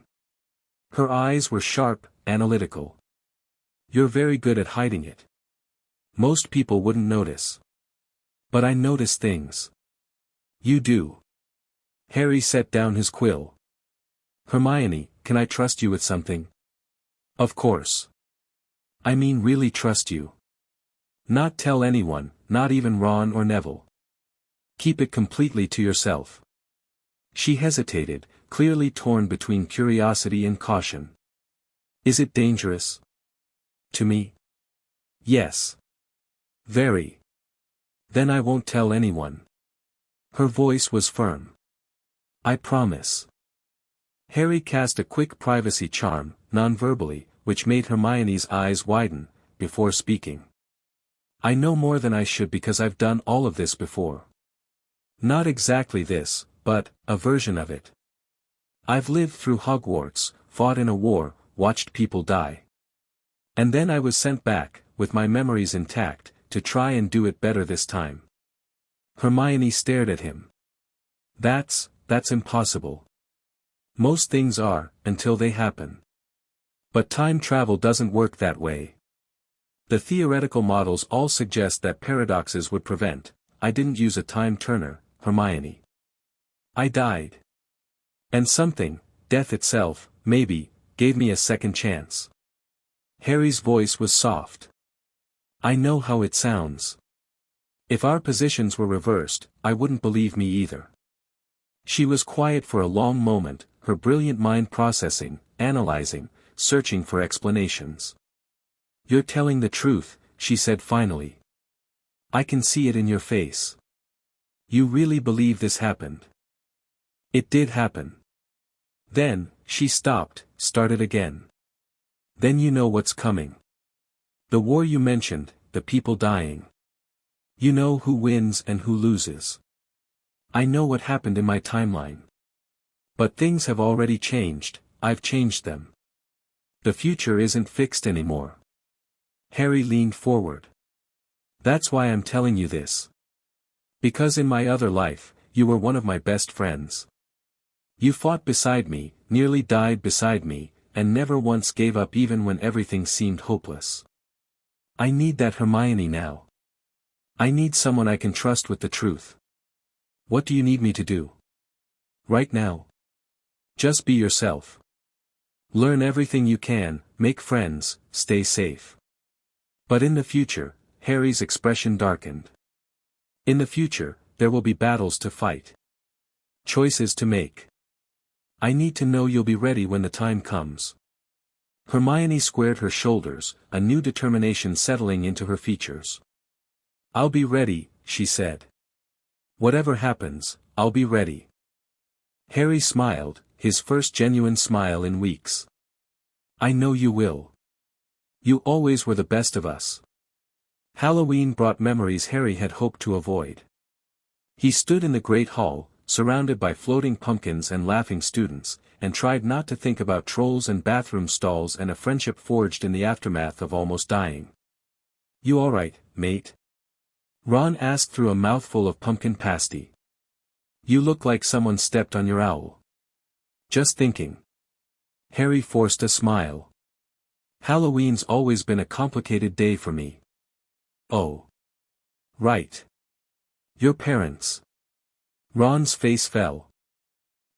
Her eyes were sharp, analytical. "You're very good at hiding it. Most people wouldn't notice. But I notice things." "You do." Harry set down his quill. "Hermione, can I trust you with something?" "Of course. I mean really trust you. Not tell anyone, not even Ron or Neville. Keep it completely to yourself." She hesitated, clearly torn between curiosity and caution. "Is it dangerous?" "To me?" "Yes." "Very. Then I won't tell anyone." Her voice was firm. "I promise." Harry cast a quick privacy charm, non-verbally, which made Hermione's eyes widen, before speaking. "I know more than I should because I've done all of this before. Not exactly this, but a version of it. I've lived through Hogwarts, fought in a war, watched people die. And then I was sent back, with my memories intact, to try and do it better this time." Hermione stared at him. That's impossible. Most things are, until they happen. But time travel doesn't work that way. The theoretical models all suggest that paradoxes would prevent. I didn't use a time turner, Hermione. I died. And something, death itself, maybe, gave me a second chance. Harry's voice was soft. "I know how it sounds. If our positions were reversed, I wouldn't believe me either." She was quiet for a long moment, her brilliant mind processing, analyzing, searching for explanations. "You're telling the truth," she said finally. "I can see it in your face. You really believe this happened." "It did happen." Then, she stopped, started again. "Then you know what's coming. The war you mentioned, the people dying. You know who wins and who loses. I know what happened in my timeline. But things have already changed, I've changed them. The future isn't fixed anymore." Harry leaned forward. "That's why I'm telling you this. Because in my other life, you were one of my best friends. You fought beside me, nearly died beside me, and never once gave up even when everything seemed hopeless. I need that Hermione now. I need someone I can trust with the truth. What do you need me to do? Right now? Just be yourself. Learn everything you can, make friends, stay safe. But in the future," Harry's expression darkened. "In the future, there will be battles to fight. Choices to make. I need to know you'll be ready when the time comes." Hermione squared her shoulders, a new determination settling into her features. "I'll be ready," she said. "Whatever happens, I'll be ready." Harry smiled, his first genuine smile in weeks. "I know you will. You always were the best of us." Halloween brought memories Harry had hoped to avoid. He stood in the Great Hall, surrounded by floating pumpkins and laughing students, and tried not to think about trolls and bathroom stalls and a friendship forged in the aftermath of almost dying. "You all right, mate?" Ron asked through a mouthful of pumpkin pasty. "You look like someone stepped on your owl." "Just thinking." Harry forced a smile. "Halloween's always been a complicated day for me." "Oh. Right. Your parents." Ron's face fell.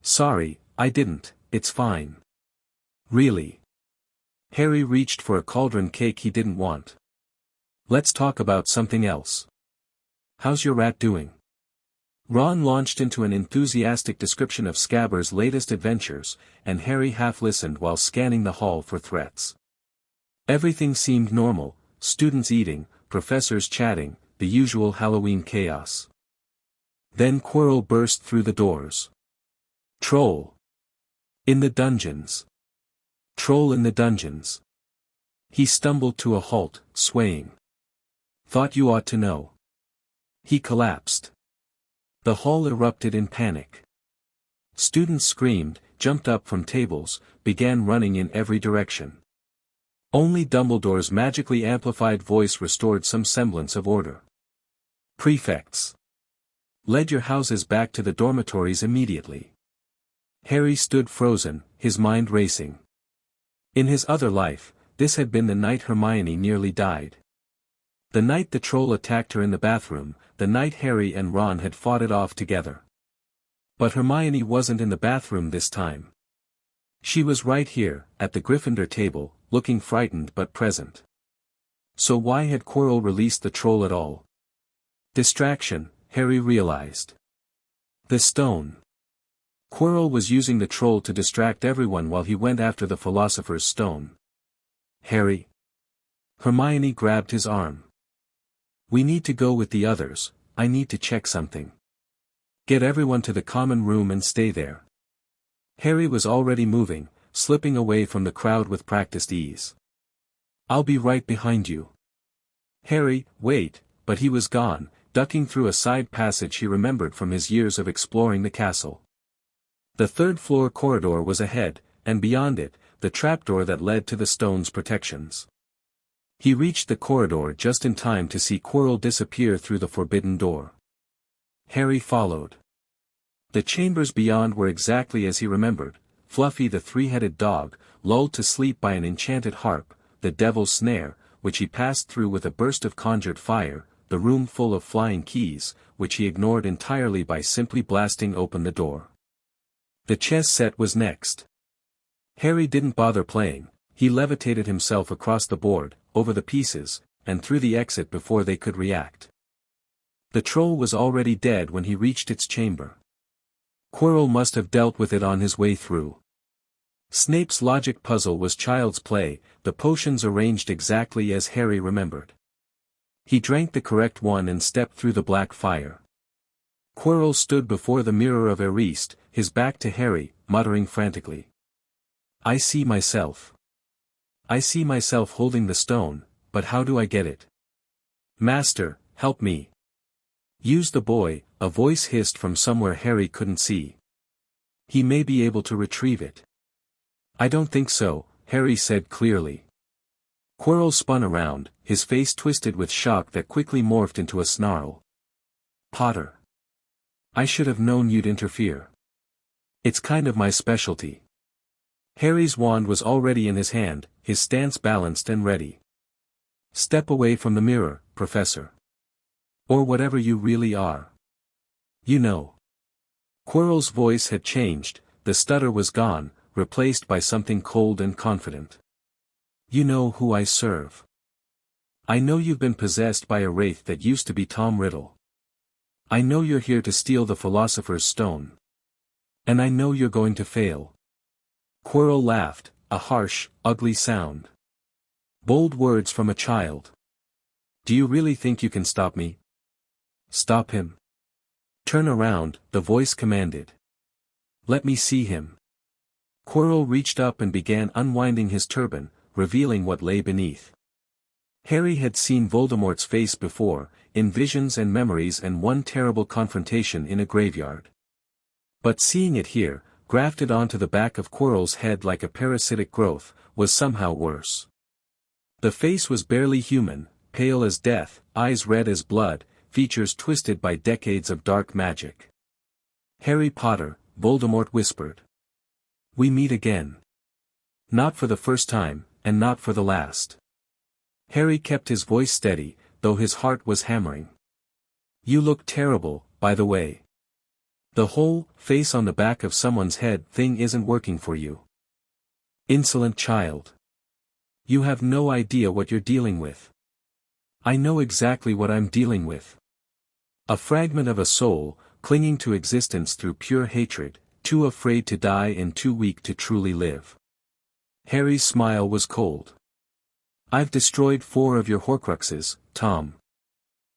"Sorry, I didn't, it's fine." "Really?" Harry reached for a cauldron cake he didn't want. "Let's talk about something else. How's your rat doing?" Ron launched into an enthusiastic description of Scabbers' latest adventures, and Harry half listened while scanning the hall for threats. Everything seemed normal, students eating, professors chatting, the usual Halloween chaos. Then Quirrell burst through the doors. Troll! In the dungeons! Troll in the dungeons! He stumbled to a halt, swaying. Thought you ought to know. He collapsed. The hall erupted in panic. Students screamed, jumped up from tables, began running in every direction. Only Dumbledore's magically amplified voice restored some semblance of order. Prefects! Lead your houses back to the dormitories immediately. Harry stood frozen, his mind racing. In his other life, this had been the night Hermione nearly died. The night the troll attacked her in the bathroom, the night Harry and Ron had fought it off together. But Hermione wasn't in the bathroom this time. She was right here, at the Gryffindor table, looking frightened but present. So why had Quirrell released the troll at all? Distraction, Harry realized. The stone. Quirrell was using the troll to distract everyone while he went after the Philosopher's Stone. Harry. Hermione grabbed his arm. We need to go with the others, I need to check something. Get everyone to the common room and stay there. Harry was already moving, slipping away from the crowd with practiced ease. I'll be right behind you. Harry, wait, but he was gone, ducking through a side passage he remembered from his years of exploring the castle. The third-floor corridor was ahead, and beyond it, the trapdoor that led to the stone's protections. He reached the corridor just in time to see Quirrell disappear through the forbidden door. Harry followed. The chambers beyond were exactly as he remembered, Fluffy the three-headed dog, lulled to sleep by an enchanted harp, the devil's snare, which he passed through with a burst of conjured fire, the room full of flying keys, which he ignored entirely by simply blasting open the door. The chess set was next. Harry didn't bother playing, he levitated himself across the board, over the pieces, and through the exit before they could react. The troll was already dead when he reached its chamber. Quirrell must have dealt with it on his way through. Snape's logic puzzle was child's play, the potions arranged exactly as Harry remembered. He drank the correct one and stepped through the black fire. Quirrell stood before the mirror of Eriste, his back to Harry, muttering frantically. I see myself. I see myself holding the stone, but how do I get it? Master, help me. Use the boy, a voice hissed from somewhere Harry couldn't see. He may be able to retrieve it. I don't think so, Harry said clearly. Quirrell spun around, his face twisted with shock that quickly morphed into a snarl. Potter. I should have known you'd interfere. It's kind of my specialty. Harry's wand was already in his hand, his stance balanced and ready. Step away from the mirror, Professor. Or whatever you really are. You know. Quirrell's voice had changed, the stutter was gone, replaced by something cold and confident. You know who I serve. I know you've been possessed by a wraith that used to be Tom Riddle. I know you're here to steal the Philosopher's Stone. And I know you're going to fail. Quirrell laughed, a harsh, ugly sound. Bold words from a child. Do you really think you can stop me? Stop him. Turn around, the voice commanded. Let me see him. Quirrell reached up and began unwinding his turban, revealing what lay beneath. Harry had seen Voldemort's face before, in visions and memories and one terrible confrontation in a graveyard. But seeing it here, grafted onto the back of Quirrell's head like a parasitic growth, was somehow worse. The face was barely human, pale as death, eyes red as blood, features twisted by decades of dark magic. Harry Potter, Voldemort whispered. We meet again. Not for the first time, and not for the last. Harry kept his voice steady, though his heart was hammering. You look terrible, by the way. The whole face on the back of someone's head thing isn't working for you. Insolent child. You have no idea what you're dealing with. I know exactly what I'm dealing with. A fragment of a soul, clinging to existence through pure hatred, too afraid to die and too weak to truly live. Harry's smile was cold. I've destroyed 4 of your Horcruxes, Tom.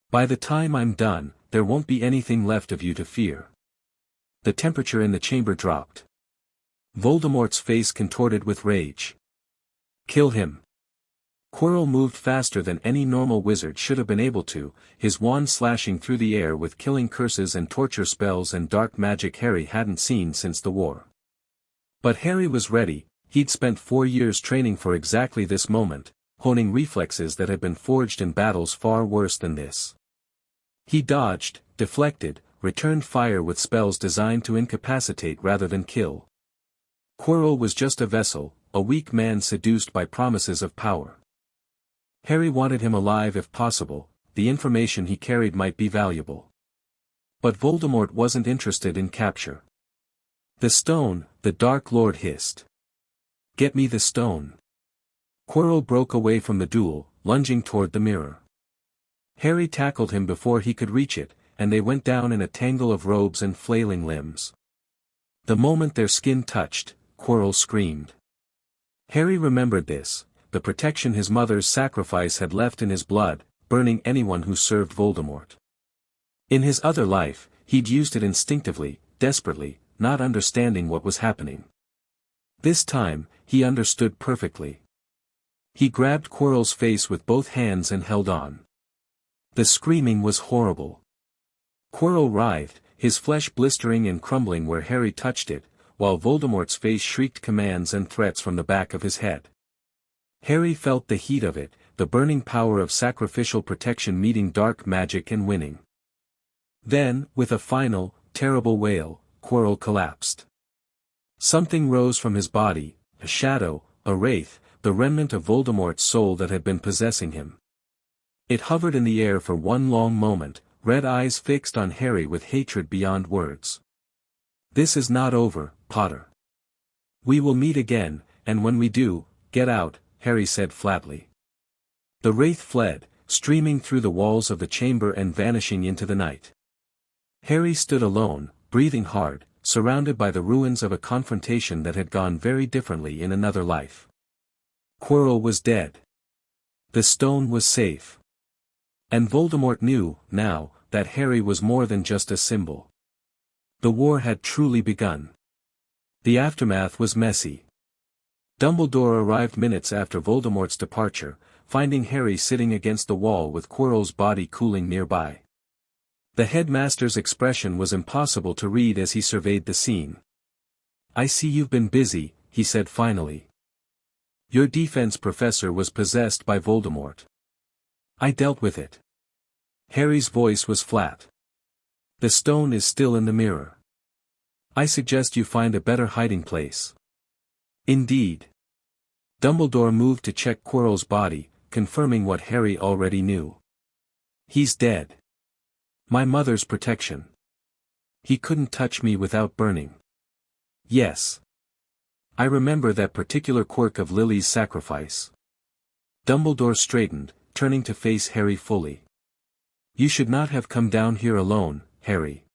By the time I'm done, there won't be anything left of you to fear. The temperature in the chamber dropped. Voldemort's face contorted with rage. Kill him. Quirrell moved faster than any normal wizard should have been able to, his wand slashing through the air with killing curses and torture spells and dark magic Harry hadn't seen since the war. But Harry was ready. He'd spent 4 years training for exactly this moment, honing reflexes that had been forged in battles far worse than this. He dodged, deflected, returned fire with spells designed to incapacitate rather than kill. Quirrell was just a vessel, a weak man seduced by promises of power. Harry wanted him alive if possible, the information he carried might be valuable. But Voldemort wasn't interested in capture. The stone, the Dark Lord hissed. Get me the stone. Quirrell broke away from the duel, lunging toward the mirror. Harry tackled him before he could reach it, and they went down in a tangle of robes and flailing limbs. The moment their skin touched, Quirrell screamed. Harry remembered this, the protection his mother's sacrifice had left in his blood, burning anyone who served Voldemort. In his other life, he'd used it instinctively, desperately, not understanding what was happening. This time, he understood perfectly. He grabbed Quirrell's face with both hands and held on. The screaming was horrible. Quirrell writhed, his flesh blistering and crumbling where Harry touched it, while Voldemort's face shrieked commands and threats from the back of his head. Harry felt the heat of it, the burning power of sacrificial protection meeting dark magic and winning. Then, with a final, terrible wail, Quirrell collapsed. Something rose from his body, a shadow, a wraith, the remnant of Voldemort's soul that had been possessing him. It hovered in the air for one long moment, red eyes fixed on Harry with hatred beyond words. This is not over, Potter. We will meet again, and when we do, get out, Harry said flatly. The wraith fled, streaming through the walls of the chamber and vanishing into the night. Harry stood alone, breathing hard, surrounded by the ruins of a confrontation that had gone very differently in another life. Quirrell was dead. The stone was safe. And Voldemort knew, now, that Harry was more than just a symbol. The war had truly begun. The aftermath was messy. Dumbledore arrived minutes after Voldemort's departure, finding Harry sitting against the wall with Quirrell's body cooling nearby. The headmaster's expression was impossible to read as he surveyed the scene. I see you've been busy, he said finally. Your defense professor was possessed by Voldemort. I dealt with it. Harry's voice was flat. The stone is still in the mirror. I suggest you find a better hiding place. Indeed. Dumbledore moved to check Quirrell's body, confirming what Harry already knew. He's dead. My mother's protection. He couldn't touch me without burning. Yes. I remember that particular quirk of Lily's sacrifice. Dumbledore straightened, turning to face Harry fully. You should not have come down here alone, Harry.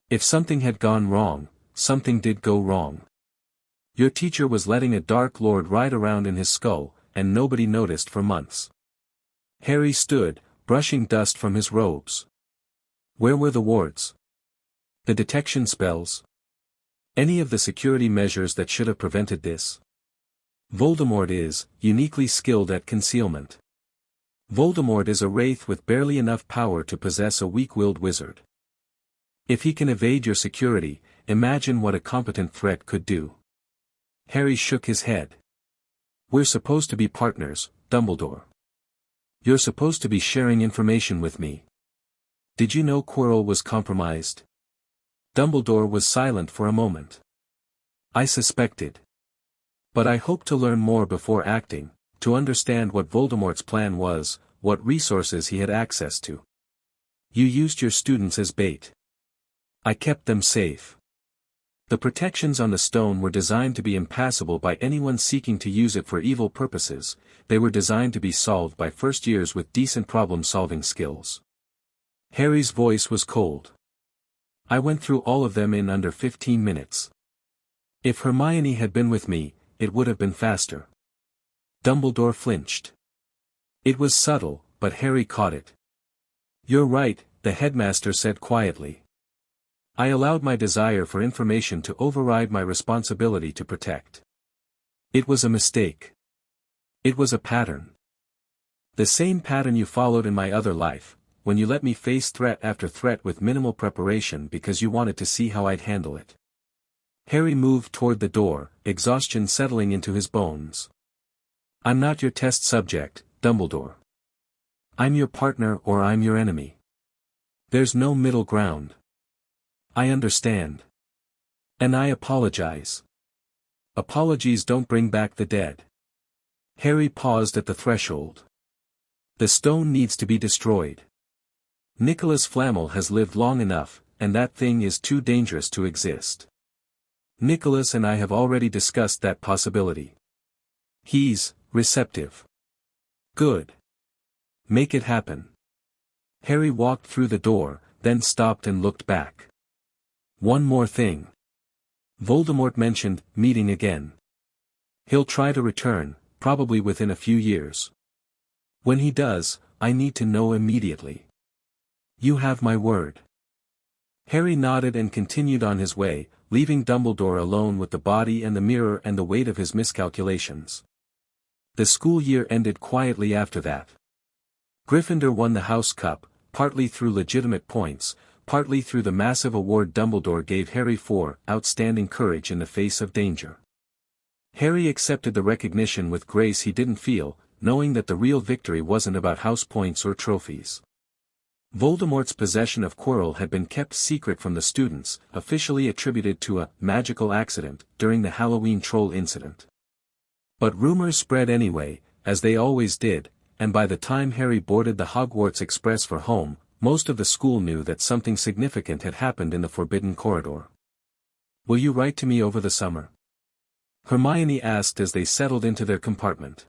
If something had gone wrong, something did go wrong. Your teacher was letting a Dark Lord ride around in his skull, and nobody noticed for months. Harry stood, brushing dust from his robes. Where were the wards? The detection spells? Any of the security measures that should have prevented this? Voldemort is, uniquely skilled at concealment. Voldemort is a wraith with barely enough power to possess a weak-willed wizard. If he can evade your security, imagine what a competent threat could do. Harry shook his head. We're supposed to be partners, Dumbledore. You're supposed to be sharing information with me. Did you know Quirrell was compromised? Dumbledore was silent for a moment. I suspected. But I hoped to learn more before acting, to understand what Voldemort's plan was, what resources he had access to. You used your students as bait. I kept them safe. The protections on the stone were designed to be impassable by anyone seeking to use it for evil purposes, they were designed to be solved by first years with decent problem-solving skills. Harry's voice was cold. I went through all of them in under 15 minutes. If Hermione had been with me, it would have been faster. Dumbledore flinched. It was subtle, but Harry caught it. "You're right," the headmaster said quietly. "I allowed my desire for information to override my responsibility to protect. It was a mistake. It was a pattern. The same pattern you followed in my other life, when you let me face threat after threat with minimal preparation because you wanted to see how I'd handle it." Harry moved toward the door, exhaustion settling into his bones. "I'm not your test subject, Dumbledore. I'm your partner or I'm your enemy. There's no middle ground. I understand. And I apologize. Apologies don't bring back the dead." Harry paused at the threshold. "The stone needs to be destroyed. Nicholas Flamel has lived long enough, and that thing is too dangerous to exist. Nicholas and I have already discussed that possibility. He's receptive. Good. Make it happen." Harry walked through the door, then stopped and looked back. "One more thing. Voldemort mentioned meeting again. He'll try to return, probably within a few years. When he does, I need to know immediately. You have my word." Harry nodded and continued on his way, leaving Dumbledore alone with the body and the mirror and the weight of his miscalculations. The school year ended quietly after that. Gryffindor won the House Cup, partly through legitimate points, partly through the massive award Dumbledore gave Harry for outstanding courage in the face of danger. Harry accepted the recognition with grace he didn't feel, knowing that the real victory wasn't about house points or trophies. Voldemort's possession of Quirrell had been kept secret from the students, officially attributed to a magical accident during the Halloween troll incident. But rumors spread anyway, as they always did, and by the time Harry boarded the Hogwarts Express for home, most of the school knew that something significant had happened in the Forbidden Corridor. "Will you write to me over the summer?" Hermione asked as they settled into their compartment.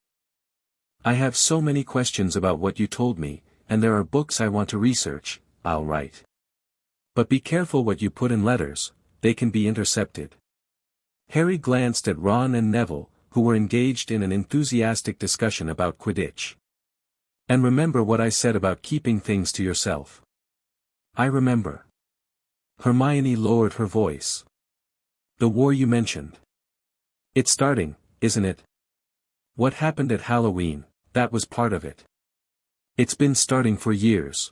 "I have so many questions about what you told me, and there are books I want to research. I'll write. But be careful what you put in letters, they can be intercepted." Harry glanced at Ron and Neville, who were engaged in an enthusiastic discussion about Quidditch. "And remember what I said about keeping things to yourself." "I remember." Hermione lowered her voice. "The war you mentioned. It's starting, isn't it? What happened at Halloween, that was part of it. It's been starting for years.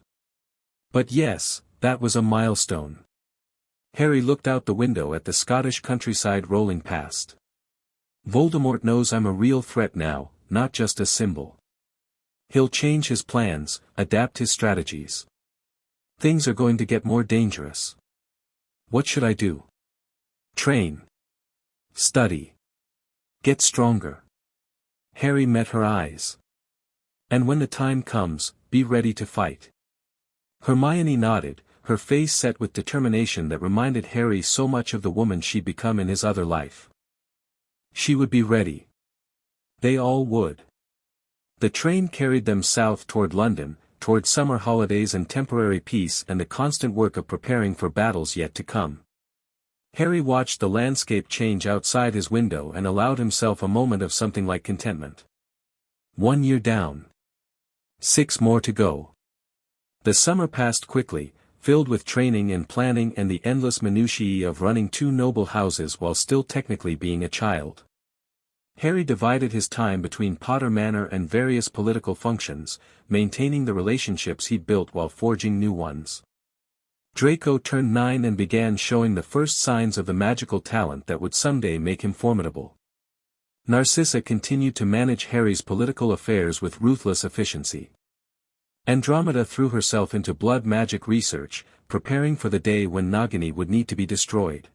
But yes, that was a milestone." Harry looked out the window at the Scottish countryside rolling past. "Voldemort knows I'm a real threat now, not just a symbol. He'll change his plans, adapt his strategies. Things are going to get more dangerous. What should I do? Train. Study. Get stronger." Harry met her eyes. "And when the time comes, be ready to fight." Hermione nodded, her face set with determination that reminded Harry so much of the woman she'd become in his other life. She would be ready. They all would. The train carried them south toward London, toward summer holidays and temporary peace and the constant work of preparing for battles yet to come. Harry watched the landscape change outside his window and allowed himself a moment of something like contentment. 1 year down. 6 more to go. The summer passed quickly, filled with training and planning and the endless minutiae of running 2 noble houses while still technically being a child. Harry divided his time between Potter Manor and various political functions, maintaining the relationships he'd built while forging new ones. Draco turned 9 and began showing the first signs of the magical talent that would someday make him formidable. Narcissa continued to manage Harry's political affairs with ruthless efficiency. Andromeda threw herself into blood magic research, preparing for the day when Nagini would need to be destroyed.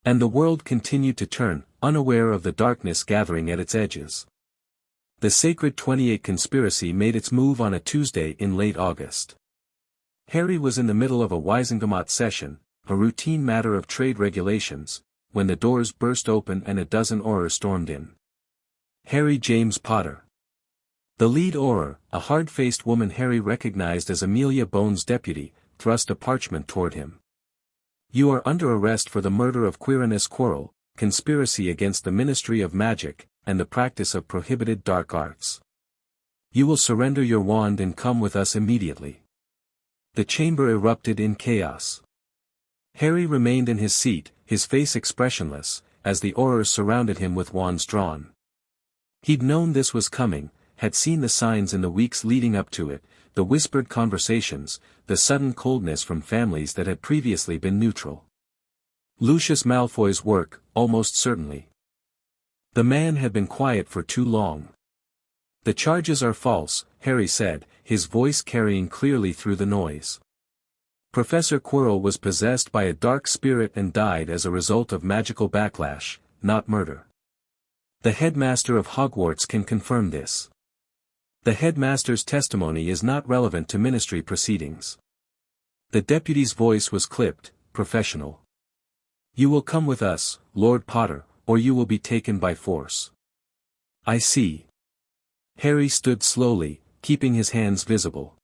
And the world continued to turn, unaware of the darkness gathering at its edges. The Sacred 28 conspiracy made its move on a Tuesday in late August. Harry was in the middle of a Wizengamot session, a routine matter of trade regulations, when the doors burst open and a dozen Aurors stormed in. Harry James Potter. The lead Auror, a hard-faced woman Harry recognized as Amelia Bones' deputy, thrust a parchment toward him. "You are under arrest for the murder of Quirinus Quirrell, conspiracy against the Ministry of Magic, and the practice of prohibited dark arts." You will surrender your wand and come with us immediately. The chamber erupted in chaos. Harry remained in his seat, his face expressionless, as the Aurors surrounded him with wands drawn. He'd known this was coming, had seen the signs in the weeks leading up to it, the whispered conversations, the sudden coldness from families that had previously been neutral. Lucius Malfoy's work, almost certainly. The man had been quiet for too long. The charges are false, Harry said, his voice carrying clearly through the noise. Professor Quirrell was possessed by a dark spirit and died as a result of magical backlash, not murder. The headmaster of Hogwarts can confirm this. The headmaster's testimony is not relevant to ministry proceedings. The deputy's voice was clipped, professional. You will come with us, Lord Potter, or you will be taken by force. I see. Harry stood slowly, keeping his hands visible.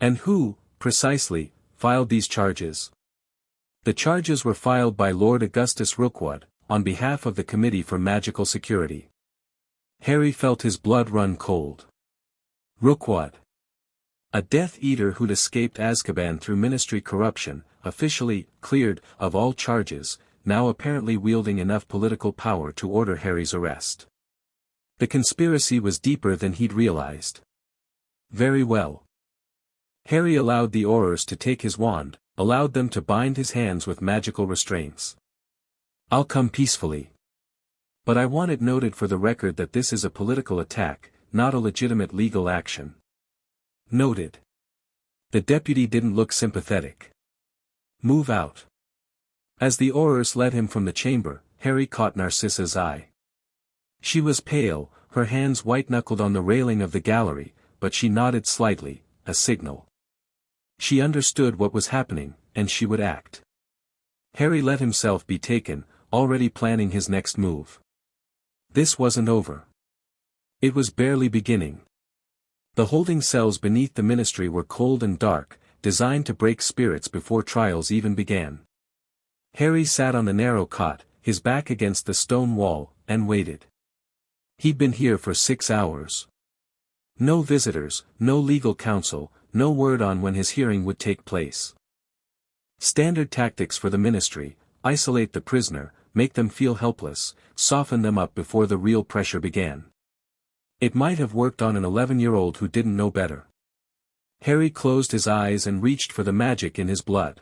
And who, precisely, filed these charges? The charges were filed by Lord Augustus Rookwood, on behalf of the Committee for Magical Security. Harry felt his blood run cold. Rookwood. A Death Eater who'd escaped Azkaban through ministry corruption, officially cleared of all charges, now apparently wielding enough political power to order Harry's arrest. The conspiracy was deeper than he'd realized. Very well. Harry allowed the Aurors to take his wand, allowed them to bind his hands with magical restraints. I'll come peacefully. But I want it noted for the record that this is a political attack, not a legitimate legal action. Noted. The deputy didn't look sympathetic. Move out. As the Aurors led him from the chamber, Harry caught Narcissa's eye. She was pale, her hands white-knuckled on the railing of the gallery, but she nodded slightly, a signal. She understood what was happening, and she would act. Harry let himself be taken, already planning his next move. This wasn't over. It was barely beginning. The holding cells beneath the ministry were cold and dark, designed to break spirits before trials even began. Harry sat on the narrow cot, his back against the stone wall, and waited. He'd been here for 6 hours. No visitors, no legal counsel, no word on when his hearing would take place. Standard tactics for the ministry: isolate the prisoner, make them feel helpless, soften them up before the real pressure began. It might have worked on an 11-year-old who didn't know better. Harry closed his eyes and reached for the magic in his blood.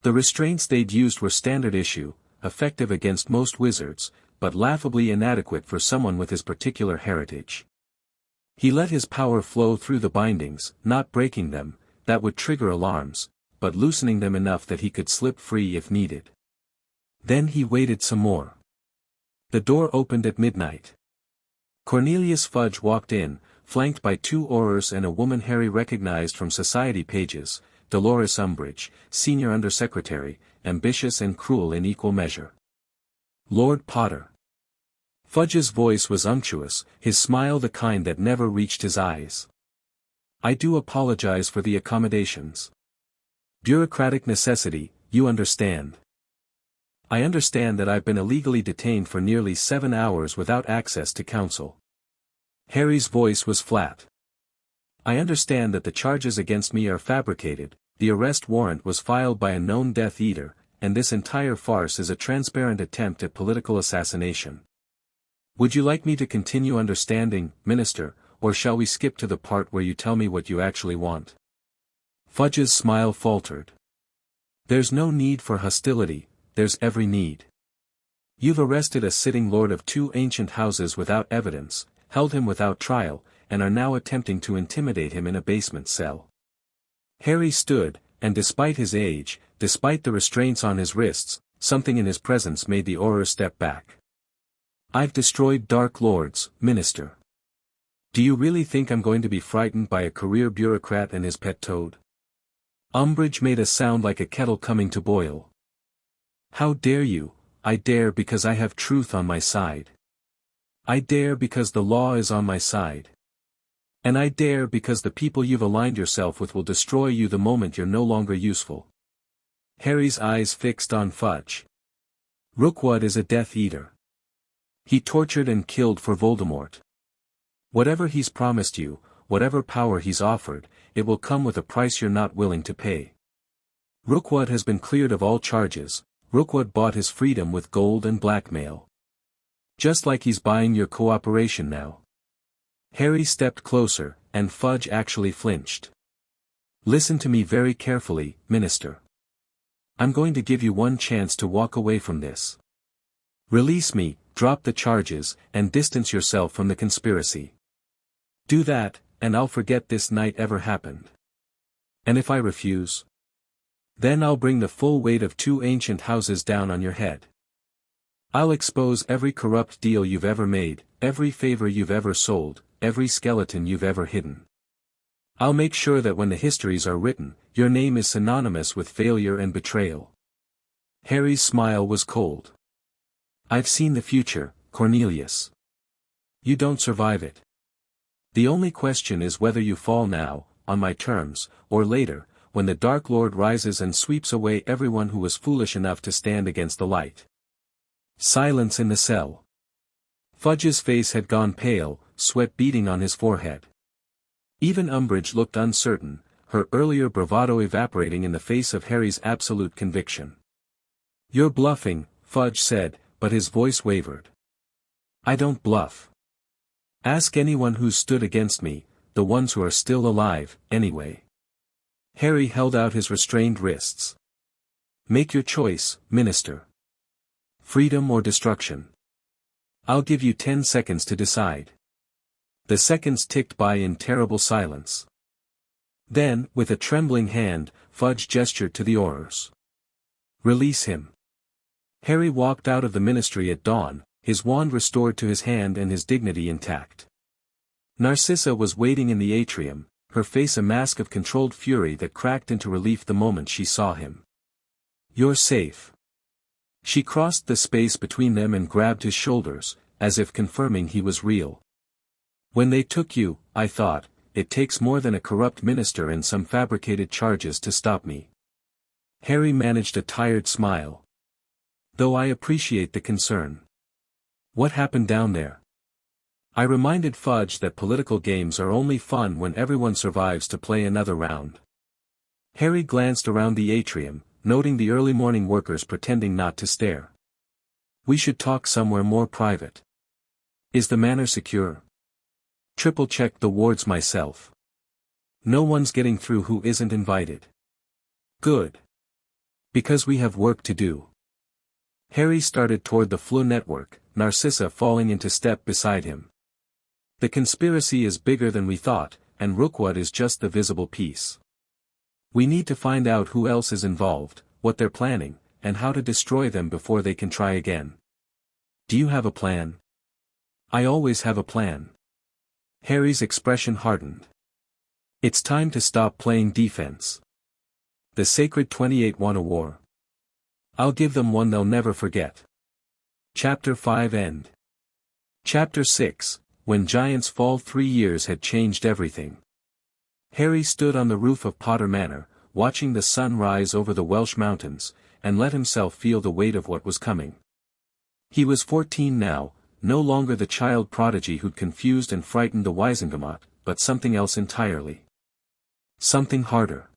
The restraints they'd used were standard issue, effective against most wizards, but laughably inadequate for someone with his particular heritage. He let his power flow through the bindings, not breaking them, that would trigger alarms, but loosening them enough that he could slip free if needed. Then he waited some more. The door opened at midnight. Cornelius Fudge walked in, flanked by 2 Aurors and a woman Harry recognized from society pages, Dolores Umbridge, senior undersecretary, ambitious and cruel in equal measure. Lord Potter. Fudge's voice was unctuous, his smile the kind that never reached his eyes. I do apologize for the accommodations. Bureaucratic necessity, you understand. I understand that I've been illegally detained for nearly 7 hours without access to counsel. Harry's voice was flat. I understand that the charges against me are fabricated, the arrest warrant was filed by a known Death Eater, and this entire farce is a transparent attempt at political assassination. Would you like me to continue understanding, Minister, or shall we skip to the part where you tell me what you actually want? Fudge's smile faltered. There's no need for hostility, there's every need. You've arrested a sitting lord of 2 ancient houses without evidence, held him without trial, and are now attempting to intimidate him in a basement cell. Harry stood, and despite his age, despite the restraints on his wrists, something in his presence made the Auror step back. I've destroyed Dark Lords, Minister. Do you really think I'm going to be frightened by a career bureaucrat and his pet toad? Umbridge made a sound like a kettle coming to boil. How dare you? I dare because I have truth on my side. I dare because the law is on my side. And I dare because the people you've aligned yourself with will destroy you the moment you're no longer useful. Harry's eyes fixed on Fudge. Rookwood is a Death Eater. He tortured and killed for Voldemort. Whatever he's promised you, whatever power he's offered, it will come with a price you're not willing to pay. Rookwood has been cleared of all charges. Rookwood bought his freedom with gold and blackmail. Just like he's buying your cooperation now. Harry stepped closer, and Fudge actually flinched. Listen to me very carefully, Minister. I'm going to give you one chance to walk away from this. Release me, drop the charges, and distance yourself from the conspiracy. Do that, and I'll forget this night ever happened. And if I refuse? Then I'll bring the full weight of 2 ancient houses down on your head. I'll expose every corrupt deal you've ever made, every favor you've ever sold, every skeleton you've ever hidden. I'll make sure that when the histories are written, your name is synonymous with failure and betrayal. Harry's smile was cold. I've seen the future, Cornelius. You don't survive it. The only question is whether you fall now, on my terms, or later, when the Dark Lord rises and sweeps away everyone who was foolish enough to stand against the light. Silence in the cell. Fudge's face had gone pale, sweat beading on his forehead. Even Umbridge looked uncertain, her earlier bravado evaporating in the face of Harry's absolute conviction. You're bluffing, Fudge said, but his voice wavered. I don't bluff. Ask anyone who's stood against me, the ones who are still alive, anyway. Harry held out his restrained wrists. Make your choice, Minister. Freedom or destruction. I'll give you 10 seconds to decide. The seconds ticked by in terrible silence. Then, with a trembling hand, Fudge gestured to the Aurors. Release him. Harry walked out of the ministry at dawn, his wand restored to his hand and his dignity intact. Narcissa was waiting in the atrium, her face a mask of controlled fury that cracked into relief the moment she saw him. You're safe. She crossed the space between them and grabbed his shoulders, as if confirming he was real. When they took you, I thought, it takes more than a corrupt minister and some fabricated charges to stop me. Harry managed a tired smile. Though I appreciate the concern. What happened down there? I reminded Fudge that political games are only fun when everyone survives to play another round. Harry glanced around the atrium, noting the early morning workers pretending not to stare. We should talk somewhere more private. Is the manor secure? Triple-checked the wards myself. No one's getting through who isn't invited. Good. Because we have work to do. Harry started toward the Floo network, Narcissa falling into step beside him. The conspiracy is bigger than we thought, and Rookwood is just the visible piece. We need to find out who else is involved, what they're planning, and how to destroy them before they can try again. Do you have a plan? I always have a plan. Harry's expression hardened. It's time to stop playing defense. The Sacred 28 won a war. I'll give them one they'll never forget. Chapter 5 End. Chapter 6, When Giants Fall. 3 years had changed everything. Harry stood on the roof of Potter Manor, watching the sun rise over the Welsh mountains, and let himself feel the weight of what was coming. He was 14 now, no longer the child prodigy who'd confused and frightened the Wizengamot, but something else entirely. Something harder.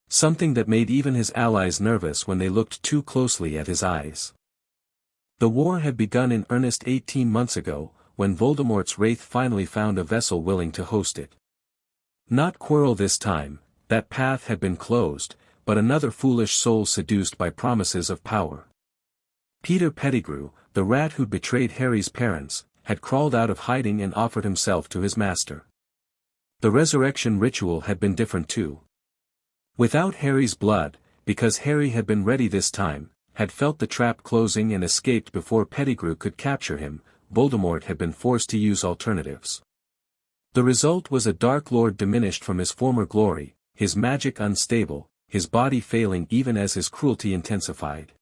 Something that made even his allies nervous when they looked too closely at his eyes. The war had begun in earnest 18 months ago, when Voldemort's wraith finally found a vessel willing to host it. Not Quirrell this time, that path had been closed, but another foolish soul seduced by promises of power. Peter Pettigrew, the rat who'd betrayed Harry's parents, had crawled out of hiding and offered himself to his master. The resurrection ritual had been different too. Without Harry's blood, because Harry had been ready this time, had felt the trap closing and escaped before Pettigrew could capture him, Voldemort had been forced to use alternatives. The result was a Dark Lord diminished from his former glory, his magic unstable, his body failing even as his cruelty intensified.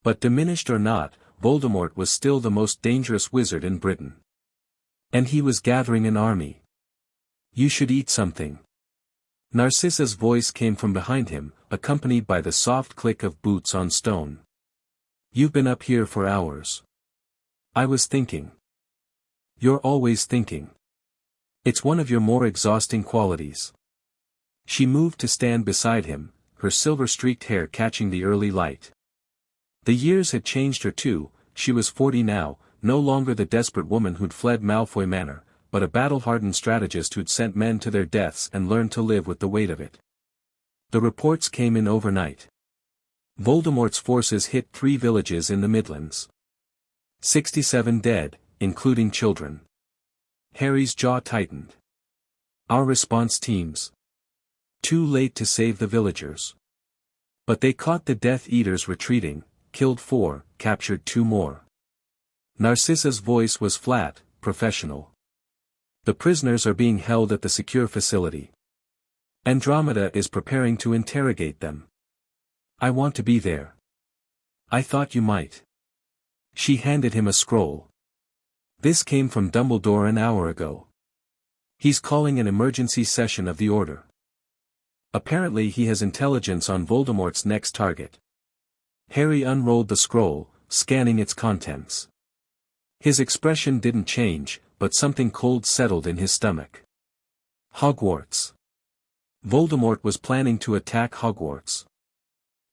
But diminished or not, Voldemort was still the most dangerous wizard in Britain. And he was gathering an army. You should eat something. Narcissa's voice came from behind him, accompanied by the soft click of boots on stone. You've been up here for hours. I was thinking. You're always thinking. It's one of your more exhausting qualities. She moved to stand beside him, her silver-streaked hair catching the early light. The years had changed her too. She was 40 now, no longer the desperate woman who'd fled Malfoy Manor, but a battle-hardened strategist who'd sent men to their deaths and learned to live with the weight of it. The reports came in overnight. Voldemort's forces hit 3 villages in the Midlands. 67 dead, including children. Harry's jaw tightened. Our response teams. Too late to save the villagers. But they caught the Death Eaters retreating, killed 4, captured 2 more. Narcissa's voice was flat, professional. The prisoners are being held at the secure facility. Andromeda is preparing to interrogate them. I want to be there. I thought you might. She handed him a scroll. This came from Dumbledore an hour ago. He's calling an emergency session of the Order. Apparently he has intelligence on Voldemort's next target. Harry unrolled the scroll, scanning its contents. His expression didn't change, but something cold settled in his stomach. Hogwarts. Voldemort was planning to attack Hogwarts.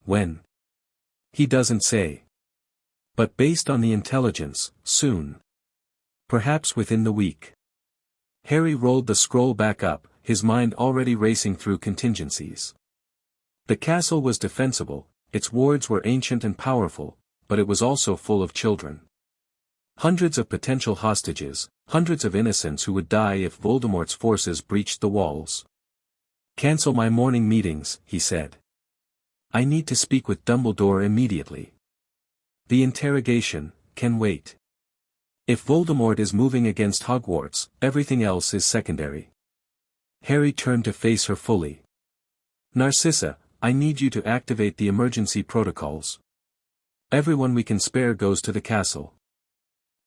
When? He doesn't say. But based on the intelligence, soon. Perhaps within the week. Harry rolled the scroll back up, his mind already racing through contingencies. The castle was defensible, its wards were ancient and powerful, but it was also full of children. Hundreds of potential hostages, hundreds of innocents who would die if Voldemort's forces breached the walls. Cancel my morning meetings, he said. I need to speak with Dumbledore immediately. The interrogation can wait. If Voldemort is moving against Hogwarts, everything else is secondary. Harry turned to face her fully. Narcissa, I need you to activate the emergency protocols. Everyone we can spare goes to the castle.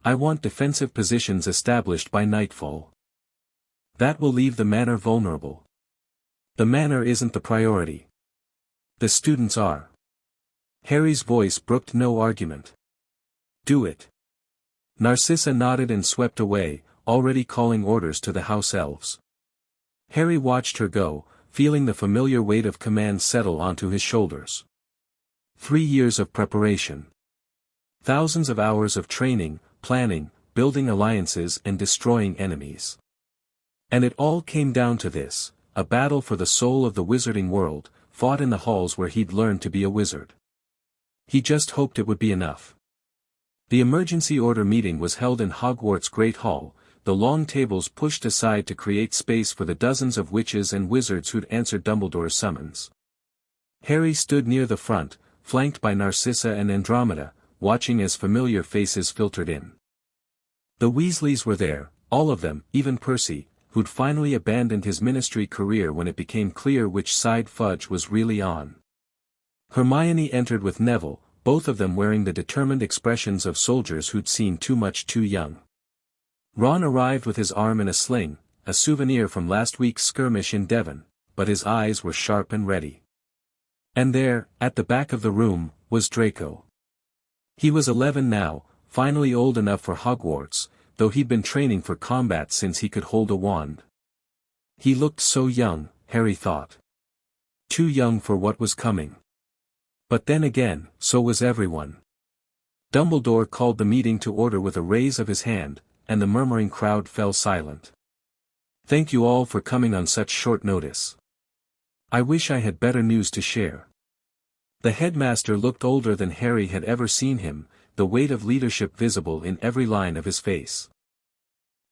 I want defensive positions established by nightfall. That will leave the manor vulnerable. The manor isn't the priority. The students are. Harry's voice brooked no argument. Do it. Narcissa nodded and swept away, already calling orders to the house elves. Harry watched her go, feeling the familiar weight of command settle onto his shoulders. 3 years of preparation. Thousands of hours of training, planning, building alliances and destroying enemies. And it all came down to this, a battle for the soul of the wizarding world, fought in the halls where he'd learned to be a wizard. He just hoped it would be enough. The emergency order meeting was held in Hogwarts' Great Hall, the long tables pushed aside to create space for the dozens of witches and wizards who'd answered Dumbledore's summons. Harry stood near the front, flanked by Narcissa and Andromeda, watching as familiar faces filtered in. The Weasleys were there, all of them, even Percy, who'd finally abandoned his ministry career when it became clear which side Fudge was really on. Hermione entered with Neville, both of them wearing the determined expressions of soldiers who'd seen too much too young. Ron arrived with his arm in a sling, a souvenir from last week's skirmish in Devon, but his eyes were sharp and ready. And there, at the back of the room, was Draco. He was 11 now, finally old enough for Hogwarts, though he'd been training for combat since he could hold a wand. He looked so young, Harry thought. Too young for what was coming. But then again, so was everyone. Dumbledore called the meeting to order with a raise of his hand, and the murmuring crowd fell silent. Thank you all for coming on such short notice. I wish I had better news to share. The headmaster looked older than Harry had ever seen him, the weight of leadership visible in every line of his face.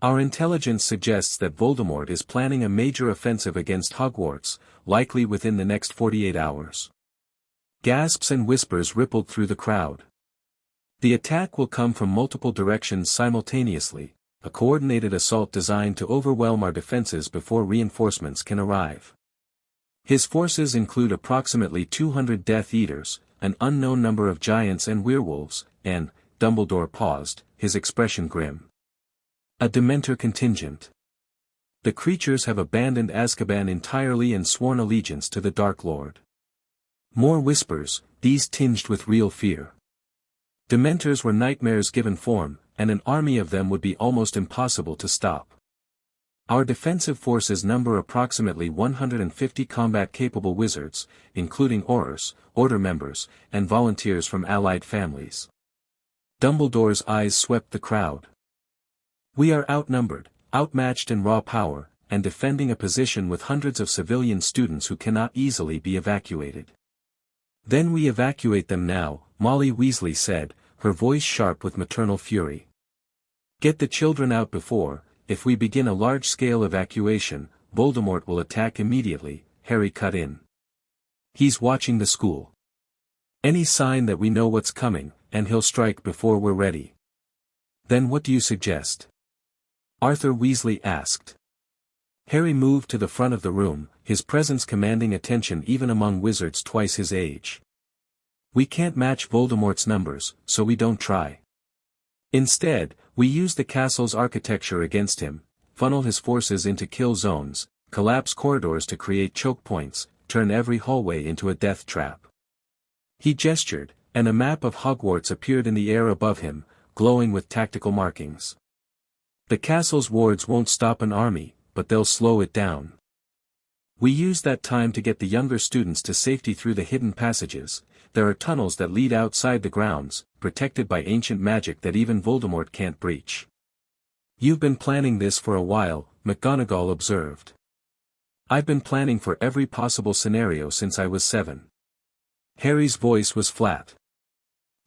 Our intelligence suggests that Voldemort is planning a major offensive against Hogwarts, likely within the next 48 hours. Gasps and whispers rippled through the crowd. The attack will come from multiple directions simultaneously, a coordinated assault designed to overwhelm our defenses before reinforcements can arrive. His forces include approximately 200 Death Eaters, an unknown number of giants and werewolves, and, Dumbledore paused, his expression grim. A Dementor contingent. The creatures have abandoned Azkaban entirely and sworn allegiance to the Dark Lord. More whispers, these tinged with real fear. Dementors were nightmares given form, and an army of them would be almost impossible to stop. Our defensive forces number approximately 150 combat-capable wizards, including Aurors, Order members, and volunteers from allied families. Dumbledore's eyes swept the crowd. We are outnumbered, outmatched in raw power, and defending a position with hundreds of civilian students who cannot easily be evacuated. Then we evacuate them now, Molly Weasley said, her voice sharp with maternal fury. Get the children out before, if we begin a large-scale evacuation, Voldemort will attack immediately, Harry cut in. He's watching the school. Any sign that we know what's coming, and he'll strike before we're ready. Then what do you suggest? Arthur Weasley asked. Harry moved to the front of the room, his presence commanding attention even among wizards twice his age. We can't match Voldemort's numbers, so we don't try. Instead, we use the castle's architecture against him, funnel his forces into kill zones, collapse corridors to create choke points, turn every hallway into a death trap. He gestured, and a map of Hogwarts appeared in the air above him, glowing with tactical markings. The castle's wards won't stop an army, but they'll slow it down. We use that time to get the younger students to safety through the hidden passages. There are tunnels that lead outside the grounds, protected by ancient magic that even Voldemort can't breach. You've been planning this for a while, McGonagall observed. I've been planning for every possible scenario since I was 7. Harry's voice was flat.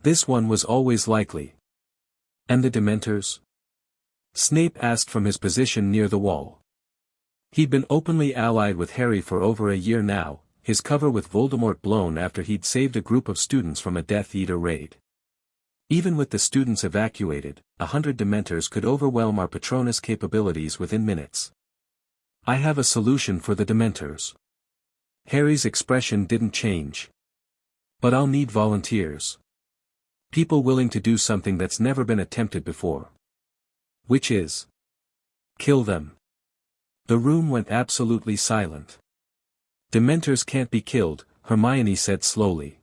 This one was always likely. And the Dementors? Snape asked from his position near the wall. He'd been openly allied with Harry for over a year now, his cover with Voldemort blown after he'd saved a group of students from a Death Eater raid. Even with the students evacuated, 100 Dementors could overwhelm our Patronus capabilities within minutes. I have a solution for the Dementors. Harry's expression didn't change. But I'll need volunteers. People willing to do something that's never been attempted before. Which is? Kill them. The room went absolutely silent. Dementors can't be killed, Hermione said slowly.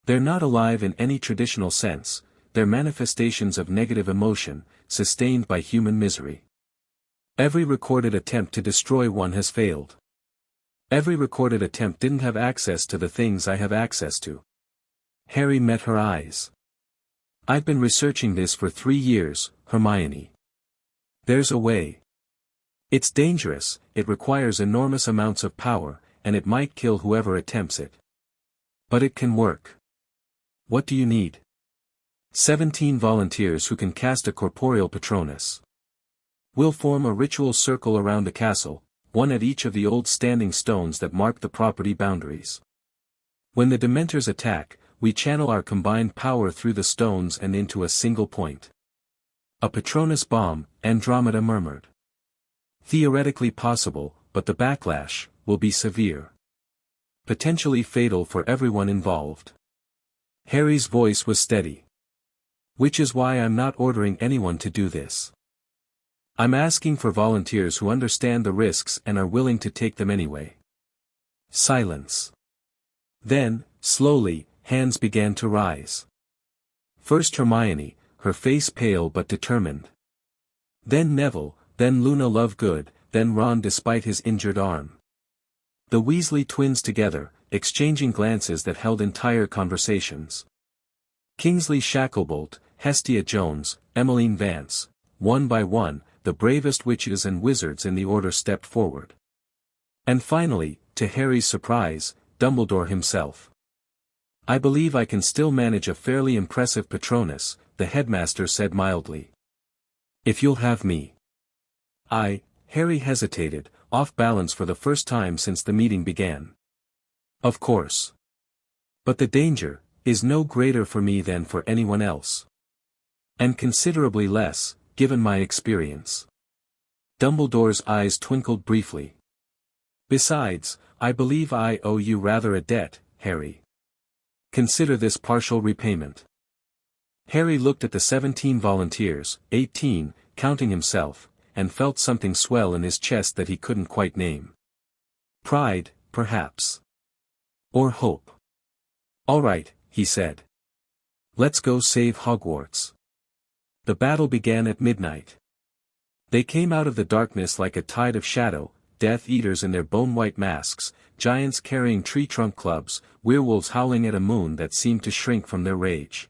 They're not alive in any traditional sense, they're manifestations of negative emotion, sustained by human misery. Every recorded attempt to destroy one has failed. Every recorded attempt didn't have access to the things I have access to. Harry met her eyes. I've been researching this for 3 years, Hermione. There's a way. It's dangerous, it requires enormous amounts of power, and it might kill whoever attempts it. But it can work. What do you need? 17 volunteers who can cast a corporeal Patronus. We'll form a ritual circle around the castle, one at each of the old standing stones that mark the property boundaries. When the Dementors attack, we channel our combined power through the stones and into a single point. A Patronus bomb, Andromeda murmured. Theoretically possible, but the backlash will be severe. Potentially fatal for everyone involved. Harry's voice was steady. Which is why I'm not ordering anyone to do this. I'm asking for volunteers who understand the risks and are willing to take them anyway. Silence. Then, slowly, hands began to rise. First Hermione, her face pale but determined. Then Neville, then Luna Lovegood, then Ron despite his injured arm. The Weasley twins together, exchanging glances that held entire conversations. Kingsley Shacklebolt, Hestia Jones, Emmeline Vance, one by one, the bravest witches and wizards in the order stepped forward. And finally, to Harry's surprise, Dumbledore himself. I believe I can still manage a fairly impressive Patronus, the headmaster said mildly. If you'll have me. Harry hesitated, off balance for the first time since the meeting began. Of course. But the danger is no greater for me than for anyone else. And considerably less, given my experience. Dumbledore's eyes twinkled briefly. Besides, I believe I owe you rather a debt, Harry. Consider this partial repayment. Harry looked at the 17 volunteers, 18, counting himself, and felt something swell in his chest that he couldn't quite name. Pride, perhaps. Or hope. All right, he said. Let's go save Hogwarts. The battle began at midnight. They came out of the darkness like a tide of shadow, Death Eaters in their bone-white masks, giants carrying tree-trunk clubs, werewolves howling at a moon that seemed to shrink from their rage.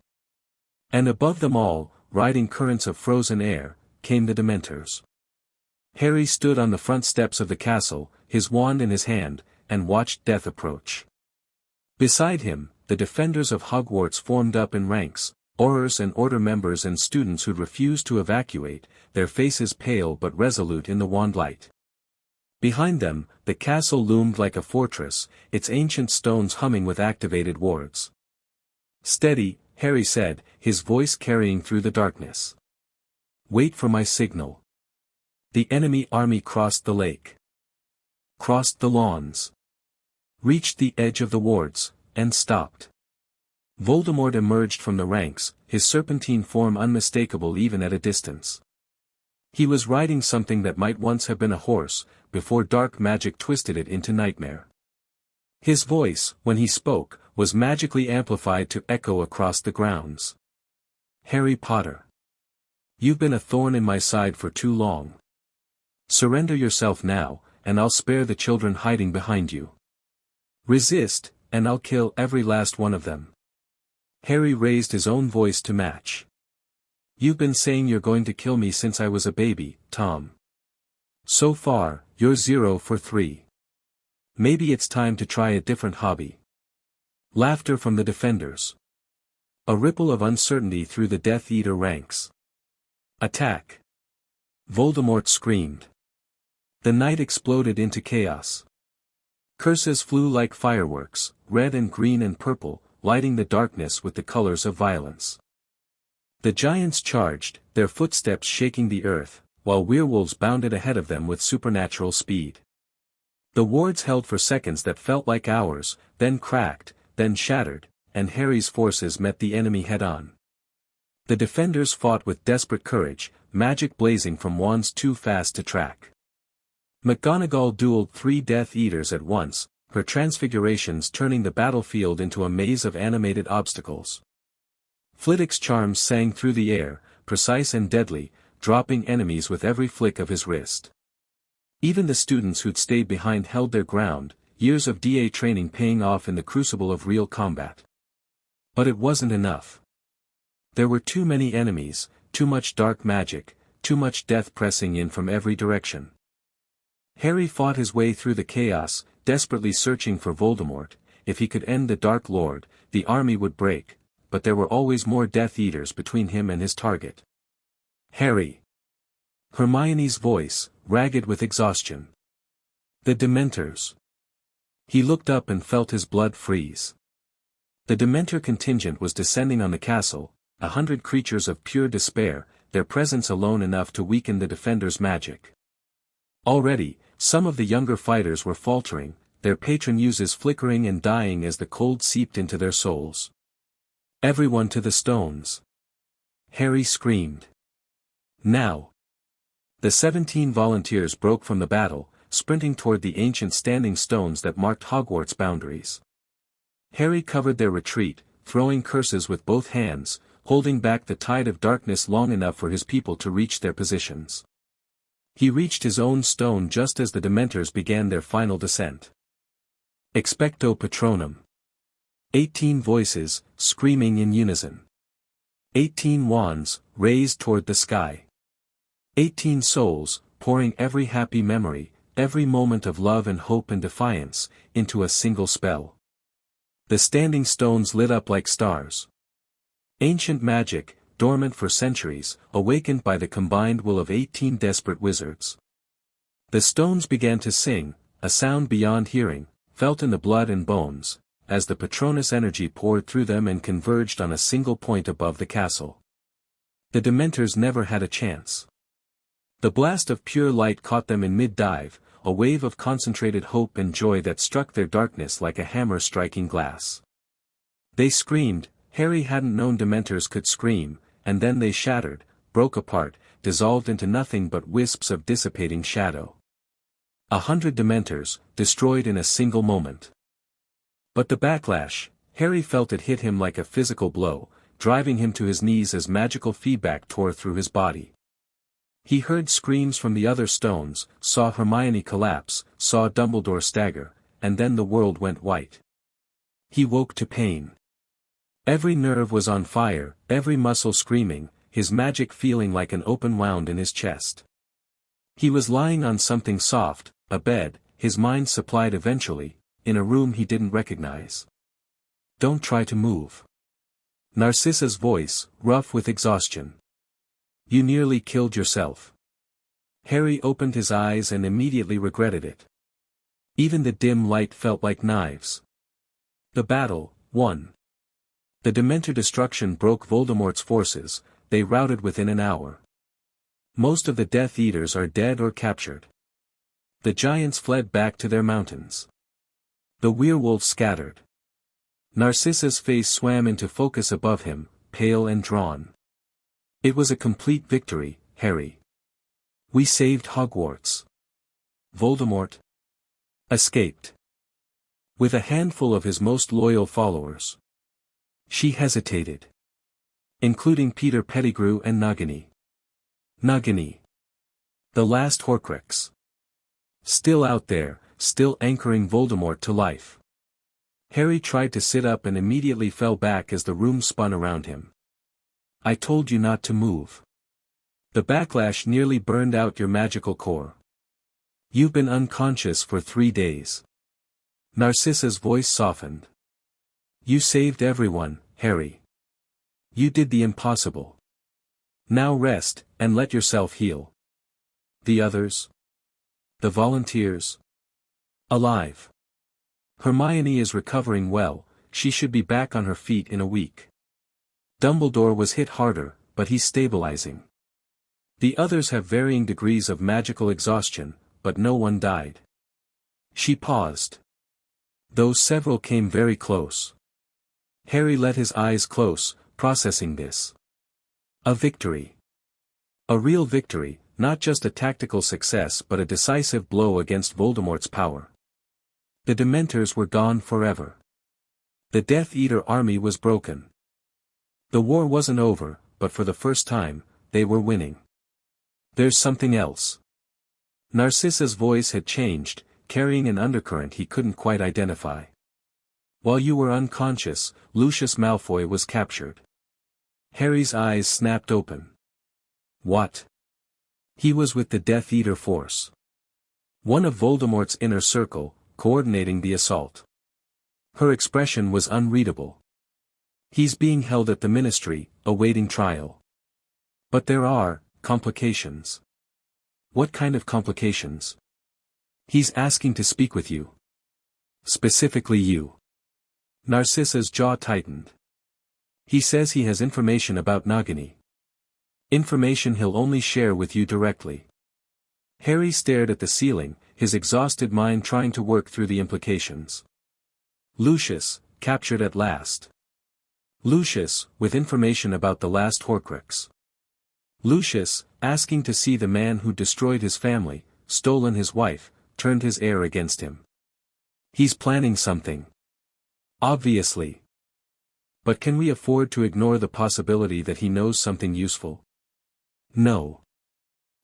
And above them all, riding currents of frozen air, came the Dementors. Harry stood on the front steps of the castle, his wand in his hand, and watched death approach. Beside him, the defenders of Hogwarts formed up in ranks, Aurors and Order members and students who'd refused to evacuate, their faces pale but resolute in the wand light. Behind them, the castle loomed like a fortress, its ancient stones humming with activated wards. "Steady," Harry said, his voice carrying through the darkness. "Wait for my signal." The enemy army crossed the lake. Crossed the lawns. Reached the edge of the wards, and stopped. Voldemort emerged from the ranks, his serpentine form unmistakable even at a distance. He was riding something that might once have been a horse, before dark magic twisted it into nightmare. His voice, when he spoke, was magically amplified to echo across the grounds. "Harry Potter. You've been a thorn in my side for too long. Surrender yourself now, and I'll spare the children hiding behind you. Resist, and I'll kill every last one of them." Harry raised his own voice to match. "You've been saying you're going to kill me since I was a baby, Tom. So far, you're 0 for 3. Maybe it's time to try a different hobby." Laughter from the defenders. A ripple of uncertainty through the Death Eater ranks. "Attack!" Voldemort screamed. The night exploded into chaos. Curses flew like fireworks, red and green and purple, lighting the darkness with the colors of violence. The giants charged, their footsteps shaking the earth, while werewolves bounded ahead of them with supernatural speed. The wards held for seconds that felt like hours, then cracked, then shattered, and Harry's forces met the enemy head-on. The defenders fought with desperate courage, magic blazing from wands too fast to track. McGonagall dueled 3 Death Eaters at once, her transfigurations turning the battlefield into a maze of animated obstacles. Flitwick's charms sang through the air, precise and deadly, dropping enemies with every flick of his wrist. Even the students who'd stayed behind held their ground, years of DA training paying off in the crucible of real combat. But it wasn't enough. There were too many enemies, too much dark magic, too much death pressing in from every direction. Harry fought his way through the chaos, desperately searching for Voldemort. If he could end the Dark Lord, the army would break, but there were always more Death Eaters between him and his target. "Harry!" Hermione's voice, ragged with exhaustion. "The Dementors." He looked up and felt his blood freeze. The Dementor contingent was descending on the castle, 100 creatures of pure despair, their presence alone enough to weaken the defenders' magic. Already, some of the younger fighters were faltering, their patron uses flickering and dying as the cold seeped into their souls. "Everyone to the stones!" Harry screamed. "Now!" The 17 volunteers broke from the battle, sprinting toward the ancient standing stones that marked Hogwarts' boundaries. Harry covered their retreat, throwing curses with both hands, holding back the tide of darkness long enough for his people to reach their positions. He reached his own stone just as the Dementors began their final descent. Expecto Patronum. 18 voices, screaming in unison. 18 wands, raised toward the sky. 18 souls, pouring every happy memory, every moment of love and hope and defiance, into a single spell. The standing stones lit up like stars. Ancient magic, dormant for centuries, awakened by the combined will of 18 desperate wizards. The stones began to sing, a sound beyond hearing, felt in the blood and bones, as the Patronus energy poured through them and converged on a single point above the castle. The Dementors never had a chance. The blast of pure light caught them in mid-dive, a wave of concentrated hope and joy that struck their darkness like a hammer striking glass. They screamed. Harry hadn't known Dementors could scream, and then they shattered, broke apart, dissolved into nothing but wisps of dissipating shadow. 100 Dementors, destroyed in a single moment. But the backlash, Harry felt it hit him like a physical blow, driving him to his knees as magical feedback tore through his body. He heard screams from the other stones, saw Hermione collapse, saw Dumbledore stagger, and then the world went white. He woke to pain. Every nerve was on fire, every muscle screaming, his magic feeling like an open wound in his chest. He was lying on something soft, a bed, his mind supplied eventually, in a room he didn't recognize. "Don't try to move." Narcissa's voice, rough with exhaustion. "You nearly killed yourself." Harry opened his eyes and immediately regretted it. Even the dim light felt like knives. The battle, won. The Dementor destruction broke Voldemort's forces, they routed within an hour. Most of the Death Eaters are dead or captured. The giants fled back to their mountains. The werewolves scattered. Narcissa's face swam into focus above him, pale and drawn. "It was a complete victory, Harry. We saved Hogwarts. Voldemort escaped. With a handful of his most loyal followers." She hesitated. "Including Peter Pettigrew and Nagini." Nagini. The last Horcrux. Still out there, still anchoring Voldemort to life. Harry tried to sit up and immediately fell back as the room spun around him. "I told you not to move. The backlash nearly burned out your magical core. You've been unconscious for 3 days." Narcissa's voice softened. "You saved everyone, Harry. You did the impossible. Now rest, and let yourself heal." "The others? The volunteers? Alive. Hermione is recovering well, she should be back on her feet in a week. Dumbledore was hit harder, but he's stabilizing. The others have varying degrees of magical exhaustion, but no one died." She paused. "Though several came very close." Harry let his eyes close, processing this. A victory. A real victory, not just a tactical success but a decisive blow against Voldemort's power. The Dementors were gone forever. The Death Eater army was broken. The war wasn't over, but for the first time, they were winning. "There's something else." Narcissa's voice had changed, carrying an undercurrent he couldn't quite identify. "While you were unconscious, Lucius Malfoy was captured." Harry's eyes snapped open. "What?" "He was with the Death Eater force. One of Voldemort's inner circle, coordinating the assault." Her expression was unreadable. "He's being held at the Ministry, awaiting trial. But there are complications." "What kind of complications?" "He's asking to speak with you. Specifically you." Narcissa's jaw tightened. "He says he has information about Nagini. Information he'll only share with you directly." Harry stared at the ceiling, his exhausted mind trying to work through the implications. Lucius, captured at last. Lucius, with information about the last Horcrux. Lucius, asking to see the man who destroyed his family, stolen his wife, turned his heir against him. He's planning something. Obviously. But can we afford to ignore the possibility that he knows something useful? No.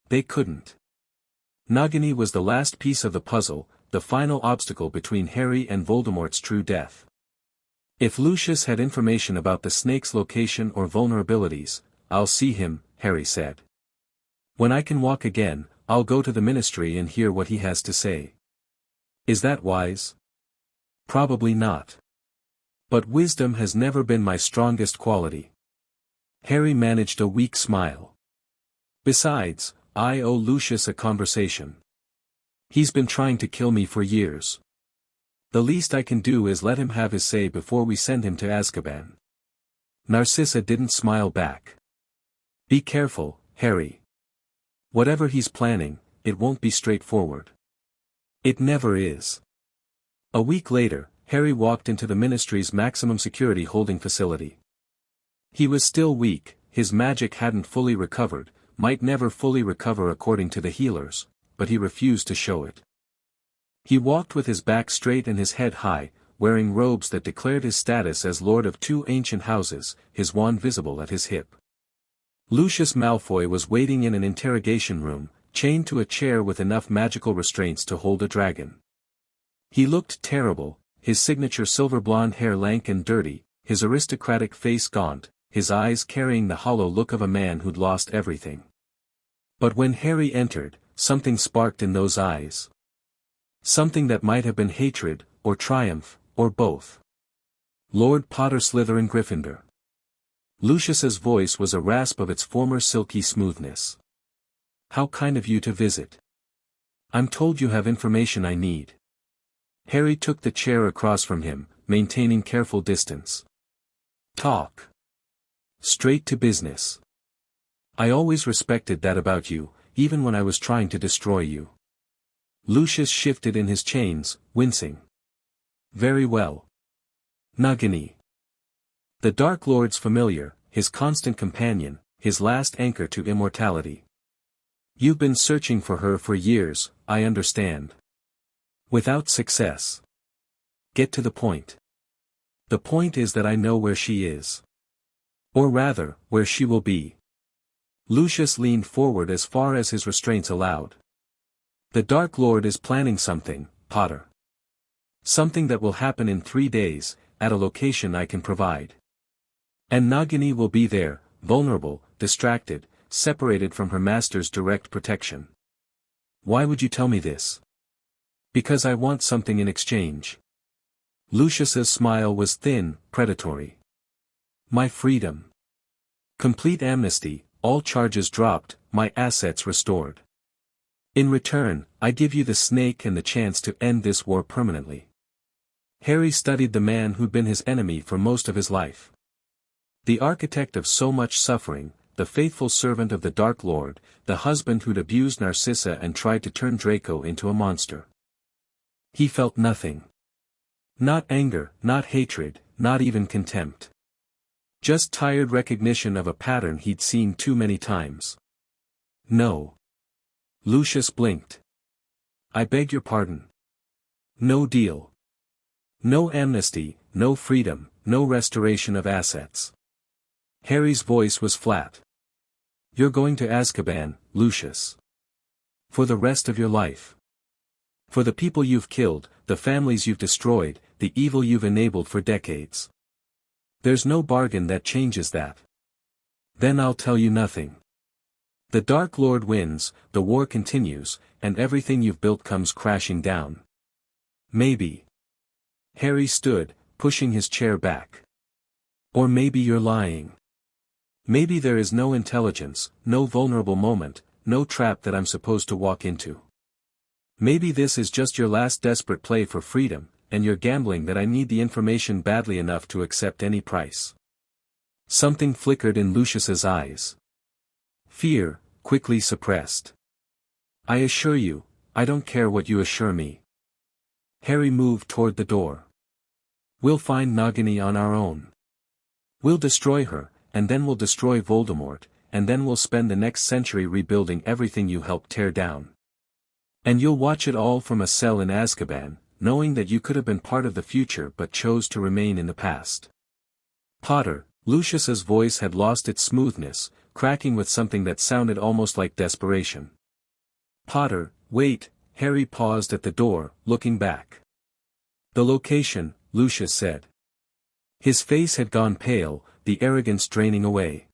They couldn't. Nagini was the last piece of the puzzle, the final obstacle between Harry and Voldemort's true death. If Lucius had information about the snake's location or vulnerabilities, "I'll see him," Harry said. "When I can walk again, I'll go to the Ministry and hear what he has to say." Is that wise? Probably not. But wisdom has never been my strongest quality. Harry managed a weak smile. Besides, I owe Lucius a conversation. He's been trying to kill me for years. The least I can do is let him have his say before we send him to Azkaban. Narcissa didn't smile back. Be careful, Harry. Whatever he's planning, it won't be straightforward. It never is. A week later, Harry walked into the Ministry's maximum security holding facility. He was still weak, his magic hadn't fully recovered, might never fully recover according to the healers, but he refused to show it. He walked with his back straight and his head high, wearing robes that declared his status as lord of two ancient houses, his wand visible at his hip. Lucius Malfoy was waiting in an interrogation room, chained to a chair with enough magical restraints to hold a dragon. He looked terrible, his signature silver blonde hair lank and dirty, his aristocratic face gaunt, his eyes carrying the hollow look of a man who'd lost everything. But when Harry entered, something sparked in those eyes. Something that might have been hatred, or triumph, or both. Lord Potter Slytherin Gryffindor. Lucius's voice was a rasp of its former silky smoothness. How kind of you to visit. I'm told you have information I need. Harry took the chair across from him, maintaining careful distance. Talk. Straight to business. I always respected that about you, even when I was trying to destroy you. Lucius shifted in his chains, wincing. Very well. Nagini. The Dark Lord's familiar, his constant companion, his last anchor to immortality. You've been searching for her for years, I understand. Without success. Get to the point. The point is that I know where she is. Or rather, where she will be. Lucius leaned forward as far as his restraints allowed. The Dark Lord is planning something, Potter. Something that will happen in 3 days, at a location I can provide. And Nagini will be there, vulnerable, distracted, separated from her master's direct protection. Why would you tell me this? Because I want something in exchange. Lucius's smile was thin, predatory. My freedom. Complete amnesty, all charges dropped, my assets restored. In return, I give you the snake and the chance to end this war permanently. Harry studied the man who'd been his enemy for most of his life. The architect of so much suffering, the faithful servant of the Dark Lord, the husband who'd abused Narcissa and tried to turn Draco into a monster. He felt nothing. Not anger, not hatred, not even contempt. Just tired recognition of a pattern he'd seen too many times. No. Lucius blinked. I beg your pardon. No deal. No amnesty, no freedom, no restoration of assets. Harry's voice was flat. You're going to Azkaban, Lucius. For the rest of your life. For the people you've killed, the families you've destroyed, the evil you've enabled for decades. There's no bargain that changes that. Then I'll tell you nothing. The Dark Lord wins, the war continues, and everything you've built comes crashing down. Maybe. Harry stood, pushing his chair back. Or maybe you're lying. Maybe there is no intelligence, no vulnerable moment, no trap that I'm supposed to walk into. Maybe this is just your last desperate play for freedom, and you're gambling that I need the information badly enough to accept any price. Something flickered in Lucius's eyes. Fear, quickly suppressed. I assure you, I don't care what you assure me. Harry moved toward the door. We'll find Nagini on our own. We'll destroy her, and then we'll destroy Voldemort, and then we'll spend the next century rebuilding everything you helped tear down. And you'll watch it all from a cell in Azkaban, knowing that you could have been part of the future but chose to remain in the past. Potter, Lucius's voice had lost its smoothness, cracking with something that sounded almost like desperation. Potter, wait, Harry paused at the door, looking back. The location, Lucius said. His face had gone pale, the arrogance draining away.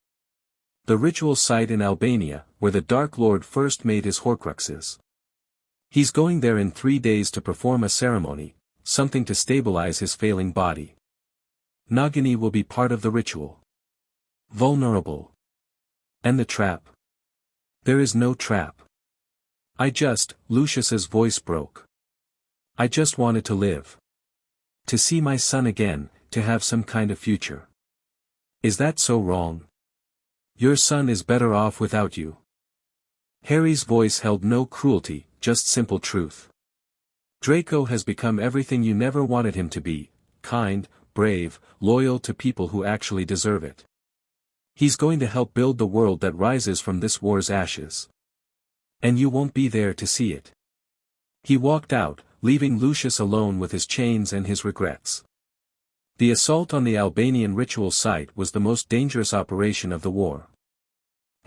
The ritual site in Albania, where the Dark Lord first made his Horcruxes. He's going there in 3 days to perform a ceremony, something to stabilize his failing body. Nagini will be part of the ritual. Vulnerable. And the trap? There is no trap. Lucius's voice broke. I just wanted to live. To see my son again, to have some kind of future. Is that so wrong? Your son is better off without you. Harry's voice held no cruelty, just simple truth. Draco has become everything you never wanted him to be, kind, brave, loyal to people who actually deserve it. He's going to help build the world that rises from this war's ashes. And you won't be there to see it. He walked out, leaving Lucius alone with his chains and his regrets. The assault on the Albanian ritual site was the most dangerous operation of the war.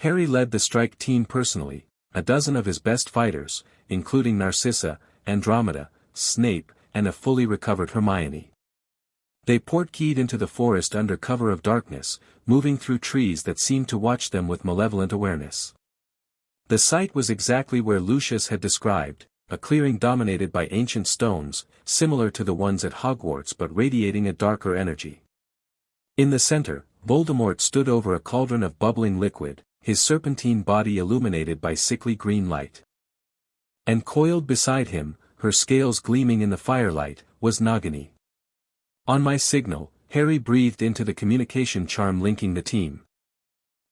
Harry led the strike team personally, a dozen of his best fighters, including Narcissa, Andromeda, Snape, and a fully recovered Hermione. They portkeyed into the forest under cover of darkness, moving through trees that seemed to watch them with malevolent awareness. The site was exactly where Lucius had described, a clearing dominated by ancient stones, similar to the ones at Hogwarts but radiating a darker energy. In the center, Voldemort stood over a cauldron of bubbling liquid, his serpentine body illuminated by sickly green light. And coiled beside him, her scales gleaming in the firelight, was Nagini. On my signal, Harry breathed into the communication charm linking the team.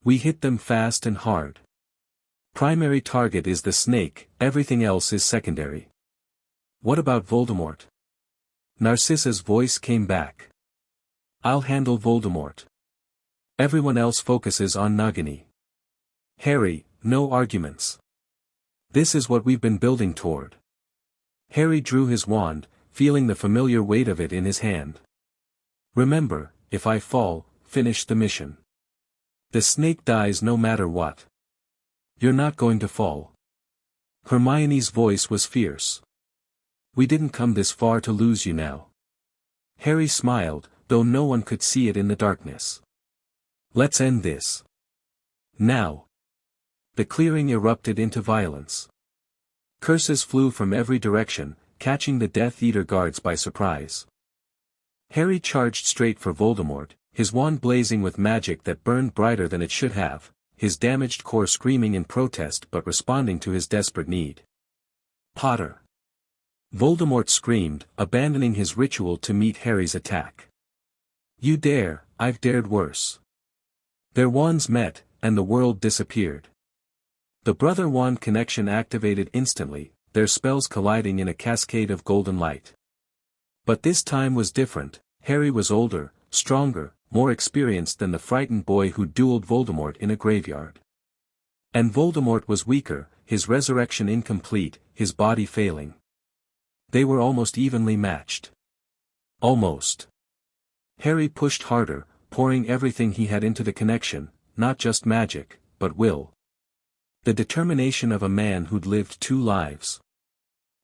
We hit them fast and hard. Primary target is the snake, everything else is secondary. What about Voldemort? Narcissa's voice came back. I'll handle Voldemort. Everyone else focuses on Nagini. Harry, no arguments. This is what we've been building toward. Harry drew his wand, feeling the familiar weight of it in his hand. Remember, if I fall, finish the mission. The snake dies no matter what. You're not going to fall. Hermione's voice was fierce. We didn't come this far to lose you now. Harry smiled, though no one could see it in the darkness. Let's end this. Now. The clearing erupted into violence. Curses flew from every direction, catching the Death Eater guards by surprise. Harry charged straight for Voldemort, his wand blazing with magic that burned brighter than it should have, his damaged core screaming in protest but responding to his desperate need. Potter! Voldemort screamed, abandoning his ritual to meet Harry's attack. You dare, I've dared worse. Their wands met, and the world disappeared. The brother wand connection activated instantly, their spells colliding in a cascade of golden light. But this time was different. Harry was older, stronger, more experienced than the frightened boy who dueled Voldemort in a graveyard. And Voldemort was weaker, his resurrection incomplete, his body failing. They were almost evenly matched. Almost. Harry pushed harder, pouring everything he had into the connection, not just magic, but will. The determination of a man who'd lived 2 lives.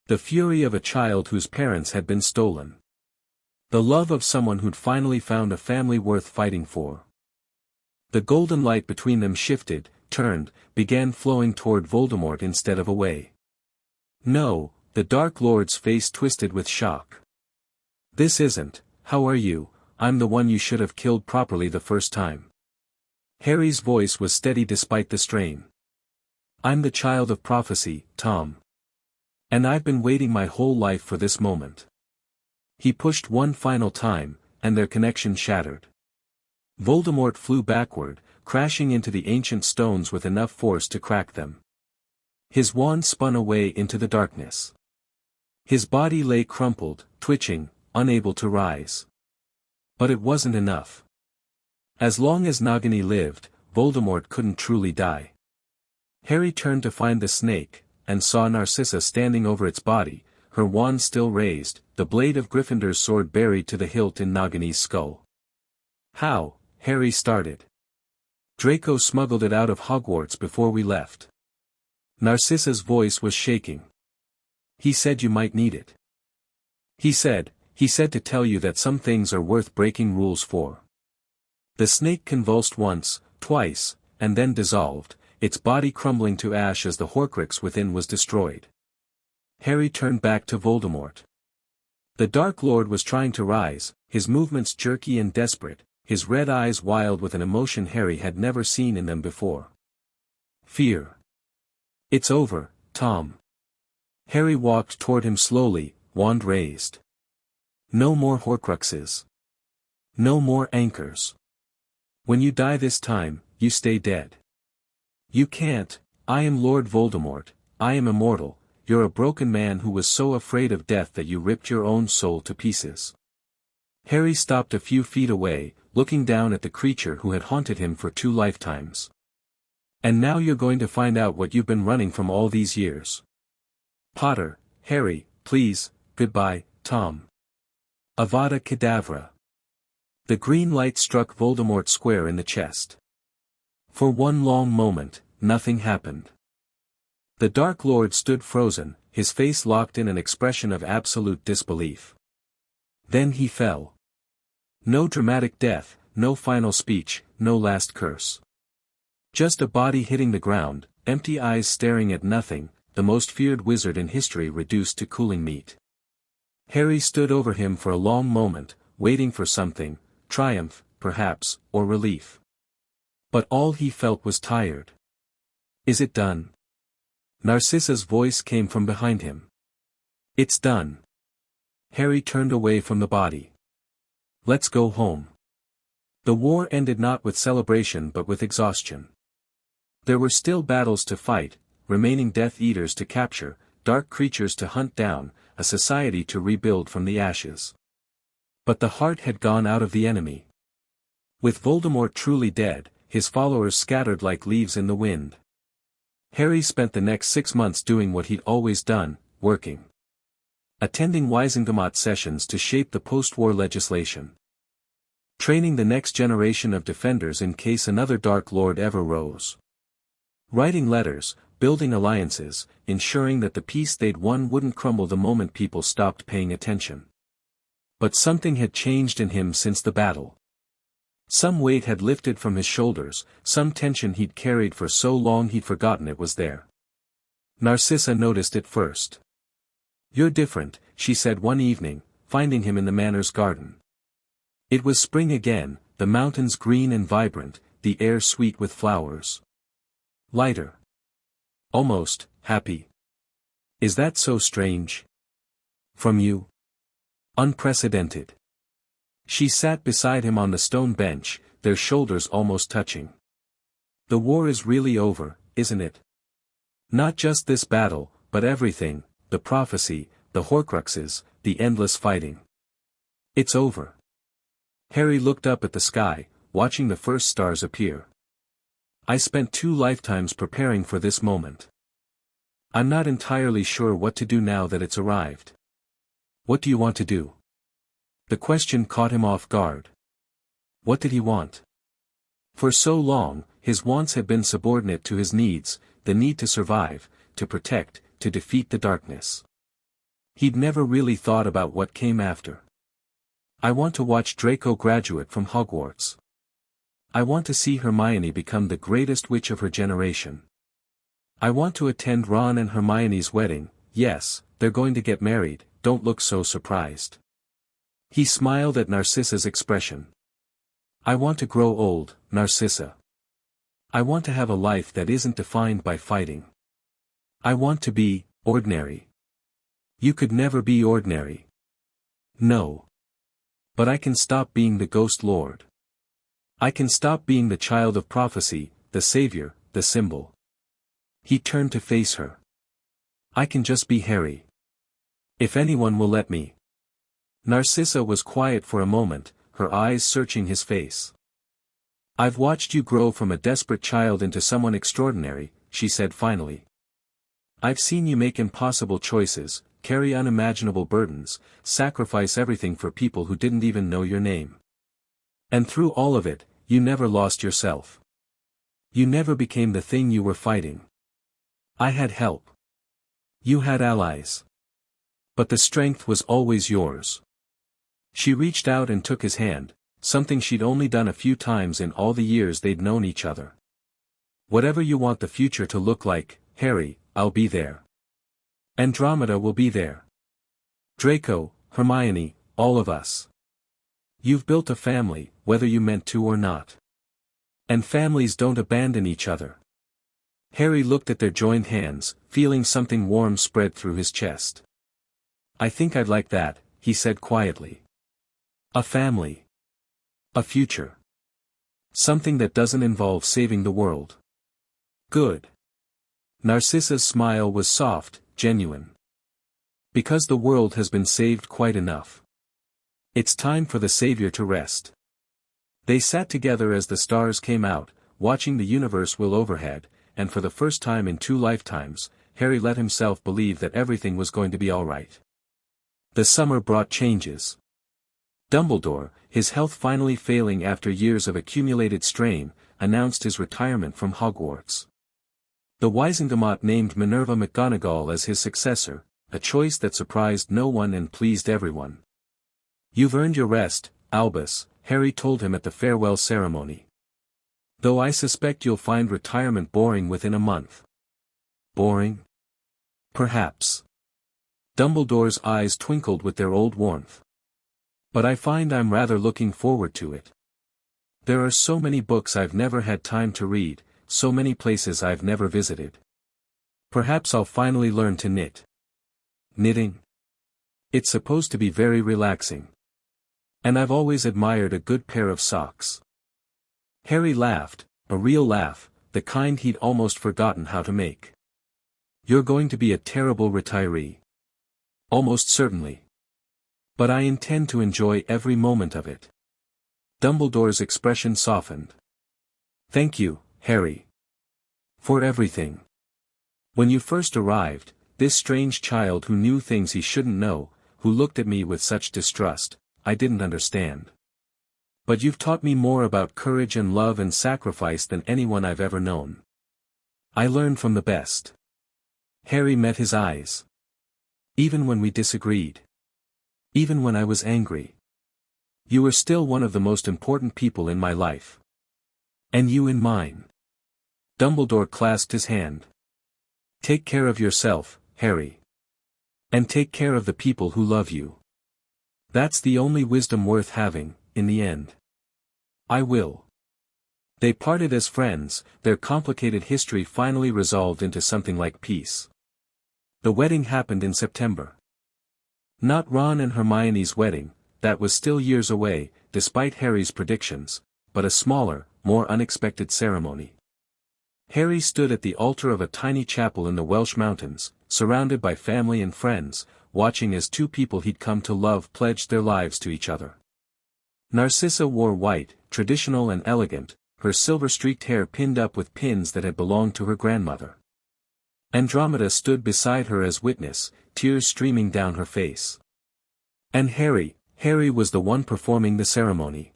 The fury of a child whose parents had been stolen. The love of someone who'd finally found a family worth fighting for. The golden light between them shifted, turned, began flowing toward Voldemort instead of away. No, the Dark Lord's face twisted with shock. This isn't, how are you, I'm the one you should have killed properly the first time. Harry's voice was steady despite the strain. I'm the child of prophecy, Tom. And I've been waiting my whole life for this moment. He pushed one final time, and their connection shattered. Voldemort flew backward, crashing into the ancient stones with enough force to crack them. His wand spun away into the darkness. His body lay crumpled, twitching, unable to rise. But it wasn't enough. As long as Nagini lived, Voldemort couldn't truly die. Harry turned to find the snake, and saw Narcissa standing over its body, her wand still raised, the blade of Gryffindor's sword buried to the hilt in Nagini's skull. How? Harry started. Draco smuggled it out of Hogwarts before we left. Narcissa's voice was shaking. He said you might need it. He said to tell you that some things are worth breaking rules for. The snake convulsed once, twice, and then dissolved, its body crumbling to ash as the Horcrux within was destroyed. Harry turned back to Voldemort. The Dark Lord was trying to rise, his movements jerky and desperate, his red eyes wild with an emotion Harry had never seen in them before. Fear. It's over, Tom. Harry walked toward him slowly, wand raised. No more Horcruxes. No more anchors. When you die this time, you stay dead. You can't. I am Lord Voldemort, I am immortal, you're a broken man who was so afraid of death that you ripped your own soul to pieces. Harry stopped a few feet away, looking down at the creature who had haunted him for 2 lifetimes. And now you're going to find out what you've been running from all these years. Potter, Harry, please, goodbye, Tom. Avada Kedavra. The green light struck Voldemort square in the chest. For one long moment, nothing happened. The Dark Lord stood frozen, his face locked in an expression of absolute disbelief. Then he fell. No dramatic death, no final speech, no last curse. Just a body hitting the ground, empty eyes staring at nothing, the most feared wizard in history reduced to cooling meat. Harry stood over him for a long moment, waiting for something, triumph, perhaps, or relief. But all he felt was tired. Is it done? Narcissa's voice came from behind him. It's done. Harry turned away from the body. Let's go home. The war ended not with celebration but with exhaustion. There were still battles to fight, remaining Death Eaters to capture, dark creatures to hunt down, a society to rebuild from the ashes. But the heart had gone out of the enemy. With Voldemort truly dead, his followers scattered like leaves in the wind. Harry spent the next 6 months doing what he'd always done, working. Attending Wizengamot sessions to shape the post-war legislation. Training the next generation of defenders in case another Dark Lord ever rose. Writing letters, building alliances, ensuring that the peace they'd won wouldn't crumble the moment people stopped paying attention. But something had changed in him since the battle. Some weight had lifted from his shoulders, some tension he'd carried for so long he'd forgotten it was there. Narcissa noticed it first. "You're different," she said one evening, finding him in the Manor's garden. It was spring again, the mountains green and vibrant, the air sweet with flowers. Lighter. Almost, happy. "Is that so strange? From you?" "Unprecedented." She sat beside him on the stone bench, their shoulders almost touching. "The war is really over, isn't it? Not just this battle, but everything, the prophecy, the Horcruxes, the endless fighting. It's over." Harry looked up at the sky, watching the first stars appear. "I spent 2 lifetimes preparing for this moment. I'm not entirely sure what to do now that it's arrived." "What do you want to do?" The question caught him off guard. What did he want? For so long, his wants had been subordinate to his needs, the need to survive, to protect, to defeat the darkness. He'd never really thought about what came after. "I want to watch Draco graduate from Hogwarts. I want to see Hermione become the greatest witch of her generation. I want to attend Ron and Hermione's wedding. Yes, they're going to get married, don't look so surprised." He smiled at Narcissa's expression. "I want to grow old, Narcissa. I want to have a life that isn't defined by fighting. I want to be ordinary." "You could never be ordinary." "No. But I can stop being the Ghost Lord. I can stop being the child of prophecy, the savior, the symbol." He turned to face her. "I can just be Harry. If anyone will let me." Narcissa was quiet for a moment, her eyes searching his face. "I've watched you grow from a desperate child into someone extraordinary," she said finally. "I've seen you make impossible choices, carry unimaginable burdens, sacrifice everything for people who didn't even know your name. And through all of it, you never lost yourself. You never became the thing you were fighting. I had help. You had allies. But the strength was always yours." She reached out and took his hand, something she'd only done a few times in all the years they'd known each other. "Whatever you want the future to look like, Harry, I'll be there. Andromeda will be there. Draco, Hermione, all of us. You've built a family, whether you meant to or not. And families don't abandon each other." Harry looked at their joined hands, feeling something warm spread through his chest. "I think I'd like that," he said quietly. "A family. A future. Something that doesn't involve saving the world." "Good." Narcissa's smile was soft, genuine. "Because the world has been saved quite enough. It's time for the savior to rest." They sat together as the stars came out, watching the universe will overhead, and for the first time in 2 lifetimes, Harry let himself believe that everything was going to be all right. The summer brought changes. Dumbledore, his health finally failing after years of accumulated strain, announced his retirement from Hogwarts. The Wizengamot named Minerva McGonagall as his successor, a choice that surprised no one and pleased everyone. "You've earned your rest, Albus," Harry told him at the farewell ceremony. "Though I suspect you'll find retirement boring within a month." "Boring? Perhaps." Dumbledore's eyes twinkled with their old warmth. "But I find I'm rather looking forward to it. There are so many books I've never had time to read, so many places I've never visited. Perhaps I'll finally learn to knit." "Knitting? It's supposed to be very relaxing. And I've always admired a good pair of socks." Harry laughed, a real laugh, the kind he'd almost forgotten how to make. "You're going to be a terrible retiree." "Almost certainly. But I intend to enjoy every moment of it." Dumbledore's expression softened. "Thank you, Harry. For everything. When you first arrived, this strange child who knew things he shouldn't know, who looked at me with such distrust, I didn't understand. But you've taught me more about courage and love and sacrifice than anyone I've ever known. I learned from the best." Harry met his eyes. "Even when we disagreed. Even when I was angry. You were still one of the most important people in my life. And you in mine." Dumbledore clasped his hand. "Take care of yourself, Harry. And take care of the people who love you. That's the only wisdom worth having, in the end." "I will." They parted as friends, their complicated history finally resolved into something like peace. The wedding happened in September. Not Ron and Hermione's wedding, that was still years away, despite Harry's predictions, but a smaller, more unexpected ceremony. Harry stood at the altar of a tiny chapel in the Welsh mountains, surrounded by family and friends, watching as two people he'd come to love pledged their lives to each other. Narcissa wore white, traditional and elegant, her silver-streaked hair pinned up with pins that had belonged to her grandmother. Andromeda stood beside her as witness, tears streaming down her face. And Harry was the one performing the ceremony.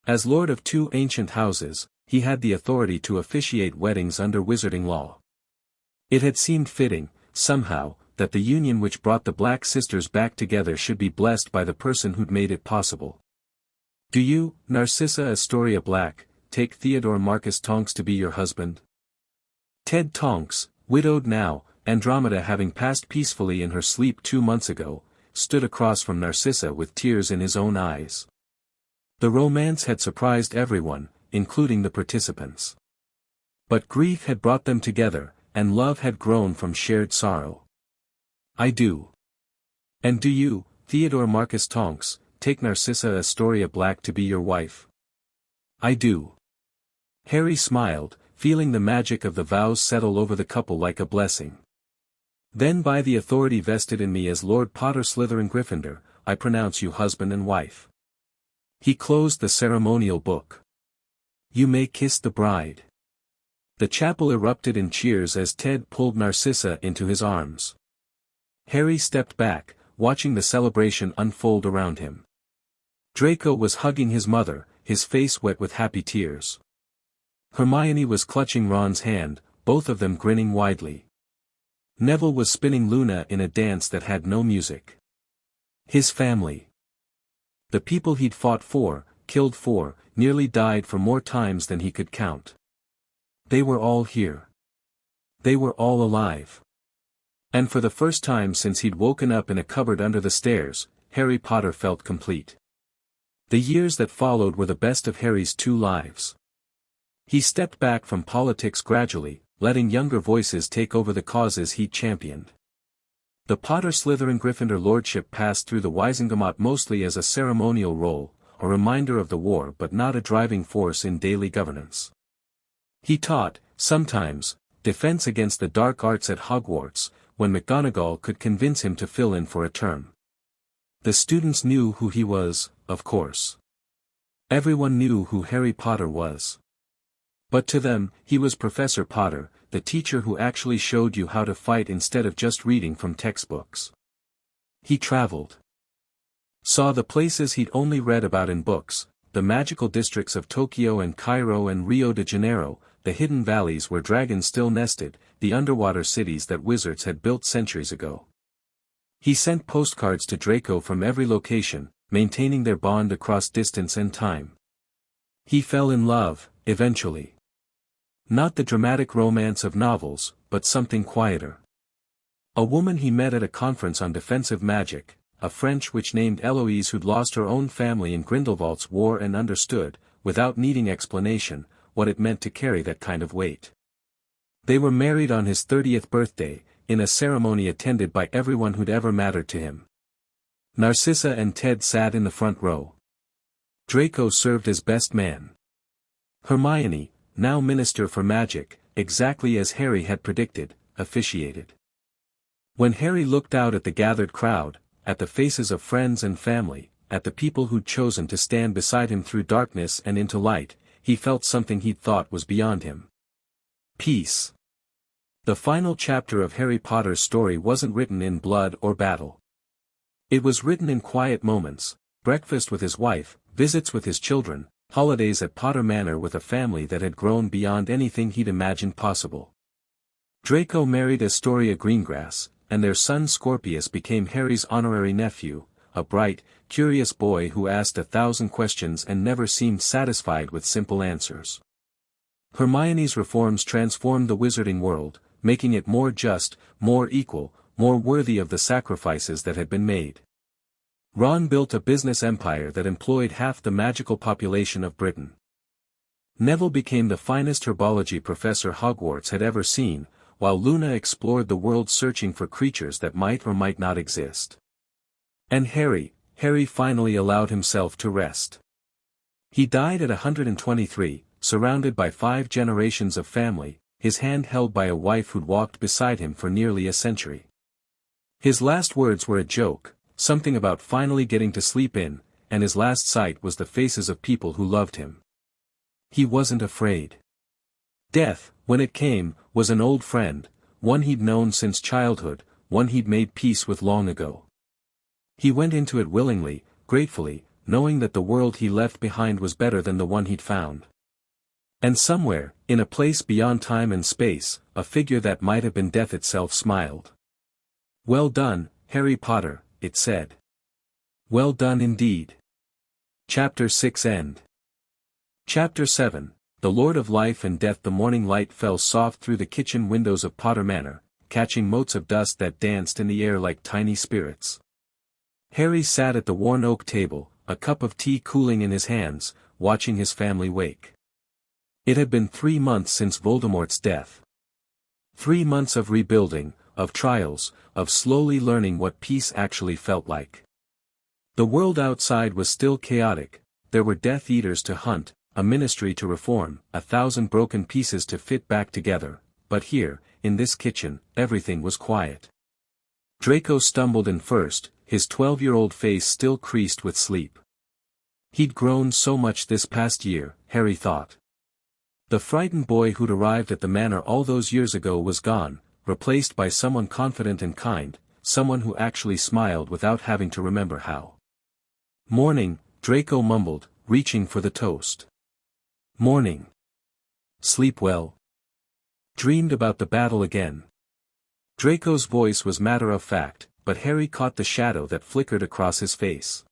As lord of two ancient houses, he had the authority to officiate weddings under wizarding law. It had seemed fitting, somehow, that the union which brought the Black sisters back together should be blessed by the person who'd made it possible. "Do you, Narcissa Astoria Black, take Theodore Marcus Tonks to be your husband?" Ted Tonks, widowed now, Andromeda having passed peacefully in her sleep 2 months ago, stood across from Narcissa with tears in his own eyes. The romance had surprised everyone, including the participants. But grief had brought them together, and love had grown from shared sorrow. "I do." "And do you, Theodore Marcus Tonks, take Narcissa Astoria Black to be your wife?" "I do." Harry smiled, feeling the magic of the vows settle over the couple like a blessing. "Then by the authority vested in me as Lord Potter Slytherin Gryffindor, I pronounce you husband and wife." He closed the ceremonial book. "You may kiss the bride." The chapel erupted in cheers as Ted pulled Narcissa into his arms. Harry stepped back, watching the celebration unfold around him. Draco was hugging his mother, his face wet with happy tears. Hermione was clutching Ron's hand, both of them grinning widely. Neville was spinning Luna in a dance that had no music. His family. The people he'd fought for, killed for, nearly died for more times than he could count. They were all here. They were all alive. And for the first time since he'd woken up in a cupboard under the stairs, Harry Potter felt complete. The years that followed were the best of Harry's 2 lives. He stepped back from politics gradually, letting younger voices take over the causes he'd championed. The Potter Slytherin Gryffindor lordship passed through the Wizengamot mostly as a ceremonial role, a reminder of the war but not a driving force in daily governance. He taught, sometimes, defense against the dark arts at Hogwarts, when McGonagall could convince him to fill in for a term. The students knew who he was, of course. Everyone knew who Harry Potter was. But to them, he was Professor Potter, the teacher who actually showed you how to fight instead of just reading from textbooks. He traveled. Saw the places he'd only read about in books, the magical districts of Tokyo and Cairo and Rio de Janeiro, the hidden valleys where dragons still nested, the underwater cities that wizards had built centuries ago. He sent postcards to Draco from every location, maintaining their bond across distance and time. He fell in love, eventually. Not the dramatic romance of novels, but something quieter. A woman he met at a conference on defensive magic, a French witch named Eloise who'd lost her own family in Grindelwald's war and understood, without needing explanation, what it meant to carry that kind of weight. They were married on his 30th birthday, in a ceremony attended by everyone who'd ever mattered to him. Narcissa and Ted sat in the front row. Draco served as best man. Hermione, now Minister for Magic, exactly as Harry had predicted, officiated. When Harry looked out at the gathered crowd, at the faces of friends and family, at the people who'd chosen to stand beside him through darkness and into light, he felt something he'd thought was beyond him. Peace. The final chapter of Harry Potter's story wasn't written in blood or battle. It was written in quiet moments, breakfast with his wife, visits with his children, holidays at Potter Manor with a family that had grown beyond anything he'd imagined possible. Draco married Astoria Greengrass, and their son Scorpius became Harry's honorary nephew, a bright, curious boy who asked 1,000 questions and never seemed satisfied with simple answers. Hermione's reforms transformed the wizarding world, making it more just, more equal, more worthy of the sacrifices that had been made. Ron built a business empire that employed half the magical population of Britain. Neville became the finest herbology professor Hogwarts had ever seen, while Luna explored the world searching for creatures that might or might not exist. And Harry finally allowed himself to rest. He died at 123, surrounded by 5 generations of family, his hand held by a wife who'd walked beside him for nearly a century. His last words were a joke, something about finally getting to sleep in, and his last sight was the faces of people who loved him. He wasn't afraid. Death, when it came, was an old friend, one he'd known since childhood, one he'd made peace with long ago. He went into it willingly, gratefully, knowing that the world he left behind was better than the one he'd found. And somewhere, in a place beyond time and space, a figure that might have been death itself smiled. "Well done, Harry Potter," it said. "Well done indeed." Chapter 6 End. Chapter 7, The Lord of Life and Death. The morning light fell soft through the kitchen windows of Potter Manor, catching motes of dust that danced in the air like tiny spirits. Harry sat at the worn oak table, a cup of tea cooling in his hands, watching his family wake. It had been 3 months since Voldemort's death. 3 months of rebuilding, of trials, of slowly learning what peace actually felt like. The world outside was still chaotic, there were Death Eaters to hunt, a ministry to reform, 1,000 broken pieces to fit back together, but here, in this kitchen, everything was quiet. Draco stumbled in first, his 12-year-old face still creased with sleep. He'd grown so much this past year, Harry thought. The frightened boy who'd arrived at the manor all those years ago was gone, replaced by someone confident and kind, someone who actually smiled without having to remember how. "Morning," Draco mumbled, reaching for the toast. "Morning. Sleep well? Dreamed about the battle again?" Draco's voice was matter-of-fact, but Harry caught the shadow that flickered across his face.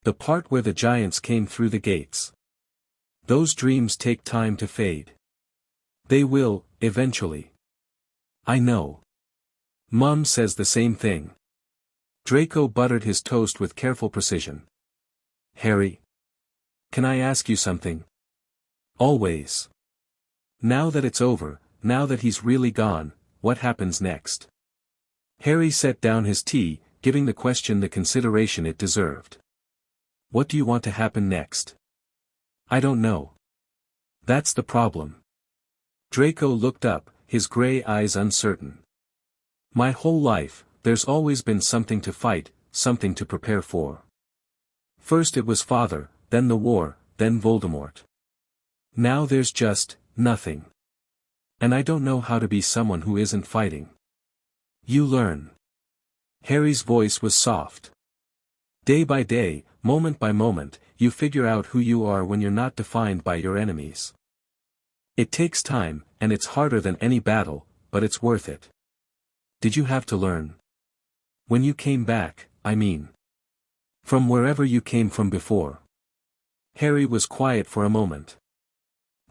"The part where the giants came through the gates. Those dreams take time to fade. They will, eventually. I know. Mum says the same thing." Draco buttered his toast with careful precision. "Harry. Can I ask you something?" "Always." "Now that it's over, now that he's really gone, what happens next?" Harry set down his tea, giving the question the consideration it deserved. "What do you want to happen next?" "I don't know. That's the problem." Draco looked up, his gray eyes uncertain. "My whole life, there's always been something to fight, something to prepare for. First it was Father, then the war, then Voldemort. Now there's just nothing. And I don't know how to be someone who isn't fighting." "You learn." Harry's voice was soft. "Day by day, moment by moment, you figure out who you are when you're not defined by your enemies. It takes time, and it's harder than any battle, but it's worth it. Did you have to learn? When you came back, I mean. From wherever you came from before. Harry was quiet for a moment.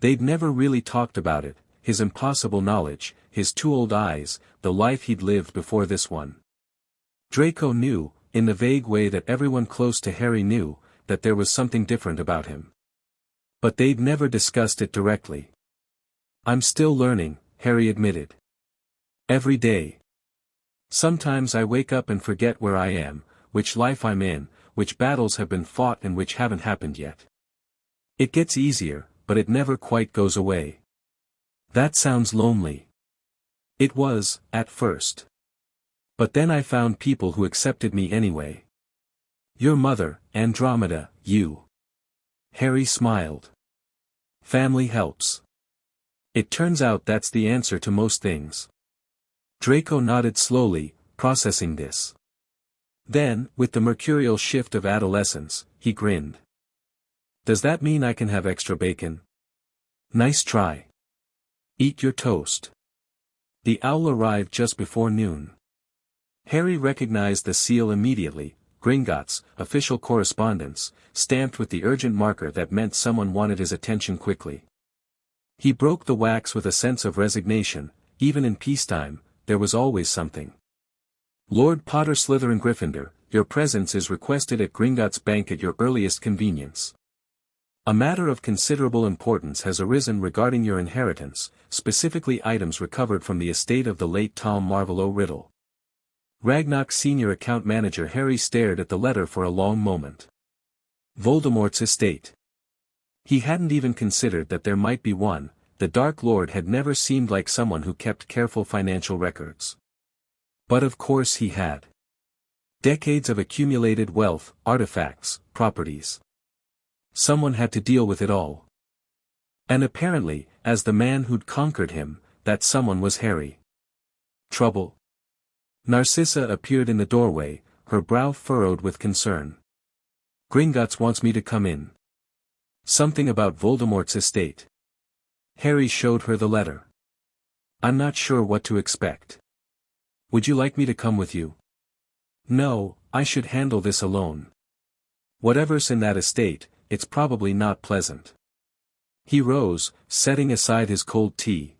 They'd never really talked about it, his impossible knowledge, his two old eyes, the life he'd lived before this one. Draco knew, in the vague way that everyone close to Harry knew, that there was something different about him. But they'd never discussed it directly. I'm still learning, Harry admitted. Every day. Sometimes I wake up and forget where I am, which life I'm in, which battles have been fought and which haven't happened yet. It gets easier, but it never quite goes away. That sounds lonely. It was, at first. But then I found people who accepted me anyway. Your mother, Andromeda, you. Harry smiled. Family helps. It turns out that's the answer to most things. Draco nodded slowly, processing this. Then, with the mercurial shift of adolescence, he grinned. Does that mean I can have extra bacon? Nice try. Eat your toast. The owl arrived just before noon. Harry recognized the seal immediately, Gringotts, official correspondence, stamped with the urgent marker that meant someone wanted his attention quickly. He broke the wax with a sense of resignation. Even in peacetime, there was always something. Lord Potter Slytherin Gryffindor, your presence is requested at Gringotts Bank at your earliest convenience. A matter of considerable importance has arisen regarding your inheritance, specifically items recovered from the estate of the late Tom Marvolo Riddle. Ragnarok Senior Account Manager Harry stared at the letter for a long moment. Voldemort's estate. He hadn't even considered that there might be one. The Dark Lord had never seemed like someone who kept careful financial records. But of course he had. Decades of accumulated wealth, artifacts, properties. Someone had to deal with it all. And apparently, as the man who'd conquered him, that someone was Harry. Trouble? Narcissa appeared in the doorway, her brow furrowed with concern. Gringotts wants me to come in. Something about Voldemort's estate. Harry showed her the letter. I'm not sure what to expect. Would you like me to come with you? No, I should handle this alone. Whatever's in that estate, it's probably not pleasant. He rose, setting aside his cold tea.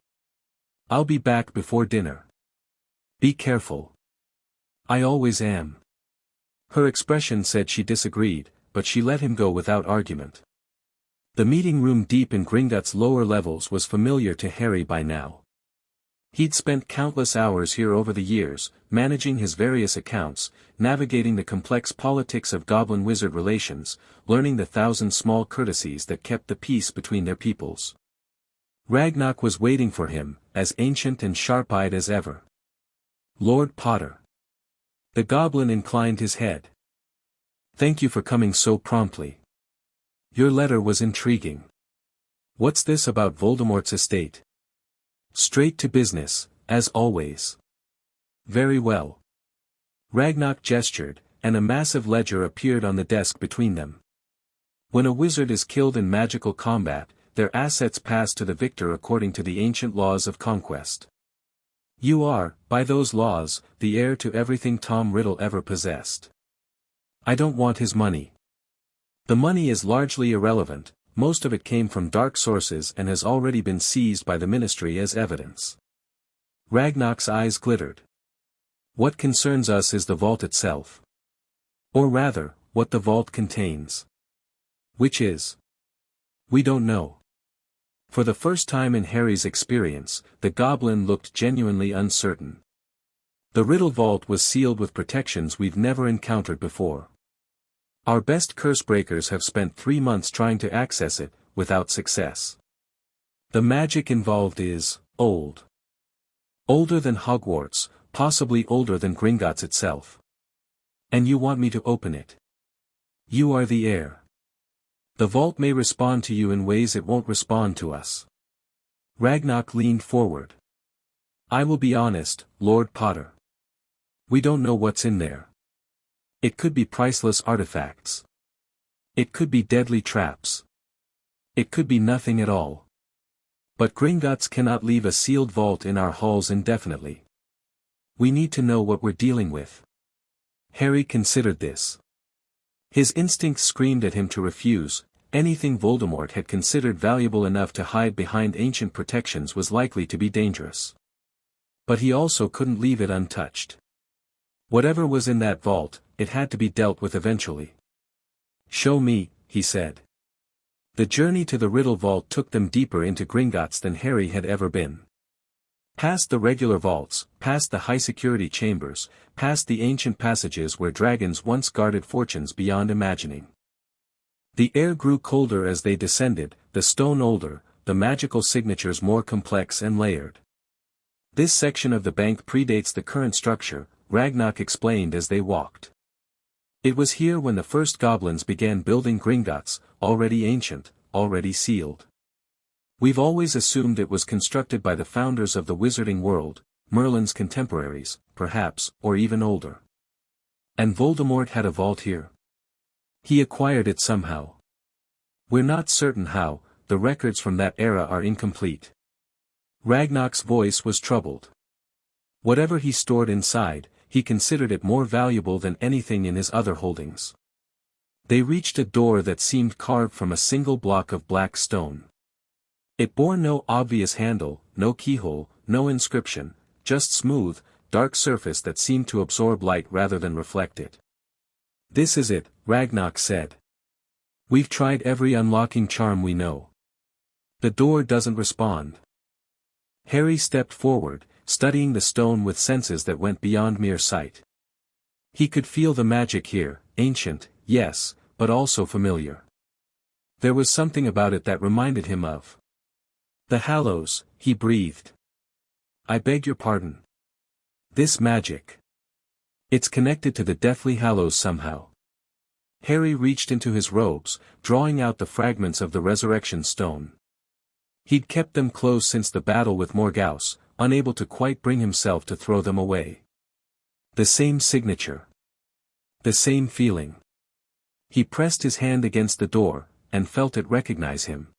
I'll be back before dinner. Be careful. I always am. Her expression said she disagreed, but she let him go without argument. The meeting room deep in Gringotts' lower levels was familiar to Harry by now. He'd spent countless hours here over the years, managing his various accounts, navigating the complex politics of goblin-wizard relations, learning the thousand small courtesies that kept the peace between their peoples. Ragnarok was waiting for him, as ancient and sharp-eyed as ever. Lord Potter. The goblin inclined his head. Thank you for coming so promptly. Your letter was intriguing. What's this about Voldemort's estate? Straight to business, as always. Very well. Ragnarok gestured, and a massive ledger appeared on the desk between them. When a wizard is killed in magical combat, their assets pass to the victor according to the ancient laws of conquest. You are, by those laws, the heir to everything Tom Riddle ever possessed. I don't want his money. The money is largely irrelevant, most of it came from dark sources and has already been seized by the Ministry as evidence. Ragnarok's eyes glittered. What concerns us is the vault itself. Or rather, what the vault contains. Which is? We don't know. For the first time in Harry's experience, the goblin looked genuinely uncertain. The Riddle Vault was sealed with protections we've never encountered before. Our best curse breakers have spent 3 months trying to access it, without success. The magic involved is old. Older than Hogwarts, possibly older than Gringotts itself. And you want me to open it? You are the heir. The vault may respond to you in ways it won't respond to us. Ragnarok leaned forward. I will be honest, Lord Potter. We don't know what's in there. It could be priceless artifacts. It could be deadly traps. It could be nothing at all. But Gringotts cannot leave a sealed vault in our halls indefinitely. We need to know what we're dealing with. Harry considered this. His instincts screamed at him to refuse. Anything Voldemort had considered valuable enough to hide behind ancient protections was likely to be dangerous. But he also couldn't leave it untouched. Whatever was in that vault, it had to be dealt with eventually. "Show me," he said. The journey to the Riddle Vault took them deeper into Gringotts than Harry had ever been. Past the regular vaults, past the high-security chambers, past the ancient passages where dragons once guarded fortunes beyond imagining. The air grew colder as they descended, the stone older, the magical signatures more complex and layered. "This section of the bank predates the current structure," Ragnarok explained as they walked. "It was here when the first goblins began building Gringotts, already ancient, already sealed. We've always assumed it was constructed by the founders of the wizarding world, Merlin's contemporaries, perhaps, or even older. And Voldemort had a vault here. He acquired it somehow. We're not certain how, the records from that era are incomplete." Ragnarok's voice was troubled. Whatever he stored inside, he considered it more valuable than anything in his other holdings. They reached a door that seemed carved from a single block of black stone. It bore no obvious handle, no keyhole, no inscription, just smooth, dark surface that seemed to absorb light rather than reflect it. "This is it," Ragnarok said. "We've tried every unlocking charm we know. The door doesn't respond." Harry stepped forward, studying the stone with senses that went beyond mere sight. He could feel the magic here, ancient, yes, but also familiar. There was something about it that reminded him of the Hallows, he breathed. "I beg your pardon. This magic. It's connected to the Deathly Hallows somehow." Harry reached into his robes, drawing out the fragments of the resurrection stone. He'd kept them close since the battle with Morgause, unable to quite bring himself to throw them away. The same signature. The same feeling. He pressed his hand against the door, and felt it recognize him.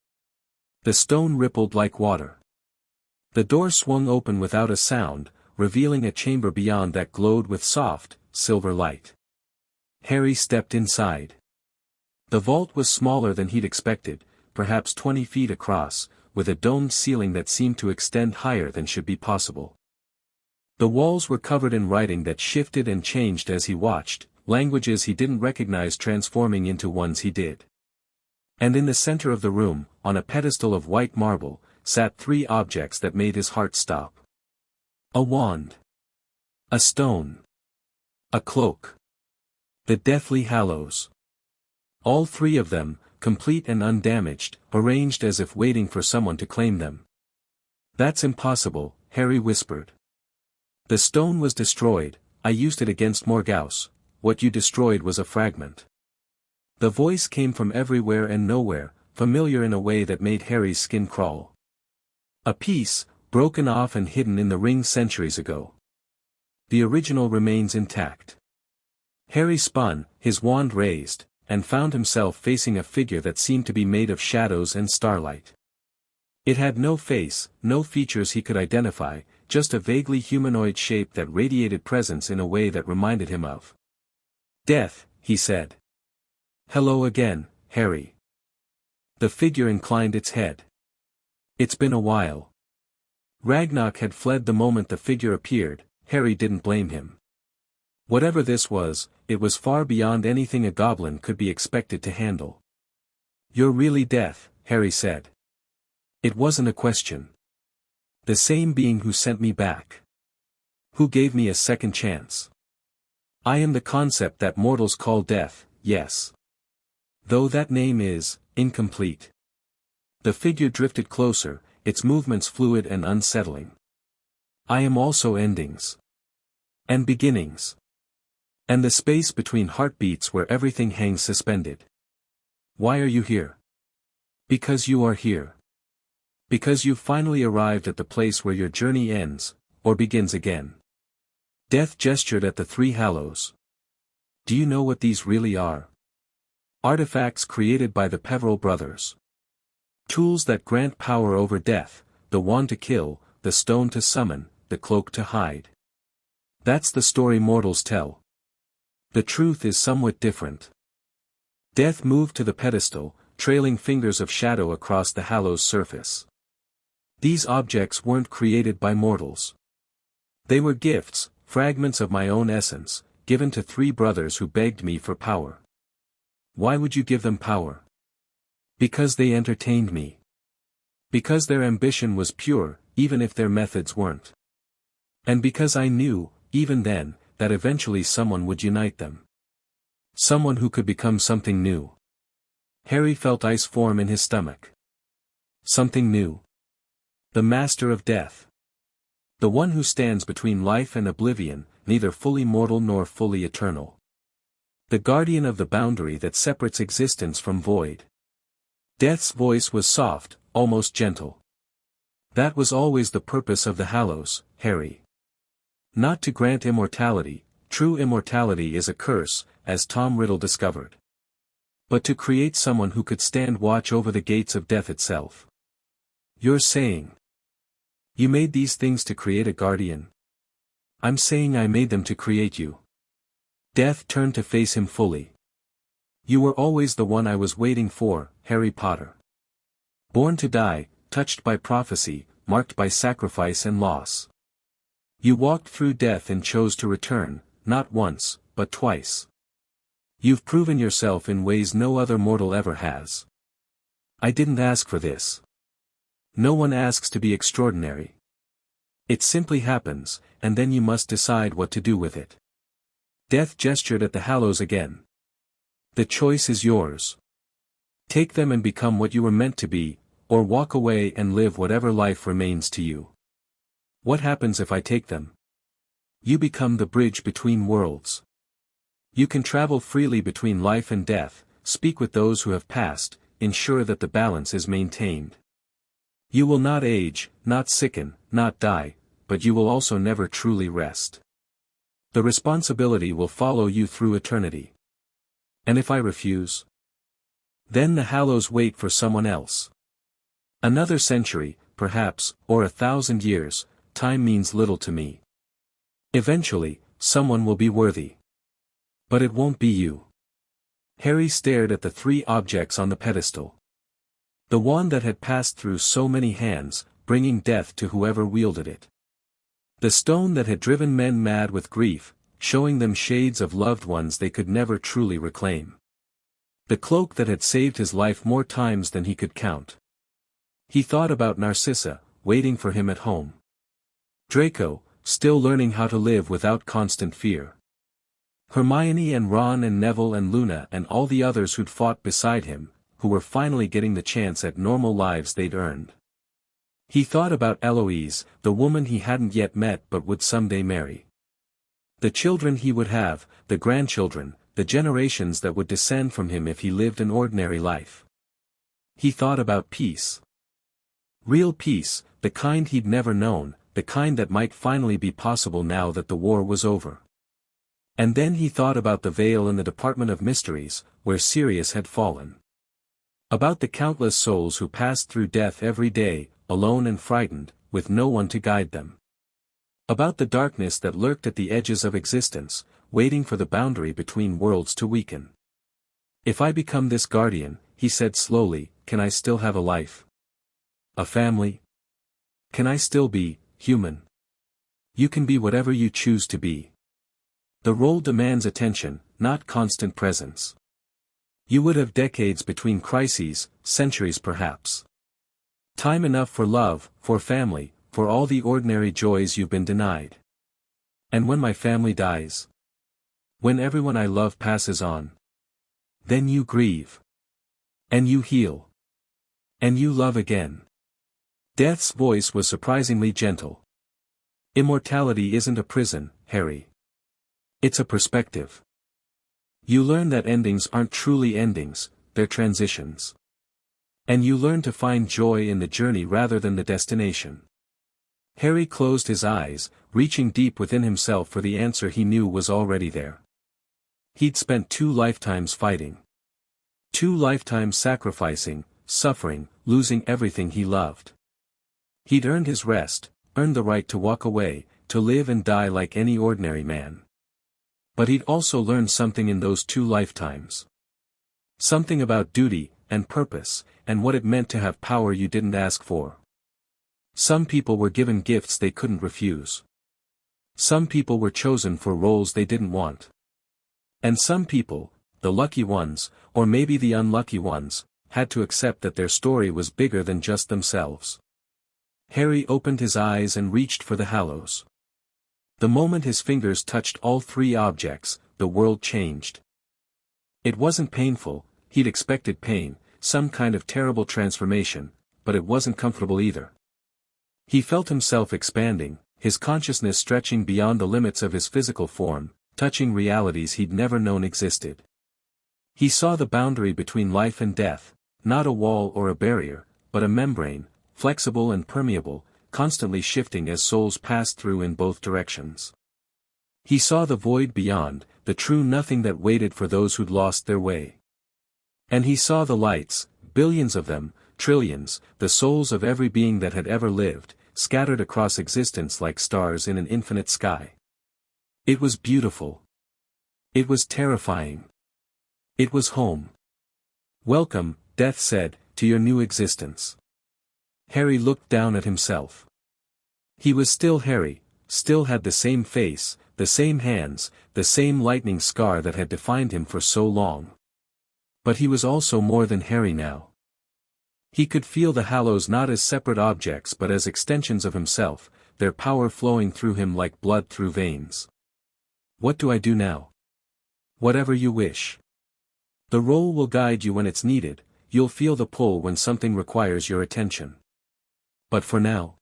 The stone rippled like water. The door swung open without a sound, revealing a chamber beyond that glowed with soft, silver light. Harry stepped inside. The vault was smaller than he'd expected, perhaps 20 feet across, with a domed ceiling that seemed to extend higher than should be possible. The walls were covered in writing that shifted and changed as he watched, languages he didn't recognize transforming into ones he did. And in the center of the room, on a pedestal of white marble, sat three objects that made his heart stop. A wand. A stone. A cloak. The Deathly Hallows. All three of them, complete and undamaged, arranged as if waiting for someone to claim them. "That's impossible," Harry whispered. "The stone was destroyed, I used it against Morgause, what you destroyed was a fragment." The voice came from everywhere and nowhere, familiar in a way that made Harry's skin crawl. "A piece, broken off and hidden in the ring centuries ago. The original remains intact." Harry spun, his wand raised, and found himself facing a figure that seemed to be made of shadows and starlight. It had no face, no features he could identify, just a vaguely humanoid shape that radiated presence in a way that reminded him of death, he said. "Hello again, Harry." The figure inclined its head. "It's been a while." Ragnarok had fled the moment the figure appeared. Harry didn't blame him. Whatever this was, it was far beyond anything a goblin could be expected to handle. "You're really death," Harry said. It wasn't a question. "The same being who sent me back. Who gave me a second chance. I am the concept that mortals call death, yes. Though that name is incomplete." The figure drifted closer, its movements fluid and unsettling. "I am also endings. And beginnings. And the space between heartbeats where everything hangs suspended. Why are you here? Because you are here. Because you've finally arrived at the place where your journey ends, or begins again." Death gestured at the three Hallows. "Do you know what these really are?" Artifacts created by the Peveril brothers. Tools that grant power over death, the wand to kill, the stone to summon, the cloak to hide. That's the story mortals tell. The truth is somewhat different. Death moved to the pedestal, trailing fingers of shadow across the hallow's surface. These objects weren't created by mortals. They were gifts, fragments of my own essence, given to 3 brothers who begged me for power. Why would you give them power? Because they entertained me. Because their ambition was pure, even if their methods weren't. And because I knew, even then, that eventually someone would unite them. Someone who could become something new. Harry felt ice form in his stomach. Something new. The Master of Death. The one who stands between life and oblivion, neither fully mortal nor fully eternal. The guardian of the boundary that separates existence from void. Death's voice was soft, almost gentle. That was always the purpose of the Hallows, Harry. Not to grant immortality, true immortality is a curse, as Tom Riddle discovered. But to create someone who could stand watch over the gates of death itself. You're saying you made these things to create a guardian? I'm saying I made them to create you. Death turned to face him fully. You were always the one I was waiting for, Harry Potter. Born to die, touched by prophecy, marked by sacrifice and loss. You walked through death and chose to return, not once, but twice. You've proven yourself in ways no other mortal ever has. I didn't ask for this. No one asks to be extraordinary. It simply happens, and then you must decide what to do with it. Death gestured at the Hallows again. The choice is yours. Take them and become what you were meant to be, or walk away and live whatever life remains to you. What happens if I take them? You become the bridge between worlds. You can travel freely between life and death, speak with those who have passed, ensure that the balance is maintained. You will not age, not sicken, not die, but you will also never truly rest. The responsibility will follow you through eternity. And if I refuse? Then the Hallows wait for someone else. Another century, perhaps, or 1,000 years, time means little to me. Eventually, someone will be worthy. But it won't be you. Harry stared at the 3 objects on the pedestal. The wand that had passed through so many hands, bringing death to whoever wielded it. The stone that had driven men mad with grief, showing them shades of loved ones they could never truly reclaim. The cloak that had saved his life more times than he could count. He thought about Narcissa, waiting for him at home. Draco, still learning how to live without constant fear. Hermione and Ron and Neville and Luna and all the others who'd fought beside him, who were finally getting the chance at normal lives they'd earned. He thought about Eloise, the woman he hadn't yet met but would someday marry. The children he would have, the grandchildren, the generations that would descend from him if he lived an ordinary life. He thought about peace. Real peace, the kind he'd never known, the kind that might finally be possible now that the war was over. And then he thought about the veil in the Department of Mysteries, where Sirius had fallen. About the countless souls who passed through death every day, alone and frightened, with no one to guide them. About the darkness that lurked at the edges of existence, waiting for the boundary between worlds to weaken. If I become this guardian, he said slowly, can I still have a life? A family? Can I still be human? You can be whatever you choose to be. The role demands attention, not constant presence. You would have decades between crises, centuries perhaps. Time enough for love, for family, for all the ordinary joys you've been denied. And when my family dies? When everyone I love passes on? Then you grieve. And you heal. And you love again. Death's voice was surprisingly gentle. Immortality isn't a prison, Harry. It's a perspective. You learn that endings aren't truly endings, they're transitions. And you learn to find joy in the journey rather than the destination. Harry closed his eyes, reaching deep within himself for the answer he knew was already there. He'd spent 2 lifetimes fighting. 2 lifetimes sacrificing, suffering, losing everything he loved. He'd earned his rest, earned the right to walk away, to live and die like any ordinary man. But he'd also learned something in those 2 lifetimes. Something about duty, and purpose, and what it meant to have power you didn't ask for. Some people were given gifts they couldn't refuse. Some people were chosen for roles they didn't want. And some people, the lucky ones, or maybe the unlucky ones, had to accept that their story was bigger than just themselves. Harry opened his eyes and reached for the Hallows. The moment his fingers touched all 3 objects, the world changed. It wasn't painful, he'd expected pain, some kind of terrible transformation, but it wasn't comfortable either. He felt himself expanding, his consciousness stretching beyond the limits of his physical form, touching realities he'd never known existed. He saw the boundary between life and death, not a wall or a barrier, but a membrane, flexible and permeable, constantly shifting as souls passed through in both directions. He saw the void beyond, the true nothing that waited for those who'd lost their way. And he saw the lights, billions of them, trillions, the souls of every being that had ever lived, scattered across existence like stars in an infinite sky. It was beautiful. It was terrifying. It was home. "Welcome," Death said, "to your new existence." Harry looked down at himself. He was still Harry, still had the same face, the same hands, the same lightning scar that had defined him for so long. But he was also more than Harry now. He could feel the Hallows not as separate objects but as extensions of himself, their power flowing through him like blood through veins. "What do I do now?" "Whatever you wish. The role will guide you when it's needed, you'll feel the pull when something requires your attention. But for now."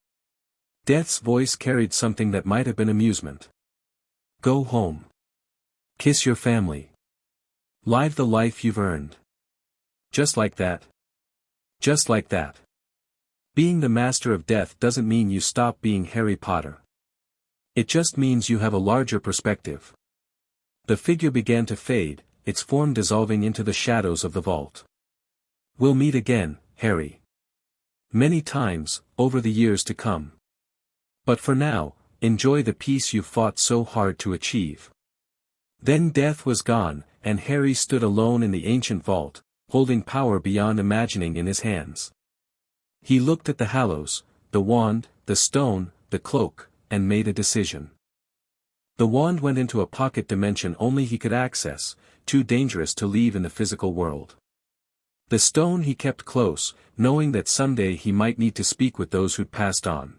Death's voice carried something that might have been amusement. "Go home. Kiss your family. Live the life you've earned. Just like that. Just like that. Being the master of death doesn't mean you stop being Harry Potter. It just means you have a larger perspective." The figure began to fade, its form dissolving into the shadows of the vault. "We'll meet again, Harry. Many times, over the years to come. But for now, enjoy the peace you've fought so hard to achieve." Then Death was gone, and Harry stood alone in the ancient vault, holding power beyond imagining in his hands. He looked at the Hallows, the wand, the stone, the cloak, and made a decision. The wand went into a pocket dimension only he could access, too dangerous to leave in the physical world. The stone he kept close, knowing that someday he might need to speak with those who'd passed on.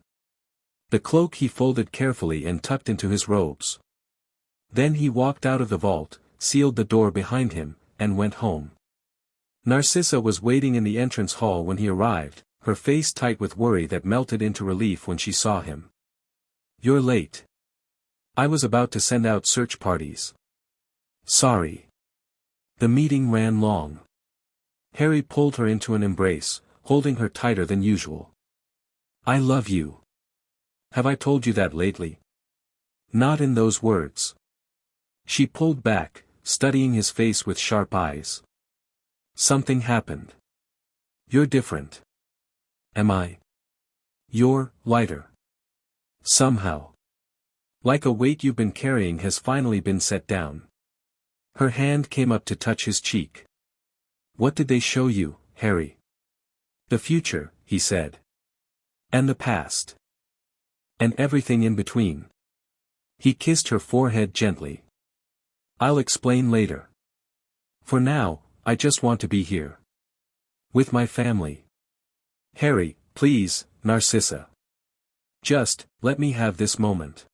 The cloak he folded carefully and tucked into his robes. Then he walked out of the vault, sealed the door behind him, and went home. Narcissa was waiting in the entrance hall when he arrived, her face tight with worry that melted into relief when she saw him. "You're late. I was about to send out search parties." "Sorry. The meeting ran long." Harry pulled her into an embrace, holding her tighter than usual. "I love you. Have I told you that lately?" "Not in those words." She pulled back, studying his face with sharp eyes. "Something happened. You're different." "Am I?" "You're lighter. Somehow. Like a weight you've been carrying has finally been set down." Her hand came up to touch his cheek. "What did they show you, Harry?" "The future," he said. "And the past. And everything in between." He kissed her forehead gently. "I'll explain later. For now, I just want to be here. With my family." "Harry, please, Narcissa. Just, let me have this moment.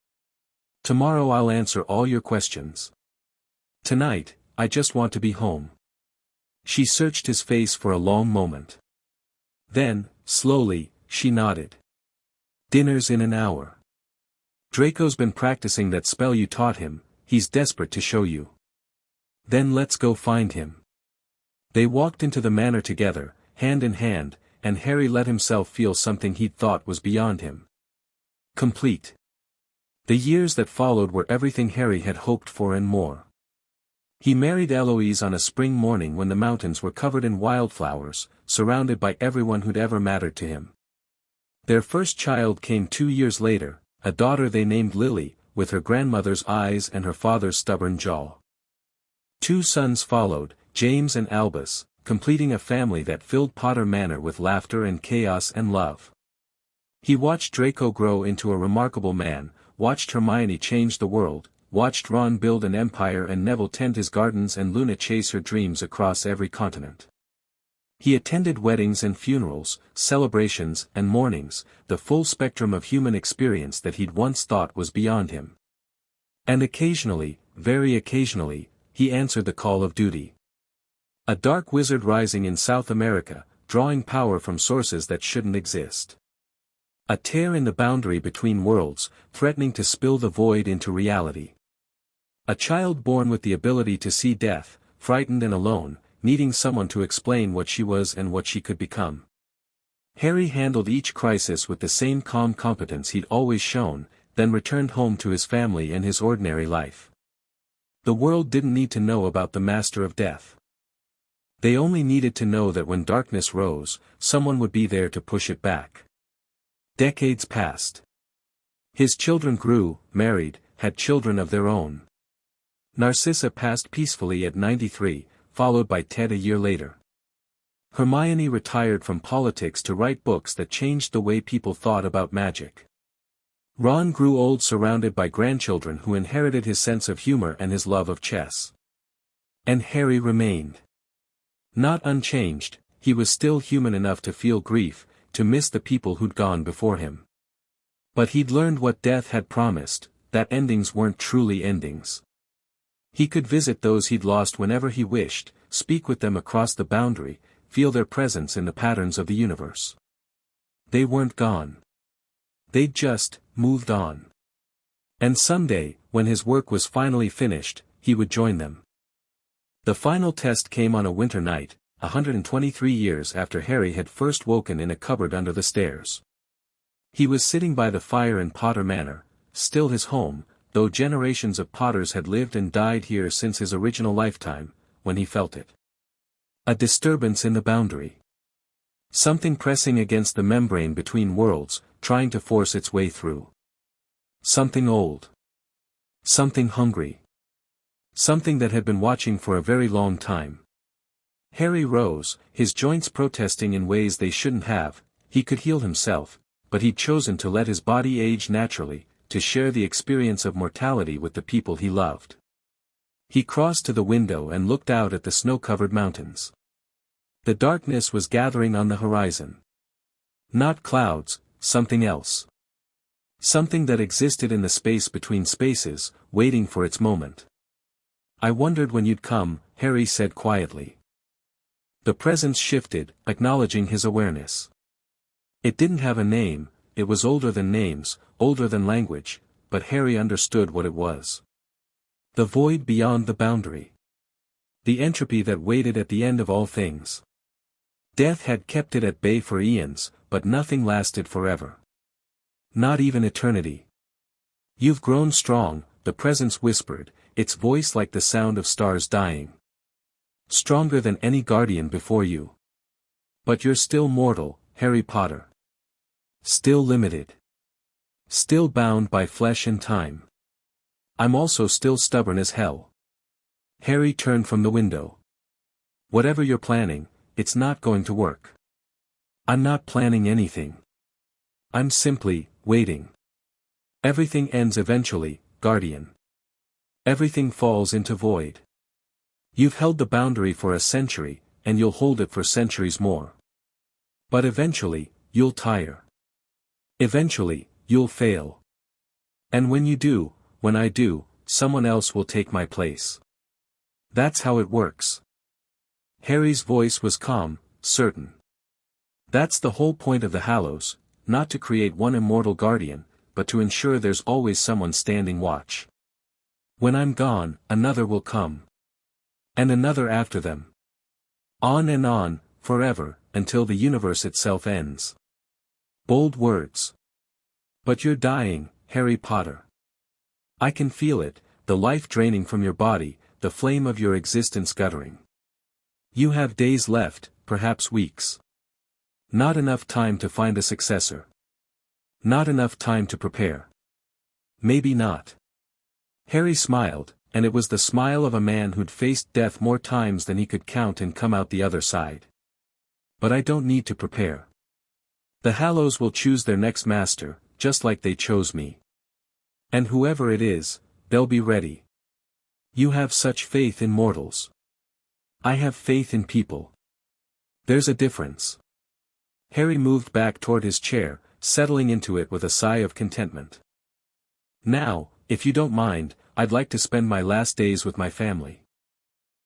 Tomorrow I'll answer all your questions. Tonight, I just want to be home." She searched his face for a long moment. Then, slowly, she nodded. "Dinner's in an hour. Draco's been practicing that spell you taught him, he's desperate to show you. Then let's go find him." They walked into the manor together, hand in hand, and Harry let himself feel something he'd thought was beyond him. Complete. The years that followed were everything Harry had hoped for and more. He married Eloise on a spring morning when the mountains were covered in wildflowers, surrounded by everyone who'd ever mattered to him. Their first child came 2 years later, a daughter they named Lily, with her grandmother's eyes and her father's stubborn jaw. 2 sons followed, James and Albus, completing a family that filled Potter Manor with laughter and chaos and love. He watched Draco grow into a remarkable man, watched Hermione change the world, watched Ron build an empire and Neville tend his gardens and Luna chase her dreams across every continent. He attended weddings and funerals, celebrations and mournings, the full spectrum of human experience that he'd once thought was beyond him. And occasionally, very occasionally, he answered the call of duty. A dark wizard rising in South America, drawing power from sources that shouldn't exist. A tear in the boundary between worlds, threatening to spill the void into reality. A child born with the ability to see death, frightened and alone, needing someone to explain what she was and what she could become. Harry handled each crisis with the same calm competence he'd always shown, then returned home to his family and his ordinary life. The world didn't need to know about the Master of Death. They only needed to know that when darkness rose, someone would be there to push it back. Decades passed. His children grew, married, had children of their own. Narcissa passed peacefully at 93, followed by Ted a year later. Hermione retired from politics to write books that changed the way people thought about magic. Ron grew old surrounded by grandchildren who inherited his sense of humor and his love of chess. And Harry remained. Not unchanged, he was still human enough to feel grief, to miss the people who'd gone before him. But he'd learned what death had promised, that endings weren't truly endings. He could visit those he'd lost whenever he wished, speak with them across the boundary, feel their presence in the patterns of the universe. They weren't gone. They'd just moved on. And someday, when his work was finally finished, he would join them. The final test came on a winter night, 123 years after Harry had first woken in a cupboard under the stairs. He was sitting by the fire in Potter Manor, still his home, though generations of Potters had lived and died here since his original lifetime, when he felt it. A disturbance in the boundary. Something pressing against the membrane between worlds, trying to force its way through. Something old. Something hungry. Something that had been watching for a very long time. Harry rose, his joints protesting in ways they shouldn't have. He could heal himself, but he'd chosen to let his body age naturally, to share the experience of mortality with the people he loved. He crossed to the window and looked out at the snow-covered mountains. The darkness was gathering on the horizon. Not clouds, something else. Something that existed in the space between spaces, waiting for its moment. "I wondered when you'd come," Harry said quietly. The presence shifted, acknowledging his awareness. It didn't have a name, it was older than names, older than language, but Harry understood what it was. The void beyond the boundary. The entropy that waited at the end of all things. Death had kept it at bay for eons, but nothing lasted forever. Not even eternity. "You've grown strong," the presence whispered, its voice like the sound of stars dying. "Stronger than any guardian before you. But you're still mortal, Harry Potter. Still limited. Still bound by flesh and time. I'm also still stubborn as hell." Harry turned from the window. "Whatever you're planning, it's not going to work." "I'm not planning anything. I'm simply waiting. Everything ends eventually, Guardian. Everything falls into void. You've held the boundary for a century, and you'll hold it for centuries more. But eventually, you'll tire. Eventually, you'll fail. And when you do, when I do, someone else will take my place. That's how it works." Harry's voice was calm, certain. "That's the whole point of the Hallows, not to create one immortal guardian, but to ensure there's always someone standing watch. When I'm gone, another will come. And another after them. On and on, forever, until the universe itself ends." Bold words. "But you're dying, Harry Potter. I can feel it, the life draining from your body, the flame of your existence guttering. You have days left, perhaps weeks. Not enough time to find a successor. Not enough time to prepare. Maybe not. Harry smiled, and it was the smile of a man who'd faced death more times than he could count and come out the other side. But I don't need to prepare. The Hallows will choose their next master, just like they chose me. And whoever it is, they'll be ready. You have such faith in mortals. I have faith in people. There's a difference. Harry moved back toward his chair, settling into it with a sigh of contentment. Now, if you don't mind, I'd like to spend my last days with my family.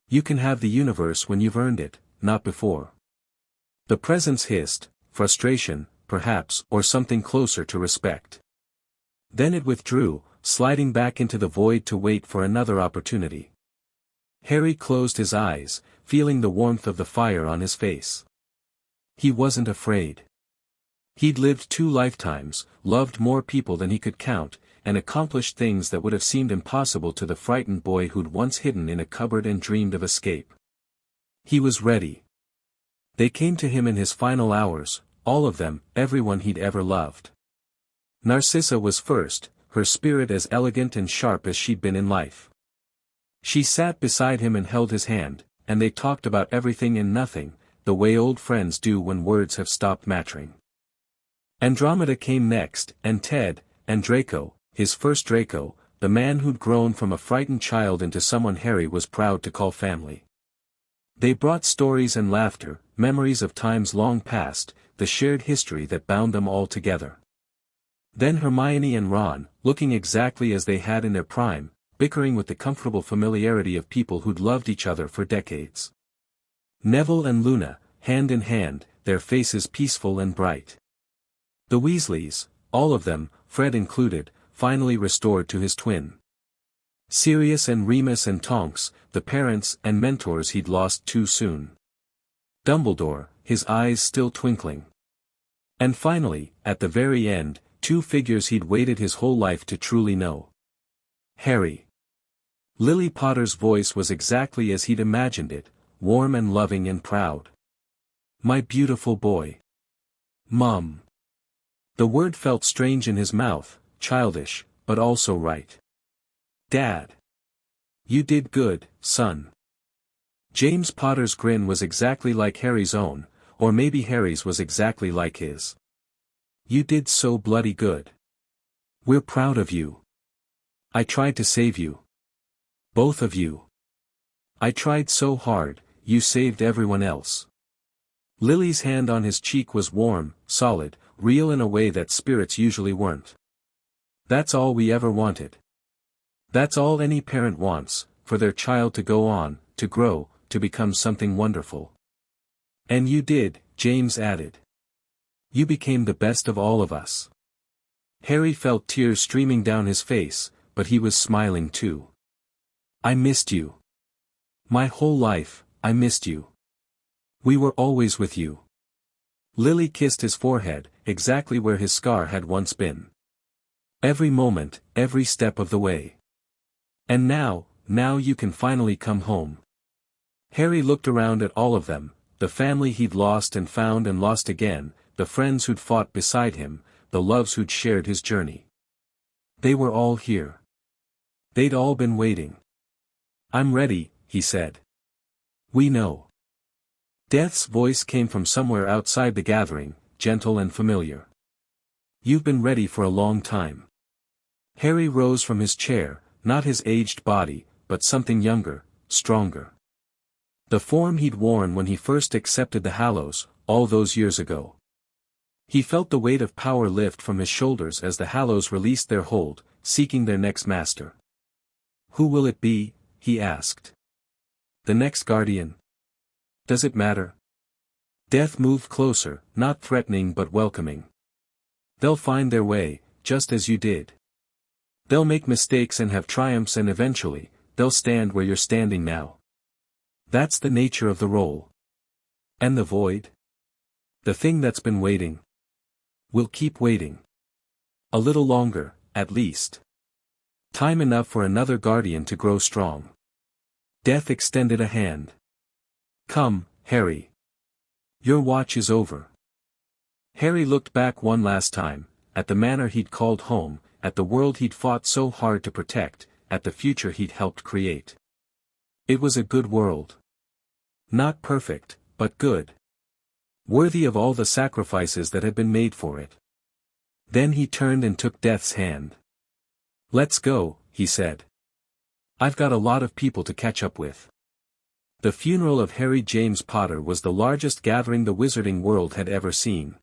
You can have the universe when you've earned it, not before. The presence hissed, frustration, perhaps, or something closer to respect. Then it withdrew, sliding back into the void to wait for another opportunity. Harry closed his eyes, feeling the warmth of the fire on his face. He wasn't afraid. He'd lived 2 lifetimes, loved more people than he could count, and accomplished things that would have seemed impossible to the frightened boy who'd once hidden in a cupboard and dreamed of escape. He was ready. They came to him in his final hours, all of them, everyone he'd ever loved. Narcissa was first, her spirit as elegant and sharp as she'd been in life. She sat beside him and held his hand, and they talked about everything and nothing, the way old friends do when words have stopped mattering. Andromeda came next, and Ted, and Draco, his first Draco, the man who'd grown from a frightened child into someone Harry was proud to call family. They brought stories and laughter, memories of times long past, the shared history that bound them all together. Then Hermione and Ron, looking exactly as they had in their prime, bickering with the comfortable familiarity of people who'd loved each other for decades. Neville and Luna, hand in hand, their faces peaceful and bright. The Weasleys, all of them, Fred included, finally restored to his twin. Sirius and Remus and Tonks, the parents and mentors he'd lost too soon. Dumbledore, his eyes still twinkling. And finally, at the very end, 2 figures he'd waited his whole life to truly know. Harry. Lily Potter's voice was exactly as he'd imagined it, warm and loving and proud. My beautiful boy. Mum. The word felt strange in his mouth, childish, but also right. Dad. You did good, son. James Potter's grin was exactly like Harry's own, or maybe Harry's was exactly like his. You did so bloody good. We're proud of you. I tried to save you. Both of you. I tried so hard, you saved everyone else. Lily's hand on his cheek was warm, solid, real in a way that spirits usually weren't. That's all we ever wanted. That's all any parent wants, for their child to go on, to grow, to become something wonderful. And you did, James added. You became the best of all of us. Harry felt tears streaming down his face, but he was smiling too. I missed you. My whole life, I missed you. We were always with you. Lily kissed his forehead, exactly where his scar had once been. Every moment, every step of the way. And now you can finally come home. Harry looked around at all of them, the family he'd lost and found and lost again, the friends who'd fought beside him, the loves who'd shared his journey. They were all here. They'd all been waiting. I'm ready, he said. We know. Death's voice came from somewhere outside the gathering, gentle and familiar. You've been ready for a long time. Harry rose from his chair, not his aged body, but something younger, stronger. The form he'd worn when he first accepted the Hallows, all those years ago. He felt the weight of power lift from his shoulders as the Hallows released their hold, seeking their next master. Who will it be? He asked. The next guardian? Does it matter? Death moved closer, not threatening but welcoming. They'll find their way, just as you did. They'll make mistakes and have triumphs, and eventually, they'll stand where you're standing now. That's the nature of the role. And the void? The thing that's been waiting. Will keep waiting. A little longer, at least. Time enough for another guardian to grow strong. Death extended a hand. "Come, Harry. Your watch is over." Harry looked back one last time, at the manor he'd called home, at the world he'd fought so hard to protect, at the future he'd helped create. It was a good world. Not perfect, but good. Worthy of all the sacrifices that had been made for it. Then he turned and took Death's hand. "Let's go," he said. "I've got a lot of people to catch up with." The funeral of Harry James Potter was the largest gathering the wizarding world had ever seen.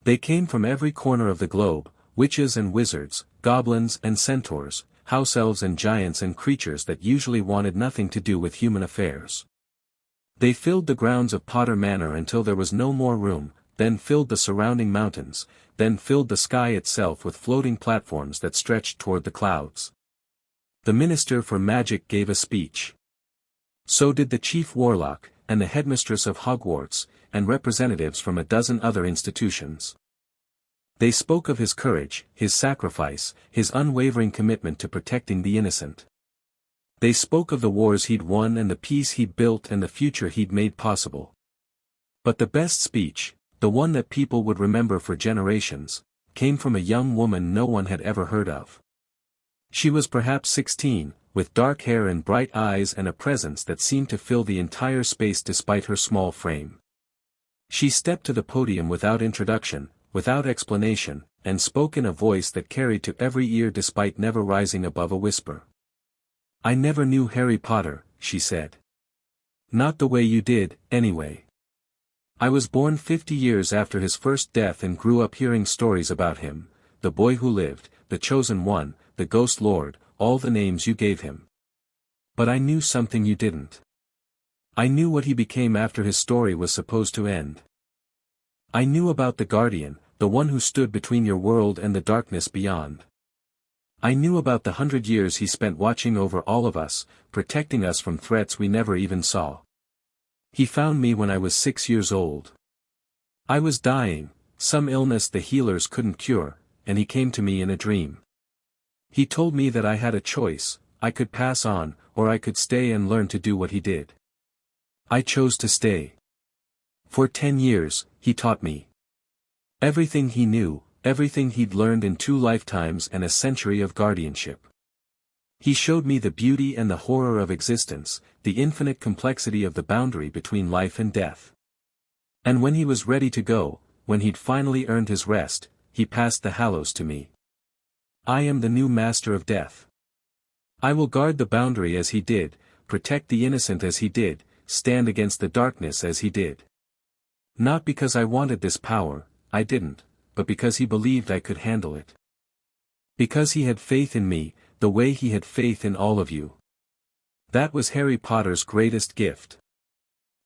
They came from every corner of the globe, witches and wizards, goblins and centaurs, house elves and giants and creatures that usually wanted nothing to do with human affairs. They filled the grounds of Potter Manor until there was no more room, then filled the surrounding mountains, then filled the sky itself with floating platforms that stretched toward the clouds. The Minister for Magic gave a speech. So did the Chief Warlock, and the Headmistress of Hogwarts, and representatives from a dozen other institutions. They spoke of his courage, his sacrifice, his unwavering commitment to protecting the innocent. They spoke of the wars he'd won and the peace he'd built and the future he'd made possible. But the best speech, the one that people would remember for generations, came from a young woman no one had ever heard of. She was perhaps 16, with dark hair and bright eyes and a presence that seemed to fill the entire space despite her small frame. She stepped to the podium without introduction, without explanation, and spoke in a voice that carried to every ear despite never rising above a whisper. "I never knew Harry Potter," she said. "Not the way you did, anyway. I was born 50 years after his first death and grew up hearing stories about him, the boy who lived, the chosen one, the ghost lord, all the names you gave him. But I knew something you didn't. I knew what he became after his story was supposed to end. I knew about the Guardian, the one who stood between your world and the darkness beyond. I knew about the 100 years he spent watching over all of us, protecting us from threats we never even saw. He found me when I was 6 years old. I was dying, some illness the healers couldn't cure, and he came to me in a dream. He told me that I had a choice, I could pass on, or I could stay and learn to do what he did. I chose to stay. For 10 years, he taught me everything he knew, everything he'd learned in 2 lifetimes and a century of guardianship. He showed me the beauty and the horror of existence, the infinite complexity of the boundary between life and death. And when he was ready to go, when he'd finally earned his rest, he passed the Hallows to me. I am the new master of death. I will guard the boundary as he did, protect the innocent as he did, stand against the darkness as he did. Not because I wanted this power, I didn't, but because he believed I could handle it. Because he had faith in me, the way he had faith in all of you. That was Harry Potter's greatest gift.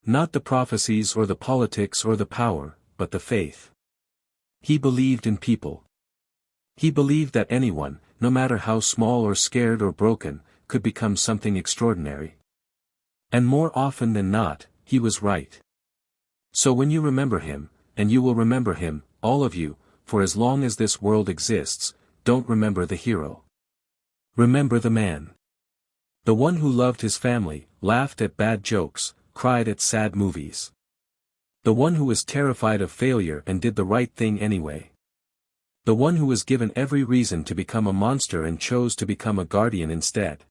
Not the prophecies or the politics or the power, but the faith. He believed in people. He believed that anyone, no matter how small or scared or broken, could become something extraordinary. And more often than not, he was right. So when you remember him, and you will remember him, all of you, for as long as this world exists, don't remember the hero. Remember the man. The one who loved his family, laughed at bad jokes, cried at sad movies. The one who was terrified of failure and did the right thing anyway. The one who was given every reason to become a monster and chose to become a guardian instead.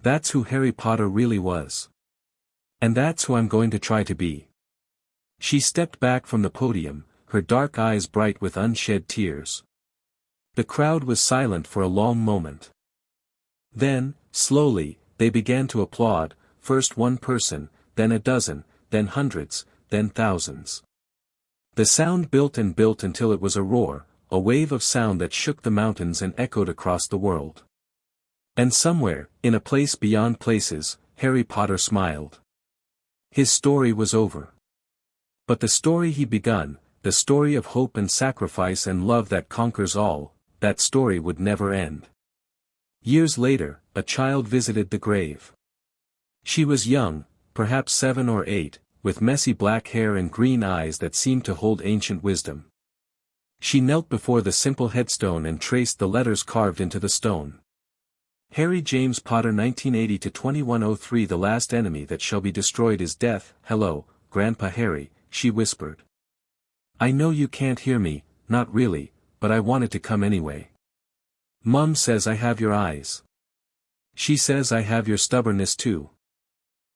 That's who Harry Potter really was. And that's who I'm going to try to be. She stepped back from the podium, her dark eyes bright with unshed tears. The crowd was silent for a long moment. Then, slowly, they began to applaud, first one person, then a dozen, then hundreds, then thousands. The sound built and built until it was a roar, a wave of sound that shook the mountains and echoed across the world. And somewhere, in a place beyond places, Harry Potter smiled. His story was over. But the story he'd begun, the story of hope and sacrifice and love that conquers all, that story would never end. Years later, a child visited the grave. She was young, perhaps 7 or 8, with messy black hair and green eyes that seemed to hold ancient wisdom. She knelt before the simple headstone and traced the letters carved into the stone. Harry James Potter 1980 to 2103. The last enemy that shall be destroyed is death. Hello, Grandpa Harry, she whispered. I know you can't hear me, not really, but I wanted to come anyway. Mum says I have your eyes. She says I have your stubbornness too.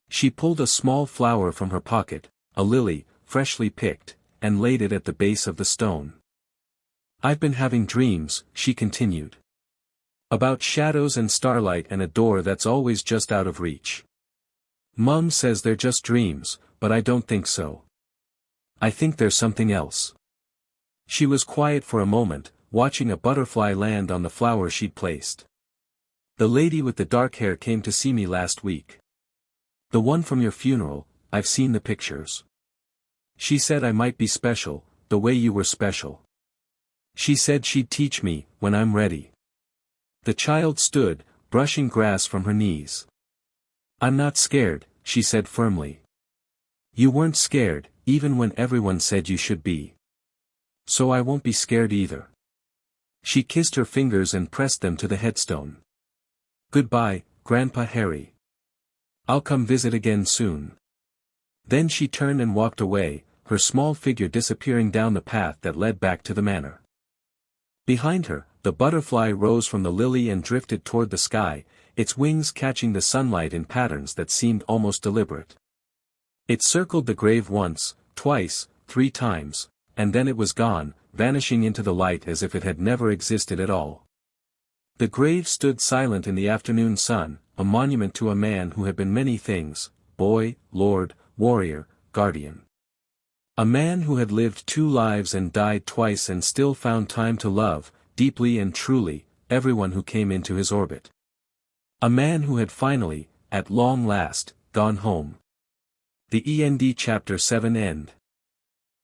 She pulled a small flower from her pocket, a lily, freshly picked, and laid it at the base of the stone. I've been having dreams, she continued. About shadows and starlight and a door that's always just out of reach. Mum says they're just dreams, but I don't think so. I think there's something else. She was quiet for a moment, watching a butterfly land on the flower she'd placed. The lady with the dark hair came to see me last week. The one from your funeral, I've seen the pictures. She said I might be special, the way you were special. She said she'd teach me, when I'm ready. The child stood, brushing grass from her knees. I'm not scared, she said firmly. You weren't scared, even when everyone said you should be. So I won't be scared either. She kissed her fingers and pressed them to the headstone. Goodbye, Grandpa Harry. I'll come visit again soon. Then she turned and walked away, her small figure disappearing down the path that led back to the manor. Behind her, the butterfly rose from the lily and drifted toward the sky, its wings catching the sunlight in patterns that seemed almost deliberate. It circled the grave once, twice, 3 times, and then it was gone, vanishing into the light as if it had never existed at all. The grave stood silent in the afternoon sun, a monument to a man who had been many things, boy, lord, warrior, guardian. A man who had lived 2 lives and died twice and still found time to love, deeply and truly, everyone who came into his orbit. A man who had finally, at long last, gone home. The END Chapter 7 End.